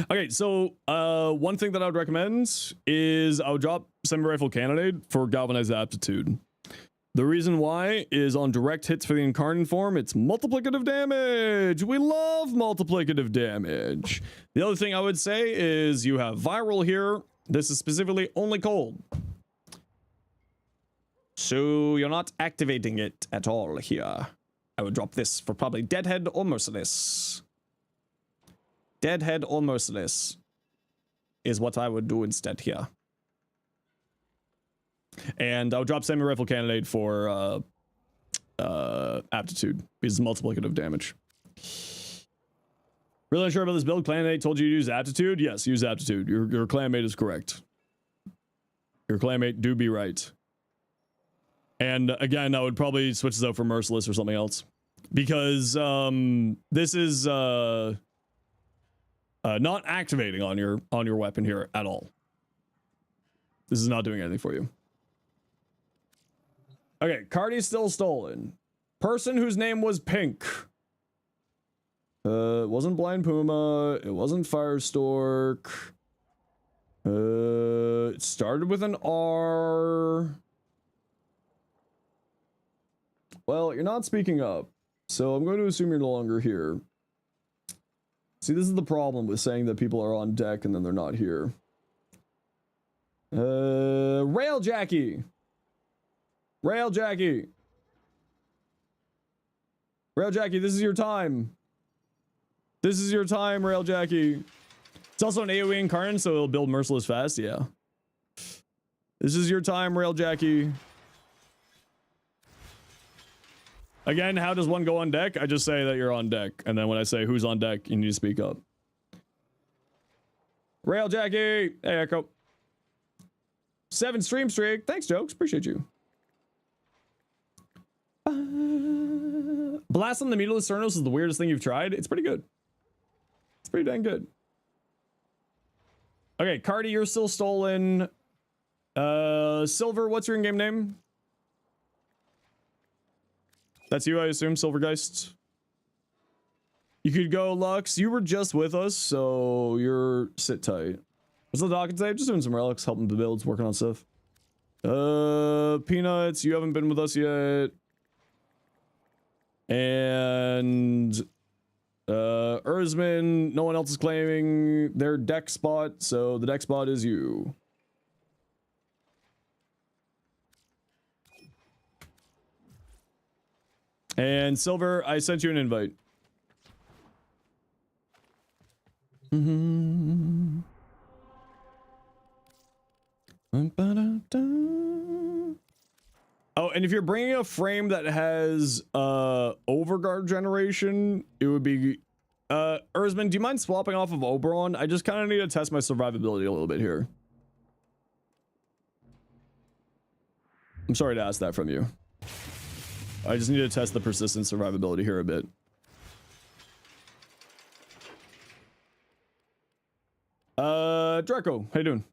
Okay, so one thing that I would recommend is I would drop semi-rifle cannonade for galvanized aptitude. The reason why is on direct hits for the incarnate form, it's multiplicative damage. We love multiplicative damage. The other thing I would say is you have viral here. This is specifically only cold. So you're not activating it at all here. I would drop this for probably Deadhead or Merciless. Deadhead or Merciless is what I would do instead here. And I'll drop semi-rifle candidate for aptitude because it's multiplicative damage. Really unsure about this build. Clanmate told you to use aptitude. Yes, use aptitude. Your clanmate is correct. Your clanmate do be right. And again, I would probably switch this out for Merciless or something else because this is not activating on your weapon here at all. This is not doing anything for you. Okay, Cardi's still stolen. Person whose name was Pink. It wasn't Blind Puma. It wasn't Firestork. It started with an R. Well, you're not speaking up, so I'm going to assume you're no longer here. See, this is the problem with saying that people are on deck and then they're not here. Rail Jackie. Rail Jackie. Rail Jackie, this is your time. This is your time, Rail Jackie. It's also an AoE incarnate, so it'll build merciless fast, yeah. This is your time, Rail Jackie. Again, how does one go on deck? I just say that you're on deck, and then when I say who's on deck, you need to speak up. Rail Jackie! Hey, Echo. 7 stream streak. Thanks, Jokes. Appreciate you. Blast on the Mutilus Cernos is the weirdest thing you've tried. It's pretty good. It's pretty dang good. Okay, Cardi, you're still stolen. Silver, what's your in-game name? That's you, I assume, Silvergeist. You could go, Lux. You were just with us, so you're sit tight. What's the docket today? Just doing some relics, helping the builds, working on stuff. Peanuts, you haven't been with us yet. And Erzman, no one else is claiming their deck spot, so the deck spot is you. And Silver, I sent you an invite. Oh, and if you're bringing a frame that has overguard generation, it would be Erzman, do you mind swapping off of Oberon? I just kind of need to test my survivability a little bit here. I'm sorry to ask that from you. I just need to test the persistent survivability here a bit. Draco, how you doing?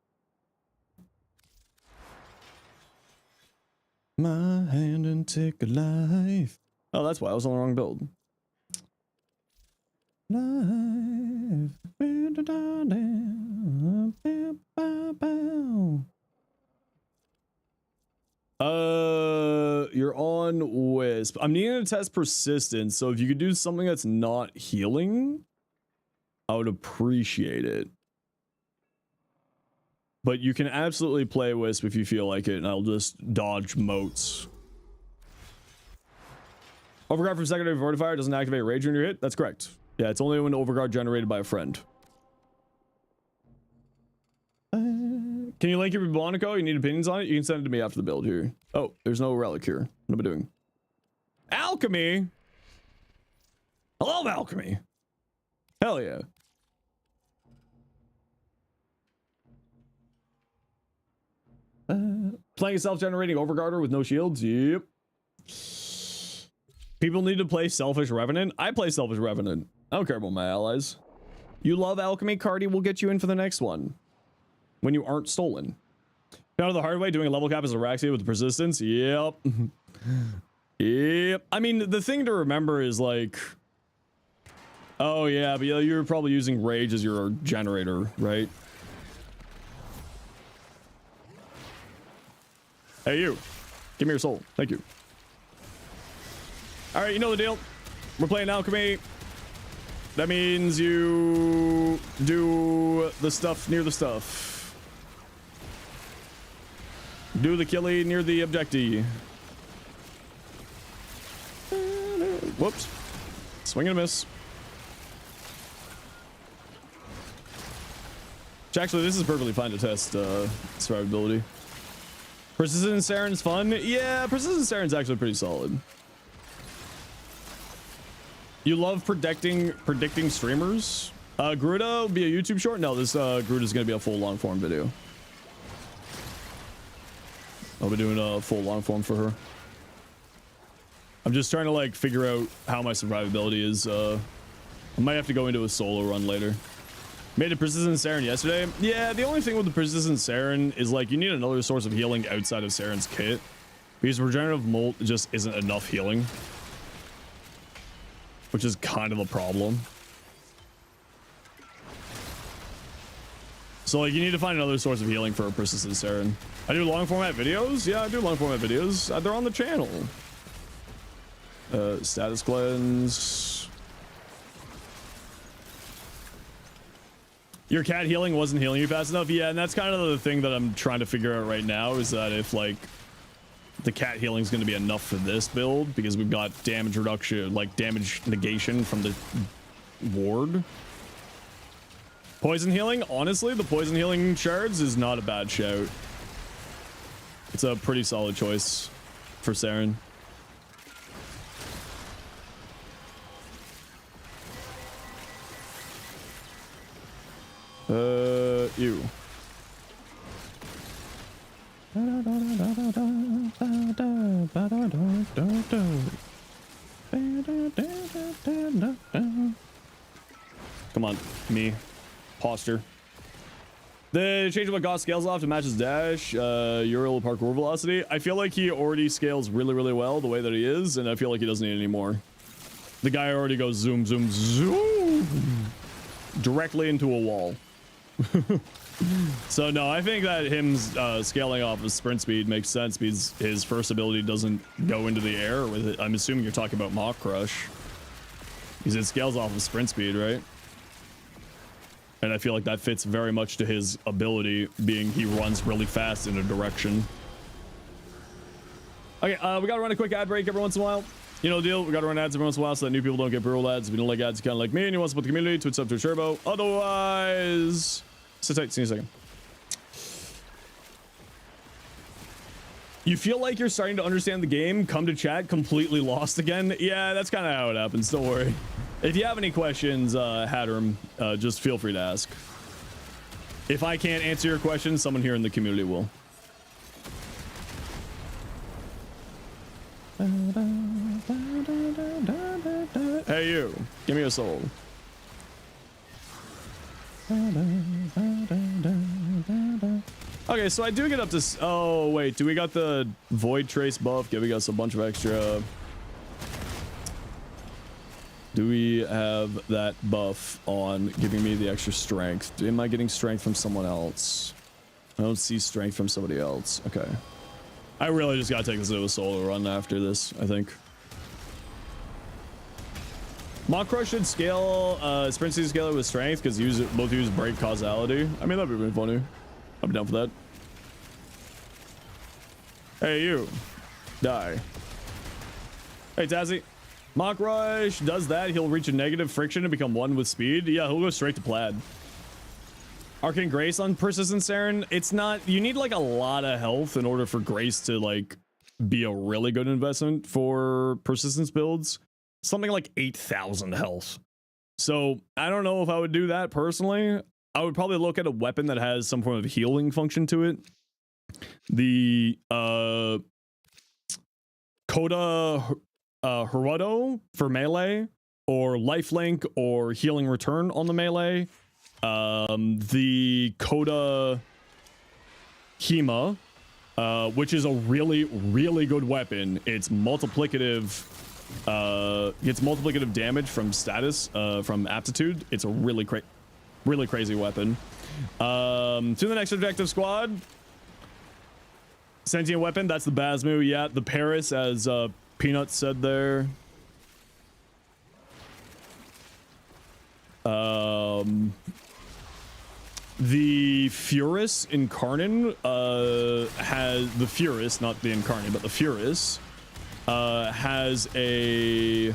My hand and take a life. Oh, that's why I was on the wrong build. Life. You're on Wisp. I'm needing to test persistence, so if you could do something that's not healing, I would appreciate it. But you can absolutely play Wisp if you feel like it, and I'll just dodge moats. Overguard from secondary fortifier doesn't activate rage when you're hit? That's correct. Yeah, it's only when overguard generated by a friend. Can you link your Bonico? You need opinions on it? You can send it to me after the build here. Oh, there's no relic here. What am I doing? Alchemy? I love alchemy. Hell yeah. Playing a self-generating overguarder with no shields? Yep. People need to play Selfish Revenant. I play Selfish Revenant. I don't care about my allies. You love alchemy, Cardi, we'll get you in for the next one. When you aren't stolen. Found the hard way, doing a level cap as Araxia with persistence? Yep. Yep. I mean, the thing to remember is like... Oh yeah, but you're probably using rage as your generator, right? Hey you. Give me your soul. Thank you. Alright, you know the deal. We're playing alchemy. That means you do the stuff near the stuff. Do the killy near the objective. Whoops. Swing and a miss. Actually, this is perfectly fine to test survivability. Persistent Saren's fun. Yeah, Persistent Saren's actually pretty solid. You love predicting streamers? Gruda will be a YouTube short? No, this Gruda's gonna be a full long form video. I'll be doing a full long form for her. I'm just trying to like figure out how my survivability is. I might have to go into a solo run later. Made a Persistent Saren yesterday. Yeah, the only thing with the Persistent Saren is like you need another source of healing outside of Saren's kit. Because Regenerative Molt just isn't enough healing. Which is kind of a problem. So like you need to find another source of healing for a persistent Saren. I do long format videos. Yeah, I do long format videos. They're on the channel. Status cleanse. Your cat healing wasn't healing you fast enough. Yeah, and that's kind of the thing that I'm trying to figure out right now is that if like the cat healing is going to be enough for this build because we've got damage reduction, like damage negation from the ward. Poison healing, honestly, the poison healing shards is not a bad shout. It's a pretty solid choice for Saren. You. Come on, me. Posture. The change of what Goss scales off to match his dash, Uriel parkour velocity. I feel like he already scales really, really well the way that he is, and I feel like he doesn't need any more. The guy already goes zoom, zoom, zoom directly into a wall. So no, I think that him scaling off of sprint speed makes sense because his first ability doesn't go into the air with it. I'm assuming you're talking about Mach Crush because it scales off of sprint speed, right? And I feel like that fits very much to his ability, being he runs really fast in a direction. Okay, we gotta run a quick ad break every once in a while. You know the deal, we gotta run ads every once in a while so that new people don't get brutal ads. If you don't like ads, you kind of like me and you want to support the community, tweet up to a turbo. Otherwise, sit tight, see you in a second. You feel like you're starting to understand the game, come to chat, completely lost again. Yeah, that's kind of how it happens, don't worry. If you have any questions, Hatterim, just feel free to ask. If I can't answer your question, someone here in the community will. Hey you, give me a soul. Okay, so I do get up to... Oh, wait, do we got the Void Trace buff? Yeah, we got a bunch of extra... Do we have that buff on giving me the extra strength? Am I getting strength from someone else? I don't see strength from somebody else. Okay. I really just gotta take this into a solo run after this, I think. Mach Crush should scale, sprint speed scaler with strength because both use break causality. I mean, that'd be really funny. I'd be down for that. Hey, you. Die. Hey, Tazzy. Mach Rush does that. He'll reach a negative friction and become one with speed. Yeah, he'll go straight to plaid. Arcane Grace on Persistent Saren. It's not... You need, like, a lot of health in order for Grace to, like, be a really good investment for Persistence builds. Something like 8,000 health. So, I don't know if I would do that personally. I would probably look at a weapon that has some form of healing function to it. The, Coda... Hirudo for melee, or lifelink, or healing return on the melee. The Coda Hema, which is a really, really good weapon. It's multiplicative, gets multiplicative damage from status, from aptitude. It's a really crazy weapon. To the next objective, squad. Sentient weapon, that's the Basmu. Yeah, the Paris, as Peanut said there. The Furus Incarnin has the Furus, not the Incarni, but the Furus has a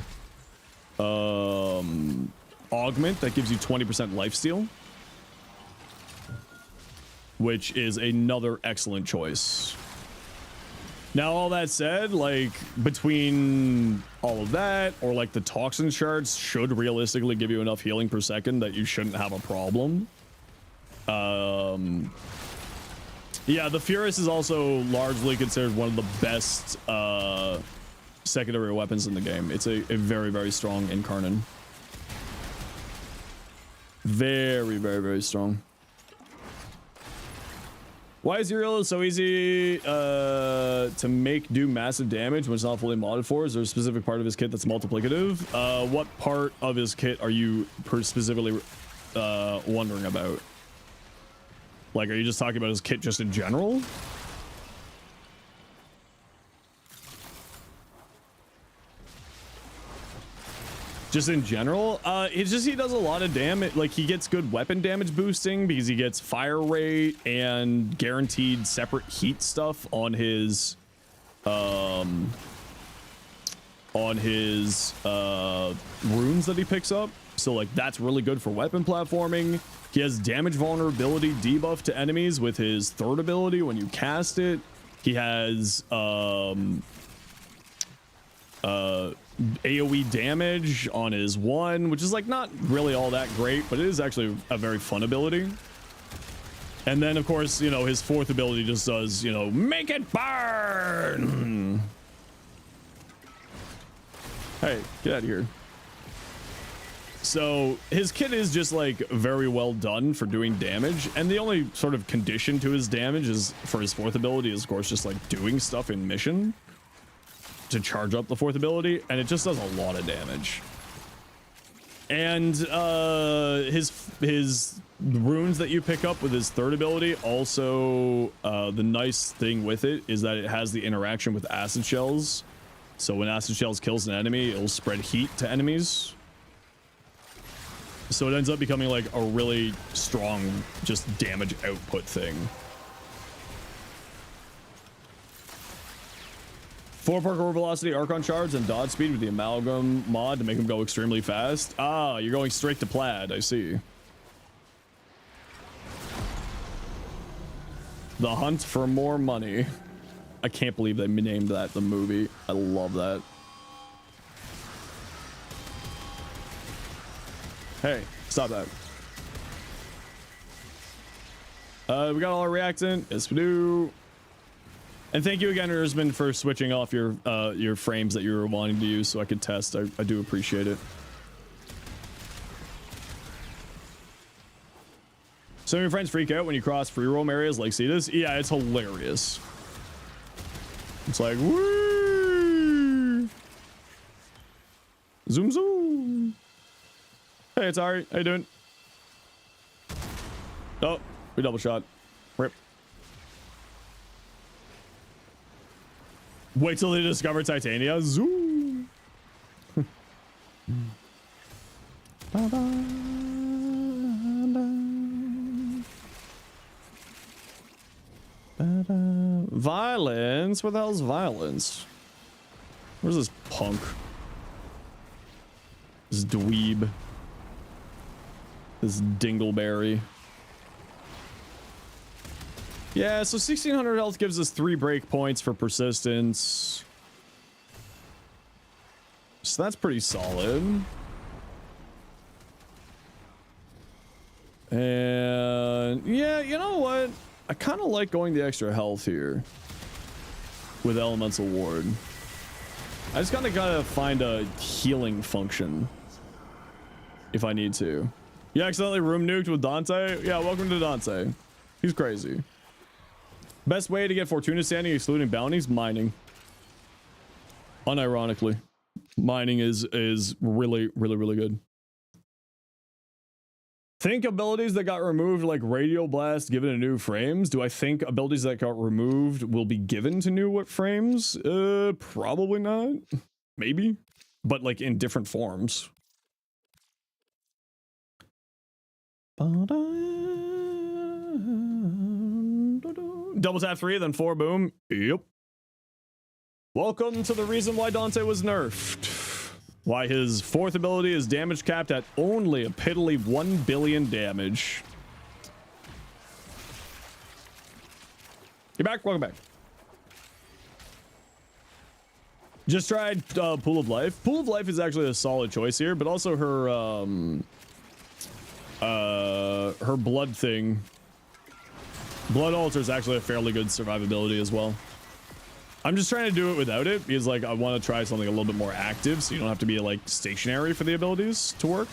augment that gives you 20% lifesteal, which is another excellent choice. Now, all that said, like, between all of that, or like the toxin shards should realistically give you enough healing per second that you shouldn't have a problem. Yeah, the Furus is also largely considered one of the best secondary weapons in the game. It's a very, very strong Incarnin. Very, very, very strong. Why is Uriel so easy to do massive damage when it's not fully modded for? Is there a specific part of his kit that's multiplicative? What part of his kit are you specifically wondering about? Like, are you just talking about his kit just in general? Just in general, it's just he does a lot of damage. Like, he gets good weapon damage boosting because he gets fire rate and guaranteed separate heat stuff on his runes that he picks up. So like that's really good for weapon platforming. He has damage vulnerability debuff to enemies with his third ability when you cast it. He has AoE damage on his one, which is like not really all that great, but it is actually a very fun ability. And then of course, you know, his fourth ability just does, you know, make it burn. Hey, get out of here. So his kit is just like very well done for doing damage, and the only sort of condition to his damage is for his fourth ability is of course just like doing stuff in mission to charge up the fourth ability, and it just does a lot of damage. And his runes that you pick up with his third ability also, the nice thing with it is that it has the interaction with acid shells. So when acid shells kills an enemy, it'll spread heat to enemies. So it ends up becoming like a really strong just damage output thing. 4 parkour velocity, Archon shards, and dodge speed with the amalgam mod to make him go extremely fast. Ah, you're going straight to plaid, I see. The hunt for more money. I can't believe they named that the movie. I love that. Hey, stop that. We got all our reactant. Yes, we do. And thank you again, Erzman, for switching off your frames that you were wanting to use so I could test. I do appreciate it. Some of your friends freak out when you cross free roam areas like Cetus. Yeah, it's hilarious. It's like, woo! Zoom, zoom. Hey, it's Ari. How you doing? Oh, we double shot. Rip. Wait till they discover Titania. Zoom. Violence? Where the hell's violence? Where's this punk? This dweeb. This dingleberry. Yeah, so 1600 health gives us 3 break points for persistence. So that's pretty solid. And yeah, you know what? I kind of like going the extra health here with Elemental Ward. I just kind of gotta find a healing function if I need to. You accidentally room nuked with Dante? Yeah, welcome to Dante. He's crazy. Best way to get Fortuna standing excluding bounties? Mining. Unironically. Mining is really, really, really good. Think abilities that got removed like Radio Blast given to new frames? Do I think abilities that got removed will be given to new frames? Probably not. Maybe. But like in different forms. Double tap 3, then 4, boom. Yep. Welcome to the reason why Dante was nerfed. Why his fourth ability is damage capped at only a piddly 1 billion damage. You're back? Welcome back. Just tried Pool of Life. Pool of Life is actually a solid choice here, but also her blood thing. Blood Altar is actually a fairly good survivability as well. I'm just trying to do it without it because like I want to try something a little bit more active so you don't have to be like stationary for the abilities to work.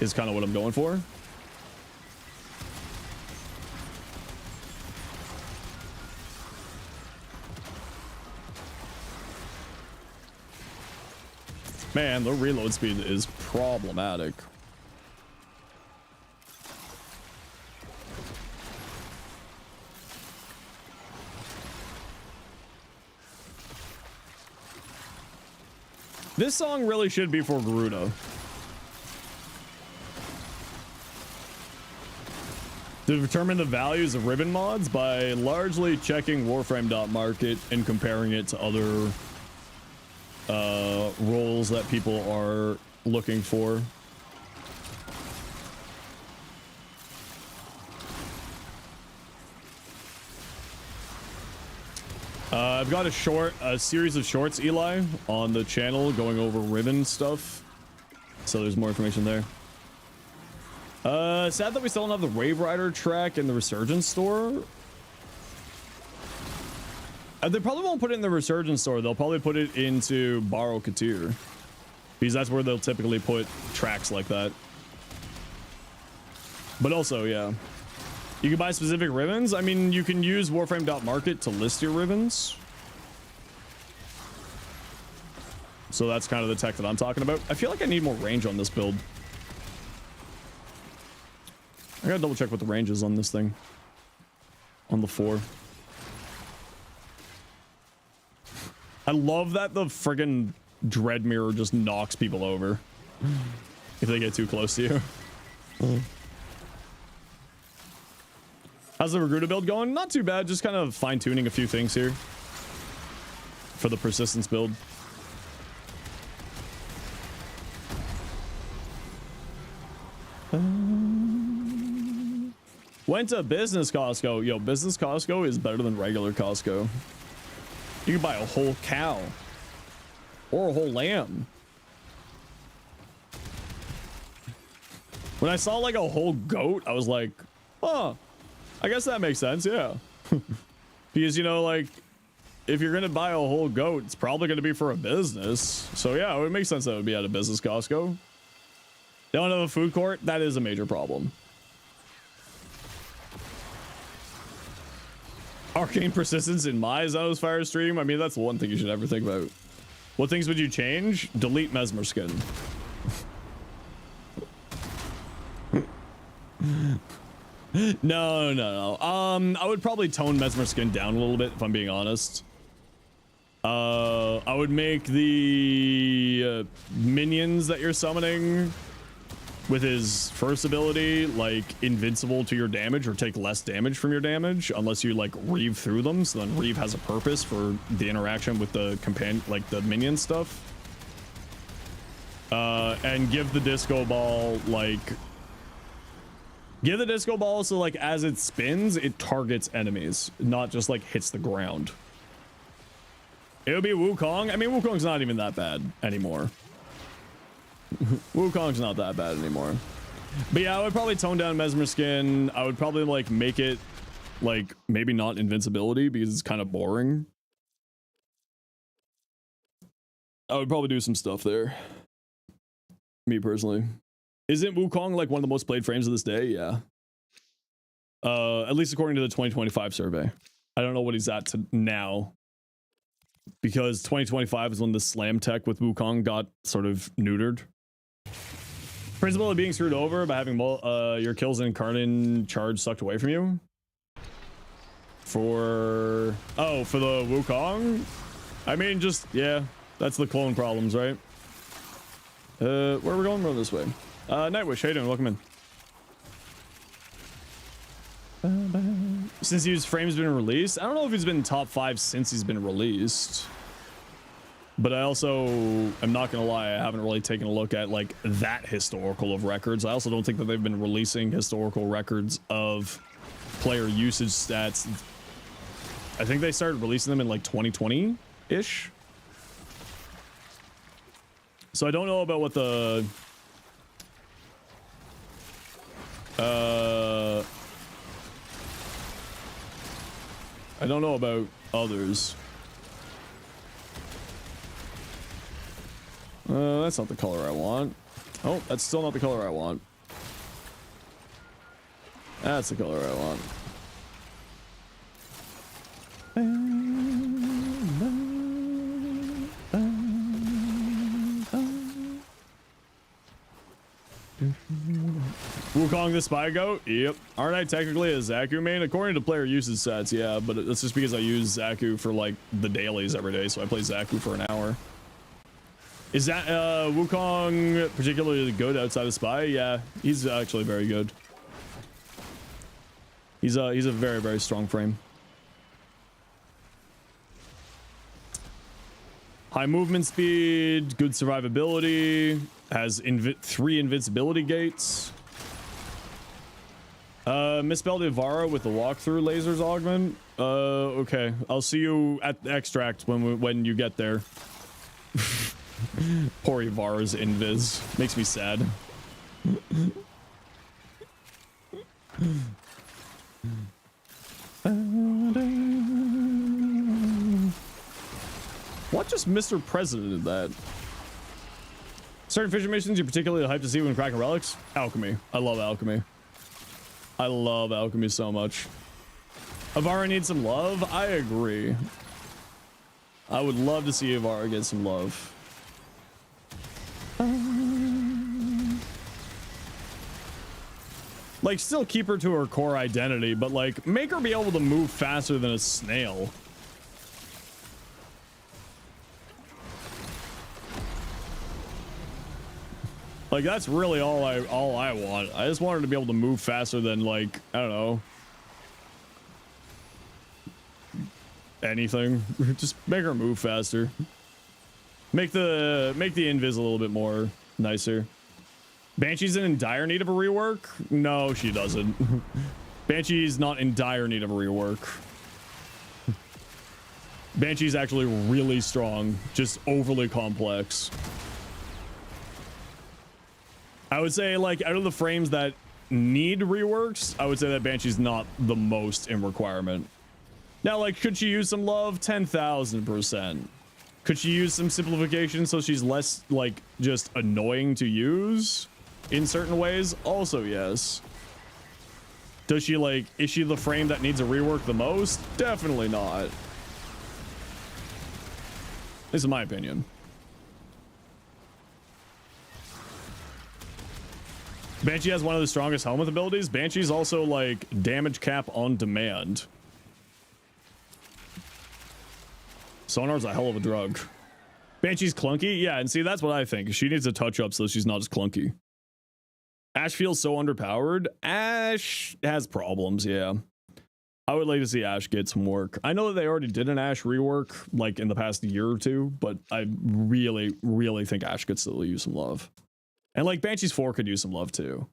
Is kind of what I'm going for. Man, the reload speed is problematic. This song really should be for Garuda. To determine the values of ribbon mods by largely checking Warframe.market and comparing it to other roles that people are looking for. I've got a series of shorts, Eli, on the channel going over ribbon stuff. So there's more information there. Sad that we still don't have the Wave Rider track in the Resurgence store. They probably won't put it in the Resurgence store. They'll probably put it into Borrow Katir, because that's where they'll typically put tracks like that. But also, yeah, you can buy specific ribbons. I mean, you can use Warframe.market to list your ribbons. So that's kind of the tech that I'm talking about. I feel like I need more range on this build. I gotta double check what the range is on this thing. On the 4. I love that the friggin' dread mirror just knocks people over if they get too close to you. How's the Garuda build going? Not too bad, just kind of fine-tuning a few things here for the persistence build. Went to business Costco. Yo, business Costco is better than regular Costco. You can buy a whole cow or a whole lamb. When I saw like a whole goat, I was like, oh, I guess that makes sense. Yeah. Because, you know, like if you're going to buy a whole goat, it's probably going to be for a business. So yeah, it would make sense that it would be at a business Costco. They don't have a food court. That is a major problem. Arcane persistence in my Zenosfire stream. I mean, that's the one thing you should ever think about. What things would you change? Delete Mesmer skin. No. I would probably tone Mesmer skin down a little bit if I'm being honest. I would make the minions that you're summoning with his first ability like invincible to your damage or take less damage from your damage unless you like reave through them. So then reave has a purpose for the interaction with the companion, like the minion stuff. And give the disco ball so like as it spins it targets enemies, not just like hits the ground. It would be Wukong. I mean, Wukong's not even that bad anymore. Wukong's not that bad anymore. But yeah, I would probably tone down Mesmer skin. I would probably like make it like maybe not invincibility because it's kind of boring. I would probably do some stuff there. Me personally. Isn't Wukong like one of the most played frames of this day? Yeah. At least according to the 2025 survey. I don't know what he's at to now, because 2025 is when the slam tech with Wukong got sort of neutered. Principle of being screwed over by having your kills in Karnan charge sucked away from you. For the Wukong? I mean, just, yeah, that's the clone problems, right? Where are we going? We're this way. Nightwish, how you doing? Welcome in. Since his frame's been released, I don't know if he's been top 5 since he's been released. But I also am not gonna lie, I haven't really taken a look at like that historical of records. I also don't think that they've been releasing historical records of player usage stats. I think they started releasing them in like 2020-ish. So I don't know about what the I don't know about others. That's not the color I want. Oh, that's still not the color I want. That's the color I want. Wukong the Spy Goat? Yep. Aren't I technically a Zaku main? According to player usage stats, yeah, but that's just because I use Zaku for like the dailies every day, so I play Zaku for an hour. Is that Wukong particularly good outside of Spy? Yeah, he's actually very good. He's a very, very strong frame. High movement speed, good survivability, has 3 invincibility gates. Misspelled Ivara with the walkthrough lasers augment. Okay, I'll see you at the extract when you get there. Poor Ivara's invis makes me sad. What just Mr. President did that? Certain fishing missions you're particularly hyped to see when cracking relics? Alchemy. I love alchemy. I love alchemy so much. Ivara needs some love? I agree. I would love to see Ivara get some love. Like, still keep her to her core identity, but like, make her be able to move faster than a snail. Like, that's really all I want. I just want her to be able to move faster than, like, I don't know, anything. Just make her move faster. Make the invis a little bit more nicer. Banshee's in dire need of a rework? No, she doesn't. Banshee's not in dire need of a rework. Banshee's actually really strong, just overly complex. I would say, like, out of the frames that need reworks, I would say that Banshee's not the most in requirement. Now, like, could she use some love? 10,000%. Could she use some simplification so she's less, like, just annoying to use in certain ways? Also, yes. Does she, like, is she the frame that needs a rework the most? Definitely not. This is my opinion. Banshee has one of the strongest helmet abilities. Banshee's also, like, damage cap on demand. Sonar's a hell of a drug. Banshee's clunky? Yeah, and see, that's what I think. She needs a touch up so she's not as clunky. Ash feels so underpowered. Ash has problems, yeah. I would like to see Ash get some work. I know that they already did an Ash rework, like, in the past year or two, but I really, really think Ash could still use some love. And, like, Banshee's 4 could use some love, too.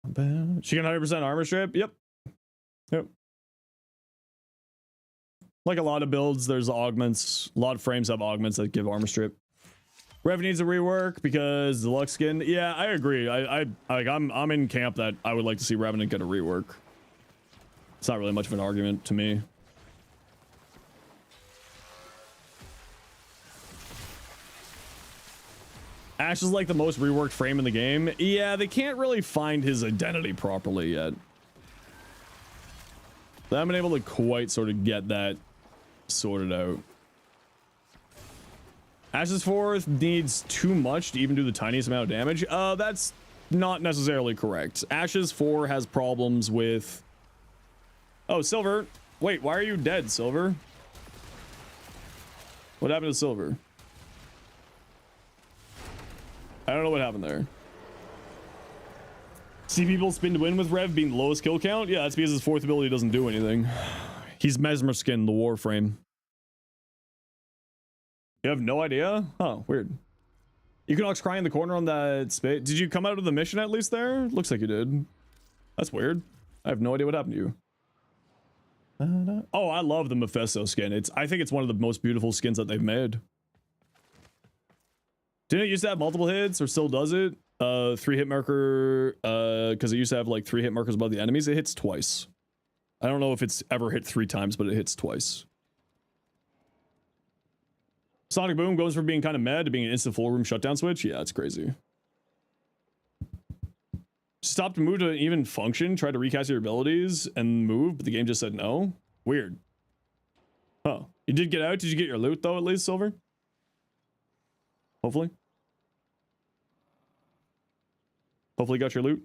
She can 100% armor strip? Yep. Yep. Like a lot of builds, there's augments. A lot of frames have augments that give armor strip. Rev needs a rework because the Lux skin. Yeah, I agree. I'm in camp that I would like to see Revenant get a rework. It's not really much of an argument to me. Ash is like the most reworked frame in the game. Yeah, they can't really find his identity properly yet. I haven't been able to quite sort of get that sorted out. Ash's 4th needs too much to even do the tiniest amount of damage. That's not necessarily correct. Ash's 4 has problems with... Oh, Silver. Wait, why are you dead, Silver? What happened to Silver? I don't know what happened there. See people spin to win with Rev being the lowest kill count? Yeah, that's because his 4th ability doesn't do anything. He's Mesmer Skin, the Warframe. You have no idea? Oh, weird. Equinox crying in the corner on that space. Did you come out of the mission at least there? Looks like you did. That's weird. I have no idea what happened to you. Oh, I love the Mephisto skin. I think it's one of the most beautiful skins that they've made. Didn't it used to have multiple hits, or still does it? 3-hit marker, because it used to have like 3 hit markers above the enemies. It hits twice. I don't know if it's ever hit 3 times, but it hits twice. Sonic Boom goes from being kind of mad to being an instant full room shutdown switch. Yeah, it's crazy. Stop to move to even function, try to recast your abilities and move, but the game just said no. Weird. Oh, you did get out? Did you get your loot though, at least, Silver? Hopefully. Hopefully you got your loot.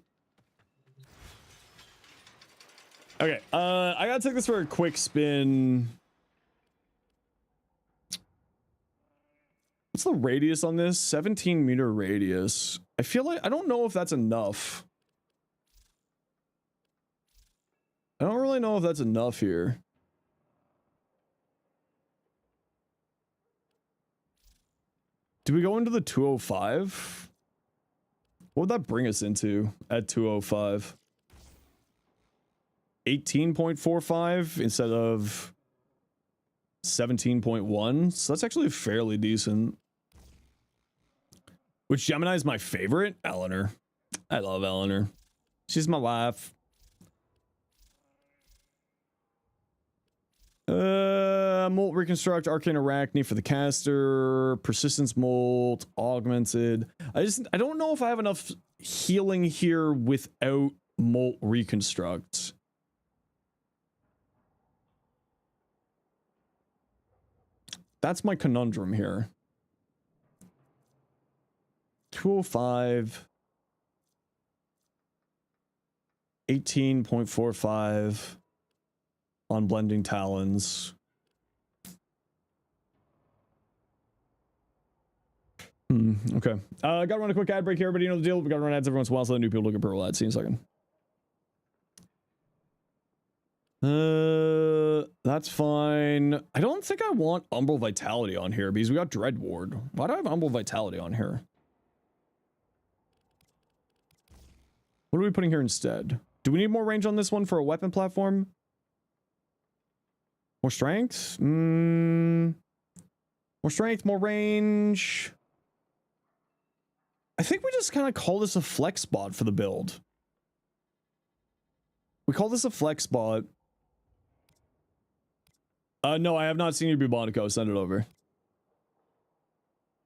Okay, I gotta take this for a quick spin. What's the radius on this? 17-meter radius. I feel like I don't know if that's enough. I don't really know if that's enough here. Do we go into the 205? What would that bring us into at 205? 18.45 instead of 17.1. So that's actually fairly decent. Which Gemini is my favorite? Eleanor. I love Eleanor. She's my wife. Molt reconstruct, arcane arachne for the caster, persistence molt, augmented. I don't know if I have enough healing here without molt reconstruct. That's my conundrum here. 205, 18.45 on blending talons. Okay. Gotta run a quick ad break here, but you know the deal. We gotta run ads every once in a while so the new people look at purple ads. See you in a second. That's fine. I don't think I want Umbral Vitality on here because we got Dread Ward. Why do I have Umbral Vitality on here? What are we putting here instead? Do we need more range on this one for a weapon platform? More strength? More strength, more range. I think we just kind of call this a flex spot for the build. We call this a flex spot. No, I have not seen your Bubonico. Send it over.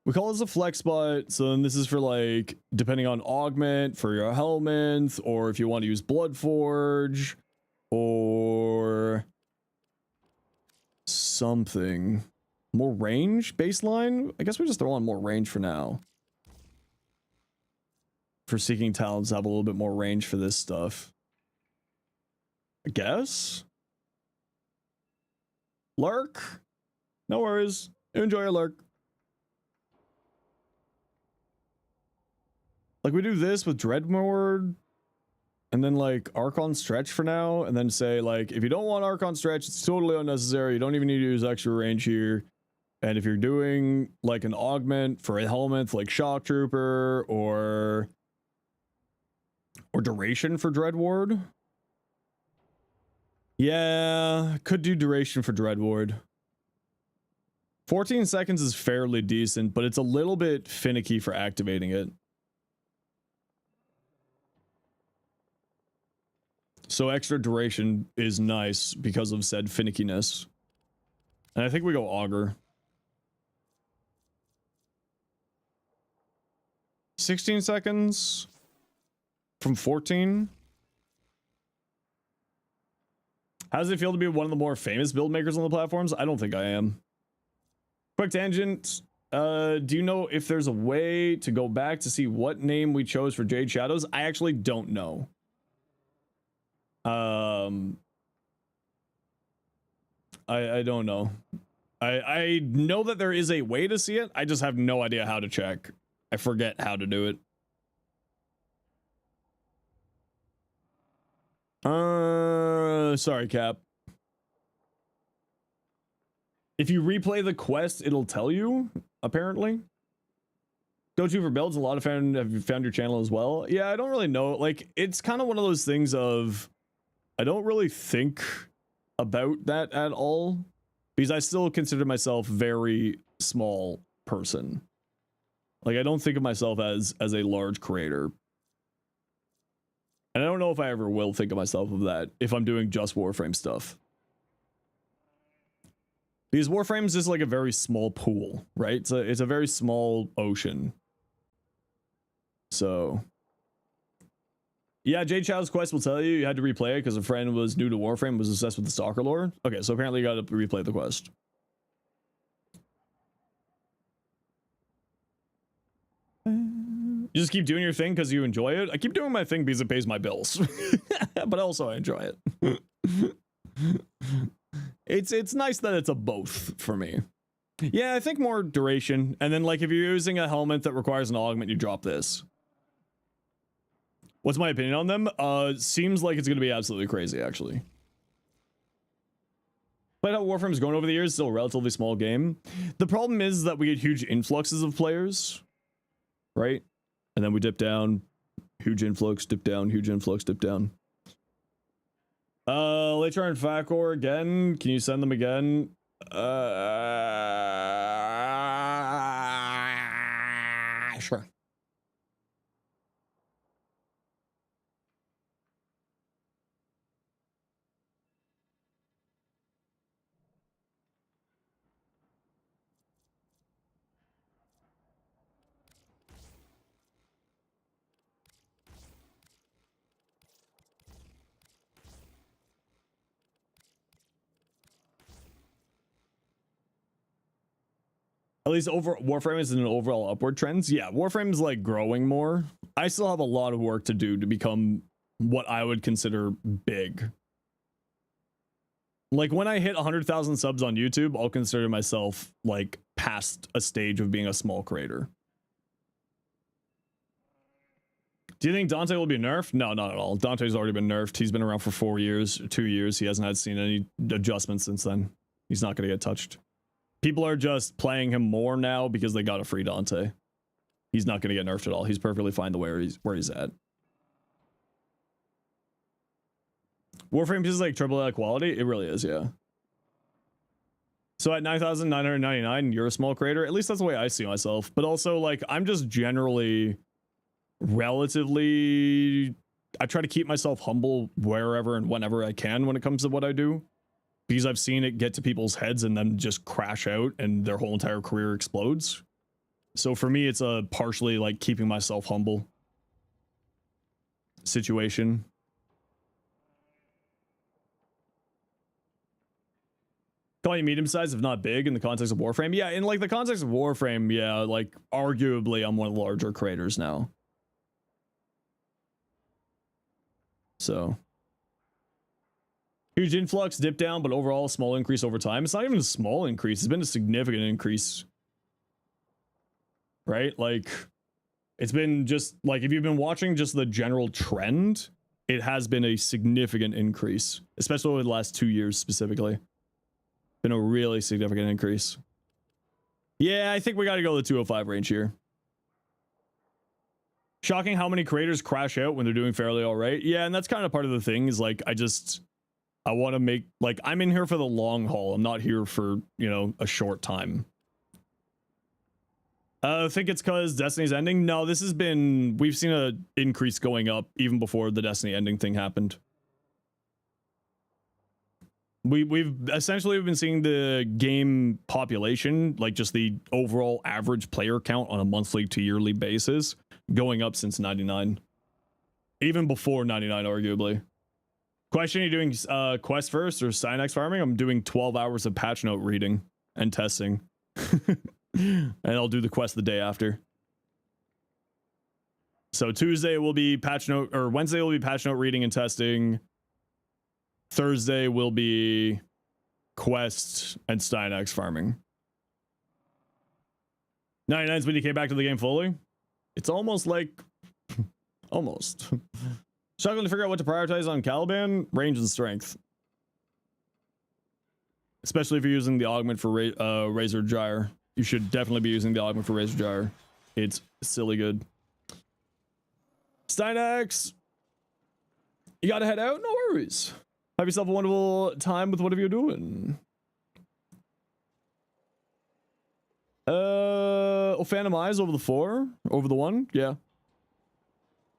We call this a flex spot, so then this is for like, depending on augment for your helmet, or if you want to use Bloodforge, or something. More range baseline? I guess we just throw on more range for now. For Seeking Talents, have a little bit more range for this stuff. I guess? Lurk? No worries. Enjoy your lurk. Like, we do this with Dreadmord, and then, like, Archon Stretch for now, and then say, like, if you don't want Archon Stretch, it's totally unnecessary. You don't even need to use extra range here. And if you're doing, like, an augment for a helmet, like Shock Trooper, or duration for Dread Ward. Yeah, could do duration for Dread Ward. 14 seconds is fairly decent, but it's a little bit finicky for activating it. So extra duration is nice because of said finickiness. And I think we go Augur. 16 seconds from 14. How does it feel to be one of the more famous build makers on the platforms? I don't think I am. Quick tangent. Do you know if there's a way to go back to see what name we chose for Jade Shadows? I actually don't know. I don't know. I know that there is a way to see it. I just have no idea how to check. I forget how to do it. Sorry, Cap. If you replay the quest, it'll tell you, apparently. Go-to for builds, a lot of fans have found your channel as well. Yeah, I don't really know. Like, it's kind of one of those things of, I don't really think about that at all, because I still consider myself very small person. Like, I don't think of myself as a large creator. And I don't know if I ever will think of myself of that if I'm doing just Warframe stuff. Because Warframe's just like a very small pool, right? It's a very small ocean. So, yeah, Jade Chow's quest will tell you had to replay it because a friend was new to Warframe, was obsessed with the Stalker lore. Okay, so apparently you got to replay the quest. You just keep doing your thing because you enjoy it. I keep doing my thing because it pays my bills, but also I enjoy it. It's nice that it's a both for me. Yeah, I think more duration. And then, like, if you're using a helmet that requires an augment, you drop this. What's my opinion on them? Seems like it's going to be absolutely crazy, actually. But how Warframe's grown over the years, still a relatively small game. The problem is that we get huge influxes of players, right? And then we dip down, huge influx, dip down, huge influx, dip down. Lachar and Fakor again. Can you send them again? Sure. At least over Warframe is in an overall upward trends. Yeah, Warframe is like growing more. I still have a lot of work to do to become what I would consider big. Like when I hit 100,000 subs on YouTube, I'll consider myself like past a stage of being a small creator. Do you think Dante will be nerfed? No, not at all. Dante's already been nerfed. He's been around for 4 years, 2 years. He hasn't seen any adjustments since then. He's not going to get touched. People are just playing him more now because they got a free Dante. He's not going to get nerfed at all. He's perfectly fine the way where he's at. Warframe is like AAA quality. It really is, yeah. So at 9,999, you're a small creator. At least that's the way I see myself. But also, like, I'm just generally relatively... I try to keep myself humble wherever and whenever I can when it comes to what I do. Because I've seen it get to people's heads and then just crash out and their whole entire career explodes. So for me, it's a partially like keeping myself humble situation. Call you medium size if not big in the context of Warframe. Yeah, in like the context of Warframe, yeah, like arguably I'm one of the larger creators now. So huge influx, dip down, but overall small increase over time. It's not even a small increase. It's been a significant increase. Right? Like, it's been just, like, if you've been watching just the general trend, it has been a significant increase. Especially over the last 2 years specifically. Been a really significant increase. Yeah, I think we gotta go the 205 range here. Shocking how many creators crash out when they're doing fairly alright. Yeah, and that's kind of part of the thing, is like, I want to make, like, I'm in here for the long haul. I'm not here for, you know, a short time. I think it's because Destiny's ending. No, this has been, we've seen a increase going up even before the Destiny ending thing happened. We've essentially been seeing the game population, like just the overall average player count on a monthly to yearly basis, going up since 99. Even before 99, arguably. Question, are you doing quest first or Synax farming? I'm doing 12 hours of patch note reading and testing. And I'll do the quest the day after. So Tuesday will be patch note, or Wednesday will be patch note reading and testing. Thursday will be quest and Synax farming. 99's when you came back to the game fully. It's almost like... almost. Struggling to figure out what to prioritize on Caliban, range and strength. Especially if you're using the augment for Razor Gyre. You should definitely be using the augment for Razor Gyre. It's silly good. Synax! You gotta head out? No worries. Have yourself a wonderful time with whatever you're doing. Phantom Eyes over the 4? Over the 1? Yeah.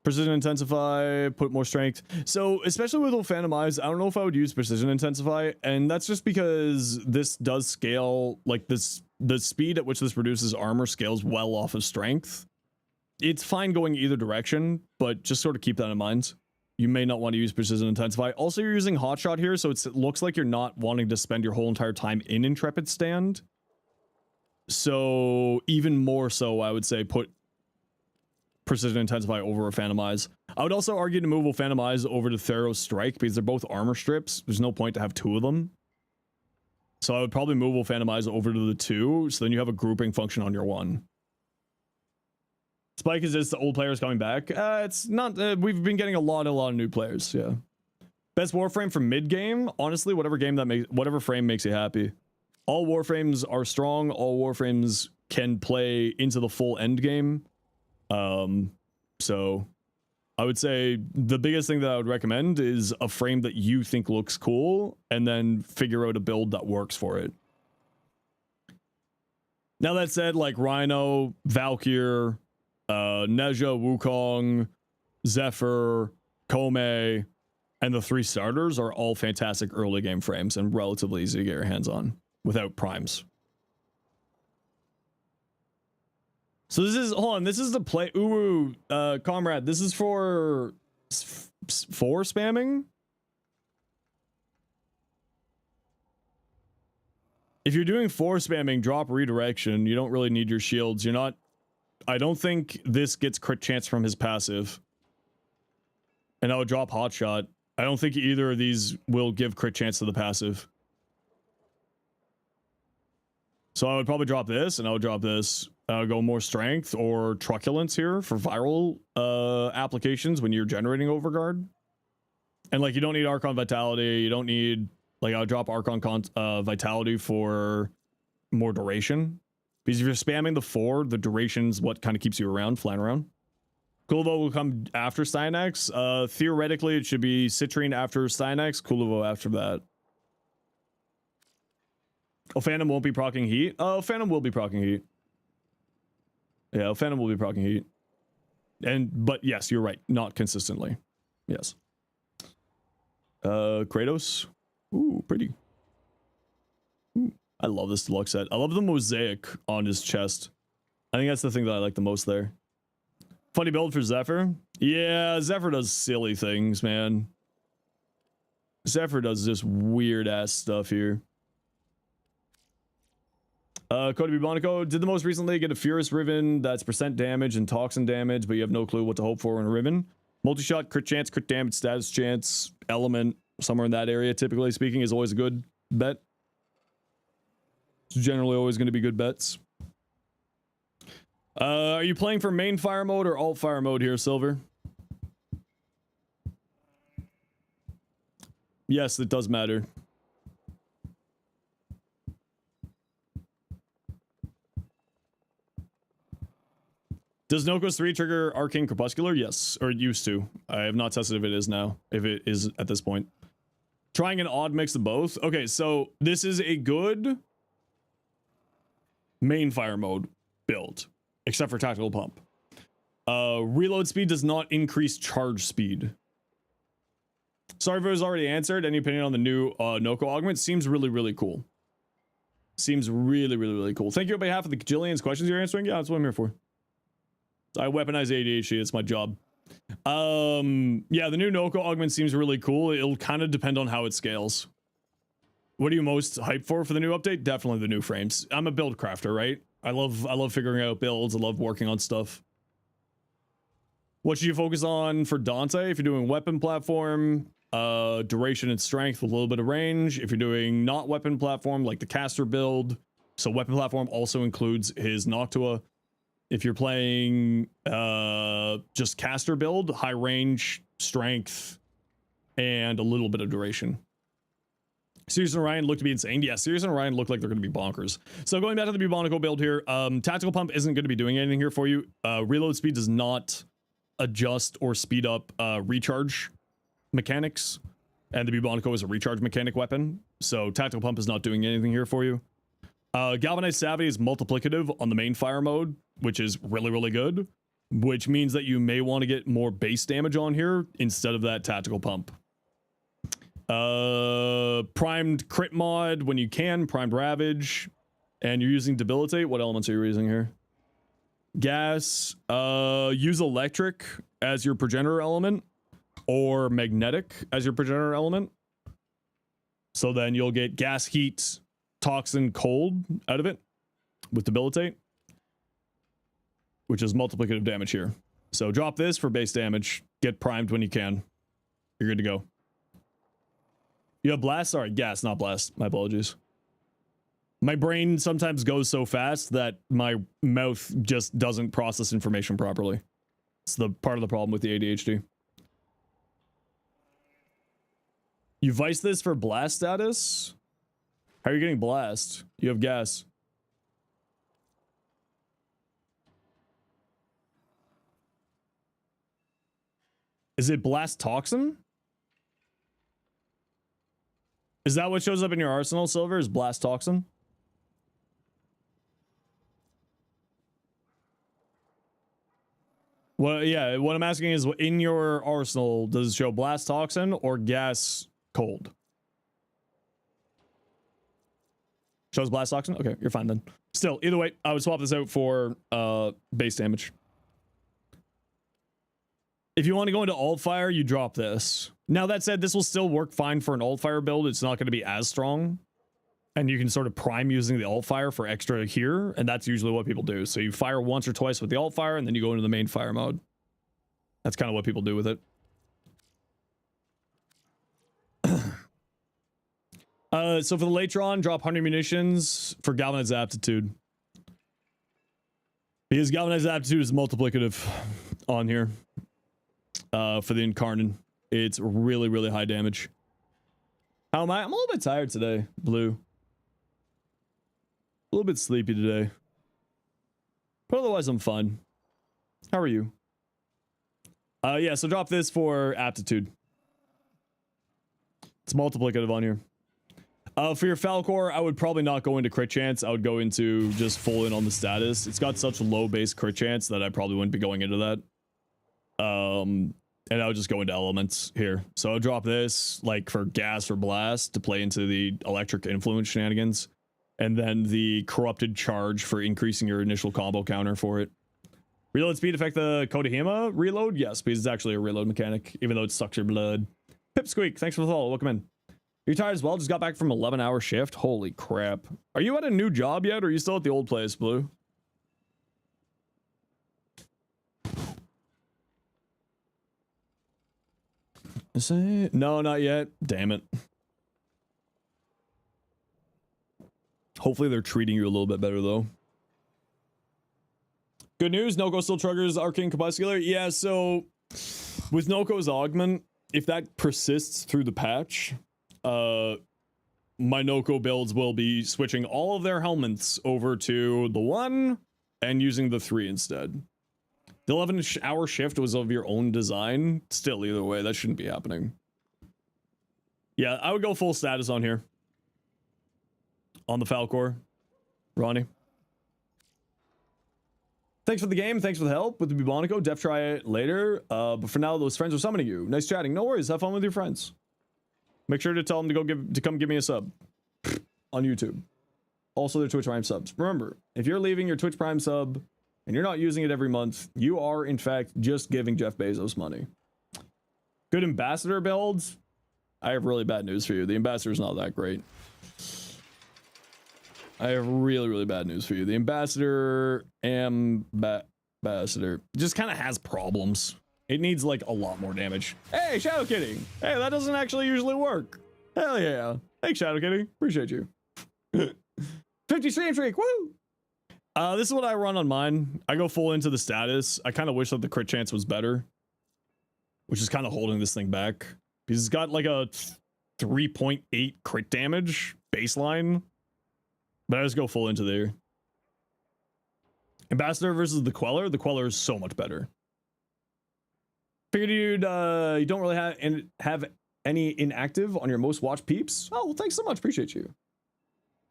Precision Intensify, put more strength. So, especially with Phantom Eyes, I don't know if I would use Precision Intensify, and that's just because this does scale, like this, the speed at which this produces armor scales well off of strength. It's fine going either direction, but just sort of keep that in mind. You may not want to use Precision Intensify. Also, you're using Hotshot here, so it looks like you're not wanting to spend your whole entire time in Intrepid Stand. So, even more so, I would say put Precision Intensify over a Phantom Eyes. I would also argue to move a Phantom Eyes over to Theros Strike because they're both armor strips. There's no point to have 2 of them. So I would probably move Wolf Phantomize over to the 2, so then you have a grouping function on your 1. Spike is just the old players coming back. It's not. We've been getting a lot of new players. Yeah. Best Warframe for mid game. Honestly, whatever frame makes you happy. All Warframes are strong. All Warframes can play into the full end game. So I would say the biggest thing that I would recommend is a frame that you think looks cool, and then figure out a build that works for it. Now that said, like Rhino, Valkyr, Neja, Wukong, Zephyr, Kome, and the 3 starters are all fantastic early game frames and relatively easy to get your hands on without primes. So this is, hold on, this is the play, comrade, this is for spamming? If you're doing 4 spamming, drop redirection. You don't really need your shields. You're not, I don't think this gets crit chance from his passive. And I would drop hotshot. I don't think either of these will give crit chance to the passive. So I would probably drop this, and I would drop this. Go more strength or truculence here for viral applications when you're generating overguard. And like, you don't need Archon Vitality. You don't need, like, I would drop Archon Vitality for more duration. Because if you're spamming the 4, the duration's what kind of keeps you around, flying around. Kuluvo will come after Cynex. Theoretically, it should be Citrine after Cynex, Kuluvo after that. Oh, Phantom won't be proccing heat. Oh, Phantom will be proccing heat. Yeah, Phantom will be proccing heat. But yes, you're right. Not consistently. Yes. Kratos. Ooh, pretty. Ooh, I love this deluxe set. I love the mosaic on his chest. I think that's the thing that I like the most there. Funny build for Zephyr. Yeah, Zephyr does silly things, man. Zephyr does this weird ass stuff here. Cody Bibonico, did the most recently get a Furious Riven that's % damage and toxin damage, but you have no clue what to hope for in a Riven. Multi-shot, crit chance, crit damage, status chance, element, somewhere in that area, typically speaking, is always a good bet. It's generally always going to be good bets. Are you playing for main fire mode or alt fire mode here, Silver? Yes, it does matter. Does Noko's 3 trigger Arcane Crepuscular? Yes, or it used to. I have not tested if it is now, if it is at this point. Trying an odd mix of both. Okay, so this is a good main fire mode build, except for Tactical Pump. Reload speed does not increase charge speed. Sorry if it was already answered. Any opinion on the new Noko augment? Seems really, really cool. Seems really, really, really cool. Thank you on behalf of the Jillian's questions you're answering. Yeah, that's what I'm here for. I weaponize ADHD. It's my job. Yeah, the new Noko augment seems really cool. It'll kind of depend on how it scales. What are you most hyped for the new update? Definitely the new frames. I'm a build crafter, right? I love figuring out builds. I love working on stuff. What should you focus on for Dante? If you're doing weapon platform, duration and strength with a little bit of range. If you're doing not weapon platform, like the caster build, so weapon platform also includes his Noctua. If you're playing just caster build, high range, strength, and a little bit of duration. Sirius and Orion look to be insane. Yeah, Sirius and Orion look like they're going to be bonkers. So going back to the Bubonico build here, Tactical Pump isn't going to be doing anything here for you. Reload speed does not adjust or speed up recharge mechanics, and the Bubonico is a recharge mechanic weapon, so Tactical Pump is not doing anything here for you. Galvanized Savvy is multiplicative on the main fire mode, which is really, really good, which means that you may want to get more base damage on here instead of that Tactical Pump. Primed crit mod when you can, primed ravage, and you're using debilitate. What elements are you using here? Gas. Use electric as your progenitor element, or magnetic as your progenitor element. So then you'll get gas, heat, toxin, cold out of it with debilitate, which is multiplicative damage here. So drop this for base damage, get primed when you can. You're good to go. You have blast? Sorry, gas, not blast. My apologies. My brain sometimes goes so fast that my mouth just doesn't process information properly. It's the part of the problem with the ADHD. You vice this for blast status? How are you getting blast? You have gas. Is it blast toxin? Is that what shows up in your arsenal, Silver? Is blast toxin? Well, yeah, what I'm asking is, in your arsenal, does it show blast toxin or gas cold? Shows blast toxin? Okay, you're fine then. Still, either way, I would swap this out for base damage. If you want to go into alt fire, you drop this. Now that said, this will still work fine for an alt fire build. It's not going to be as strong. And you can sort of prime using the alt fire for extra here, and that's usually what people do. So you fire once or twice with the alt fire, and then you go into the main fire mode. That's kind of what people do with it. So for the Latron, drop 100 munitions for Galvanized Aptitude. Because Galvanized Aptitude is multiplicative on here. For the Incarnate. It's really, really high damage. How am I? I'm a little bit tired today, Blue. A little bit sleepy today. But otherwise, I'm fine. How are you? Yeah, so drop this for Aptitude. It's multiplicative on here. For your Falcor, I would probably not go into crit chance. I would go into just full in on the status. It's got such low base crit chance that I probably wouldn't be going into that. And I would just go into elements here. So I'll drop this like for gas or blast to play into the electric influence shenanigans. And then the corrupted charge for increasing your initial combo counter for it. Reload speed affect the Kodahima reload? Yes, because it's actually a reload mechanic, even though it sucks your blood. Pipsqueak, thanks for the follow. Welcome in. You're tired as well? Just got back from 11-hour shift? Holy crap. Are you at a new job yet, or are you still at the old place, Blue? No, not yet. Damn it. Hopefully they're treating you a little bit better, though. Good news, Noko still triggers Arcane Crepuscular. Yeah, so with Noko's augment, if that persists through the patch, my Noko builds will be switching all of their helmets over to the 1 and using the 3 instead. The 11-hour shift was of your own design. Still, either way, that shouldn't be happening. Yeah, I would go full status on here. On the Falcor. Ronnie. Thanks for the game. Thanks for the help with the Bubonico. Def try it later. But for now, those friends are summoning you. Nice chatting. No worries. Have fun with your friends. Make sure to tell them to come give me a sub on YouTube. Also, their Twitch Prime subs. Remember, if you're leaving your Twitch Prime sub and you're not using it every month, you are, in fact, just giving Jeff Bezos money. Good ambassador builds. I have really bad news for you. The ambassador's not that great. I have really, really bad news for you. The ambassador just kind of has problems. It needs like a lot more damage. Hey, Shadow Kitty. Hey, that doesn't actually usually work. Hell yeah. Thanks, Shadow Kitty. Appreciate you. 50 stream streak. Woo! This is what I run on mine. I go full into the status. I kind of wish that the crit chance was better, which is kind of holding this thing back because it's got like a 3.8 crit damage baseline. But I just go full into there. Ambassador versus the Queller. The Queller is so much better. Figured you don't really have any inactive on your most watched peeps. Oh, well, thanks so much. Appreciate you.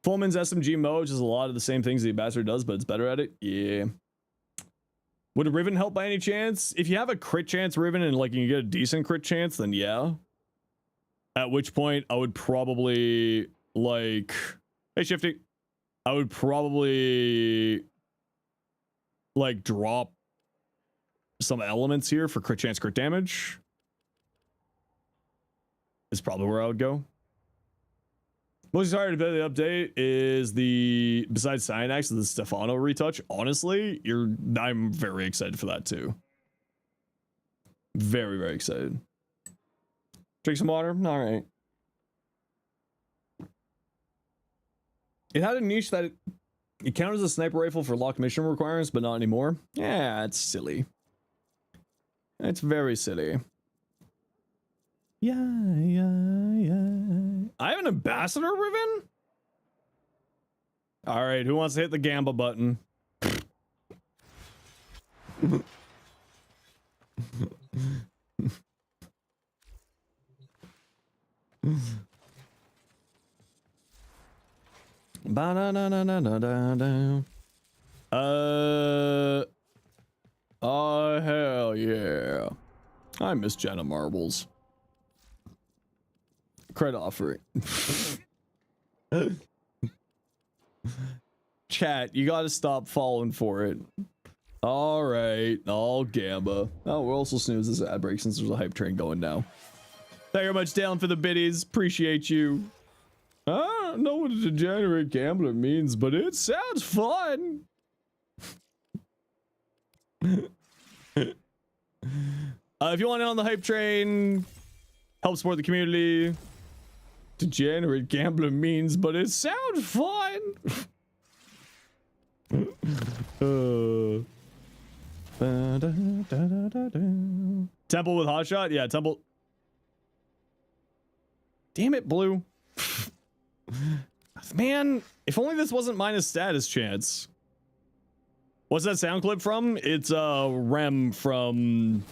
Fullman's SMG mode is a lot of the same things the ambassador does, but it's better at it. Yeah. Would a Riven help by any chance? If you have a crit chance Riven and like you get a decent crit chance, then yeah. At which point I would probably like, hey Shifty. I would probably like drop some elements here for crit chance, crit damage. Is probably where I would go. Most excited about the update is the, besides Cyanax, the Stefano retouch. Honestly, I'm very excited for that too. Very, very excited. Drink some water. All right. It had a niche that it counted as a sniper rifle for locked mission requirements, but not anymore. Yeah, it's silly. It's very silly. Yeah. I have an ambassador ribbon? Alright, who wants to hit the Gamba button? Oh, hell yeah. I miss Jenna Marbles. Credit offering. Chat, you gotta stop falling for it. Alright, all Gamba. Oh, we'll also snooze this ad break since there's a hype train going now. Thank you very much, down for the biddies. Appreciate you. I don't know what a degenerate gambler means, but it sounds fun. If you want in on the hype train, help support the community. Degenerate gambler means, but it sounds fun. Temple with hotshot? Yeah, Temple. Damn it, Blue. Man, if only this wasn't minus status chance. What's that sound clip from? It's Rem from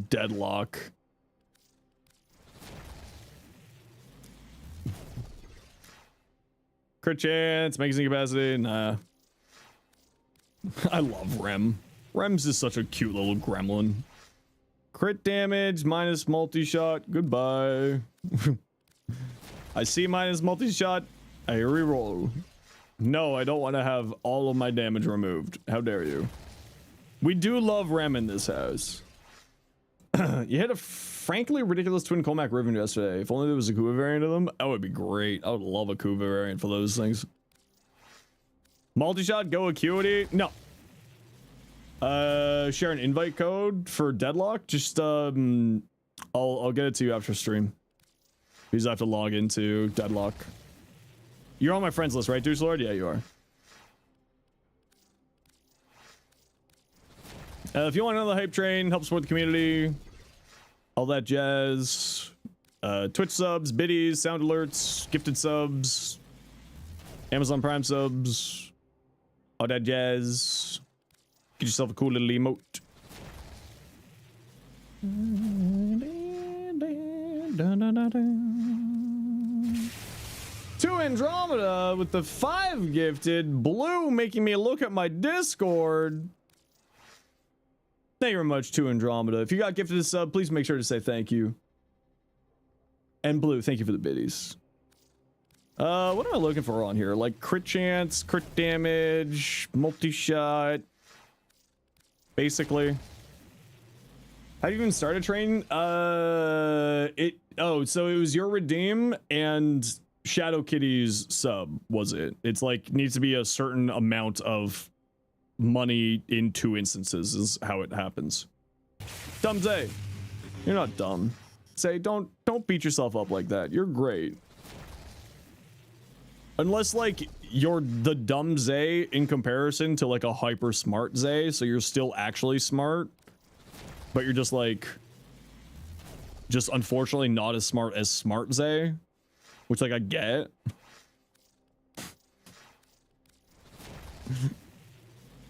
Deadlock. Crit chance, magazine capacity, nah. I love Rem. Rem's just such a cute little gremlin. Crit damage, minus multi-shot, goodbye. I see minus multi-shot, I reroll. No, I don't want to have all of my damage removed. How dare you? We do love Rem in this house. You hit a frankly ridiculous twin Comac Riven yesterday. If only there was a Kuva variant of them, that would be great. I would love a Kuva variant for those things. Multi-shot, go acuity. No. Share an invite code for Deadlock. Just I'll get it to you after stream. Because I have to log into Deadlock. You're on my friends list, right, Deuce Lord? Yeah, you are. If you want another hype train, help support the community, all that jazz, Twitch subs, biddies, sound alerts, gifted subs, Amazon Prime subs, all that jazz. Get yourself a cool little emote. To Andromeda with the 5 gifted. Blue making me look at my Discord. Thank you very much, to Andromeda. If you got gifted a sub, please make sure to say thank you. And Blue, thank you for the biddies. What am I looking for on here? Like crit chance, crit damage, multi-shot. Basically. How do you even start a train? So it was your redeem and Shadow Kitty's sub, was it? It's like needs to be a certain amount of money in 2 instances is how it happens. Dumb Zay. You're not dumb. Say, don't beat yourself up like that. You're great. Unless like you're the dumb Zay in comparison to like a hyper smart Zay, so you're still actually smart, but you're just like unfortunately not as smart as smart Zay, which like I get.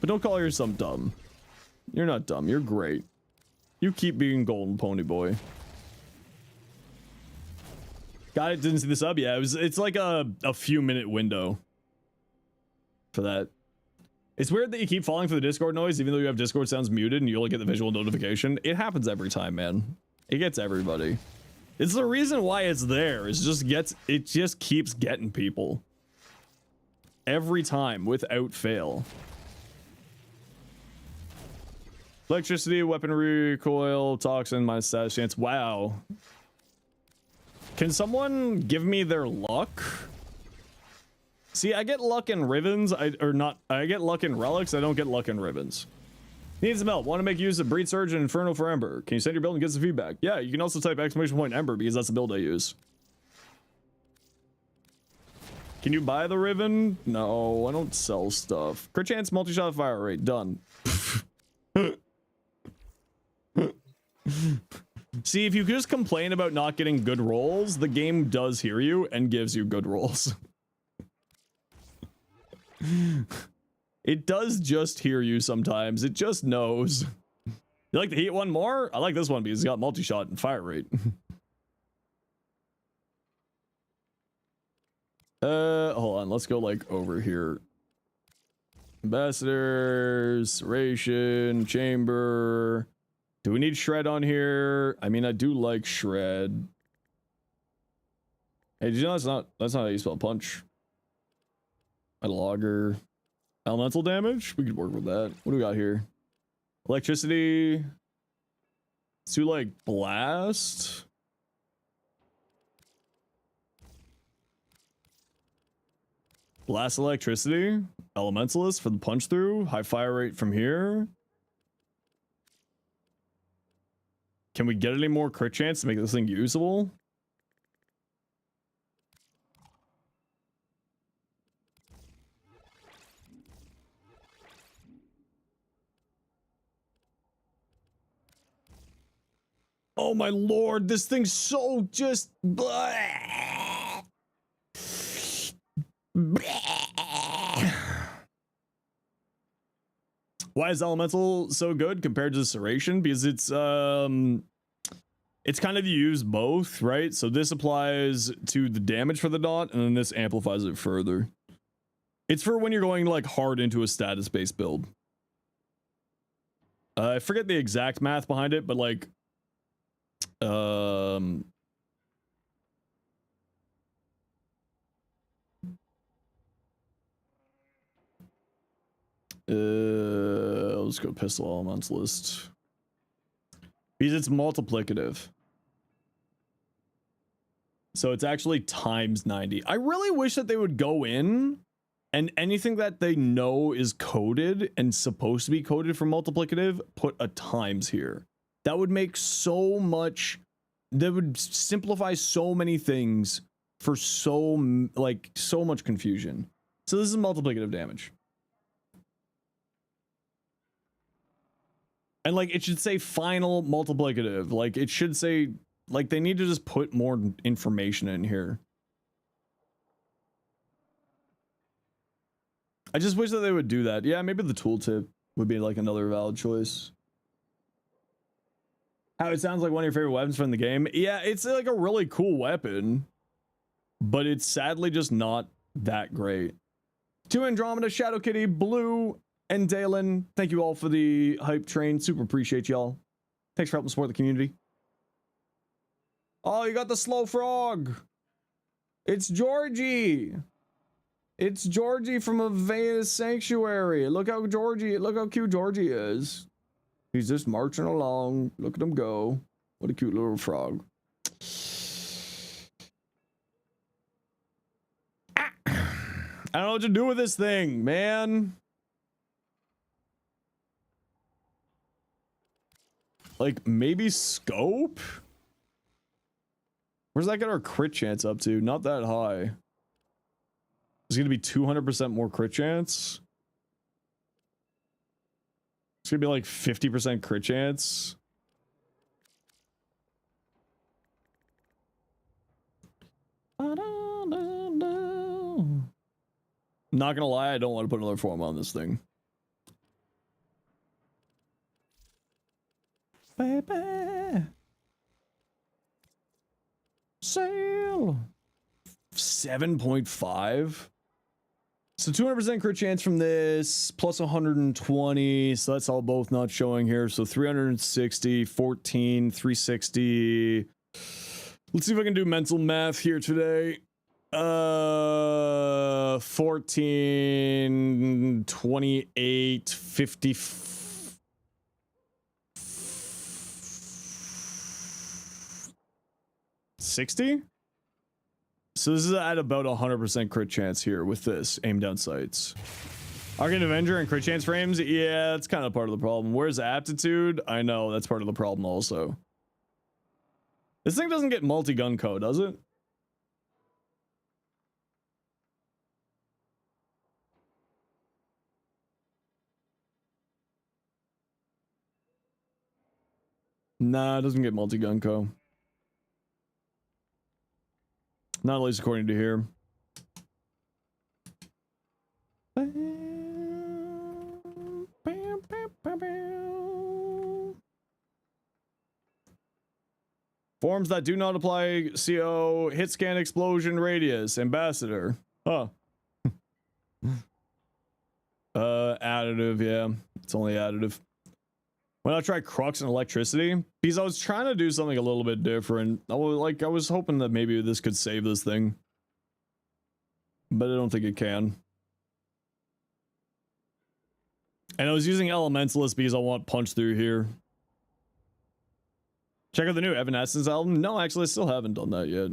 But don't call yourself dumb. You're not dumb. You're great. You keep being golden pony boy. Got it. Didn't see the sub. Yeah, it's like a few minute window for that. It's weird that you keep falling for the Discord noise, even though you have Discord sounds muted and you only get the visual notification. It happens every time, man. It gets everybody. It's the reason why it's there. It just keeps getting people every time without fail. Electricity, weaponry, recoil, toxin, minus status chance. Wow. Can someone give me their luck? See, I get luck in ribbons. I get luck in relics. I don't get luck in ribbons. Need some help. Want to make use of Breed Surge and Inferno for Ember. Can you send your build and get some feedback? Yeah, you can also type !" Ember because that's the build I use. Can you buy the Riven? No, I don't sell stuff. Crit chance, multi-shot fire rate. Done. See, if you just complain about not getting good rolls, the game does hear you and gives you good rolls. It does just hear you sometimes. It just knows. You like the heat one more? I like this one because it's got multi-shot and fire rate. Hold on. Let's go like over here. Ambassadors, Ration, Chamber. Do we need Shred on here? I mean, I do like Shred. Hey, did you know that's not how you spell punch? A logger. Elemental damage? We could work with that. What do we got here? Electricity. Let's do like blast. Blast electricity. Elementalist for the punch through. High fire rate from here. Can we get any more crit chance to make this thing usable? Oh my lord, this thing's so just... Why is Elemental so good compared to Serration? Because it's kind of use both, right? So this applies to the damage for the dot, and then this amplifies it further. It's for when you're going like hard into a status-based build. I forget the exact math behind it, but like let's go pistol elements list. Because it's multiplicative. So it's actually times 90. I really wish that they would go in and anything that they know is coded and supposed to be coded for multiplicative, put a times here. That would make so much, that would simplify so many things for so much confusion. So this is multiplicative damage. And like it should say final multiplicative. Like it should say, like they need to just put more information in here. I just wish that they would do that. Yeah, maybe the tooltip would be like another valid choice. How it sounds like one of your favorite weapons from the game. Yeah, it's like a really cool weapon, but it's sadly just not that great. To Andromeda, Shadow Kitty, Blue, and Dalen, thank you all for the hype train. Super appreciate y'all. Thanks for helping support the community. Oh, you got the slow frog. It's Georgie. It's Georgie from Avea's Sanctuary. Look how cute Georgie is. He's just marching along. Look at him go. What a cute little frog. I don't know what to do with this thing, man. Like, maybe scope? Where's that get our crit chance up to? Not that high. It's gonna be 200% more crit chance. It's gonna be like 50% crit chance. Not gonna lie, I don't want to put another form on this thing. Baby. Sail. 7.5. So 200% crit chance from this, plus 120, so that's all both not showing here. So 360, 14, 360. Let's see if I can do mental math here today. 14, 28, 50. 60? So this is at about 100% crit chance here with this aim down sights. Arcane Avenger and crit chance frames? Yeah, that's kind of part of the problem. Where's aptitude? I know, that's part of the problem also. This thing doesn't get multi-gun code, does it? Nah, it doesn't get multi-gun co. Not at least according to here. Forms that do not apply CO hit scan explosion radius ambassador. Huh. Additive, yeah. It's only additive. Why not try crux and electricity? Because I was trying to do something a little bit different. I was hoping that maybe this could save this thing. But I don't think it can. And I was using Elementalist because I want punch through here. Check out the new Evanescence album. No, actually, I still haven't done that yet.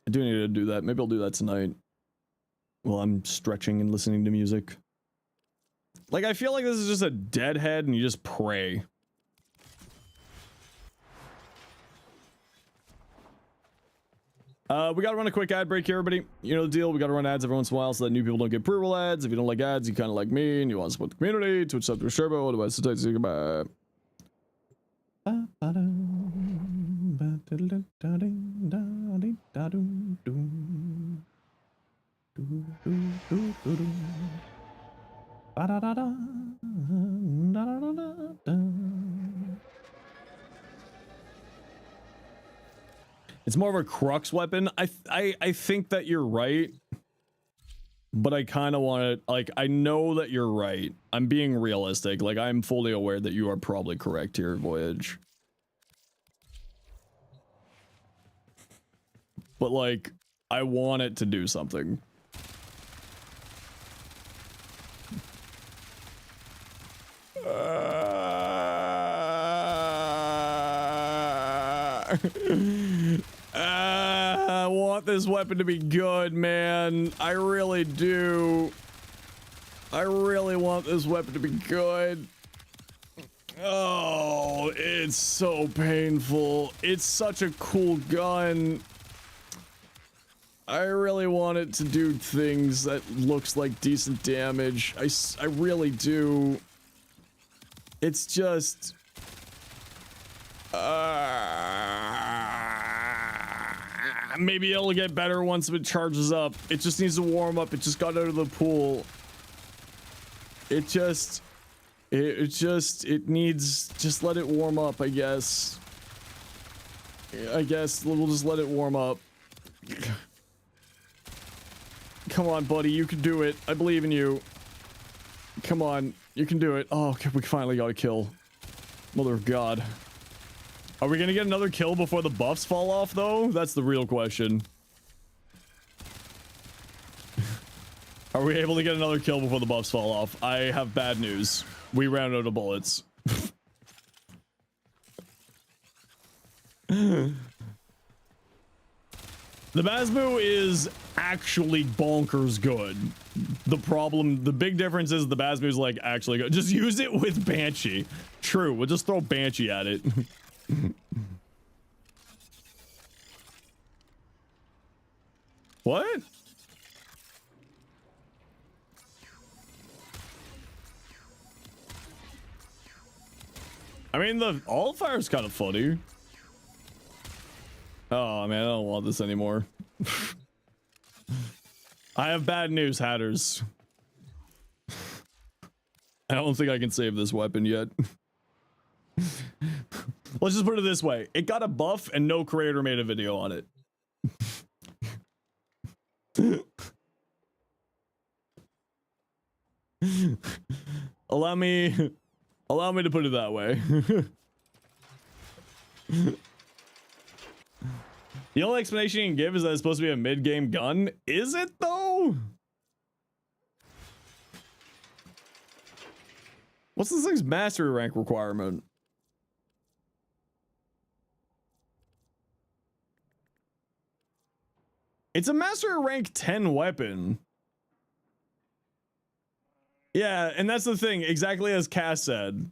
I do need to do that. Maybe I'll do that tonight. While I'm stretching and listening to music. Like, I feel like this is just a deadhead and you just pray. We gotta run a quick ad break here, everybody. You know the deal. We gotta run ads every once in a while so that new people don't get pre-roll ads. If you don't like ads, you kind of like me and you want to support the community, Twitch sub to Turbo. Otherwise, so take goodbye. It's more of a crux weapon. I think that you're right, but I kind of want to, like, I know that you're right. I'm being realistic. Like, I'm fully aware that you are probably correct here, Voyage. But, like, I want it to do something. I want this weapon to be good, man. I really do. I really want this weapon to be good. Oh, it's so painful. It's such a cool gun. I really want it to do things that looks like decent damage. I really do. It's just... maybe it'll get better once it charges up. It just needs to warm up. It just got out of the pool. It needs... just let it warm up, I guess. I guess we'll just let it warm up. Come on, buddy. You can do it. I believe in you. Come on. You can do it. Oh, okay, we finally got a kill. Mother of God. Are we gonna get another kill before the buffs fall off, though? That's the real question. Are we able to get another kill before the buffs fall off? I have bad news. We ran out of bullets. The Basmu is actually bonkers good. The big difference is the Basmu is like actually good. Just use it with Banshee. True, we'll just throw Banshee at it. What? I mean, the All-Fire is kind of funny. Oh man, I don't want this anymore. I have bad news, Hatters. I don't think I can save this weapon yet. Let's just put it this way. It got a buff and no creator made a video on it. Allow me to put it that way. The only explanation you can give is that it's supposed to be a mid-game gun. Is it, though? What's this thing's mastery rank requirement? It's a mastery rank 10 weapon. Yeah, and that's the thing, exactly as Cass said.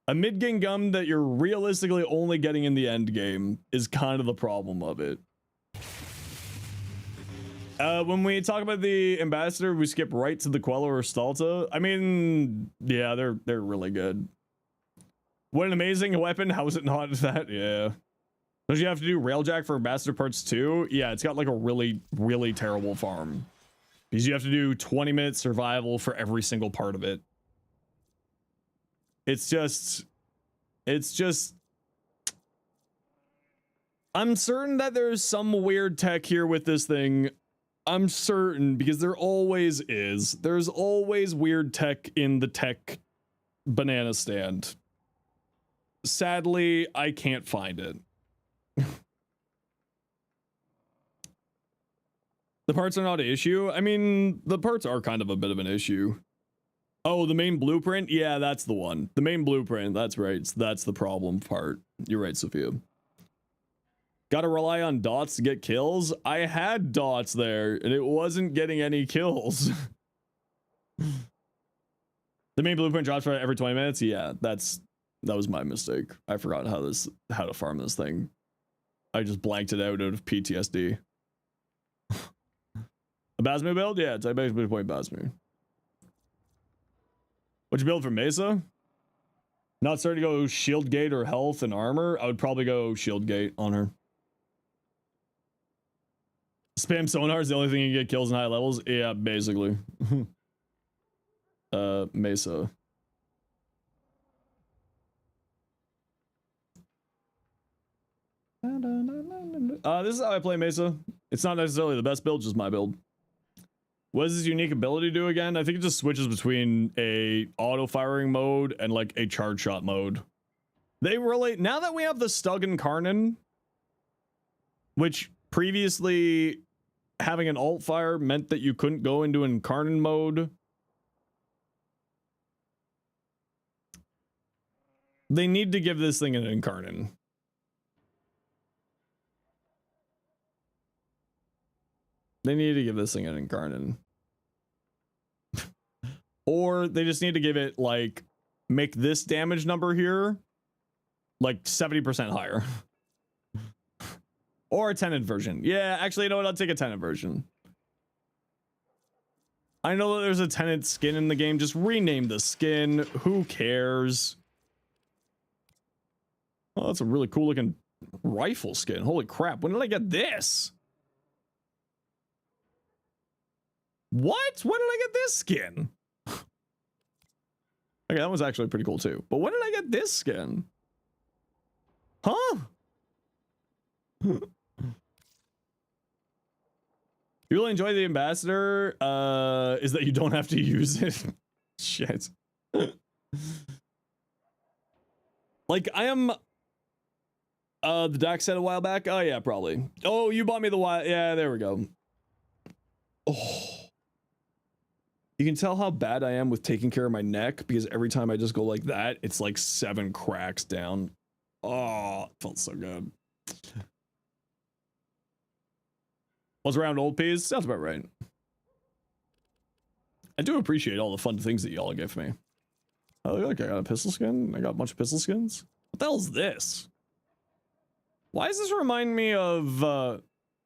A mid-game gun that you're realistically only getting in the end game is kind of the problem of it. When we talk about the ambassador, we skip right to the Queller or Stalta. I mean, yeah, they're really good. What an amazing weapon. How is it not that? Yeah. Don't you have to do Railjack for ambassador parts too? Yeah, it's got like a really, really terrible farm. Because you have to do 20-minute survival for every single part of it. It's just... I'm certain that there's some weird tech here with this thing. I'm certain, because there always is. There's always weird tech in the tech banana stand. Sadly, I can't find it. The parts are not an issue. I mean, the parts are kind of a bit of an issue. Oh, the main blueprint? Yeah, that's the one. The main blueprint, that's right. That's the problem part. You're right, Sophia. Gotta rely on dots to get kills? I had dots there, and it wasn't getting any kills. The main blueprint drops for every 20 minutes? Yeah, that was my mistake. I forgot how to farm this thing. I just blanked it out of PTSD. A Basmu build? Yeah, type X midpoint Basmu. What'd you build for Mesa? Not starting to go shield gate or health and armor. I would probably go shield gate on her. Spam sonar is the only thing you get kills in high levels. Yeah, basically. Mesa. This is how I play Mesa. It's not necessarily the best build, just my build. What does this unique ability do again? I think it just switches between a auto firing mode and like a charge shot mode. They relate now that we have the Stug and Karnan, which previously having an alt fire meant that you couldn't go into an Karnan mode. They need to give this thing an Incarnan. They need to give this thing an Incarnan. Or they just need to give it, like, make this damage number here, like, 70% higher. Or a tenant version. Yeah, actually, you know what? I'll take a tenant version. I know that there's a tenant skin in the game. Just rename the skin. Who cares? Oh, that's a really cool looking rifle skin. Holy crap. When did I get this? What? When did I get this skin? Okay, that was actually pretty cool too. But when did I get this skin? Huh? You really enjoy the ambassador? Is that you don't have to use it? Shit. Like, I am... the doc said a while back? Oh, yeah, probably. Oh, you bought me the wild... Yeah, there we go. Oh. You can tell how bad I am with taking care of my neck, because every time I just go like that, it's like 7 cracks down. Oh, it felt so good. What's around old peas? Sounds about right. I do appreciate all the fun things that y'all give me. Oh, look, I got a pistol skin. I got a bunch of pistol skins. What the hell is this? Why does this remind me of,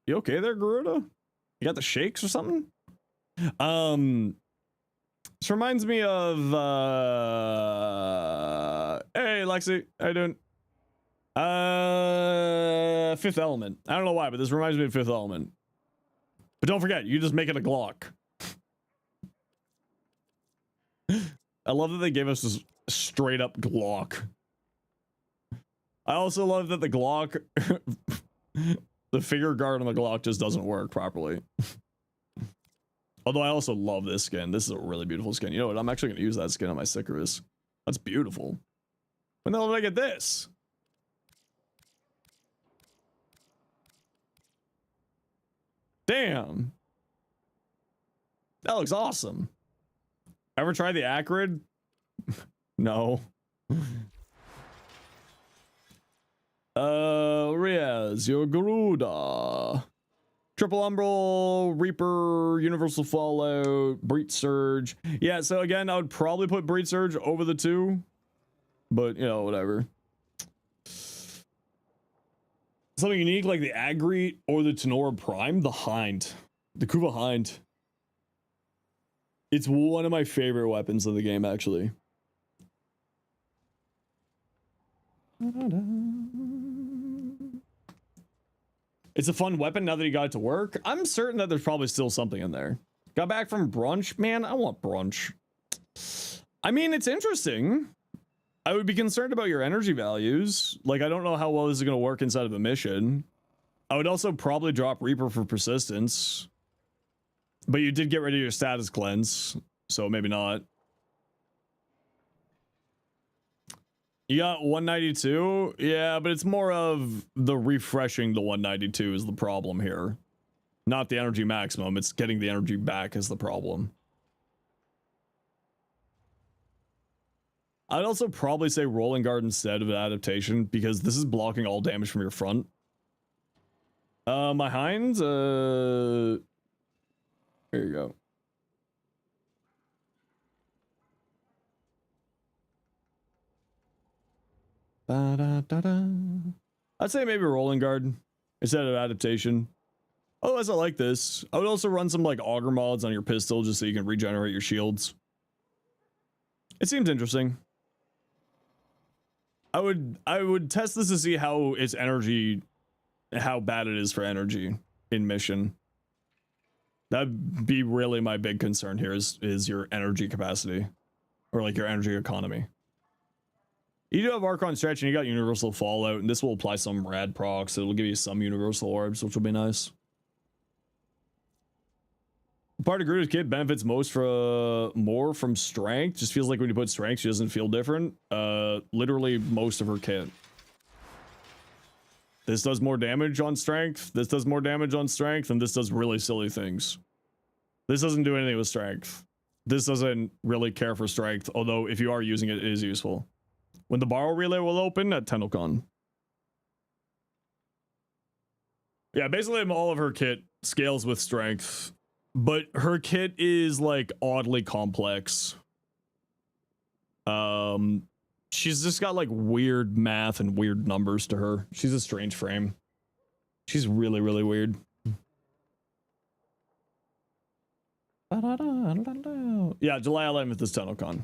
you okay there, Garuda? You got the shakes or something? This reminds me of, hey, Lexi, how you doing? Fifth Element. I don't know why, but this reminds me of Fifth Element. But don't forget, you just make it a Glock. I love that they gave us this straight up Glock. I also love that the Glock, the figure guard on the Glock just doesn't work properly. Although I also love this skin. This is a really beautiful skin. You know what? I'm actually going to use that skin on my Sicarus. That's beautiful. When the hell did I get this? Damn. That looks awesome. Ever try the Acrid? No. Riaz, your Garuda. Triple Umbral, Reaper, Universal Fallout, Breach Surge. Yeah, so again, I would probably put Breach Surge over the two, but you know, whatever. Something unique like the Agri or the Tenora Prime, the Hind, the Kuva Hind. It's one of my favorite weapons of the game, actually. It's a fun weapon now that he got it to work. I'm certain that there's probably still something in there. Got back from brunch. Man, I want brunch. I mean, it's interesting. I would be concerned about your energy values. Like, I don't know how well this is going to work inside of a mission. I would also probably drop Reaper for persistence. But you did get rid of your status cleanse, so maybe not. You got 192? Yeah, but it's more of the refreshing the 192 is the problem here. Not the energy maximum, it's getting the energy back is the problem. I'd also probably say Rolling Guard instead of adaptation, because this is blocking all damage from your front. My Hinds, here you go. I'd say maybe Rolling Guard instead of adaptation. Otherwise, I like this. I would also run some like auger mods on your pistol just so you can regenerate your shields. It seems interesting. I would test this to see how its energy, how bad it is for energy in mission. That'd be really my big concern here is your energy capacity or like your energy economy. You do have Archon Stretch and you got Universal Fallout, and this will apply some rad procs, so it'll give you some Universal Orbs, which will be nice. Part of Gruda's kit benefits most for more from strength. Just feels like when you put strength, she doesn't feel different. Literally most of her kit. This does more damage on strength, this does more damage on strength, and this does really silly things. This doesn't do anything with strength. This doesn't really care for strength, although if you are using it, it is useful. When the borrow relay will open at TennoCon. Yeah, basically all of her kit scales with strength, but her kit is like oddly complex. She's just got like weird math and weird numbers to her. She's a strange frame. She's really, really weird. Yeah, July 11th is TennoCon.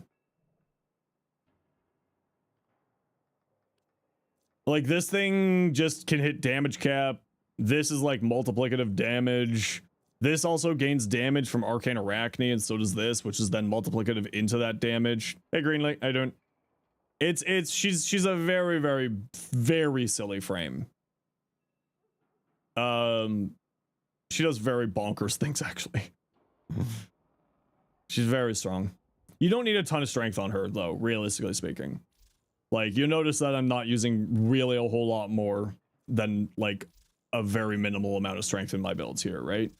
Like, this thing just can hit damage cap. This is like multiplicative damage. This also gains damage from Arcane Arachne, and so does this, which is then multiplicative into that damage. Hey, Greenlight, I don't. She's a very, very, very silly frame. She does very bonkers things, actually. She's very strong. You don't need a ton of strength on her, though, realistically speaking. Like, you notice that I'm not using really a whole lot more than, like, a very minimal amount of strength in my builds here, right?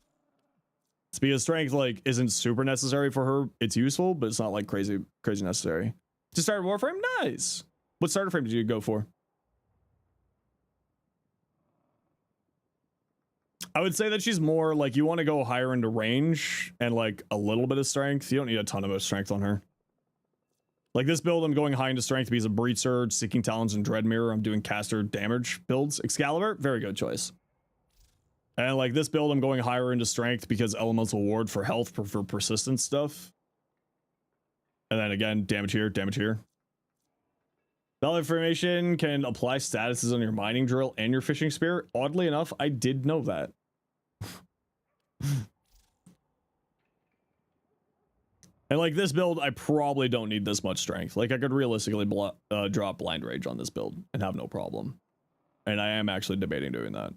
It's because strength, like, isn't super necessary for her. It's useful, but it's not, like, crazy necessary. To start Warframe? Nice! What starter frame did you go for? I would say that she's more, like, you want to go higher into range and, like, a little bit of strength. You don't need a ton of strength on her. Like, this build, I'm going high into strength because of Breach Surge, Seeking Talons, and Dread Mirror. I'm doing caster damage builds. Excalibur, very good choice. And, like, this build, I'm going higher into strength because Elemental Ward for health, for persistent stuff. And then, again, damage here, damage here. Valid Formation can apply statuses on your mining drill and your fishing spear. Oddly enough, I did know that. And like this build, I probably don't need this much strength. Like I could realistically drop Blind Rage on this build and have no problem. And I am actually debating doing that.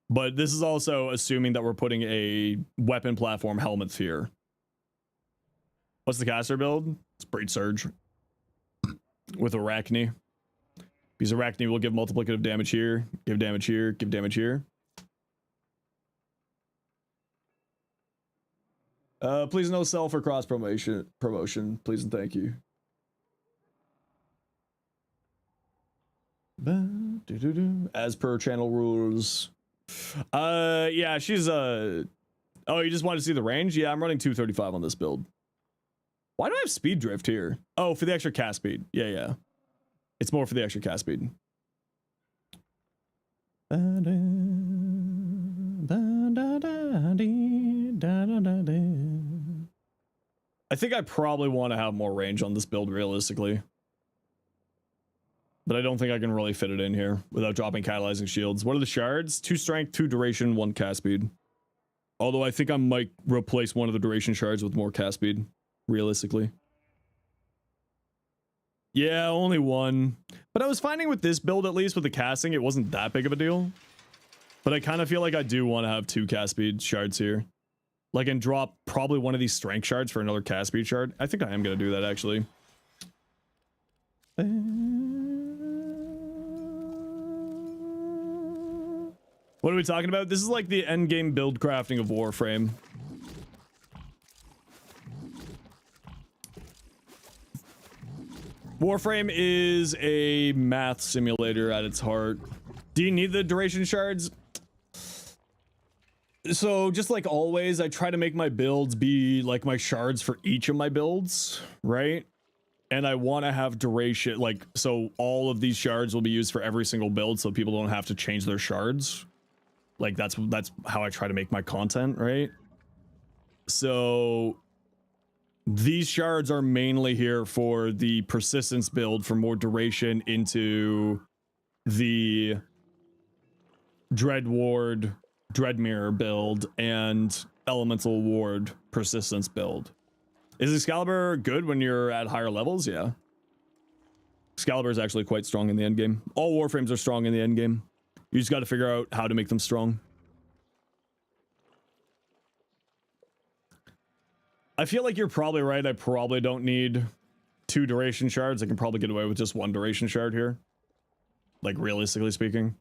But this is also assuming that we're putting a weapon platform helmet here. What's the caster build? It's Breach Surge. With Arachne. Because Arachne will give multiplicative damage here, give damage here, give damage here. Please no sell for cross promotion, please and thank you. As per channel rules, Yeah, she's oh, you just want to see the range? Yeah, I'm running 235 on this build. Why do I have speed drift here? Oh, for the extra cast speed. Yeah, yeah. It's more for the extra cast speed. I think I probably want to have more range on this build realistically. But I don't think I can really fit it in here without dropping catalyzing shields. What are the shards? 2 strength, 2 duration, 1 cast speed. Although I think I might replace one of the duration shards with more cast speed, realistically. Yeah, only 1. But I was finding with this build, at least with the casting, it wasn't that big of a deal. But I kind of feel like I do want to have 2 cast speed shards here. Like, and drop probably one of these strength shards for another cast speed shard. I think I am going to do that, actually. What are we talking about? This is like the end game build crafting of Warframe. Warframe is a math simulator at its heart. Do you need the duration shards? So just like always, I try to make my builds be like my shards for each of my builds, right? And I want to have duration, like, so all of these shards will be used for every single build so people don't have to change their shards. Like that's how I try to make my content, right? So these shards are mainly here for the persistence build for more duration into the Dread Ward, Dread Mirror build and Elemental Ward persistence build. Is Excalibur good when you're at higher levels? Yeah. Excalibur is actually quite strong in the end game. All Warframes are strong in the end game. You just got to figure out how to make them strong. I feel like you're probably right. I probably don't need 2 duration shards. I can probably get away with just 1 duration shard here. Like, realistically speaking.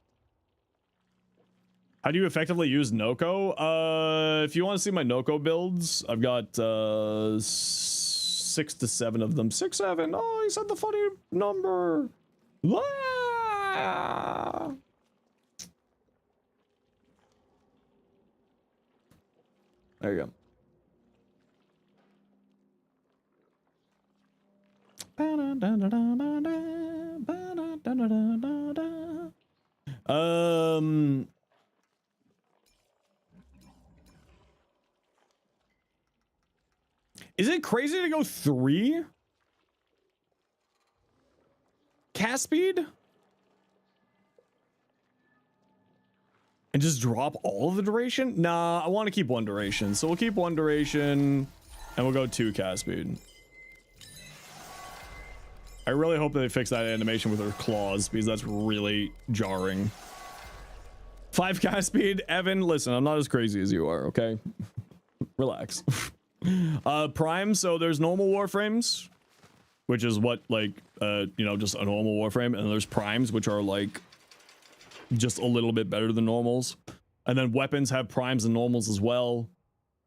How do you effectively use Noko? If you want to see my Noko builds, I've got 6 to 7 of them. 6, 7. Oh, he said the funny number. Ah! There you go. Is it crazy to go 3 cast speed and just drop all of the duration? Nah, I want to keep 1 duration, so we'll keep 1 duration and we'll go 2 cast speed. I really hope they fix that animation with her claws because that's really jarring. 5 cast speed, Evan. Listen, I'm not as crazy as you are, okay? Relax. Prime, so there's normal Warframes, which is what, like, you know, just a normal Warframe, and there's primes, which are like just a little bit better than normals. And then weapons have primes and normals as well,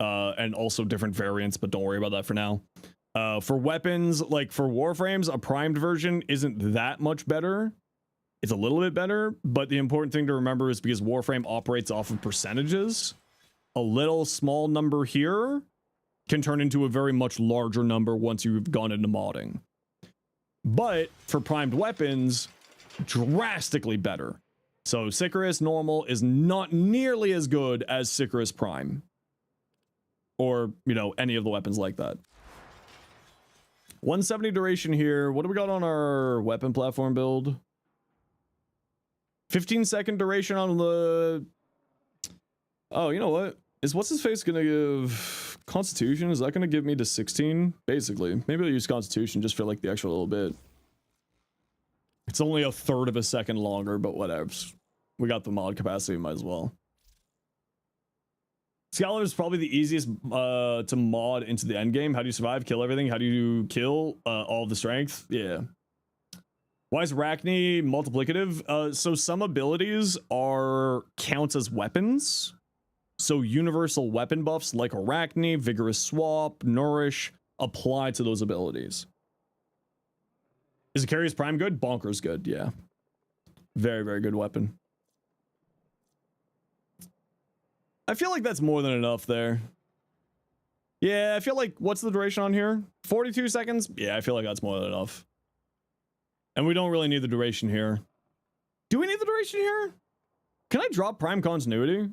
and also different variants, but don't worry about that for now. For weapons, like for Warframes, a primed version isn't that much better. It's a little bit better, but the important thing to remember is because Warframe operates off of percentages, a little small number here can turn into a very much larger number once you've gone into modding. But for primed weapons, drastically better. So Sicarus normal is not nearly as good as Sicarus Prime. Or, you know, any of the weapons like that. 170 duration here. What do we got on our weapon platform build? 15-second duration on the... Oh, you know what? Is what's-his-face gonna give Constitution? Is that gonna give me to 16? Basically. Maybe I'll use Constitution just for like the extra little bit. It's only 1/3 of a second longer, but whatever. We got the mod capacity, might as well. Scholar is probably the easiest to mod into the end game. How do you survive? Kill everything? How do you kill all of the strength? Yeah. Why is Arachne multiplicative? So some abilities count as weapons. So universal weapon buffs like Arachne, Vigorous Swap, Nourish apply to those abilities. Is Icarius Prime good? Bonkers good, yeah. Very, very good weapon. I feel like that's more than enough there. Yeah, I feel like, what's the duration on here? 42 seconds? Yeah, I feel like that's more than enough. And we don't really need the duration here. Do we need the duration here? Can I drop prime continuity?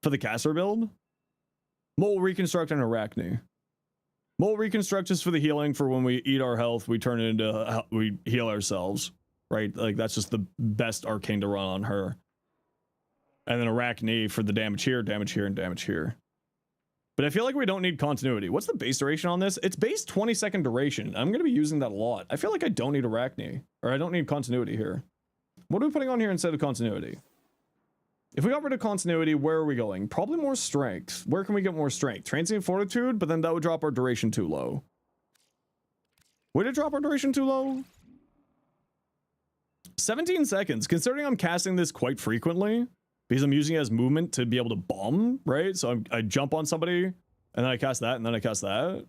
For the caster build? Mole reconstruct and arachne. Mole reconstruct is for the healing, for when we eat our health, we turn it into, we heal ourselves. Right? Like, that's just the best arcane to run on her. And then arachne for the damage here, and damage here. But I feel like we don't need continuity. What's the base duration on this? It's base 20-second duration. I'm going to be using that a lot. I feel like I don't need arachne. Or I don't need continuity here. What are we putting on here instead of continuity? If we got rid of continuity, where are we going? Probably more strength. Where can we get more strength? Transient fortitude, but then that would drop our duration too low. Would it drop our duration too low? 17 seconds. Considering I'm casting this quite frequently, because I'm using it as movement to be able to bomb, right? So I jump on somebody, and then I cast that, and then I cast that.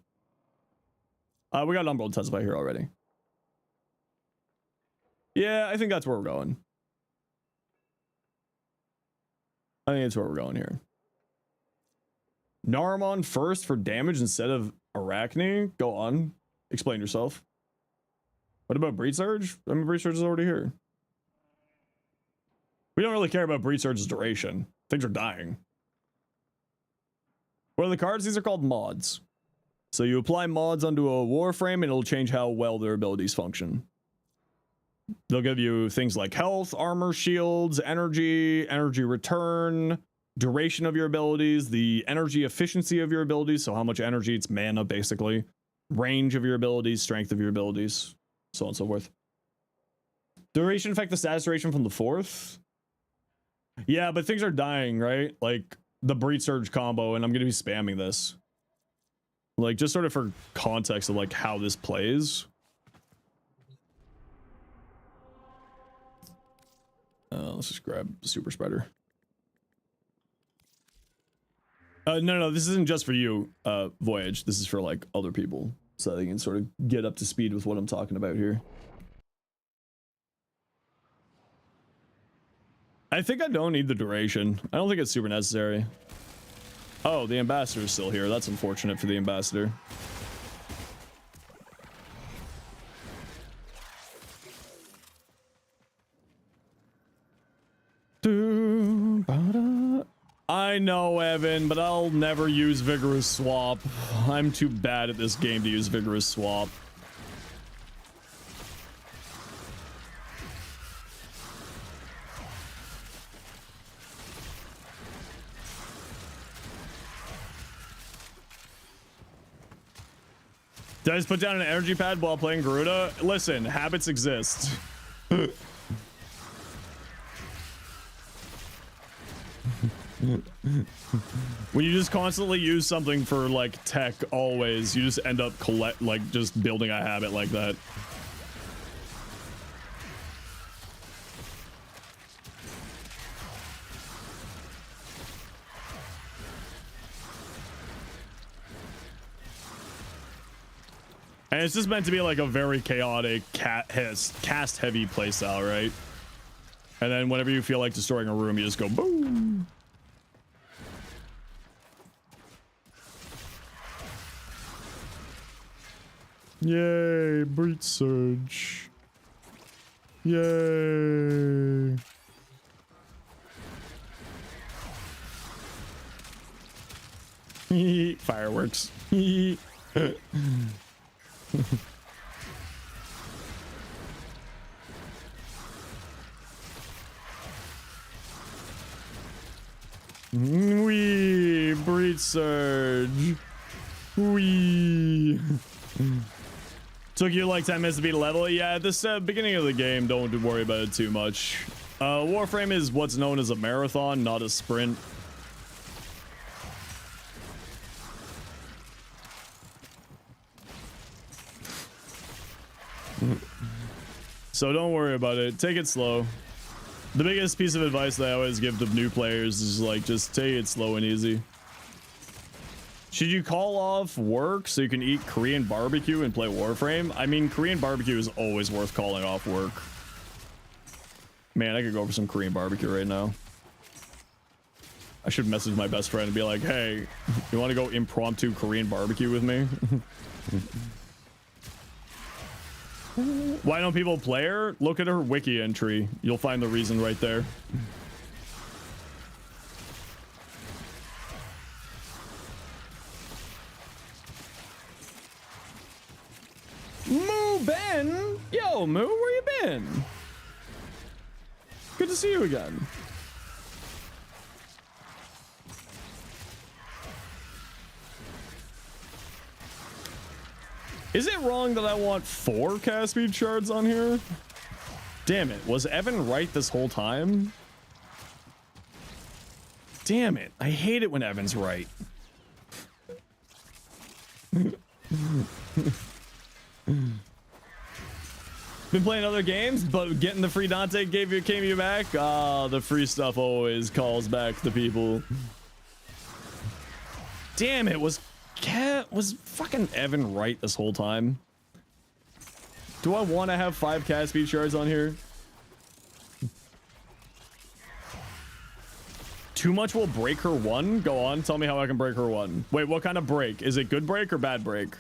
We got Umbral Intensify here already. Yeah, I think that's where we're going. I think that's where we're going here. Naramon first for damage instead of Arachne? Go on. Explain yourself. What about Breed Surge? I mean, Breed Surge is already here. We don't really care about Breed Surge's duration. Things are dying. What are the cards? These are called mods. So you apply mods onto a Warframe and it'll change how well their abilities function. They'll give you things like health, armor, shields, energy return, duration of your abilities, the energy efficiency of your abilities, so how much energy, it's mana basically, range of your abilities, strength of your abilities, so on and so forth. Duration affect the status duration from the 4th. Yeah, but things are dying, right? Like the Breed Surge combo, and I'm going to be spamming this. Like, just sort of for context of like how this plays. Let's just grab Super Spreader. No, this isn't just for you, Voyage. This is for like other people, so they can sort of get up to speed with what I'm talking about here. I think I don't need the duration. I don't think it's super necessary. Oh, the ambassador is still here. That's unfortunate for the ambassador. I know, Evan, but I'll never use Vigorous Swap. I'm too bad at this game to use Vigorous Swap. Did I just put down an energy pad while playing Garuda? Listen, habits exist. When you just constantly use something for like tech always, you just end up just building a habit like that. And it's just meant to be like a very chaotic cast heavy playstyle, right? And then whenever you feel like destroying a room, you just go boom. Yay, Breed Surge. Yay. Fireworks. Wee, Breed Surge. Wee. Took you like 10 minutes to beat a level? Yeah, at this beginning of the game, don't worry about it too much. Warframe is what's known as a marathon, not a sprint. So don't worry about it. Take it slow. The biggest piece of advice that I always give to new players is like, just take it slow and easy. Should you call off work so you can eat Korean barbecue and play Warframe? I mean, Korean barbecue is always worth calling off work. Man, I could go for some Korean barbecue right now. I should message my best friend and be like, hey, you want to go impromptu Korean barbecue with me? Why don't people play her? Look at her wiki entry. You'll find the reason right there. Moo Ben! Yo, Moo, where you been? Good to see you again. Is it wrong that I want 4 cast speed shards on here? Damn it. Was Evan right this whole time? Damn it. I hate it when Evan's right. Been playing other games, but getting the free Dante came you back. Ah, the free stuff always calls back the people. Damn it, was fucking Evan right this whole time? Do I want to have 5 cast speed shards on here? Too much will break her 1? Go on, tell me how I can break her 1. Wait, what kind of break? Is it good break or bad break?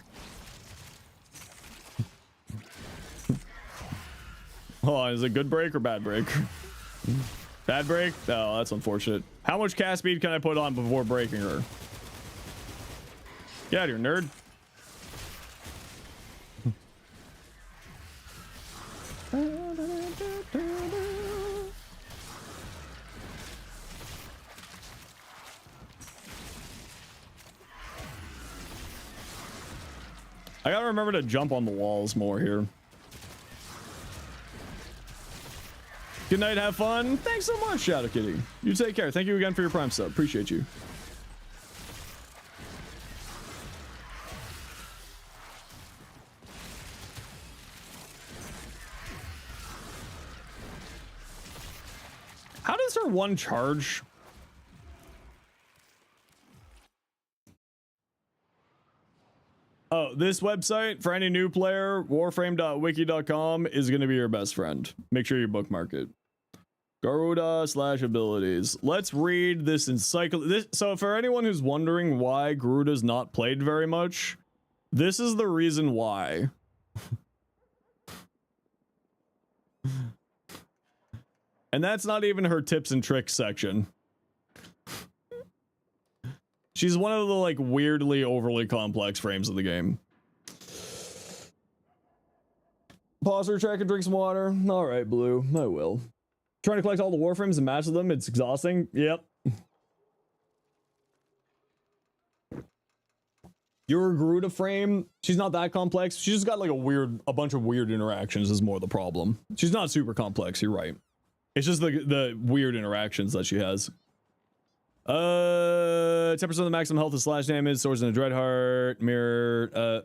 Hold on, is it good break or bad break? Bad break? Oh, that's unfortunate. How much cast speed can I put on before breaking her? Get out of here, nerd. I gotta remember to jump on the walls more here. Good night, have fun. Thanks so much, Shadow Kitty. You take care. Thank you again for your Prime sub. Appreciate you. How does her 1 charge? Oh, this website for any new player, warframe.wiki.com, is going to be your best friend. Make sure you bookmark it. Garuda/abilities. Let's read this encyclopedia. So for anyone who's wondering why Garuda's not played very much, this is the reason why. And that's not even her tips and tricks section. She's one of the like weirdly overly complex frames of the game. Pause her track and drink some water. All right, Blue, I will. Trying to collect all the Warframes and match them, it's exhausting. Yep. Your Garuda frame, she's not that complex. She just got like a bunch of weird interactions is more the problem. She's not super complex, you're right. It's just the weird interactions that she has. 10% of the maximum health is slash damage, swords in a Dreadheart, mirror.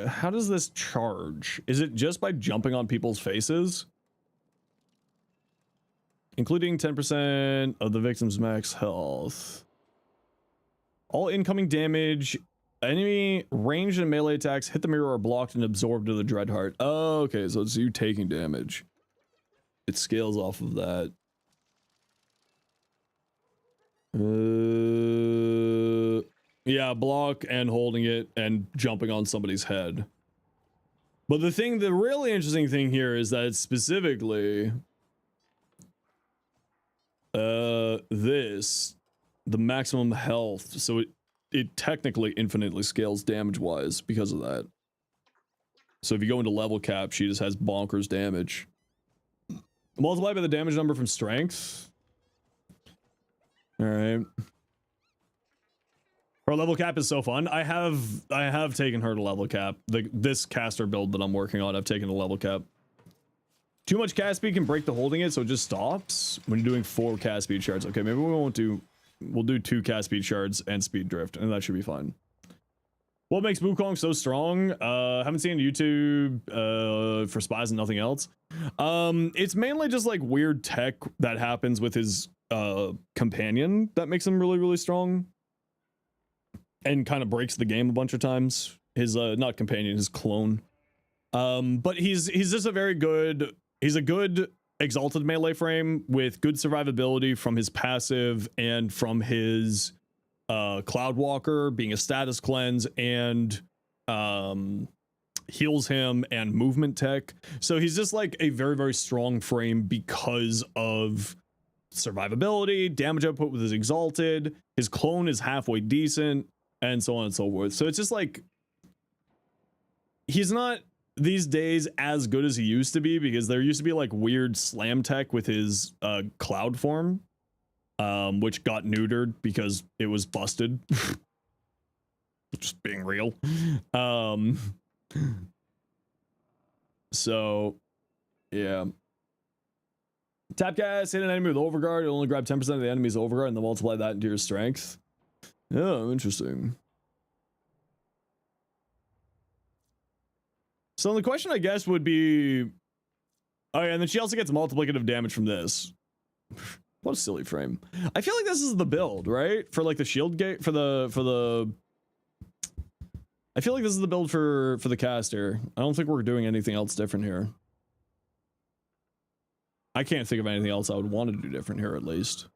How does this charge? Is it just by jumping on people's faces? Including 10% of the victim's max health. All incoming damage, enemy ranged and melee attacks hit the mirror are blocked and absorbed to the Dreadheart. Oh, okay, so it's you taking damage. It scales off of that. Yeah, block and holding it and jumping on somebody's head. But the really interesting thing here is that it's specifically the maximum health, so it technically infinitely scales damage wise because of that. So if you go into level cap, she just has bonkers damage. Multiplied by the damage number from strength. All right. Her level cap is so fun. I have taken her to level cap. This caster build that I'm working on, I've taken to level cap. Too much cast speed can break the holding it, so it just stops when you're doing 4 cast speed shards. Okay, maybe we'll do 2 cast speed shards and speed drift, and that should be fine. What makes Wukong so strong? Haven't seen YouTube for spies and nothing else. It's mainly just like weird tech that happens with his companion that makes him really, really strong. And kind of breaks the game a bunch of times. His not companion, his clone. But he's just a very good, he's a good exalted melee frame with good survivability from his passive and from his Cloud Walker being a status cleanse and heals him and movement tech. So he's just like a very, very strong frame because of survivability, damage output with his exalted, his clone is halfway decent, and so on and so forth. So it's just like he's not these days as good as he used to be, because there used to be like weird slam tech with his cloud form, which got neutered because it was busted. Just being real. So yeah, Tapcast, hit an enemy with overguard, you'll only grab 10% of the enemy's overguard and then multiply that into your strength. Oh, interesting. So the question, I guess, would be, oh yeah, and then she also gets multiplicative damage from this. What a silly frame. I feel like this is the build, right? For like the shield gate, for the I feel like this is the build for the caster. I don't think we're doing anything else different here. I can't think of anything else I would want to do different here, at least.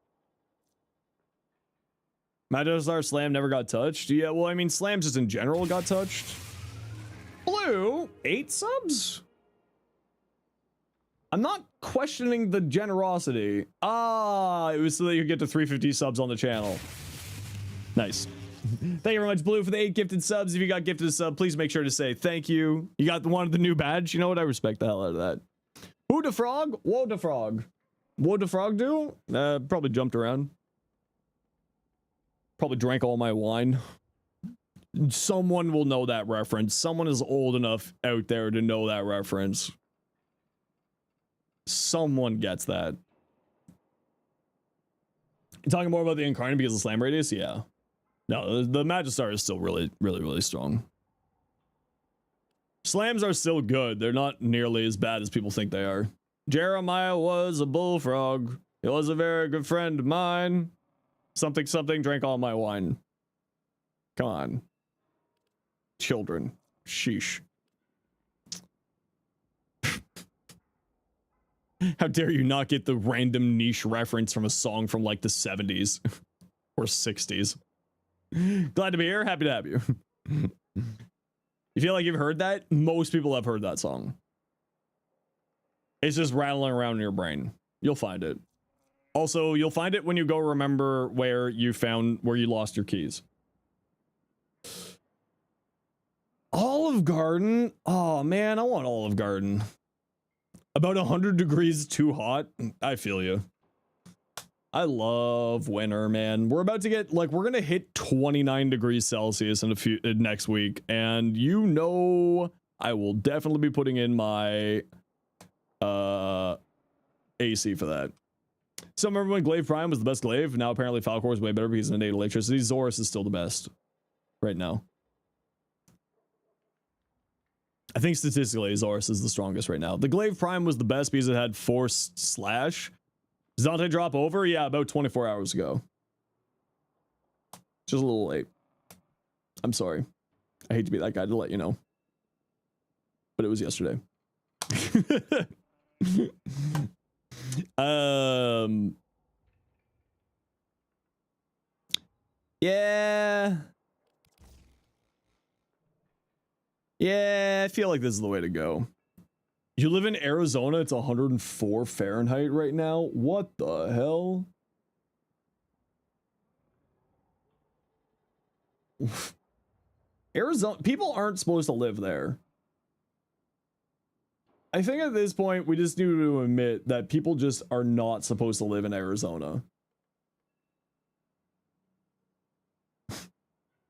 Madosar Slam never got touched. Yeah, well, I mean, slams just in general got touched. Blue, 8 subs? I'm not questioning the generosity. Ah, it was so that you get to 350 subs on the channel. Nice. Thank you very much, Blue, for the 8 gifted subs. If you got gifted a sub, please make sure to say thank you. You got one of the new badge. You know what? I respect the hell out of that. Who the frog? Whoa, the frog. What the frog do? Probably jumped around. Probably drank all my wine. Someone will know that reference. Someone is old enough out there to know that reference. Someone gets that. You're talking more about the Incarnate because of slam radius? Yeah. No, the Magistar is still really, really, really strong. Slams are still good. They're not nearly as bad as people think they are. Jeremiah was a bullfrog. He was a very good friend of mine. Something, something, drank all my wine. Come on. Children. Sheesh. How dare you not get the random niche reference from a song from like the 70s or 60s. Glad to be here. Happy to have you. You feel like you've heard that? Most people have heard that song. It's just rattling around in your brain. You'll find it. Also, you'll find it when you go remember where you lost your keys. Olive Garden. Oh man, I want Olive Garden. About 100 degrees too hot. I feel you. I love winter, man. We're about to get like we're gonna hit 29 degrees Celsius in next week, and you know I will definitely be putting in my AC for that. So remember when Glaive Prime was the best Glaive? Now apparently Falcor is way better because of innate electricity. Zorus is still the best right now. I think statistically Zorus is the strongest right now. The Glaive Prime was the best because it had Force Slash. Does Dante drop over? Yeah, about 24 hours ago. Just a little late. I'm sorry. I hate to be that guy to let you know. But it was yesterday. Yeah. Yeah, I feel like this is the way to go. You live in Arizona, it's 104 Fahrenheit right now. What the hell? Arizona, people aren't supposed to live there. I think at this point, we just need to admit that people just are not supposed to live in Arizona.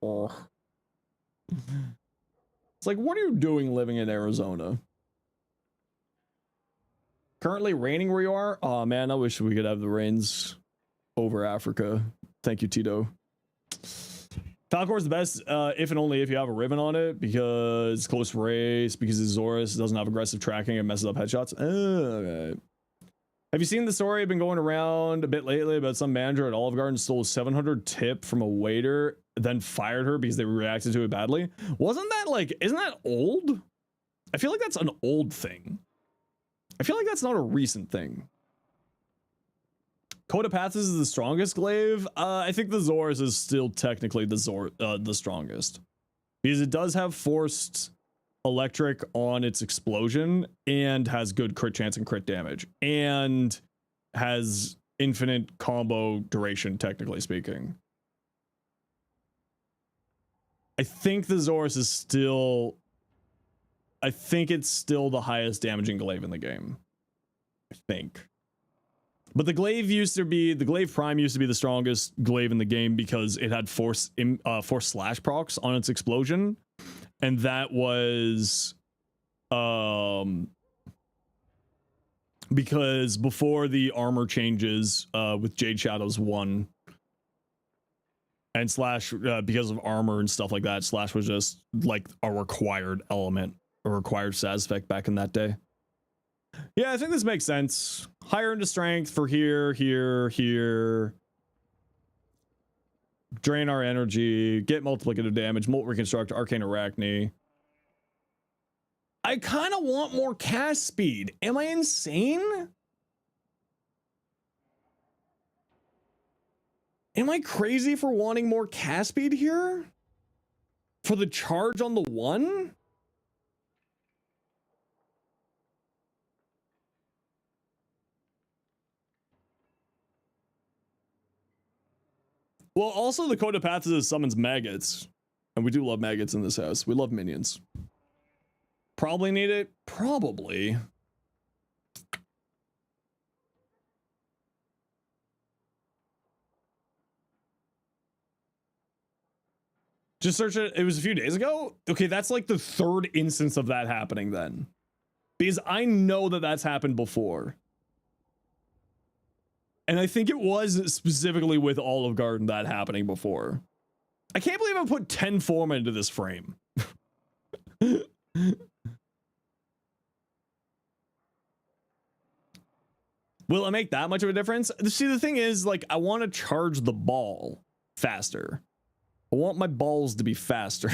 Oh. It's like, what are you doing living in Arizona? Currently raining where you are? Oh man, I wish we could have the rains over Africa. Thank you, Tito. Falcor is the best if and only if you have a Riven on it, because close race, because Zorus doesn't have aggressive tracking and messes up headshots. Okay. Have you seen the story been going around a bit lately about some manager at Olive Garden stole a 700 tip from a waiter, then fired her because they reacted to it badly? Wasn't that like, isn't that old? I feel like that's an old thing. I feel like that's not a recent thing. Codapathis is the strongest glaive. I think the Zorus is still technically the strongest, because it does have forced electric on its explosion and has good crit chance and crit damage and has infinite combo duration, technically speaking. I think the Zorus is still, I think it's still the highest damaging glaive in the game. I think. But the glaive prime used to be the strongest glaive in the game because it had force slash procs on its explosion, and that was because before the armor changes with Jade Shadows 1 and slash, because of armor and stuff like that, slash was just like a required element, a required stat effect back in that day. Yeah, I think this makes sense. Higher into strength for here. Drain our energy, get multiplicative damage, molt reconstruct, arcane arachne. I kind of want more cast speed. Am I insane? Am I crazy for wanting more cast speed here? For the charge on the 1? Well, also the Codapathis summons maggots. And we do love maggots in this house. We love minions. Probably need it? Probably. Just search it. It was a few days ago? Okay, that's like the third instance of that happening then. Because I know that that's happened before. And I think it was specifically with Olive Garden that happening before. I can't believe I put 10 form into this frame. Will it make that much of a difference? See, the thing is, like, I want to charge the ball faster. I want my balls to be faster.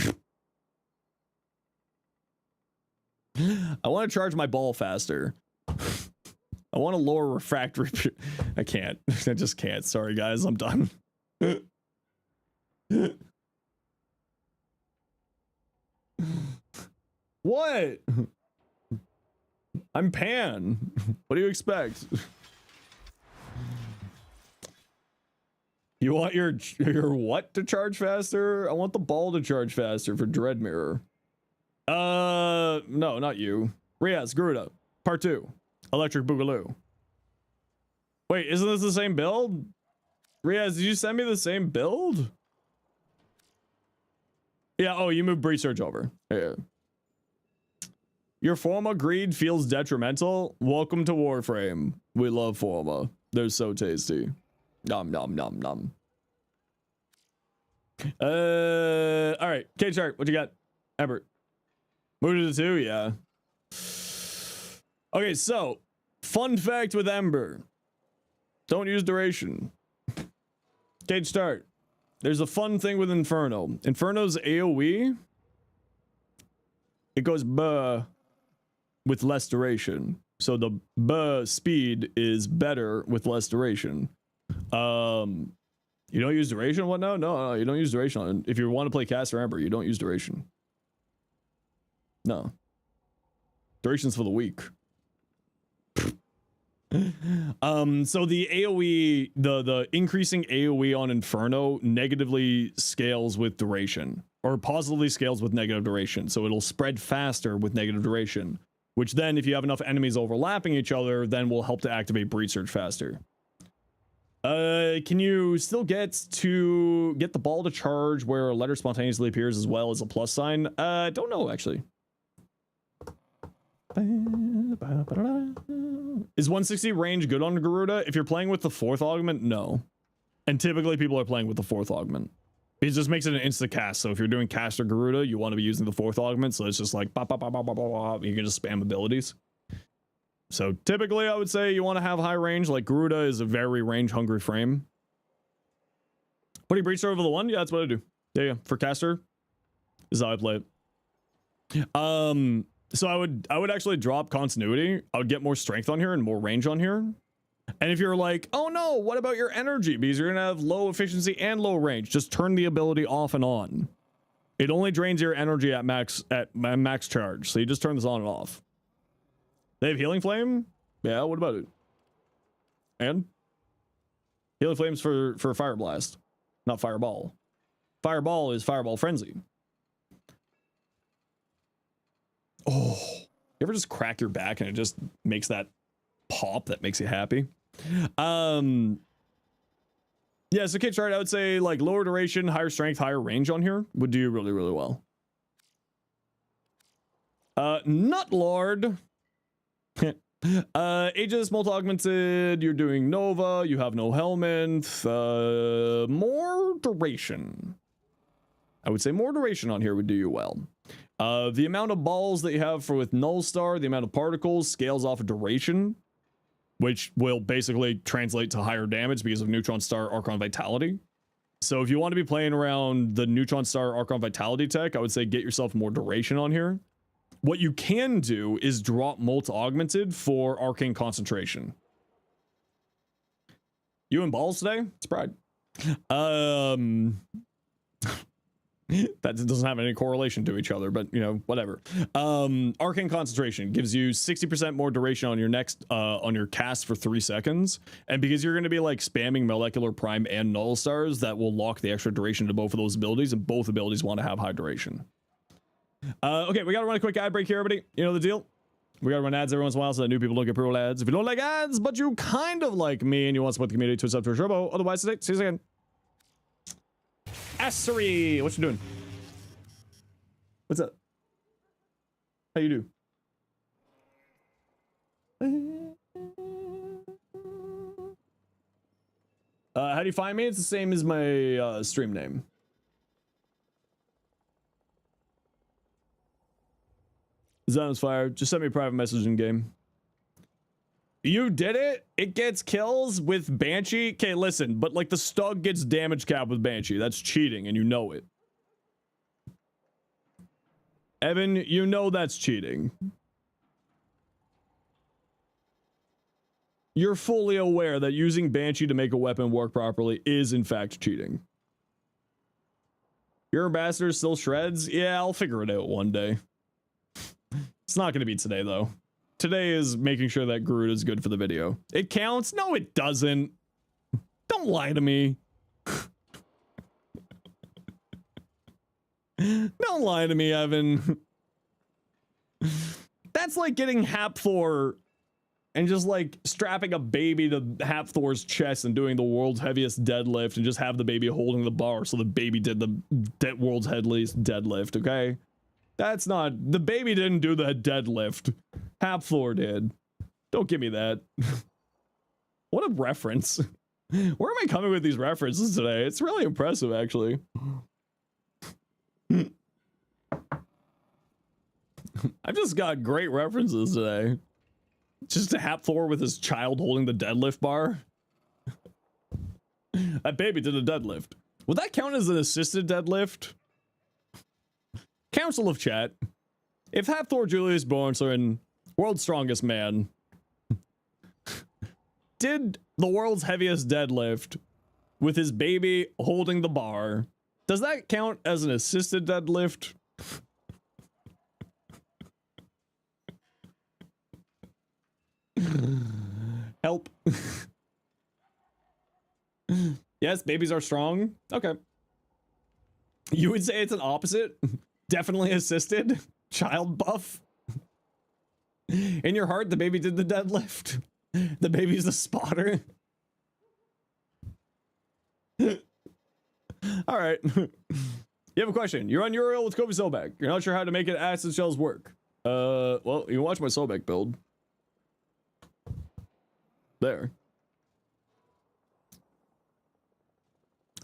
I want to charge my ball faster. I want to lower refractory. I can't. I just can't. Sorry, guys. I'm done. What? I'm Pan. What do you expect? You want your what to charge faster? I want the ball to charge faster for Dread Mirror. No, not you. Riaz, Garuda, part 2. Electric Boogaloo. Wait, isn't this the same build? Riaz, did you send me the same build? Yeah, oh, you moved Breach Surge over. Yeah. Your Forma greed feels detrimental. Welcome to Warframe. We love Forma. They're so tasty. Nom nom nom nom. All right, K-Chart, what you got? Ebert. Move to 2, yeah. Okay, so fun fact with Ember. Don't use duration. Cage start. There's a fun thing with Inferno. Inferno's AoE, it goes buh with less duration. So the buh speed is better with less duration. You don't use duration? What? No, you don't use duration. If you want to play Caster Ember, you don't use duration. No. Duration's for the weak. So the AoE, the increasing AoE on Inferno negatively scales with duration, or positively scales with negative duration. So it'll spread faster with negative duration, which then if you have enough enemies overlapping each other, then will help to activate Breach Surge faster. Can you still get the ball to charge where a letter spontaneously appears as well as a plus sign? I don't know, actually. Is 160 range good on Garuda? If you're playing with the 4th augment, no. And typically people are playing with the 4th augment. It just makes it an insta cast. So if you're doing caster Garuda, you want to be using the 4th augment. So it's just like bop, bop, bop, bop, bop, bop, you can just spam abilities. So typically I would say you want to have high range. Like Garuda is a very range hungry frame. Putting Breach over the 1? Yeah, that's what I do. Yeah. For caster is how I play it. So I would actually drop continuity. I would get more strength on here and more range on here. And if you're like, oh no, what about your energy? Because you're gonna have low efficiency and low range. Just turn the ability off and on. It only drains your energy at max charge. So you just turn this on and off. They have healing flame? Yeah, what about it? And healing flames for fire blast, not fireball. Fireball is fireball frenzy. Oh, you ever just crack your back and it just makes that pop that makes you happy? Yeah, so kit chart, I would say like lower duration, higher strength, higher range on here would do really, really well. Nut Lord. Aegis, multi-augmented, you're doing Nova, you have no helmet, more duration. I would say more duration on here would do you well. The amount of balls that you have with Null Star, the amount of particles scales off of duration, which will basically translate to higher damage because of Neutron Star Archon Vitality. So if you want to be playing around the Neutron Star Archon Vitality tech, I would say get yourself more duration on here. What you can do is drop multi-augmented for Arcane Concentration. You and balls today? It's pride. That doesn't have any correlation to each other, but you know, whatever. Arcane Concentration gives you 60% more duration on your next on your cast for 3 seconds, and because you're going to be like spamming Molecular Prime and Null Stars, that will lock the extra duration to both of those abilities, and both abilities want to have high duration. Okay, we gotta run a quick ad break here, everybody. You know the deal. We gotta run ads every once in a while so that new people don't get pro ads. If you don't like ads, but you kind of like me and you want to support the community, twitch up to a turbo. Otherwise, today, see you again. Assery, what you doing? What's up? How you do? How do you find me? It's the same as my stream name. Zenosfire, just send me a private message in game. You did it? It gets kills with Banshee? Okay, listen, but like the Stug gets damage cap with Banshee. That's cheating and you know it. Evan, you know that's cheating. You're fully aware that using Banshee to make a weapon work properly is in fact cheating. Your ambassador still shreds? Yeah, I'll figure it out one day. It's not going to be today, though. Today is making sure that Groot is good for the video. It counts? No, it doesn't. Don't lie to me. Don't lie to me, Evan. That's like getting Hapthor and just like strapping a baby to Hapthor's chest and doing the world's heaviest deadlift and just have the baby holding the bar so the baby did the world's heaviest deadlift, okay? That's not... The baby didn't do the deadlift. Hapthor did. Don't give me that. What a reference. Where am I coming with these references today? It's really impressive, actually. I've just got great references today. Just to Hapthor with his child holding the deadlift bar. That baby did a deadlift. Would that count as an assisted deadlift? Council of Chat. If Hapthor Julius Bjornsson, world's strongest man, did the world's heaviest deadlift with his baby holding the bar, does that count as an assisted deadlift? Help. Yes, babies are strong. Okay. You would say it's an opposite? Definitely assisted. Child buff. In your heart, the baby did the deadlift. The baby's the spotter. All right. You have a question. You're on Uriel with Kobe Sobek. You're not sure how to make it acid shells work. Well, you watch my Sobek build. There.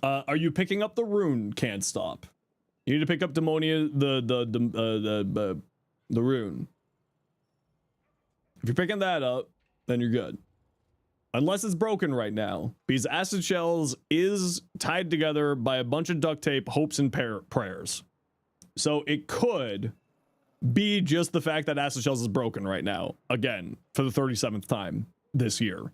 Are you picking up the rune? Can't stop. You need to pick up Demonia, the rune. If you're picking that up, then you're good. Unless it's broken right now, because acid shells is tied together by a bunch of duct tape, hopes, and prayers. So it could B, just the fact that Acid Shells is broken right now. Again, for the 37th time this year.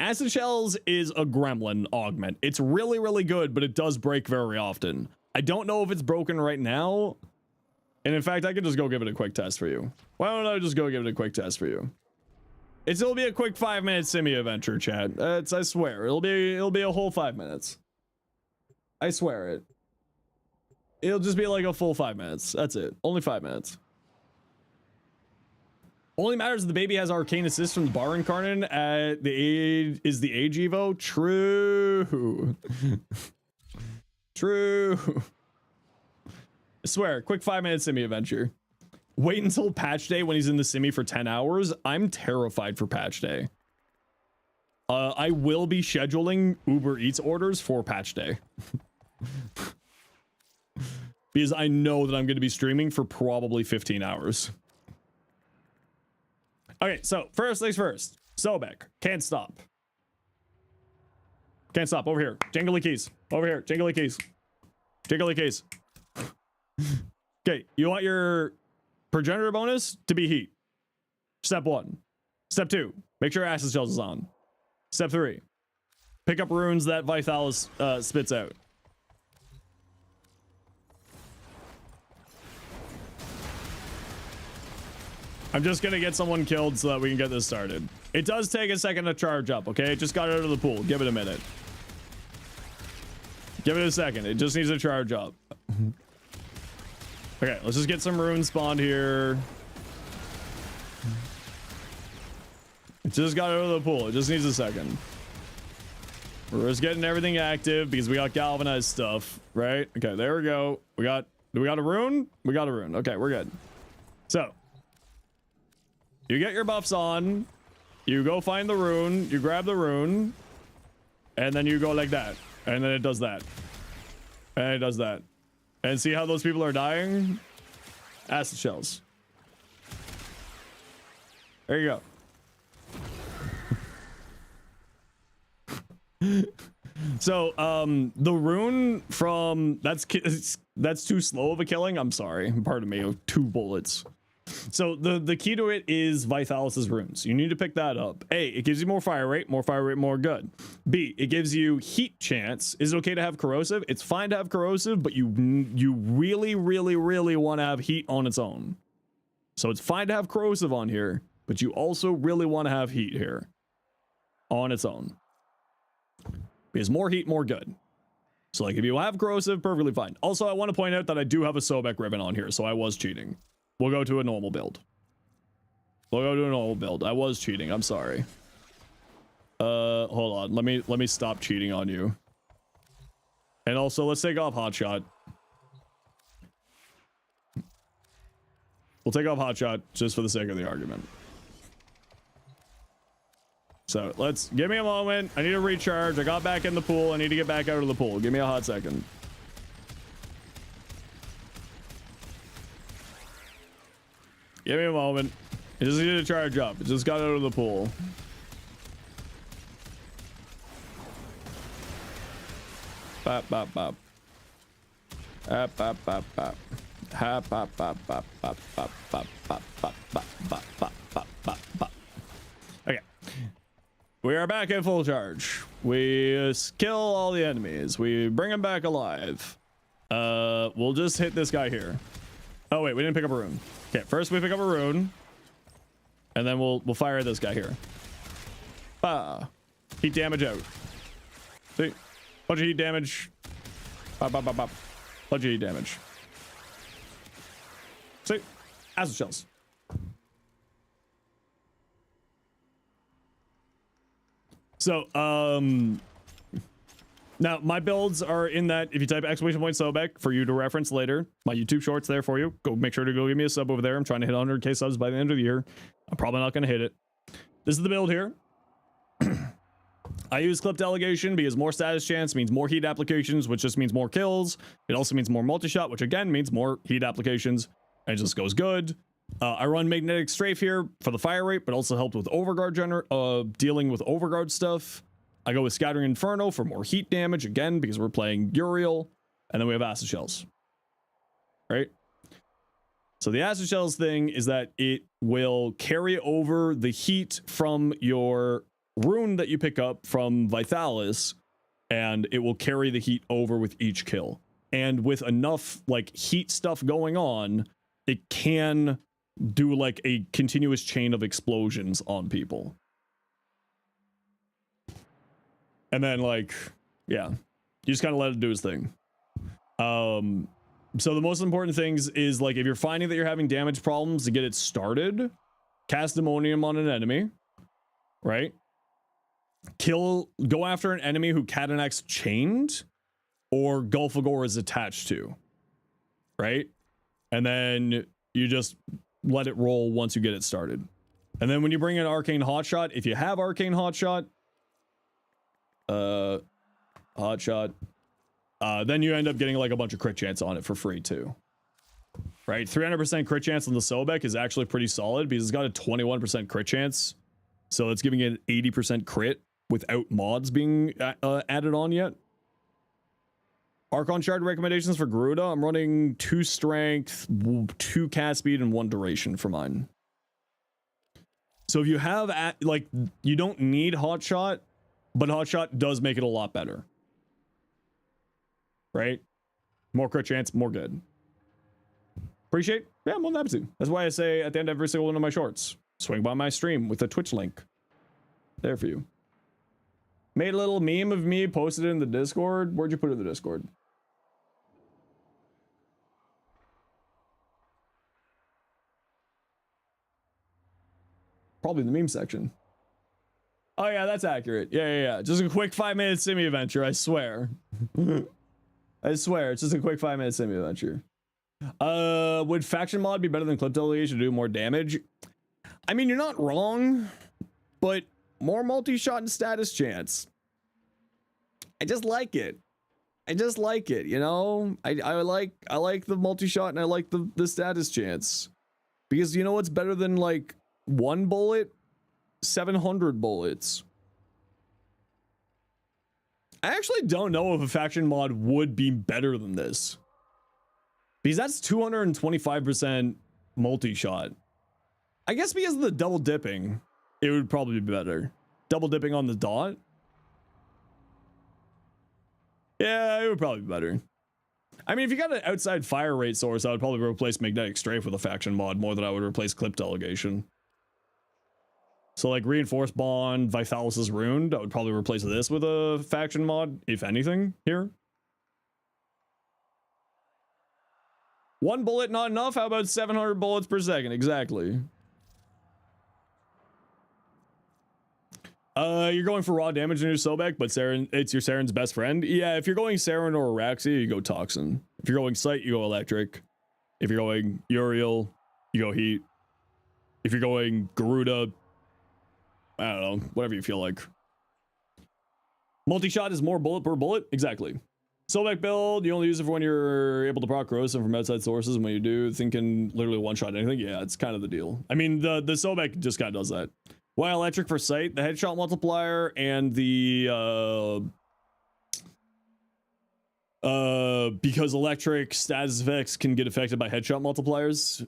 Acid Shells is a gremlin augment. It's really, really good, but it does break very often. I don't know if it's broken right now. And in fact, I could just go give it a quick test for you. Why don't I just go give it a quick test for you? It'll be a quick 5-minute semi-adventure, chat. I swear. It'll be a whole 5 minutes. I swear it. It'll just be like a full 5 minutes. That's it. Only 5 minutes. Only matters if the baby has arcane assist from the bar incarnate at the age is the age evo. True. True. I swear, quick 5-minute simi adventure. Wait until patch day when he's in the simi for 10 hours. I'm terrified for patch day. I will be scheduling Uber Eats orders for patch day. Because I know that I'm going to be streaming for probably 15 hours. Okay, so first things first. Sobek, can't stop. Can't stop. Over here. Jingly keys. Over here. Jingly keys. Jingly keys. Okay, you want your progenitor bonus to be heat. Step 1. Step 2, make sure Acid Shells is on. Step 3, pick up runes that Vithalis spits out. I'm just gonna get someone killed so that we can get this started. It does take a second to charge up, okay? It just got out of the pool. Give it a minute. Give it a second. It just needs to charge up. Okay, let's just get some runes spawned here. It just got out of the pool. It just needs a second. We're just getting everything active because we got galvanized stuff, right? Okay, there we go. Do we got a rune? We got a rune. Okay, we're good. So, you get your buffs on, you go find the rune, you grab the rune, and then you go like that. And then it does that. And it does that. And see how those people are dying? Acid Shells. There you go. So, the rune from... That's too slow of a killing. I'm sorry. Pardon me. 2 bullets. So the key to it is Vithalis' runes. You need to pick that up. A, it gives you more fire rate, more good. B, it gives you heat chance. Is it okay to have corrosive? It's fine to have corrosive, but you really, really, really want to have heat on its own. So it's fine to have corrosive on here, but you also really want to have heat here on its own. Because more heat, more good. So like if you have corrosive, perfectly fine. Also, I want to point out that I do have a Sobek ribbon on here, so I was cheating. We'll go to a normal build. I was cheating. I'm sorry. Hold on. Let me stop cheating on you. And also, let's take off Hotshot. We'll take off Hotshot just for the sake of the argument. So let's give me a moment. I need to recharge. I got back in the pool. I need to get back out of the pool. Give me a hot second. Give me a moment. It just needed to charge up. It just got out of the pool. Bop, bop, bop. Bop, bop, bop, bop. Ha, bop, bop, bop, bop, bop, bop, bop, bop, bop, bop, bop, bop, bop, bop. Okay. We are back at full charge. We kill all the enemies. We bring them back alive. We'll just hit this guy here. Oh, wait, we didn't pick up a rune. Okay, first we pick up a rune, and then we'll fire at this guy here. Heat damage out. See, bunch of heat damage. Bop, bop, bop, bop. Bunch of heat damage. See, Acid Shells. So, now, my builds are in that, if you type ! Sobek for you to reference later, my YouTube shorts there for you. Go make sure to go give me a sub over there. I'm trying to hit 100k subs by the end of the year. I'm probably not going to hit it. This is the build here. I use clip delegation because more status chance means more heat applications, which just means more kills. It also means more multi-shot, which again means more heat applications. And it just goes good. I run magnetic strafe here for the fire rate, but also helped with overguard dealing with overguard stuff. I go with Scattering Inferno for more heat damage, again, because we're playing Uriel. And then we have Acid Shells. Right? So the acid shells thing is that it will carry over the heat from your rune that you pick up from Vithalis, and it will carry the heat over with each kill. And with enough like heat stuff going on, it can do like a continuous chain of explosions on people. And then like, yeah, you just kind of let it do its thing. So the most important things is like if you're finding that you're having damage problems, to get it started, cast Demonium on an enemy, right? Go after an enemy who Cadenax chained or Gulfagor is attached to, right? And then you just let it roll once you get it started. And then when you bring in Arcane Hotshot, if you have Arcane Hotshot, then you end up getting like a bunch of crit chance on it for free too. Right? 300% crit chance on the Sobek is actually pretty solid because it's got a 21% crit chance. So it's giving it 80% crit without mods being added on yet. Archon Shard recommendations for Garuda. I'm running 2 strength, 2 cast speed, and 1 duration for mine. So if you have like, you don't need Hotshot, but Hotshot does make it a lot better. Right? More crit chance, more good. Appreciate? Yeah, I'm on that too. That's why I say at the end of every single one of my shorts, swing by my stream with a Twitch link. There for you. Made a little meme of me, posted it in the Discord. Where'd you put it in the Discord? Probably the meme section. Oh yeah, that's accurate. Yeah. Just a quick 5-minute simi adventure, I swear. I swear, it's just a quick 5-minute simi adventure. Would faction mod be better than clip delegation to do more damage? I mean, you're not wrong, but more multi-shot and status chance. I just like it. You know? I like the multi-shot and I like the status chance. Because you know what's better than like 1 bullet? 700 bullets. I actually don't know if a faction mod would be better than this. Because that's 225% multi-shot. I guess because of the double dipping, it would probably be better. Double dipping on the dot? Yeah, it would probably be better. I mean, if you got an outside fire rate source, I would probably replace Magnetic Strafe with a faction mod more than I would replace Clip Delegation. So like Reinforced Bond, Vithalis' Ruined, I would probably replace this with a faction mod, if anything, here. 1 bullet not enough? How about 700 bullets per second? Exactly. You're going for raw damage in your Sobek, but Saren, it's your Saren's best friend? Yeah, if you're going Saren or Araxia, you go Toxin. If you're going Sight, you go Electric. If you're going Uriel, you go Heat. If you're going Garuda, I don't know, whatever you feel like. Multi-shot is more bullet per bullet? Exactly. Sobek build, you only use it for when you're able to proc corrosive from outside sources, and when you do, thinking literally one-shot anything. Yeah, it's kind of the deal. I mean, the Sobek just kind of does that. Why Electric for Sight? The headshot multiplier and the because electric status effects can get affected by headshot multipliers.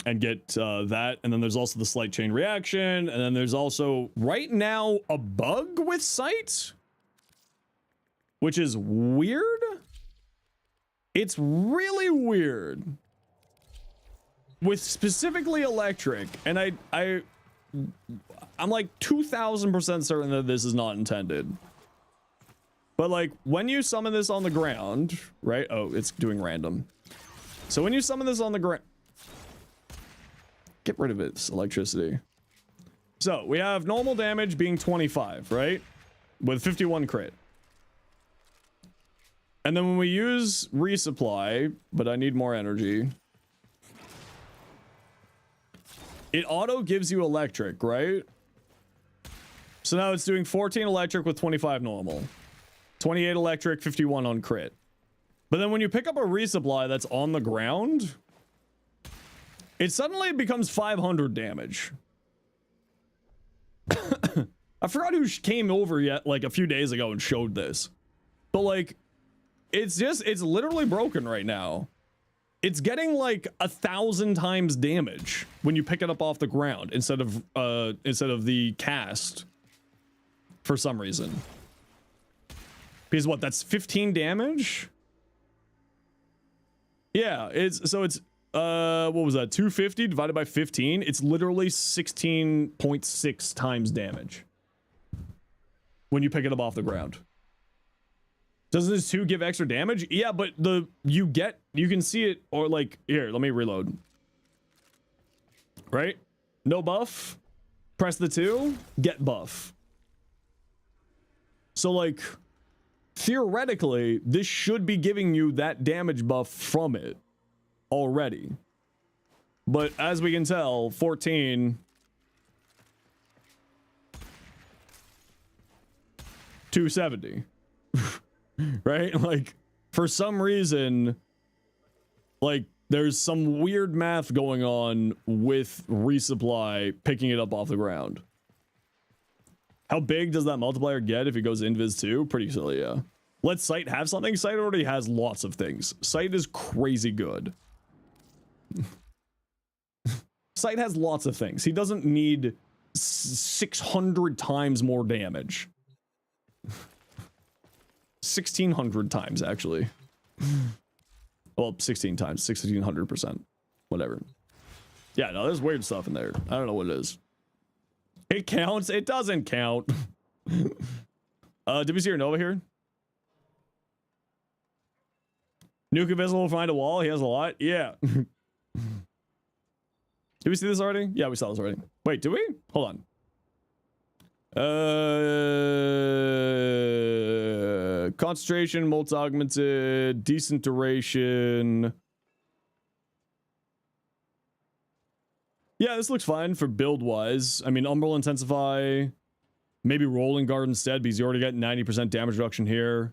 And get that, and then there's also the slight chain reaction, and then there's also right now a bug with Sight, which is weird. It's really weird with specifically electric, and I'm like 2000% certain that this is not intended. But like when you summon this on the ground, right? Oh, it's doing random. So when you summon this on the ground, get rid of its electricity. So we have normal damage being 25, right? With 51 crit. And then when we use resupply, but I need more energy, it auto gives you electric, right? So now it's doing 14 electric with 25 normal. 28 electric, 51 on crit. But then when you pick up a resupply that's on the ground, it suddenly becomes 500 damage. I forgot who came over yet like a few days ago and showed this. But like, it's literally broken right now. it's getting like 1,000 times damage when you pick it up off the ground instead of the cast for some reason. Because what, that's 15 damage? Yeah, it's what was that, 250 divided by 15? It's literally 16.6 times damage when you pick it up off the ground. Doesn't this 2 give extra damage? Yeah, but you can see it, or like, here, let me reload. Right? No buff. Press the 2, get buff. So like, theoretically, this should be giving you that damage buff from it already. But as we can tell, 14... 270. Right? Like, for some reason, like, there's some weird math going on with resupply picking it up off the ground. How big does that multiplier get if it goes invis 2? Pretty silly, yeah. Let Sight have something? Sight already has lots of things. Sight is crazy good. Sight has lots of things. He doesn't need 600 times more damage. 1,600 times, actually. Well, 16 times, 1,600%. Whatever. Yeah, no, there's weird stuff in there. I don't know what it is. It counts. It doesn't count. Did we see your Nova here? Nuke Invisible, find a wall. He has a lot. Yeah. Did we see this already? Yeah, we saw this already. Wait, did we? Hold on. Concentration, multi-augmented, decent duration. Yeah, this looks fine for build-wise. I mean, Umbral Intensify, maybe Rolling Guard instead, because you already get 90% damage reduction here.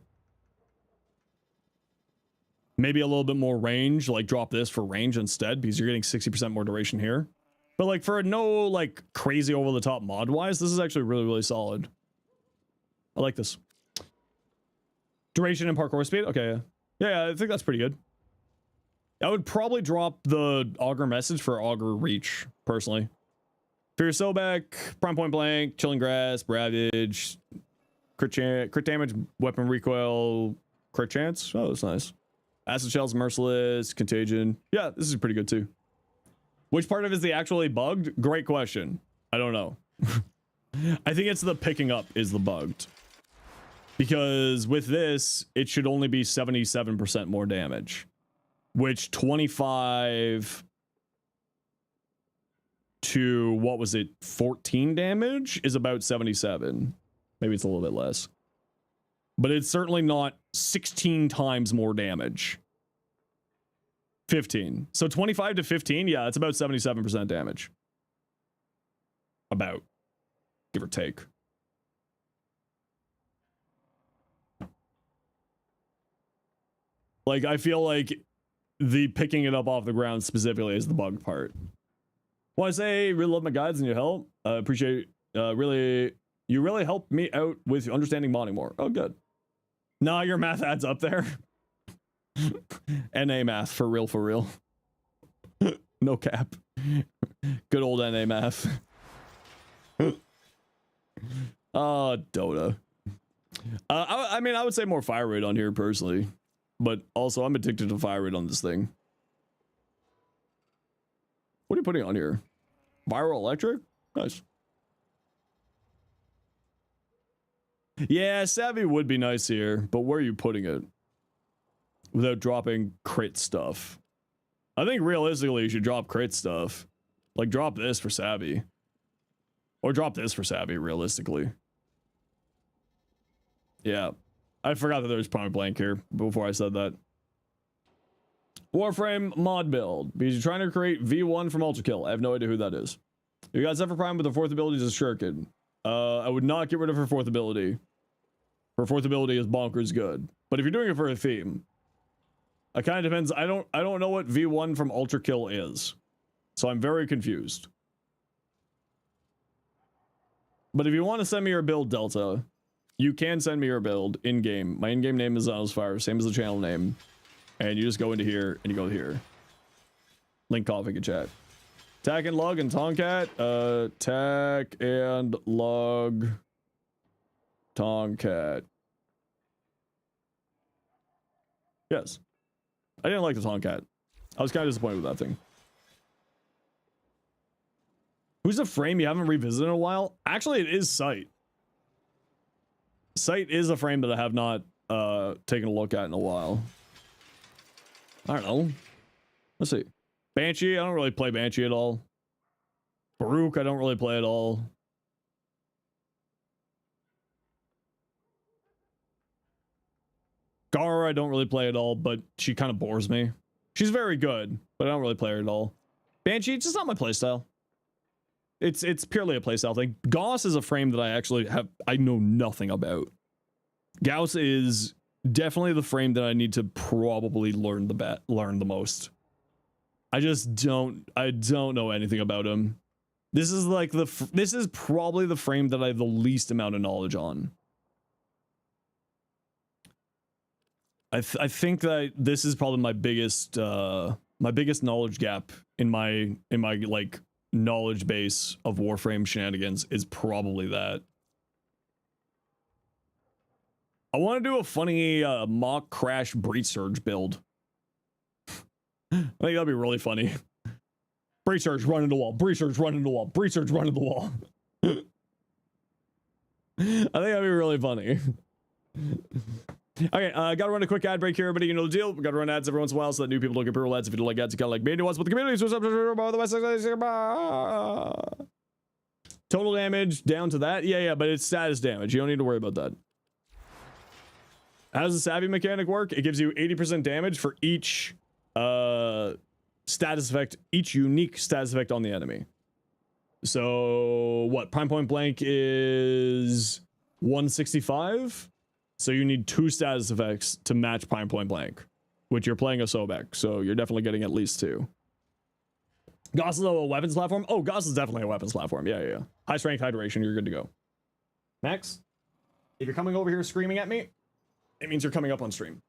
Maybe a little bit more range, like drop this for range instead, because you're getting 60% more duration here. But like for no like crazy over-the-top mod-wise, this is actually really, really solid. I like this. Duration and parkour speed? Okay, yeah, I think that's pretty good. I would probably drop the Augur Message for Augur Reach, personally. Fierce Sobek, Prime Point Blank, Chilling Grasp, Ravage, crit damage, weapon recoil, crit chance. Oh, that's nice. Acid Shells, Merciless, Contagion. Yeah, this is pretty good too. Which part of it is the actually bugged? Great question. I don't know. I think it's the picking up is the bugged. Because with this, it should only be 77% more damage. Which 25 to, what was it, 14 damage is about 77. Maybe it's a little bit less. But it's certainly not 16 times more damage. 15. So 25 to 15, yeah, it's about 77% damage. About. Give or take. Like, I feel like the picking it up off the ground specifically is the bug part. Want to say, really love my guides and your help. Appreciate, you really helped me out with understanding modding more. Oh, good. Nah, your math adds up there. NA math, for real, for real. No cap. Good old NA math. Dota. I mean, I would say more fire rate on here personally. But also, I'm addicted to fire rate on this thing. What are you putting on here? Viral electric? Nice. Yeah, Savvy would be nice here, but where are you putting it? Without dropping crit stuff. I think realistically you should drop crit stuff. Like, drop this for Savvy. Or drop this for Savvy, realistically. Yeah. I forgot that there was point blank here before I said that. Warframe mod build. Because you're trying to create V1 from Ultra Kill. I have no idea who that is. You got Zephyr Prime with the fourth ability as a Shuriken. I would not get rid of her fourth ability. Her fourth ability is bonkers good. But if you're doing it for a theme, it kind of depends. I don't know what V1 from Ultra Kill is. So I'm very confused. But if you want to send me your build, Delta, you can send me your build in-game. My in-game name is Zenosfire, same as the channel name. And you just go into here and you go here. Link config in chat. Tack and log and Tomcat. Tack and log Tomcat. Yes. I didn't like the Tomcat. I was kind of disappointed with that thing. Who's a frame you haven't revisited in a while? Actually, it is Sight. Sight is a frame that I have not taken a look at in a while. I don't know. Let's see. Banshee, I don't really play Banshee at all. Baruch, I don't really play at all. Gara, I don't really play at all, but she kind of bores me. She's very good, but I don't really play her at all. Banshee, it's just not my playstyle. It's purely a playstyle thing. Gauss is a frame that I know nothing about. Gauss is definitely the frame that I need to probably learn the most. I don't know anything about him. This is like this is probably the frame that I have the least amount of knowledge on. I think that this is probably my biggest knowledge gap in my like knowledge base of Warframe shenanigans is probably that. I want to do a funny mock crash breach surge build. I think that'd be really funny. Breach surge, run into the wall. Breach surge, run into the wall. Breach surge, run into the wall. I think that'd be really funny. Okay, gotta run a quick ad break here, everybody. You know the deal. We gotta run ads every once in a while so that new people don't get pure ads. If you don't like ads, you gotta like me. What's with the community? Total damage down to that. Yeah, but it's status damage. You don't need to worry about that. How does the savvy mechanic work? It gives you 80% damage for each status effect, each unique status effect on the enemy. So what? Prime point blank is 165. So you need 2 status effects to match prime point blank, which you're playing a Sobek, so you're definitely getting at least 2. Gauss is a weapons platform? Oh, Gauss is definitely a weapons platform. Yeah. High strength, high duration, you're good to go. Max, if you're coming over here screaming at me, it means you're coming up on stream.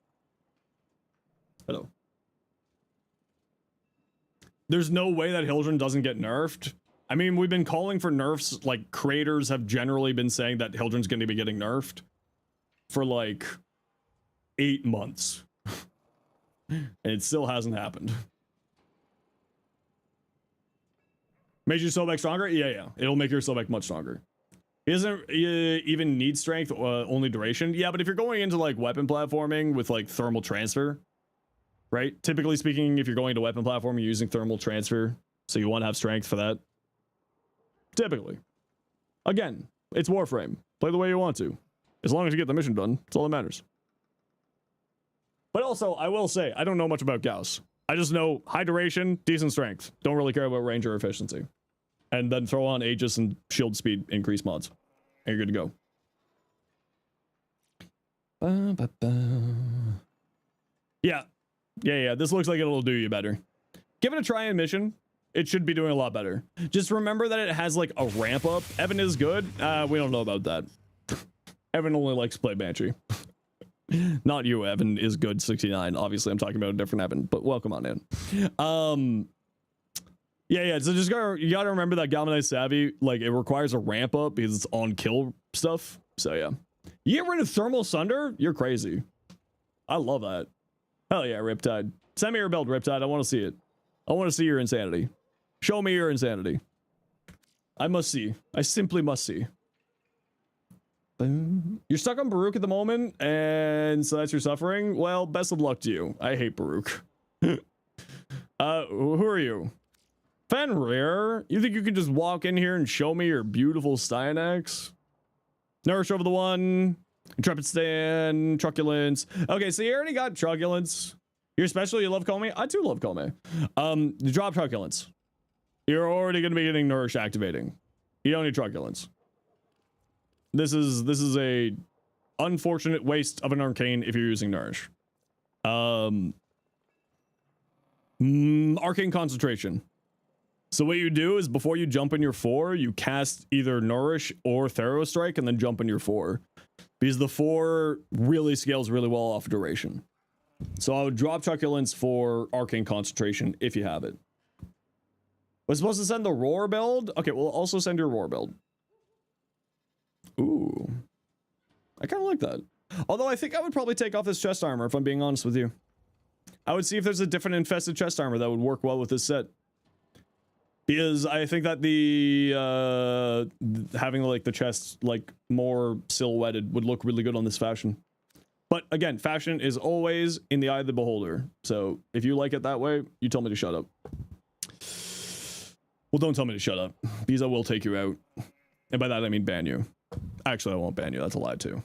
Hello. There's no way that Hildren doesn't get nerfed. I mean, we've been calling for nerfs, like creators have generally been saying that Hildren's going to be getting nerfed for like 8 months. And it still hasn't happened. Makes your Sobek stronger? Yeah. It'll make your Sobek much stronger. He doesn't even need strength, only duration. Yeah, but if you're going into like weapon platforming with like thermal transfer, right? Typically speaking, if you're going to weapon platform, you're using thermal transfer. So you want to have strength for that. Typically. Again, it's Warframe. Play the way you want to. As long as you get the mission done, that's all that matters. But also, I will say, I don't know much about Gauss. I just know high duration, decent strength. Don't really care about range or efficiency. And then throw on Aegis and shield speed increase mods. And you're good to go. Yeah. This looks like it'll do you better. Give it a try in mission. It should be doing a lot better. Just remember that it has like a ramp up. Evan is good. We don't know about that. Evan only likes to play Banshee. Not you, Evan is good 69. Obviously, I'm talking about a different Evan, but welcome on in. Yeah. So you gotta remember that Galvanized Savvy, like it requires a ramp up because it's on kill stuff. So yeah. You get rid of Thermal Sunder? You're crazy. I love that. Hell yeah, Riptide. Send me your build, Riptide. I want to see it. I want to see your insanity. Show me your insanity. I must see. I simply must see. You're stuck on Baruch at the moment, and so that's your suffering? Well, best of luck to you. I hate Baruch. Who are you? Fenrir? You think you can just walk in here and show me your beautiful Styanax? Nourish over the one. Intrepid Stand. Truculence. Okay, so you already got Truculence. You're special? You love Kome? I too love Kome. You drop Truculence. You're already going to be getting Nourish activating. You don't need Truculence. This is a unfortunate waste of an arcane if you're using Nourish. Arcane Concentration. So what you do is before you jump in your 4, you cast either Nourish or Thero Strike and then jump in your 4. Because the 4 really scales really well off duration. So I would drop Truculence for Arcane Concentration if you have it. We're supposed to send the roar build? Okay, we'll also send your roar build. Ooh. I kind of like that. Although I think I would probably take off this chest armor, if I'm being honest with you. I would see if there's a different infested chest armor that would work well with this set. Because I think that the having like the chest like more silhouetted would look really good on this fashion. But again, fashion is always in the eye of the beholder. So if you like it that way, you tell me to shut up. Well, don't tell me to shut up, because I will take you out. And by that I mean ban you. Actually, I won't ban you. That's a lie too.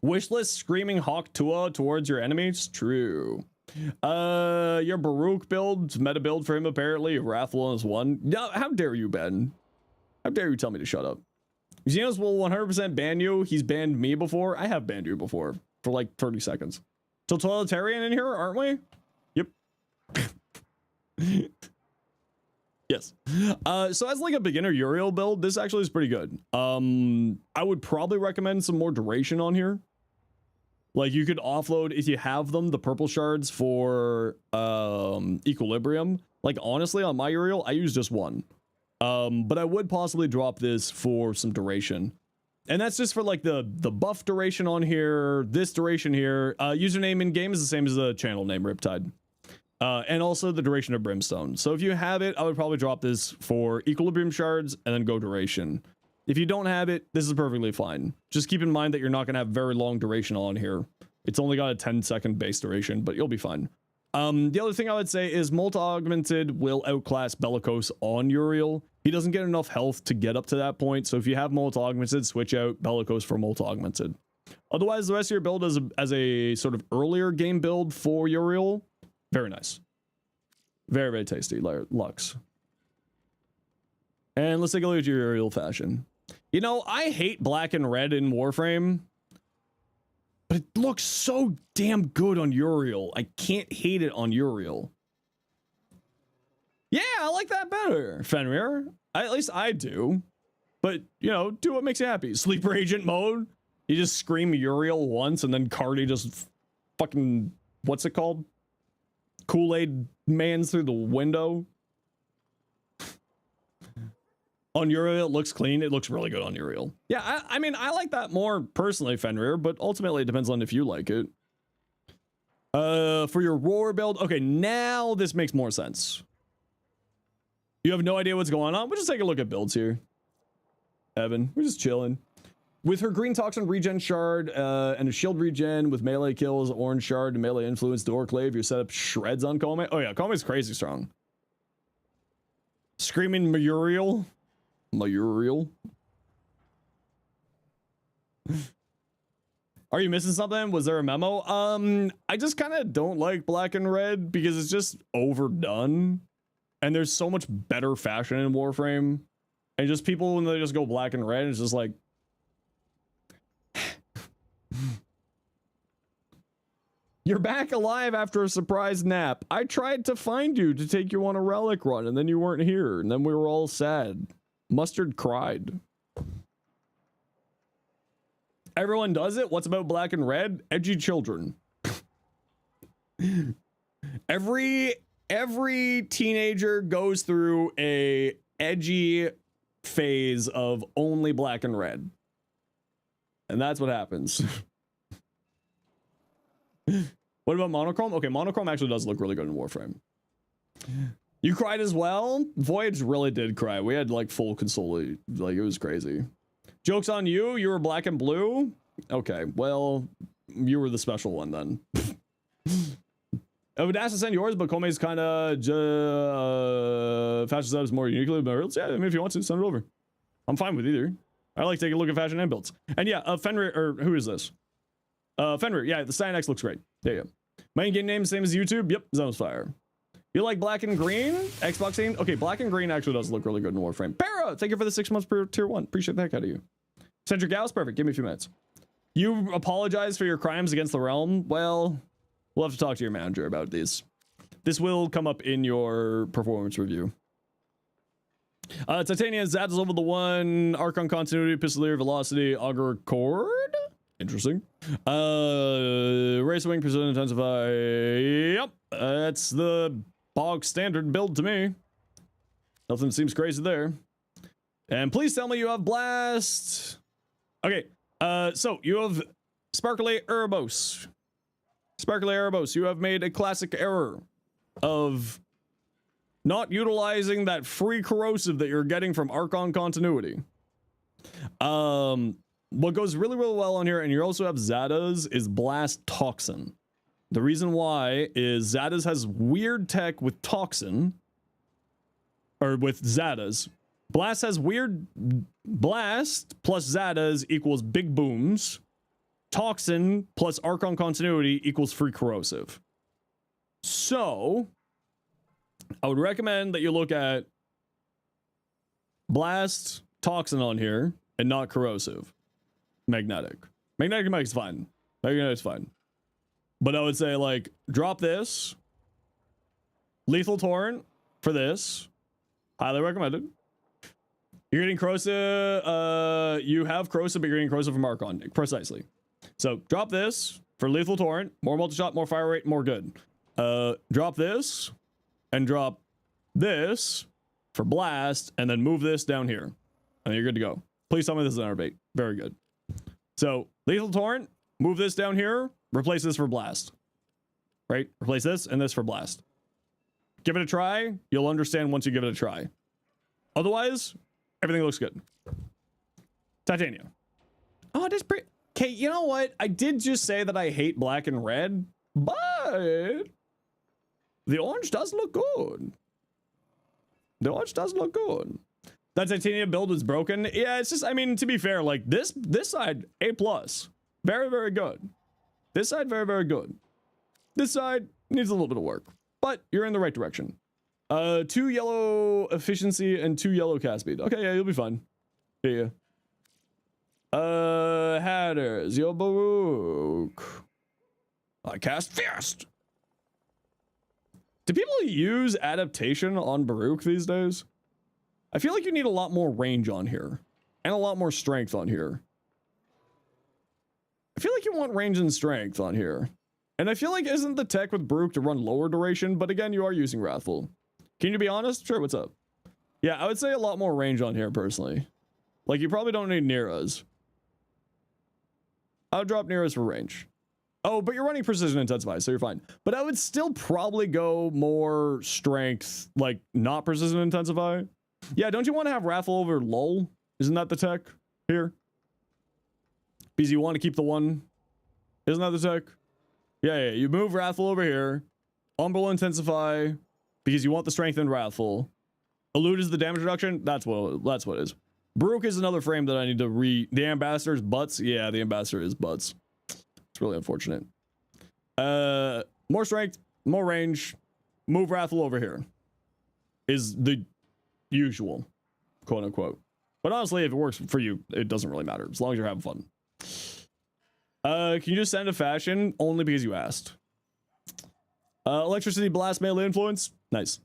Wishlist screaming Hawk Tua towards your enemies? True. Your Baruch build, meta build for him apparently. Wrathful is one. No, how dare you, Ben? How dare you tell me to shut up? Zenos will 100% ban you. He's banned me before. I have banned you before for like 30 seconds. Totalitarian in here, aren't we? Yep. Yes. So as like a beginner Uriel build, this actually is pretty good. I would probably recommend some more duration on here. Like you could offload, if you have them, the purple shards for equilibrium. Like honestly, on my Uriel, I use just one. But I would possibly drop this for some duration. And that's just for like the buff duration on here, this duration here. Username in game is the same as the channel name, Riptide. And also the duration of Brimstone. So if you have it, I would probably drop this for equilibrium shards and then go duration. If you don't have it, this is perfectly fine. Just keep in mind that you're not going to have very long duration on here. It's only got a 10-second base duration, but you'll be fine. The other thing I would say is multi-augmented will outclass Bellicose on Uriel. He doesn't get enough health to get up to that point, so if you have multi-augmented, switch out Bellicose for multi-augmented. Otherwise, the rest of your build as a sort of earlier game build for Uriel, very nice. Very, very tasty, Lux. And let's take a look at your Uriel fashion. You know, I hate black and red in Warframe, but it looks so damn good on Uriel. I can't hate it on Uriel. Yeah, I like that better, Fenrir. At least I do. But, you know, do what makes you happy. Sleeper agent mode. You just scream Uriel once and then Cardi just fucking, what's it called? Kool-Aid mans through the window. On Uriel, it looks clean. It looks really good on Uriel. Yeah, I mean, I like that more personally, Fenrir, but ultimately it depends on if you like it. For your roar build, okay, now this makes more sense. You have no idea what's going on? We'll just take a look at builds here. Evan, we're just chilling. With her green toxin regen shard and a shield regen with melee kills, orange shard, and melee influence, Doorclave, your setup shreds on Kome. Oh yeah, Kome's crazy strong. Screaming Uriel. Uriel. Are you missing something? Was there a memo? I just kind of don't like black and red because it's just overdone. And there's so much better fashion in Warframe. And just people, when they just go black and red, it's just like... You're back alive after a surprise nap. I tried to find you to take you on a relic run, and then you weren't here. And then we were all sad. Mustard cried. Everyone does it? What's about black and red? Edgy children. Every teenager goes through a edgy phase of only black and red. And that's what happens. What about monochrome? Okay, monochrome actually does look really good in Warframe. You cried as well? Voyage really did cry. We had like full console, like it was crazy. Joke's on you, you were black and blue? Okay, well, you were the special one then. I would ask to send yours, but Kome's kind of fashion subs more uniquely. But yeah, I mean, if you want to, send it over. I'm fine with either. I like taking a look at fashion and builds. And yeah, Fenrir, or who is this? Fenrir, yeah, the Stein X looks great. There you go. Main game name, same as YouTube. Yep, Zenosfire. You like black and green? Xbox game? Okay, black and green actually does look really good in Warframe. Para, thank you for the 6 months per tier 1. Appreciate the heck out of you. Centric Gauss, perfect. Give me a few minutes. You apologize for your crimes against the realm? Well, we'll have to talk to your manager about these. This will come up in your performance review. Titania Zads over the 1. Archon Continuity, Pistolier, Velocity, Augur Chord. Interesting. Race Wing, Precision Intensify. Yep. That's the bog standard build to me. Nothing seems crazy there. And please tell me you have Blast. Okay, so you have Sparkly Erebos. Sparkly Erebos, you have made a classic error of not utilizing that free corrosive that you're getting from Archon Continuity. What goes really, really well on here, and you also have Zada's, is Blast Toxin. The reason why is Zada's has weird tech with Toxin, or with Zada's. Blast has weird Blast plus Zada's equals big booms. Toxin plus Archon Continuity equals free corrosive. So, I would recommend that you look at Blast Toxin on here and not corrosive. Magnetic. Magnetic's fine. Magnetic's fine. But I would say, like, drop this. Lethal Torrent for this. Highly recommended. You're getting corrosive. You have corrosive, but you're getting corrosive from Archon. Precisely. So drop this for Lethal Torrent. More multi-shot, more fire rate, more good. Drop this and drop this for Blast, and then move this down here. And you're good to go. Please tell me this is an bait. Very good. So Lethal Torrent, move this down here, replace this for Blast. Right? Replace this and this for Blast. Give it a try. You'll understand once you give it a try. Otherwise, everything looks good. Titanium. Oh, that's pretty. Okay, you know what? I did just say that I hate black and red, but the orange does look good. The orange does look good. That titanium build was broken. Yeah, it's just, I mean, to be fair, like this side, A+. Very, very good. This side, very, very good. This side needs a little bit of work, but you're in the right direction. 2 yellow efficiency and 2 yellow cast speed. Okay, yeah, you'll be fine. Yeah. Hatters, yo Baruch. I cast fast. Do people use adaptation on Baruch these days? I feel like you need a lot more range on here and a lot more strength on here. I feel like you want range and strength on here. And I feel like isn't the tech with Baruch to run lower duration, but again, you are using Wrathful. Can you be honest? Sure, what's up? Yeah, I would say a lot more range on here personally. Like you probably don't need Neras. I would drop Neras for range. Oh, but you're running Precision Intensify, so you're fine. But I would still probably go more strength, like not Precision Intensify. Yeah, don't you want to have Wrathful over Lull? Isn't that the tech here? Because you want to keep the one. Isn't that the tech? Yeah, you move Wrathful over here. Umbral Intensify, because you want the strength in Wrathful. Elude is the damage reduction. That's what it is. Baruch is another frame that I need to the Ambassador's butts. Yeah, the Ambassador is butts. It's really unfortunate. More strength, more range. Move Wrathful over here. Is the usual, quote unquote. But honestly, if it works for you, it doesn't really matter as long as you're having fun. Can you just send a fashion? Only because you asked. Electricity Blast melee influence. Nice.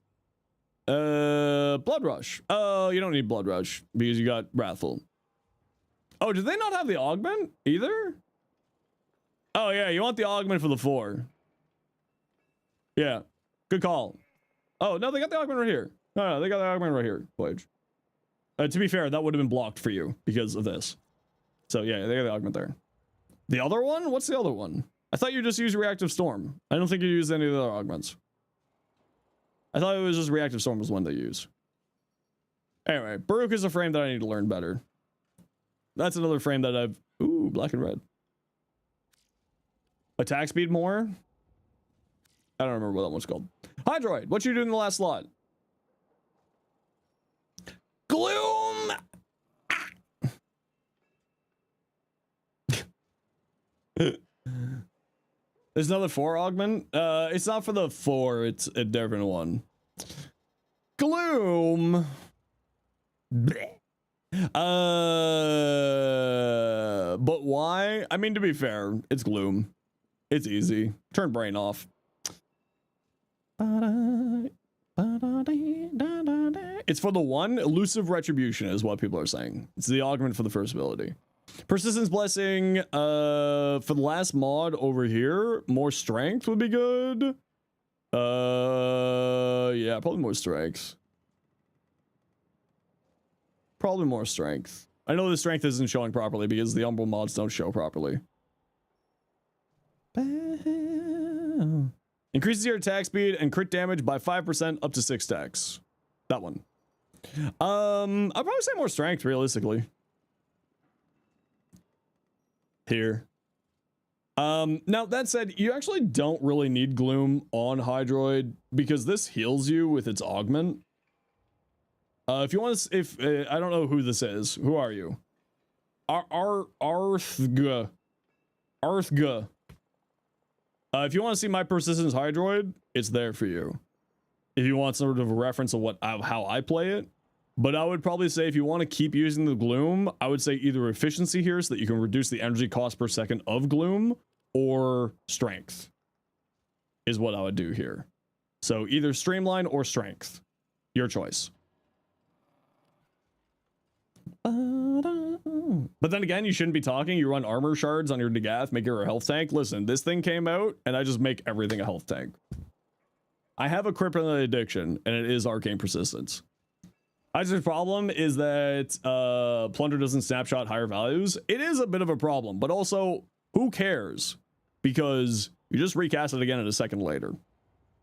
Blood Rush. Oh, you don't need Blood Rush because you got Wrathful. Oh, did they not have the augment either? Oh yeah, you want the augment for the 4. Yeah, good call. Oh no, they got the augment right here. No, they got the augment right here. Voyage. To be fair, that would have been blocked for you because of this. So yeah, they got the augment there. The other one? What's the other one? I thought you just used Reactive Storm. I don't think you used any of the other augments. I thought it was just Reactive Storm was one they use. Anyway, Baruch is a frame that I need to learn better. That's another frame that I've... Ooh, black and red. Attack speed more? I don't remember what that one's called. Hydroid, what you doing in the last slot? Gloom! There's another 4 augment. It's not for the 4, it's a different one. Gloom. Blech. But why? I mean, to be fair, it's Gloom. It's easy. Turn brain off. It's for the 1. Elusive Retribution is what people are saying. It's the augment for the first ability. Persistence Blessing, for the last mod over here, more strength would be good. Yeah, probably more strength. Probably more strength. I know the strength isn't showing properly because the Umbral mods don't show properly. Increases your attack speed and crit damage by 5% up to 6 stacks. That one. I'd probably say more strength, realistically. Here. Now that said, you actually don't really need Gloom on Hydroid because this heals you with its augment. If you want to, I don't know who this is. Who are you? Arthga. Arthga. If you want to see my persistence Hydroid, it's there for you. If you want sort of a reference of how I play it. But I would probably say if you want to keep using the Gloom, I would say either efficiency here so that you can reduce the energy cost per second of Gloom, or strength is what I would do here. So either streamline or strength. Your choice. But then again, you shouldn't be talking. You run armor shards on your Nagath, make her a health tank. Listen, this thing came out and I just make everything a health tank. I have a kryptonite addiction and it is arcane persistence. I just problem is that Plunder doesn't snapshot higher values. It is a bit of a problem, but also who cares? Because you just recast it again in a second later.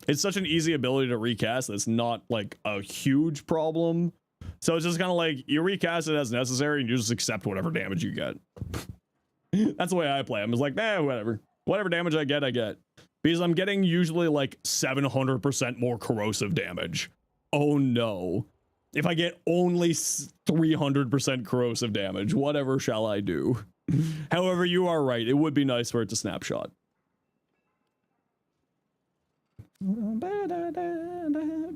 It's such an easy ability to recast that's not like a huge problem. So it's just kind of like you recast it as necessary and you just accept whatever damage you get. That's the way I play. I'm just like, whatever. Whatever damage I get, I get. Because I'm getting usually like 700% more corrosive damage. Oh no. If I get only 300% corrosive damage, whatever shall I do? However, you are right. It would be nice for it to snapshot.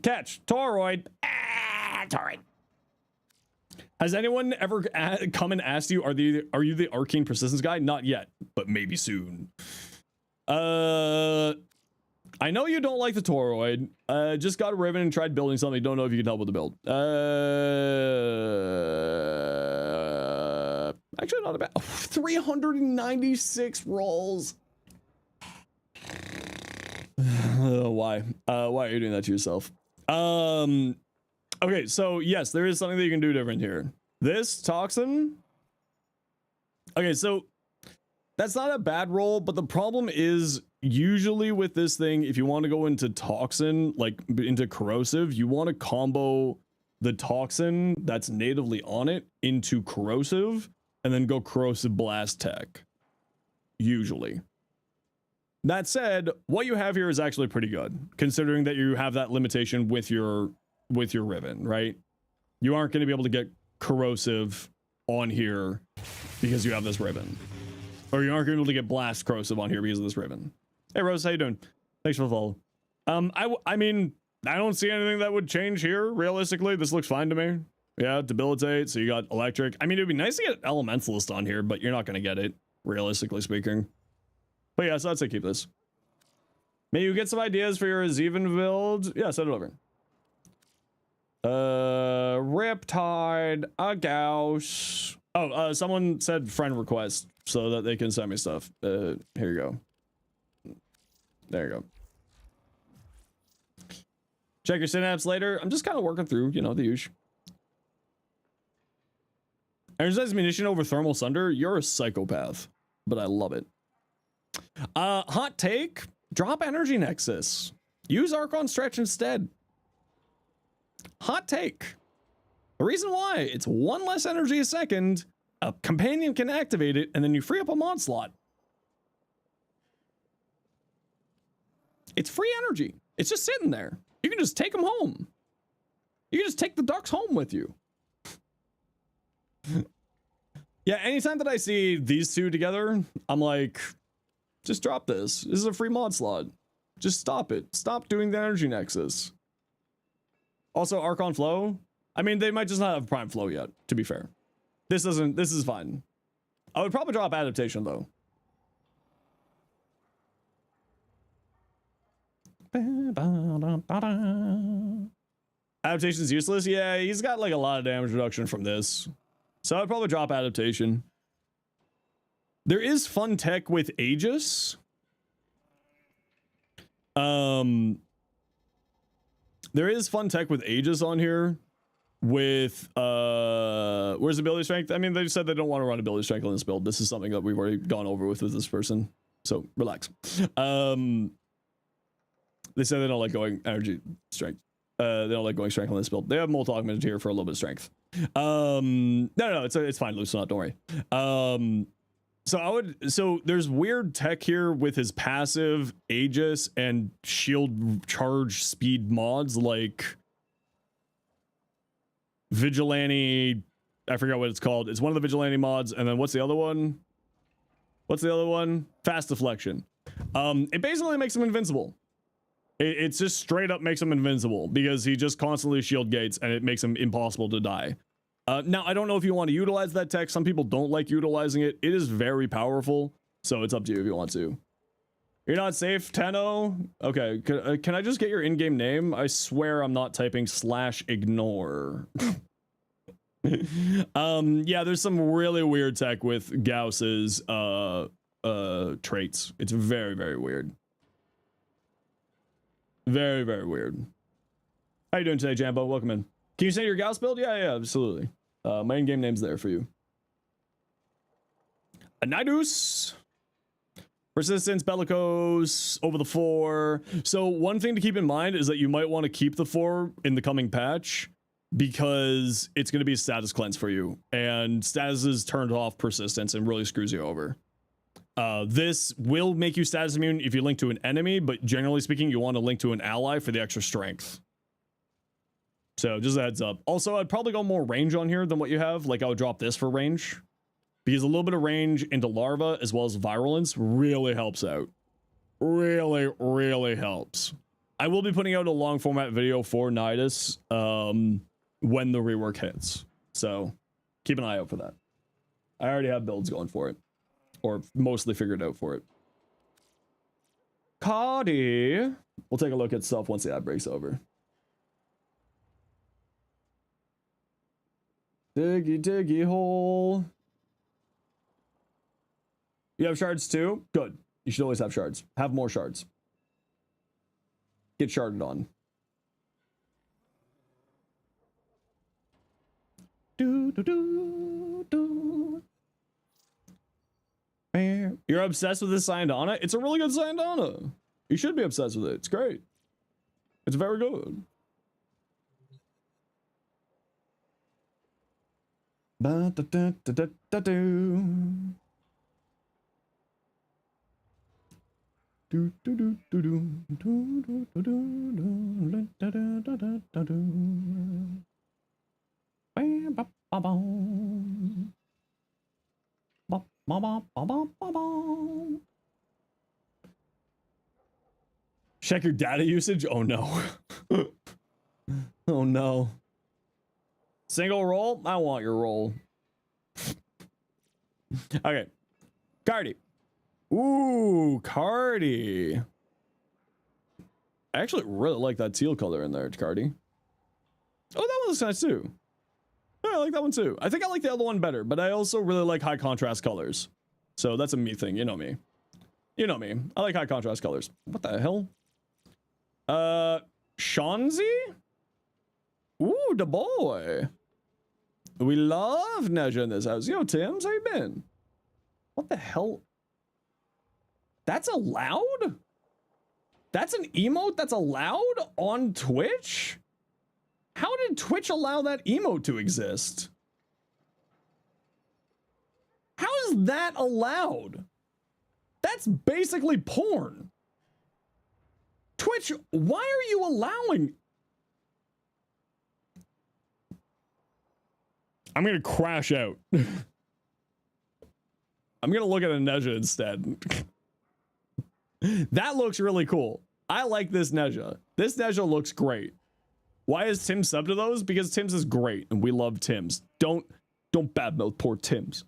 Catch. Toroid. Toroid. Has anyone ever come and asked you, are you the arcane persistence guy? Not yet, but maybe soon. I know you don't like the Toroid. Just got a ribbon and tried building something. Don't know if you can help with the build. Actually, not about 396 rolls. Why? Why are you doing that to yourself? Okay, so yes, there is something that you can do different here. This toxin. Okay, so that's not a bad roll, but the problem is usually with this thing, if you want to go into toxin, like into corrosive, you want to combo the toxin that's natively on it into corrosive and then go corrosive blast tech. Usually. That said, what you have here is actually pretty good, considering that you have that limitation with your ribbon, right? You aren't going to be able to get corrosive on here because you have this ribbon. Or you aren't going to be able to get blast corrosive on here because of this ribbon. Hey Rose, how you doing? Thanks for the follow. I mean, I don't see anything that would change here. Realistically, this looks fine to me. Yeah, debilitate, so you got electric. I mean, it'd be nice to get elementalist on here, but you're not going to get it, realistically speaking. But yeah, so I'd say keep this. May you get some ideas for your Zeven build? Yeah, send it over. Riptide, a Gauss. Oh, someone said friend request so that they can send me stuff. Here you go. There you go. Check your synapse later. I'm just kind of working through, you know, the usual. Energized munition over thermal sunder. You're a psychopath, but I love it. Hot take. Drop energy nexus. Use Archon stretch instead. Hot take. The reason why, it's 1 less energy a second, a companion can activate it, and then you free up a mod slot. It's free energy. It's just sitting there. You can just take them home. You can just take the ducks home with you. Yeah, anytime that I see these two together, I'm like, just drop this. This is a free mod slot. Just stop it. Stop doing the energy nexus. Also, Archon Flow. I mean, they might just not have Prime Flow yet, to be fair. This is fine. I would probably drop adaptation, though. Adaptation's useless? Yeah, he's got like a lot of damage reduction from this. So I'd probably drop adaptation. There is fun tech with Aegis. There is fun tech with Aegis on here. With where's ability strength? I mean, they said they don't want to run ability strength on this build. This is something that we've already gone over with this person. So relax. They said they don't like going energy strength. They don't like going strength on this build. They have multi augmented here for a little bit of strength. No, it's fine, Luce, not, don't worry. So there's weird tech here with his passive Aegis and shield charge speed mods like Vigilante, I forgot what it's called. It's one of the Vigilante mods, and then what's the other one? Fast deflection. It basically makes him invincible. It's just straight up makes him invincible because he just constantly shield gates and it makes him impossible to die. Now, I don't know if you want to utilize that tech. Some people don't like utilizing it. It is very powerful, so it's up to you if you want to. You're not safe, Tenno? Okay, can I just get your in-game name? I swear I'm not typing /ignore. Yeah, there's some really weird tech with Gauss's traits. It's very, very weird. Very, very weird. How you doing today, Jambo? Welcome in. Can you say your Gauss build? Yeah, absolutely. My in-game name's there for you. Anidus. Persistence, Bellicose, over the 4. So one thing to keep in mind is that you might want to keep the 4 in the coming patch because it's going to be a status cleanse for you. And statuses turned off persistence and really screws you over. This will make you status immune if you link to an enemy, but generally speaking, you want to link to an ally for the extra strength. So just a heads up. Also, I'd probably go more range on here than what you have. Like I would drop this for range. Because a little bit of range into larva as well as virulence really helps out. Really, really helps. I will be putting out a long format video for Nidus when the rework hits. So keep an eye out for that. I already have builds going for it. Or mostly figured out for it. Cardi. We'll take a look at stuff once the ad breaks over. Diggy, diggy hole. You have shards too? Good. You should always have shards. Have more shards. Get sharded on. Do, do, do, do. You're obsessed with this Syandana? It's a really good Syandana. You should be obsessed with it. It's great. It's very good. Ba, da, da, da, da, da, do. Do, do, do, do, do, do, do, do, do, da, da, da, da, da, do. Bam, ba, ba, bam. Ba, ba, ba, ba, ba, ba, ba. Check your data usage? Oh no. Oh no. Single roll? I want your roll. Okay. Cardi. Ooh, Cardi. I actually really like that teal color in there, Cardi. Oh, that one looks nice too. Yeah, I like that one too. I think I like the other one better, but I also really like high contrast colors. So that's a me thing, you know me. You know me. I like high contrast colors. What the hell? Shanzi? Ooh, the boy. We love Neja in this house. Yo, Tims, how you been? What the hell? That's allowed? That's an emote that's allowed on Twitch? How did Twitch allow that emote to exist? How is that allowed? That's basically porn. Twitch, why are you allowing? I'm gonna crash out. I'm gonna look at a Neja instead. That looks really cool. I like this Neja. This Neja looks great. Why is Tim sub to those? Because Tim's is great and we love Tim's. Don't badmouth poor Tim's.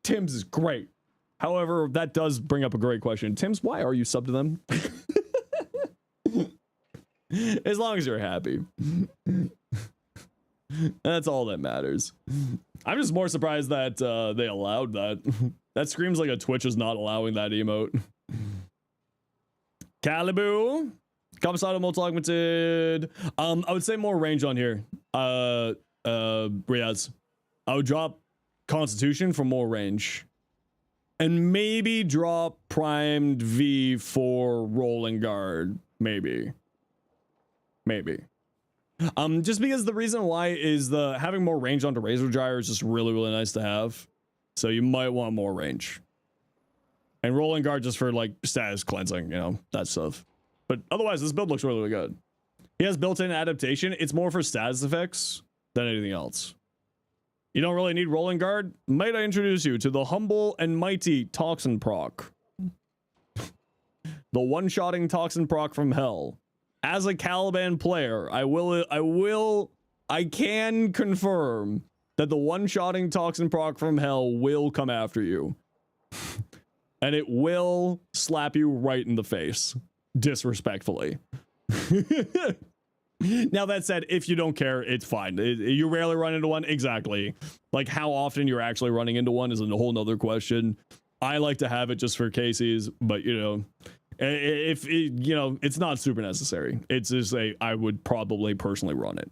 Tim's is great. However, that does bring up a great question. Tim's, why are you sub to them? As long as you're happy. That's all that matters. I'm just more surprised that they allowed that. That screams like a Twitch is not allowing that emote. Caliboo, Commissado multi-augmented. I would say more range on here. Riaz. I would drop Constitution for more range. And maybe drop primed V for rolling guard. Maybe. Just because the reason why is having more range onto Razor Gyre is just really, really nice to have. So you might want more range. And rolling guard just for like status cleansing, you know, that stuff. But otherwise, this build looks really, really good. He has built-in adaptation. It's more for status effects than anything else. You don't really need rolling guard? Might I introduce you to the humble and mighty Toxin proc? The one-shotting Toxin proc from hell. As a Caliban player, I can confirm that the one-shotting Toxin proc from hell will come after you. And it will slap you right in the face. Disrespectfully. Now that said, if you don't care, it's fine. You rarely run into one. Exactly. Like how often you're actually running into one is a whole nother question. I like to have it just for cases, but you know, if you know, it's not super necessary. It's just I would probably personally run it,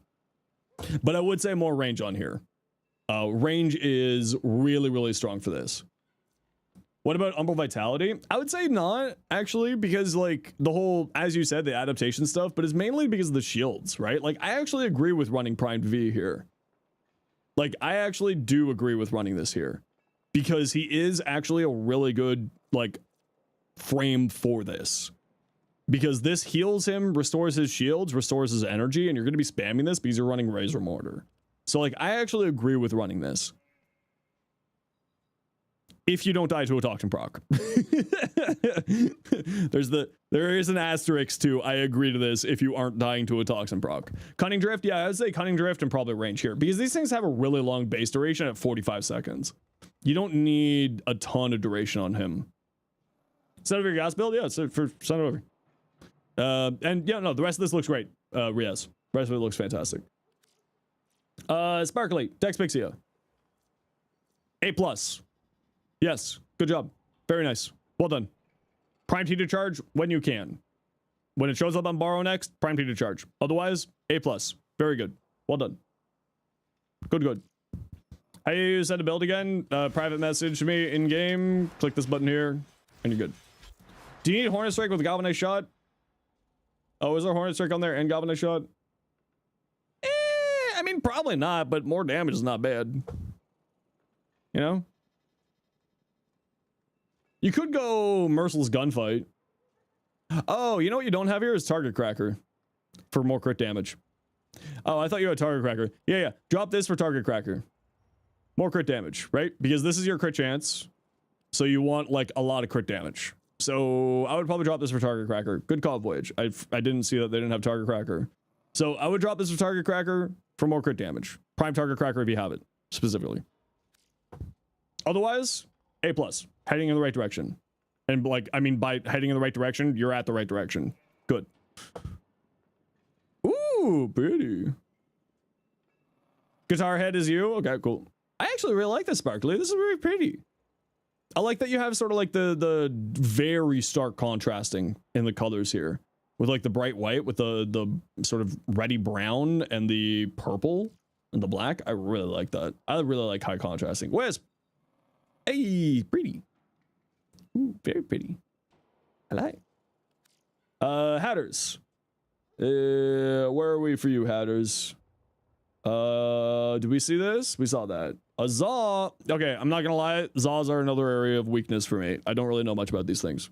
but I would say more range on here. Range is really, really strong for this. What about Umbral Vitality? I would say not, actually, because, like, the whole, as you said, the adaptation stuff, but it's mainly because of the shields, right? Like, I actually agree with running Primed V here. Like, I actually do agree with running this here. Because he is actually a really good, like, frame for this. Because this heals him, restores his shields, restores his energy, and you're going to be spamming this because you're running Razor Mortar. So, like, I actually agree with running this. If you don't die to a Toxin proc. There is an asterisk to I agree to this if you aren't dying to a Toxin proc. Cunning Drift, yeah, I would say Cunning Drift and probably range here because these things have a really long base duration at 45 seconds. You don't need a ton of duration on him. Send over your gas build? Yeah, send it over. And yeah, no, the rest of this looks great. Riaz. The rest of it looks fantastic. Sparkly, Dex Pixia. A+. Yes, good job. Very nice. Well done. Prime T to charge when you can. When it shows up on borrow next, Prime T to charge. Otherwise, A+. Very good. Well done. Good. How do you send a build again? Private message to me in game. Click this button here, and you're good. Do you need Hornet Strike with a Galvanized Shot? Oh, is there Hornet Strike on there and Galvanized Shot? I mean, probably not, but more damage is not bad. You know? You could go Merciless Gunfight. Oh, you know what you don't have here is Target Cracker for more crit damage. Oh, I thought you had Target Cracker. Yeah. Drop this for Target Cracker. More crit damage, right? Because this is your crit chance. So you want like a lot of crit damage. So I would probably drop this for Target Cracker. Good call, Voyage. I didn't see that they didn't have Target Cracker. So I would drop this for Target Cracker for more crit damage. Prime Target Cracker if you have it, specifically. Otherwise, A+. Heading in the right direction. And like, I mean, by heading in the right direction, you're at the right direction. Good. Ooh, pretty. Guitar head is you? Okay, cool. I actually really like this Sparkly. This is very pretty. I like that you have sort of like the very stark contrasting in the colors here. With like the bright white, with the sort of reddy brown and the purple and the black. I really like that. I really like high contrasting. Wisp. Hey, pretty. Ooh, very pretty. I like. Hatters. Where are we for you, Hatters? Did we see this? We saw that. A Zaw. Okay, I'm not gonna lie. Zaws are another area of weakness for me. I don't really know much about these things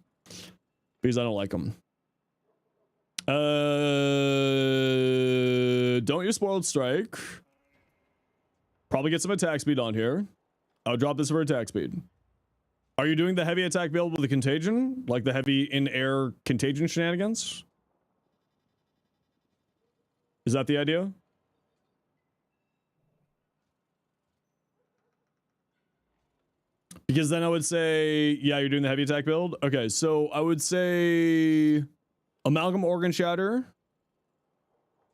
because I don't like them. Don't use Spoiled Strike. Probably get some attack speed on here. I'll drop this for attack speed. Are you doing the heavy attack build with the contagion? Like the heavy in-air contagion shenanigans? Is that the idea? Because then I would say, yeah, you're doing the heavy attack build. Okay, so I would say Amalgam Organ Shatter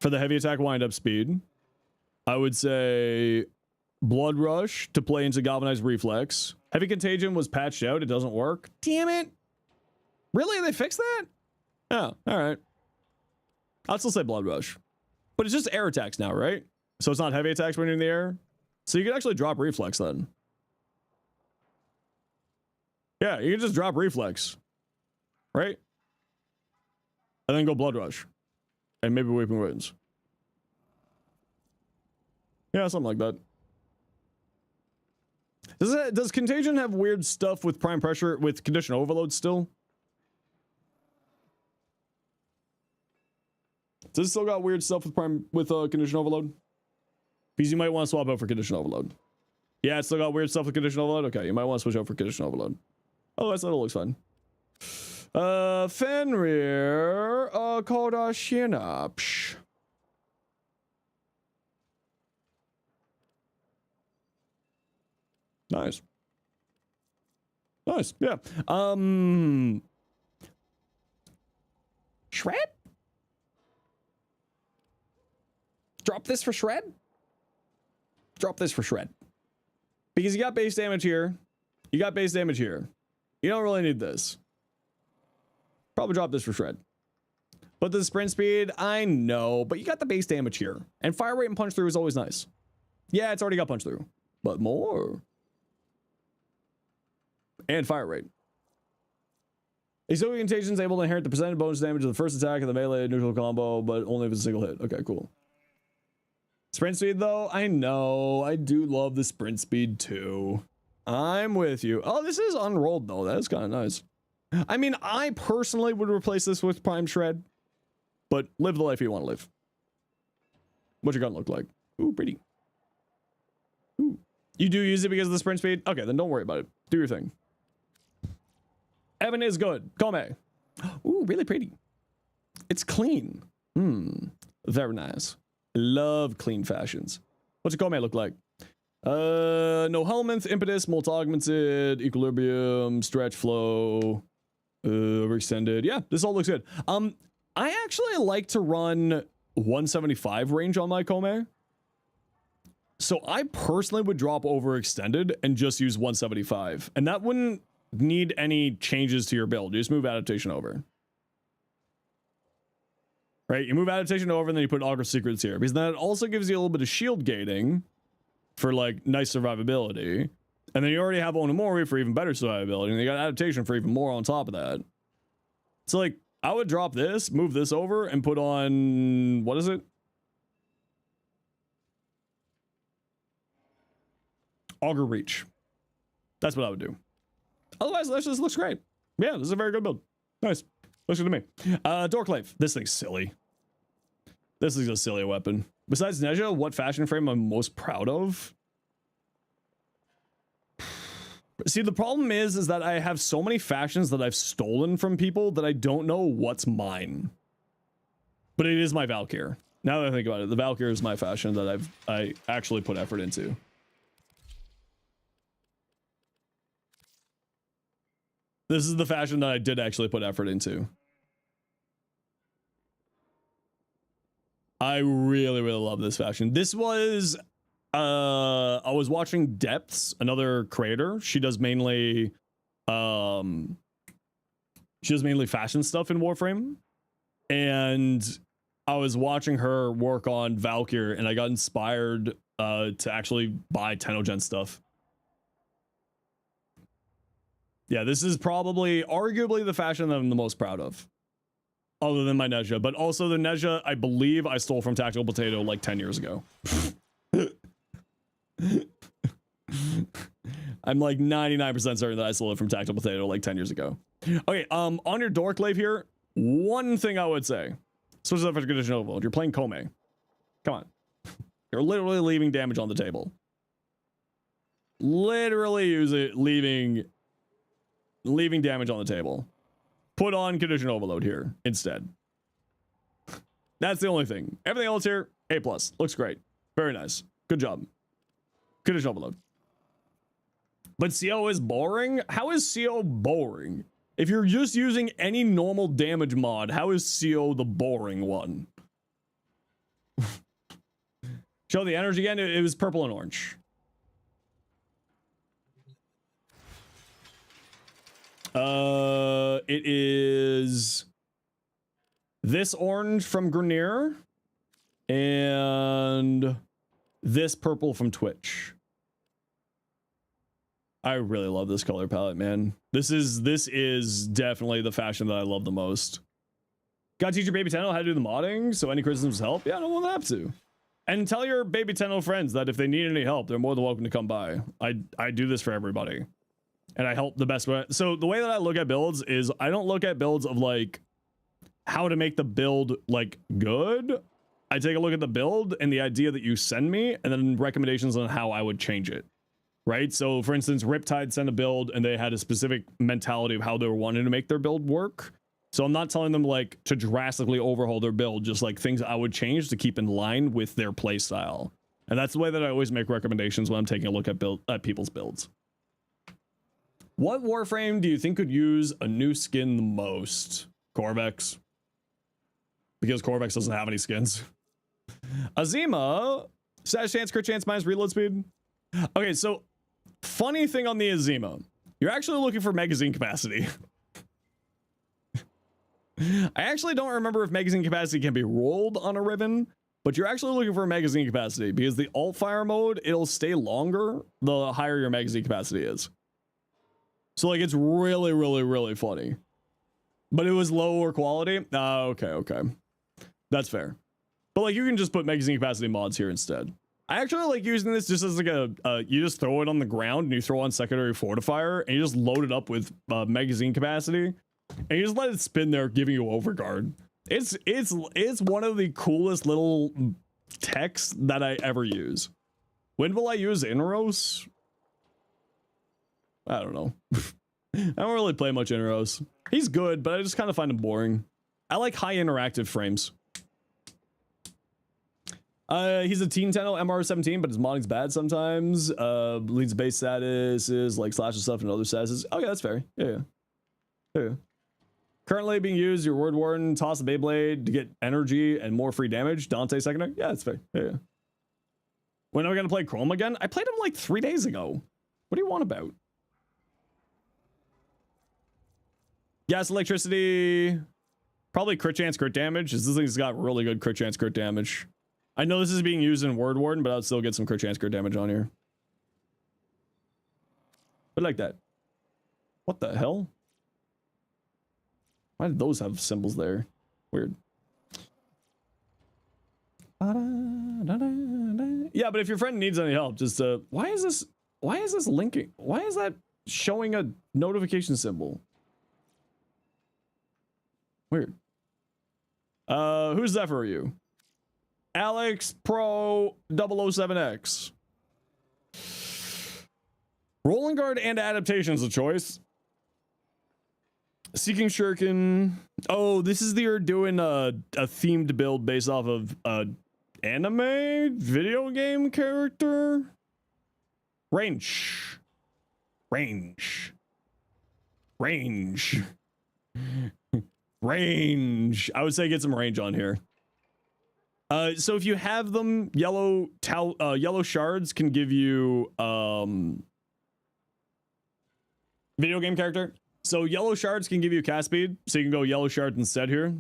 for the heavy attack wind-up speed. I would say Blood Rush to play into Galvanized Reflex. Heavy Contagion was patched out. It doesn't work. Damn it. Really? They fixed that? Oh, all right. I'd still say Blood Rush. But it's just air attacks now, right? So it's not heavy attacks when you're in the air. So you can actually drop reflex then. Yeah, you can just drop reflex. Right? And then go Blood Rush. And maybe Weeping Winds. Yeah, something like that. Does Contagion have weird stuff with Prime Pressure with Condition Overload still? Does it still got weird stuff with Condition Overload? Because you might want to swap out for Condition Overload. Yeah, it's still got weird stuff with Condition Overload? Okay, you might want to switch out for Condition Overload. Oh, that looks fine. Fenrir, Kodashinapsh. Nice. Nice, yeah. Shred? Drop this for Shred? Drop this for Shred. Because you got base damage here. You got base damage here. You don't really need this. Probably drop this for Shred. But the sprint speed, I know. But you got the base damage here. And fire rate and punch through is always nice. Yeah, it's already got punch through. But more. And fire rate. Exotic Contagion is able to inherit the percentage bonus damage of the first attack of the melee neutral combo, but only if it's a single hit. Okay, cool. Sprint speed, though, I know. I do love the sprint speed, too. I'm with you. Oh, this is unrolled, though. That's kind of nice. I mean, I personally would replace this with Prime Shred, but live the life you want to live. What's your gun look like? Ooh, pretty. Ooh. You do use it because of the sprint speed? Okay, then don't worry about it. Do your thing. Evan is good. Come. Ooh, really pretty. It's clean. Very nice. Love clean fashions. What's your Come look like? No helminth, impetus, multi-augmented, equilibrium, stretch flow, overextended. Yeah, this all looks good. I actually like to run 175 range on my Come. So I personally would drop overextended and just use 175. And that wouldn't need any changes to your build. You just move adaptation over. Right? You move adaptation over and then you put Augur Secrets here. Because then it also gives you a little bit of shield gating for like nice survivability. And then you already have Onimori for even better survivability. And you got adaptation for even more on top of that. So like, I would drop this, move this over, and put on, what is it? Augur Reach. That's what I would do. Otherwise, this just looks great. Yeah, this is a very good build. Nice. Looks good to me. Dorklave. This thing's silly. This is a silly weapon. Besides Nezha, what fashion frame I'm most proud of? See, the problem is that I have so many fashions that I've stolen from people that I don't know what's mine. But it is my Valkyr. Now that I think about it, the Valkyr is my fashion that I actually put effort into. This is the fashion that I did actually put effort into. I really, really love this fashion. This was, I was watching Depths, another creator. She does mainly fashion stuff in Warframe. And I was watching her work on Valkyr and I got inspired to actually buy Tenogen stuff. Yeah, this is probably arguably the fashion that I'm the most proud of. Other than my Nezha. But also the Nezha, I believe I stole from Tactical Potato like 10 years ago. I'm like 99% certain that I stole it from Tactical Potato like 10 years ago. Okay, on your Dorklave here, one thing I would say. Switch it up for Condition Overload. You're playing Come. Come on. You're literally leaving damage on the table. Literally leaving damage on the table. Put on Condition Overload here instead. That's the only thing. Everything else here, A+. Looks great. Very nice. Good job. Condition Overload. But CO is boring? How is CO boring? If you're just using any normal damage mod, how is CO the boring one? Show the energy again. It was purple and orange. It is this orange from Grenier, and this purple from Twitch. I really love this color palette, man. This is definitely the fashion that I love the most. Gotta teach your baby Tenno how to do the modding, so any criticisms help? Yeah, no one will have to. And tell your baby Tenno friends that if they need any help, they're more than welcome to come by. I do this for everybody. And I help the best way. So the way that I look at builds is I don't look at builds of like how to make the build like good. I take a look at the build and the idea that you send me and then recommendations on how I would change it. Right? So for instance, Riptide sent a build and they had a specific mentality of how they were wanting to make their build work. So I'm not telling them like to drastically overhaul their build, just like things I would change to keep in line with their play style. And that's the way that I always make recommendations when I'm taking a look at people's builds. What Warframe do you think could use a new skin the most? Corvex. Because Corvex doesn't have any skins. Azima. Status chance, crit chance, minus reload speed. Okay, so funny thing on the Azima. You're actually looking for magazine capacity. I actually don't remember if magazine capacity can be rolled on a ribbon, but you're actually looking for magazine capacity because the alt fire mode, it'll stay longer the higher your magazine capacity is. So like it's really, really, really funny. But it was lower quality. Okay. That's fair. But like you can just put magazine capacity mods here instead. I actually like using this just as like you just throw it on the ground and you throw on secondary fortifier and you just load it up with magazine capacity. And you just let it spin there, giving you overguard. It's one of the coolest little techs that I ever use. When will I use Inros? I don't know. I don't really play much Inros. He's good, but I just kind of find him boring. I like high interactive frames. He's a teen Tenno MR17, but his modding's bad sometimes. Leads base statuses like slash and stuff and other statuses. Okay, that's fair. Yeah. Currently being used, your Word Warden, toss the Beyblade to get energy and more free damage. Dante secondary. Yeah, that's fair. Yeah. When are we gonna play Chrome again? I played him like 3 days ago. What do you want about? Gas, electricity, probably crit chance, crit damage. This thing's got really good crit chance, crit damage. I know this is being used in Word Warden, but I'll still get some crit chance, crit damage on here. But like that. What the hell? Why did those have symbols there? Weird. Yeah, but if your friend needs any help, just why is this linking? Why is that showing a notification symbol? Weird. Who's that for you? Alex Pro 007X. Rolling guard and adaptation's a choice. Seeking Shuriken. Oh, this is you're doing a themed build based off of anime video game character. Range. Range. I would say get some range on here. So if you have them, yellow shards can give you video game character. So yellow shards can give you cast speed, so you can go yellow shards instead here.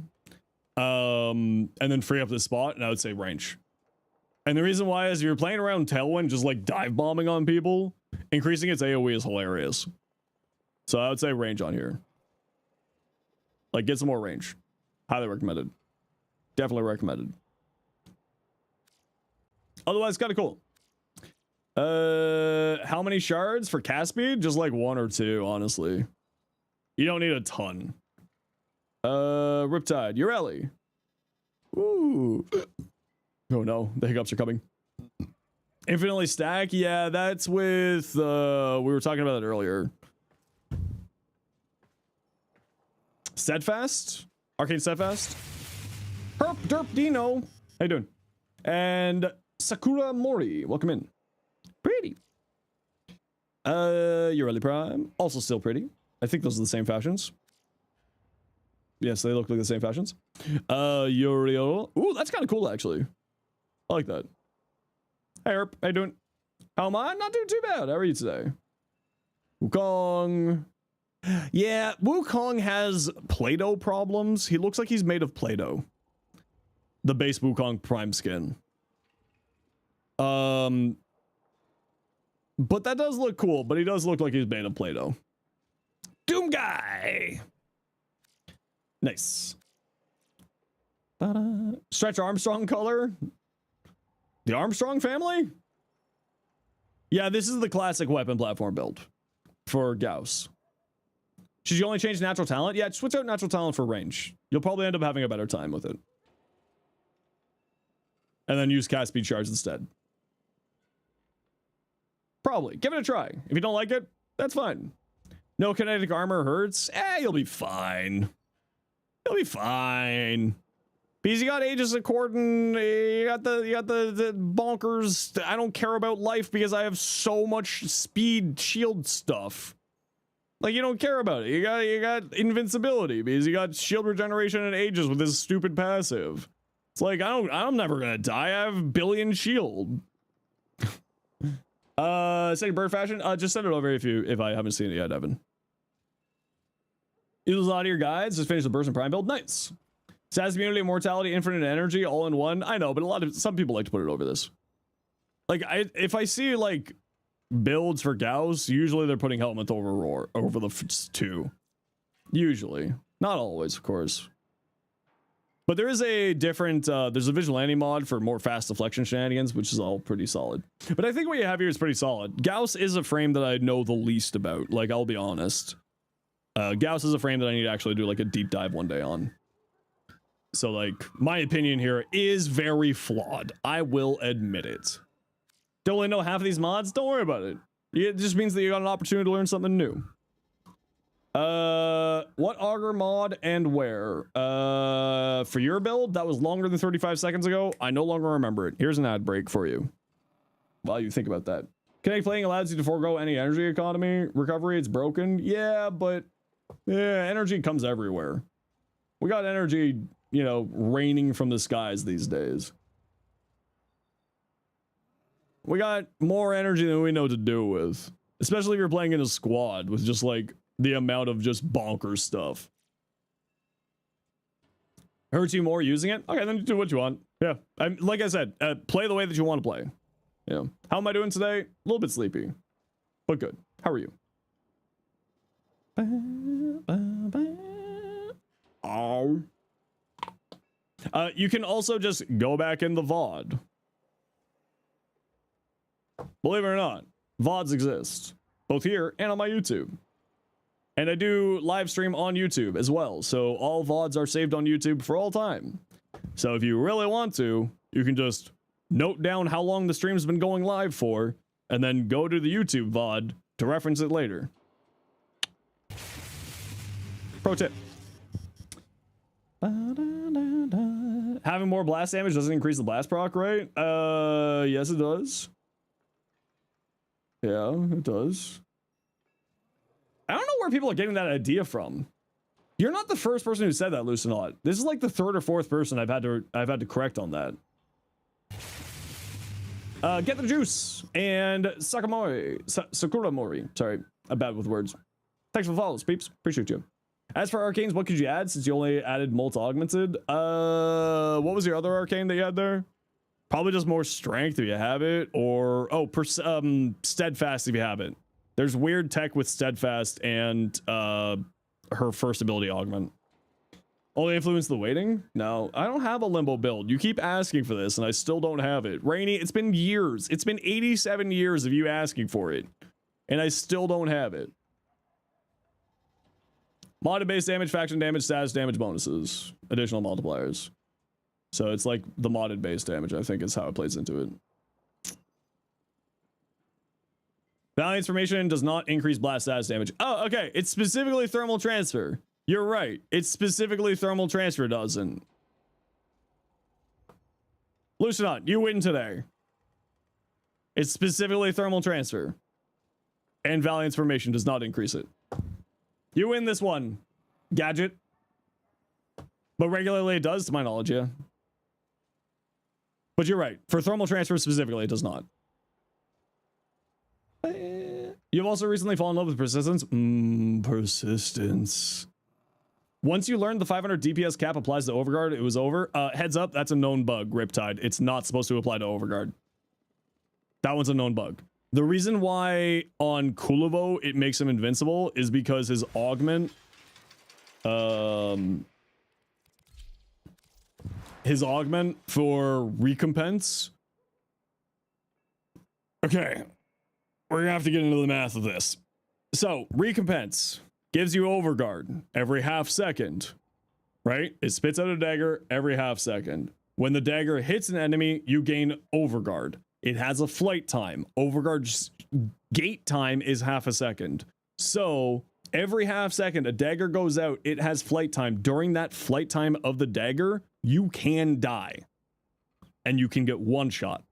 And then free up this spot, and I would say range. And the reason why is if you're playing around Tailwind, just like dive bombing on people, increasing its AoE is hilarious. So I would say range on here. Like get some more range. Highly recommended. Definitely recommended. Otherwise, kind of cool. How many shards for cast speed? Just like 1 or 2, honestly. You don't need a ton. Riptide, Ureli. Ooh. Oh no, the hiccups are coming. Infinitely stack, yeah, that's with we were talking about it earlier. Steadfast, Arcane Steadfast. Herp Derp Dino. How you doing? And Sakura Mori, welcome in. Pretty. Ureli Prime, also still pretty. I think those are the same fashions. Yes, they look like the same fashions. Uriel. Ooh, that's kind of cool, actually. I like that. Hey, Herp. How you doing? How am I? Not doing too bad. How are you today? Wukong. Yeah, Wukong has Play-Doh problems. He looks like he's made of Play-Doh. The base Wukong Prime skin. But that does look cool, but he does look like he's made of Play-Doh. Doom Guy! Nice. Stretch Armstrong color? The Armstrong family? Yeah, this is the classic weapon platform build for Gauss. Should you only change natural talent? Yeah, switch out natural talent for range. You'll probably end up having a better time with it. And then use cast speed charge instead. Probably. Give it a try. If you don't like it, that's fine. No kinetic armor hurts. You'll be fine. You'll be fine. Because you got Aegis Accordant, you got the bonkers. I don't care about life because I have so much speed shield stuff. Like, you don't care about it. You got invincibility because you got shield regeneration and Aegis with this stupid passive. It's like I'm never gonna die. I have billion shield. Say bird fashion. Just send it over if I haven't seen it yet, Evan. Use a lot of your guides. Just finish the burst and prime build. Nice. Stats immunity, immortality, infinite energy, all in one. I know, but some people like to put it over this. Like, if I see like builds for Gauss, usually they're putting helmet over roar over the two. Usually, not always, of course. But there is a different. There's a vigilante mod for more fast deflection shenanigans, which is all pretty solid. But I think what you have here is pretty solid. Gauss is a frame that I know the least about. Like, I'll be honest. Gauss is a frame that I need to actually do like a deep dive one day on. So, like, my opinion here is very flawed. I will admit it. Don't really know half of these mods? Don't worry about it. It just means that you got an opportunity to learn something new. What auger mod and where? For your build, that was longer than 35 seconds ago. I no longer remember it. Here's an ad break for you while you think about that. Kinetic playing allows you to forego any energy economy recovery. It's broken. Yeah, but energy comes everywhere. We got energy, you know, raining from the skies these days. We got more energy than we know what to do with, especially if you're playing in a squad with just like the amount of just bonkers stuff. Hurts you more using it? Okay, then do what you want. Yeah, like I said, play the way that you want to play. Yeah. How am I doing today? A little bit sleepy, but good. How are you? Oh. You can also just go back in the VOD. Believe it or not, VODs exist, both here and on my YouTube. And I do live stream on YouTube as well, so all VODs are saved on YouTube for all time. So if you really want to, you can just note down how long the stream's been going live for, and then go to the YouTube VOD to reference it later. Pro tip. Having more blast damage doesn't increase the blast proc, right? Yes it does. Yeah, it does. I don't know where people are getting that idea from. You're not the first person who said that, Lucinot. This is like the third or fourth person I've had to correct on that. Get the juice and Sakura Mori. Sorry, I'm bad with words. Thanks for the follows, peeps. Appreciate you. As for arcanes, what could you add since you only added Molt Augmented? What was your other arcane that you had there? Probably just more strength if you have it, or steadfast if you have it. There's weird tech with steadfast and her first ability augment. Only influence the waiting? No, I don't have a limbo build. You keep asking for this and I still don't have it. Rainy, it's been years. It's been 87 years of you asking for it. And I still don't have it. Modded base damage, faction damage, status damage bonuses. Additional multipliers. So it's like the modded base damage, I think is how it plays into it. Valiance formation does not increase blast status damage. Oh, okay. It's specifically thermal transfer. You're right. It's specifically thermal transfer doesn't. Lucinot, you win today. It's specifically thermal transfer. And Valiance formation does not increase it. You win this one, Gadget. But regularly it does, to my knowledge, yeah. But you're right. For thermal transfer specifically, it does not. You've also recently fallen in love with persistence. Persistence. Once you learned the 500 DPS cap applies to Overguard, it was over. Heads up, that's a known bug, Riptide. It's not supposed to apply to Overguard. That one's a known bug. The reason why on Kulivo it makes him invincible is because his augment, for recompense. Okay, we're gonna have to get into the math of this. So recompense gives you Overguard every half second, right? It spits out a dagger every half second. When the dagger hits an enemy, you gain Overguard. It has a flight time. Overguard's gate time is half a second. So every half second, a dagger goes out, it has flight time. During that flight time of the dagger, you can die. And you can get one shot.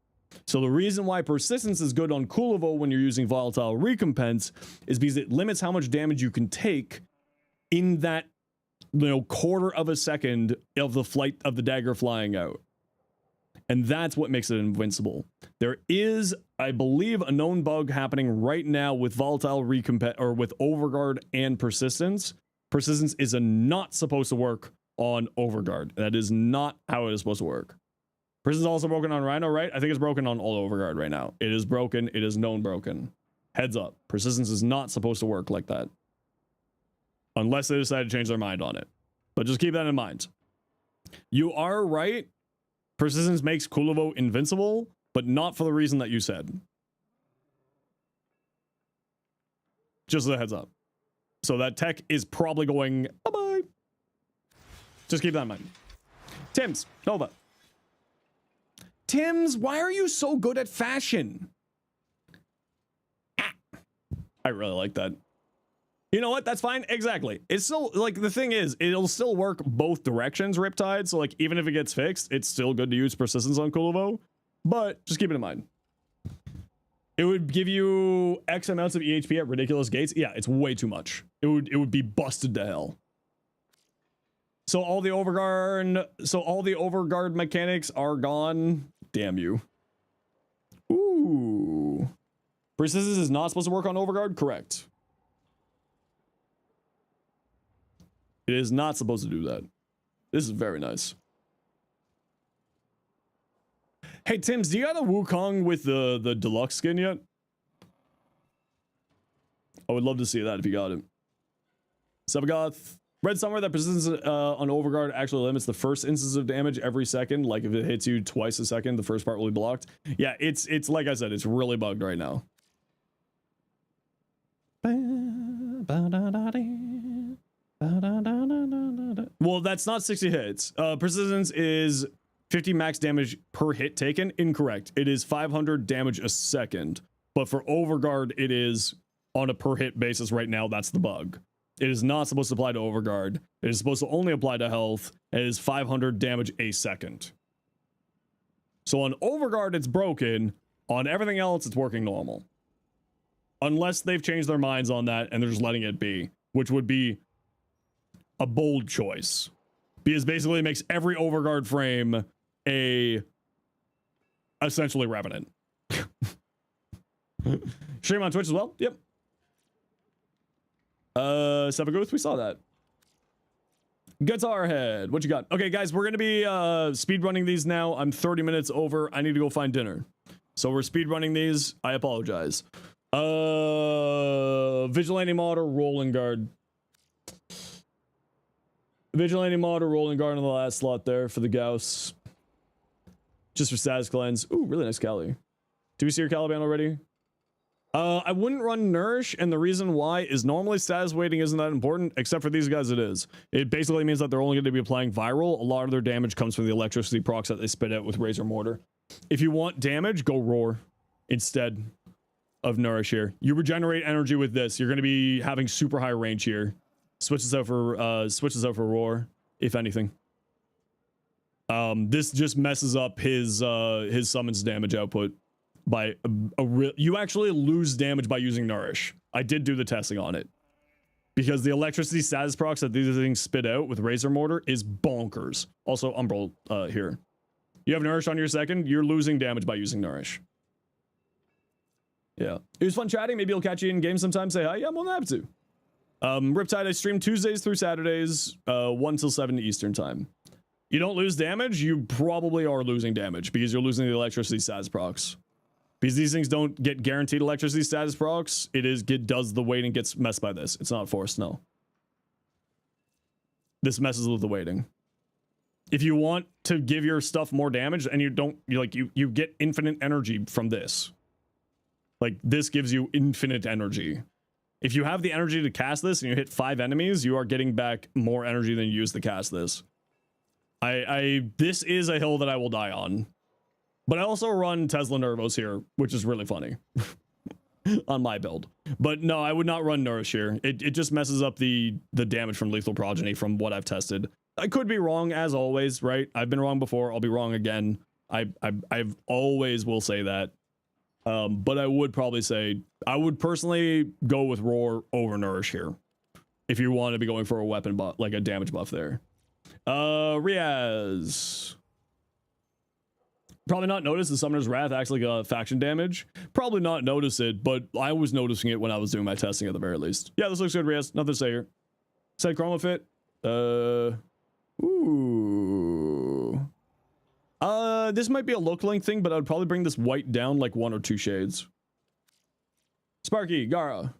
So the reason why persistence is good on Kulivo when you're using volatile recompense is because it limits how much damage you can take in that, quarter of a second of the flight of the dagger flying out. And that's what makes it invincible. There is, I believe, a known bug happening right now with volatile recompense or with Overguard and persistence. Persistence is not supposed to work on Overguard. That is not how it is supposed to work. Persistence is also broken on Rhino, right? I think it's broken on all Overguard right now. It is broken. It is known broken. Heads up. Persistence is not supposed to work like that. Unless they decide to change their mind on it. But just keep that in mind. You are right. Persistence makes Kulivo invincible, but not for the reason that you said. Just as a heads up. So that tech is probably going bye-bye. Just keep that in mind. Tim's, Nova. Tim's, why are you so good at fashion? I really like that. You know what? That's fine. Exactly. It's still, like, the thing is, it'll still work both directions, Riptide. So, like, even if it gets fixed, it's still good to use persistence on Kulivo. But just keep it in mind. It would give you X amounts of EHP at ridiculous gates. Yeah, it's way too much. It would be busted to hell. So all the Overguard mechanics are gone. Damn you. Ooh. Persistence is not supposed to work on Overguard? Correct. It is not supposed to do that. This is very nice. Hey, Tims, do you got a Wukong with the deluxe skin yet? I would love to see that if you got it. Sebagoth. Read somewhere that persistence on Overguard actually limits the first instance of damage every second. Like if it hits you twice a second, the first part will be blocked. Yeah, it's like I said, it's really bugged right now. Well, that's not 60 hits. Persistence is 50 max damage per hit taken. Incorrect. It is 500 damage a second. But for Overguard, it is on a per hit basis right now. That's the bug. It is not supposed to apply to Overguard. It is supposed to only apply to health. It is 500 damage a second. So on Overguard, it's broken. On everything else, it's working normal. Unless they've changed their minds on that and they're just letting it be, which would be a bold choice. Because basically it makes every Overguard frame essentially Revenant. Stream on Twitch as well? Yep. Sebagoth, we saw that. Guitar Head, what you got? Okay, guys, we're gonna be speedrunning these now. I'm 30 minutes over. I need to go find dinner. So we're speedrunning these. I apologize. Vigilante mod or Rolling Guard? Vigilante mod or Rolling Guard on the last slot there for the Gauss. Just for status cleanse. Ooh, really nice Cali. Do we see your Caliban already? I wouldn't run Nourish, and the reason why is normally status weighting isn't that important, except for these guys it is. It basically means that they're only going to be applying viral. A lot of their damage comes from the electricity procs that they spit out with Razor Mortar. If you want damage, go Roar instead of Nourish here. You regenerate energy with this. You're going to be having super high range here. Switches out for Roar, if anything. This just messes up his summons damage output. By you actually lose damage by using Nourish. I did do the testing on it. Because the electricity status procs that these things spit out with Razor Mortar is bonkers. Also, Umbral here. You have Nourish on your second, you're losing damage by using Nourish. Yeah. It was fun chatting. Maybe I'll catch you in game sometime. Say hi. Yeah, I'm on that too. Riptide, I stream Tuesdays through Saturdays, 1 till 7 Eastern time. You don't lose damage, you probably are losing damage because you're losing the electricity status procs. Because these things don't get guaranteed electricity status procs, it does the weighting gets messed by this. It's not forced, no. This messes with the weighting. If you want to give your stuff more damage and you get infinite energy from this. Like this gives you infinite energy. If you have the energy to cast this and you hit 5 enemies, you are getting back more energy than you use to cast this. This is a hill that I will die on. But I also run Tesla Nervos here, which is really funny. On my build. But no, I would not run Nourish here. It just messes up the damage from Lethal Progeny from what I've tested. I could be wrong as always, right? I've been wrong before, I'll be wrong again. I've always will say that. But I would probably say, I would personally go with Roar over Nourish here. If you want to be going for a weapon buff, like a damage buff there. Riaz. Probably not notice the Summoner's Wrath acts like a faction damage. Probably not notice it, but I was noticing it when I was doing my testing at the very least. Yeah, this looks good, Riaz. Nothing to say here. Said Chroma Fit. Ooh. This might be a look link thing, but I would probably bring this white down like 1 or 2 shades. Sparky, Gara.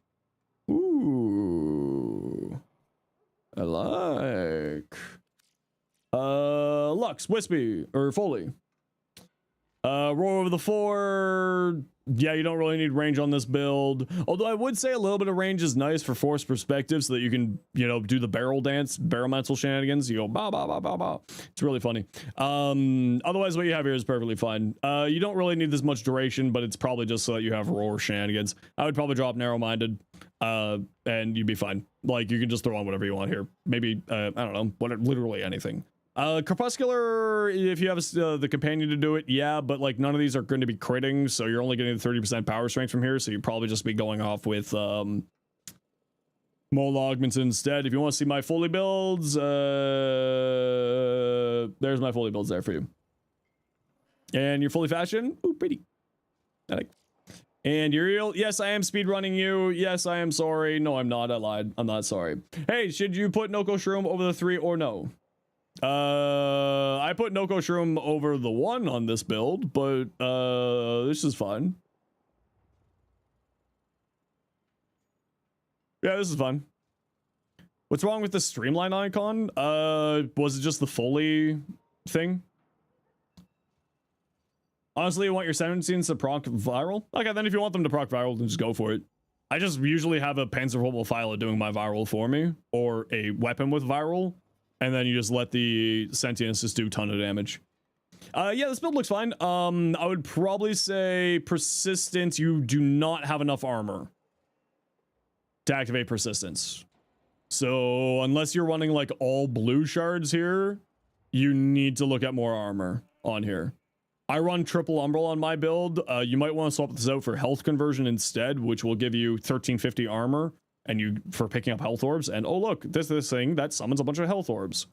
Ooh. I like. Lux, Wispy, or Foley. Roar over the 4. Yeah, you don't really need range on this build. Although I would say a little bit of range is nice for forced perspective so that you can, you know, do the barrel dance, barrel mental shenanigans. You go, ba, ba, ba, ba, ba. It's really funny. Otherwise, what you have here is perfectly fine. You don't really need this much duration, but it's probably just so that you have Roar shenanigans. I would probably drop Narrow-Minded, and you'd be fine. Like, you can just throw on whatever you want here. Maybe, I don't know, literally anything. Crepuscular, if you have the companion to do it, yeah, but like none of these are going to be critting, so you're only getting the 30% power strength from here, so you'd probably just be going off with Mola Augments instead. If you want to see my Foley builds, there's my Foley builds there for you. And your Foley Fashion, ooh, pretty. I like. And Uriel, yes, I am speedrunning you. Yes, I am sorry. No, I'm not. I lied. I'm not sorry. Hey, should you put Noko Shroom over the 3 or no? I put Noko Shroom over the 1 on this build, but this is fine. Yeah, this is fun. What's wrong with the streamline icon? Was it just the Foley thing? Honestly, you want your sentencings to proc viral? Okay, then if you want them to proc viral, then just go for it. I just usually have a Panzerhobel Phyla doing my viral for me, or a weapon with viral. And then you just let the sentience just do a ton of damage. Yeah, this build looks fine. I would probably say persistence, you do not have enough armor to activate persistence. So unless you're running like all blue shards here, you need to look at more armor on here. I run triple umbral on my build. You might want to swap this out for health conversion instead, which will give you 1350 armor. And you for picking up health orbs, and oh look, this thing that summons a bunch of health orbs.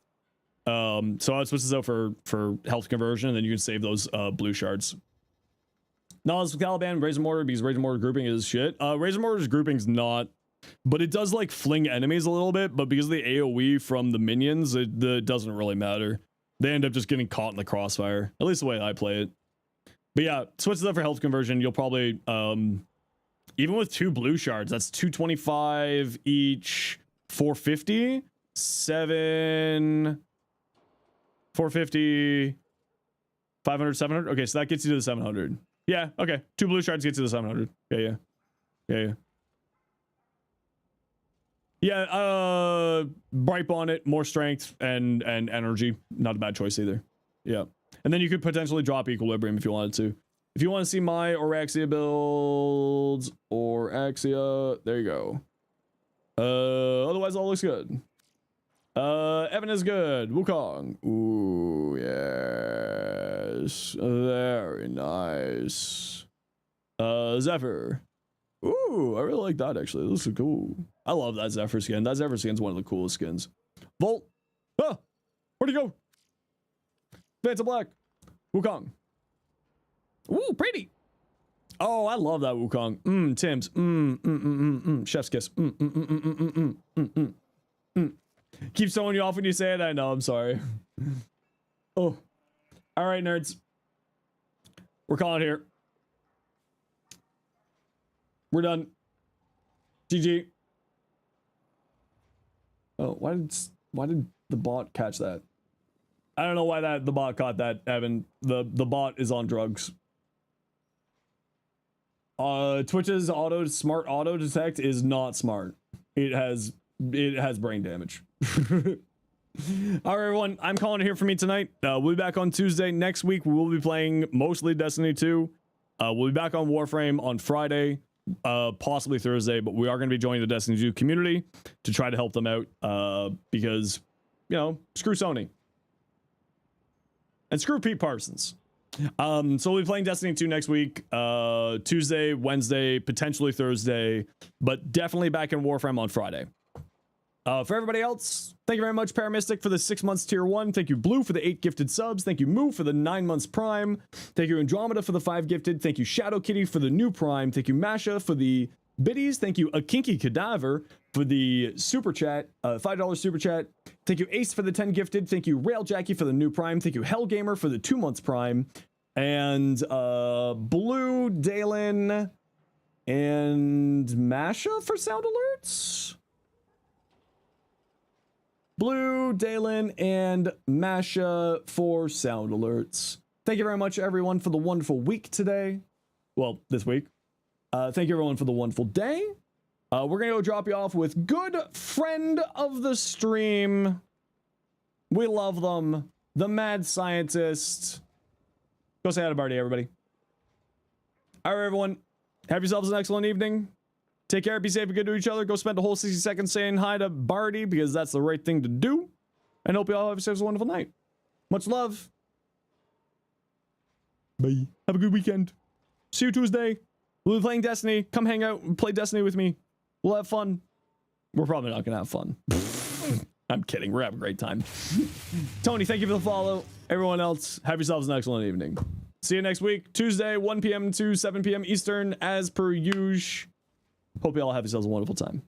So I'd switch this out for health conversion, and then you can save those blue shards. Knowledge with Caliban, Razor Mortar, because Razor Mortar grouping is shit. Razor Mortar's grouping's not, but it does like fling enemies a little bit, but because of the AoE from the minions, it doesn't really matter. They end up just getting caught in the crossfire, at least the way I play it. But yeah, switch this up for health conversion, you'll probably even with 2 blue shards, that's 225 each, 450, 450, 500, 700. Okay, so that gets you to the 700. Yeah, okay. 2 blue shards gets you to the 700. Yeah, Bright Bonnet, more strength and energy. Not a bad choice either. Yeah. And then you could potentially drop Equilibrium if you wanted to. If you want to see my Oraxia builds, Oraxia, there you go. Otherwise, all looks good. Evan is good. Wukong. Ooh, yes. Very nice. Zephyr. Ooh, I really like that, actually. This is cool. I love that Zephyr skin. That Zephyr skin's one of the coolest skins. Volt. Ah! Where'd he go? Phantom Black. Wukong. Ooh, pretty. Oh, I love that Wukong. Tim's. Chef's kiss. Keep throwing you off when you say it. I know. I'm sorry. Oh. All right, nerds. We're calling here. We're done. GG. Oh, why did the bot catch that? I don't know why the bot caught that, Evan. The bot is on drugs. Twitch's smart auto detect is not smart. It has brain damage. All right, everyone. I'm calling it here for me tonight. We'll be back on Tuesday. Next week, we will be playing mostly Destiny 2. We'll be back on Warframe on Friday, possibly Thursday, but we are going to be joining the Destiny 2 community to try to help them out because, you know, screw Sony. And screw Pete Parsons. So we'll be playing Destiny 2 next week, Tuesday, Wednesday, potentially Thursday, but definitely back in Warframe on Friday. For everybody else, thank you very much, Paramystic, for the 6 months tier 1. Thank you, Blue, for the 8 gifted subs. Thank you, Moo, for the 9 months prime. Thank you, Andromeda, for the 5 gifted. Thank you, Shadow Kitty, for the new prime. Thank you, Masha, for the biddies. Thank you, A Kinky Cadaver, for the super chat, $5 super chat. Thank you, Ace, for the 10 gifted. Thank you, Rail Jackie, for the new prime. Thank you, Hellgamer, for the 2 months prime. And Blue, Dalen, and Masha for sound alerts. Blue, Dalen, and Masha for sound alerts. Thank you very much, everyone, for the wonderful week today. Well, this week. Thank you, everyone, for the wonderful day. We're going to go drop you off with good friend of the stream. We love them. The mad scientist. Go say hi to Barty, everybody. All right, everyone. Have yourselves an excellent evening. Take care, be safe and good to each other. Go spend a whole 60 seconds saying hi to Barty because that's the right thing to do. And hope you all have yourselves a wonderful night. Much love. Bye. Have a good weekend. See you Tuesday. We'll be playing Destiny. Come hang out and play Destiny with me. We'll have fun. We're probably not going to have fun. I'm kidding. We're having a great time. Tony, thank you for the follow. Everyone else, have yourselves an excellent evening. See you next week. Tuesday, 1 p.m. to 7 p.m. Eastern, as per usual. Hope you all have yourselves a wonderful time.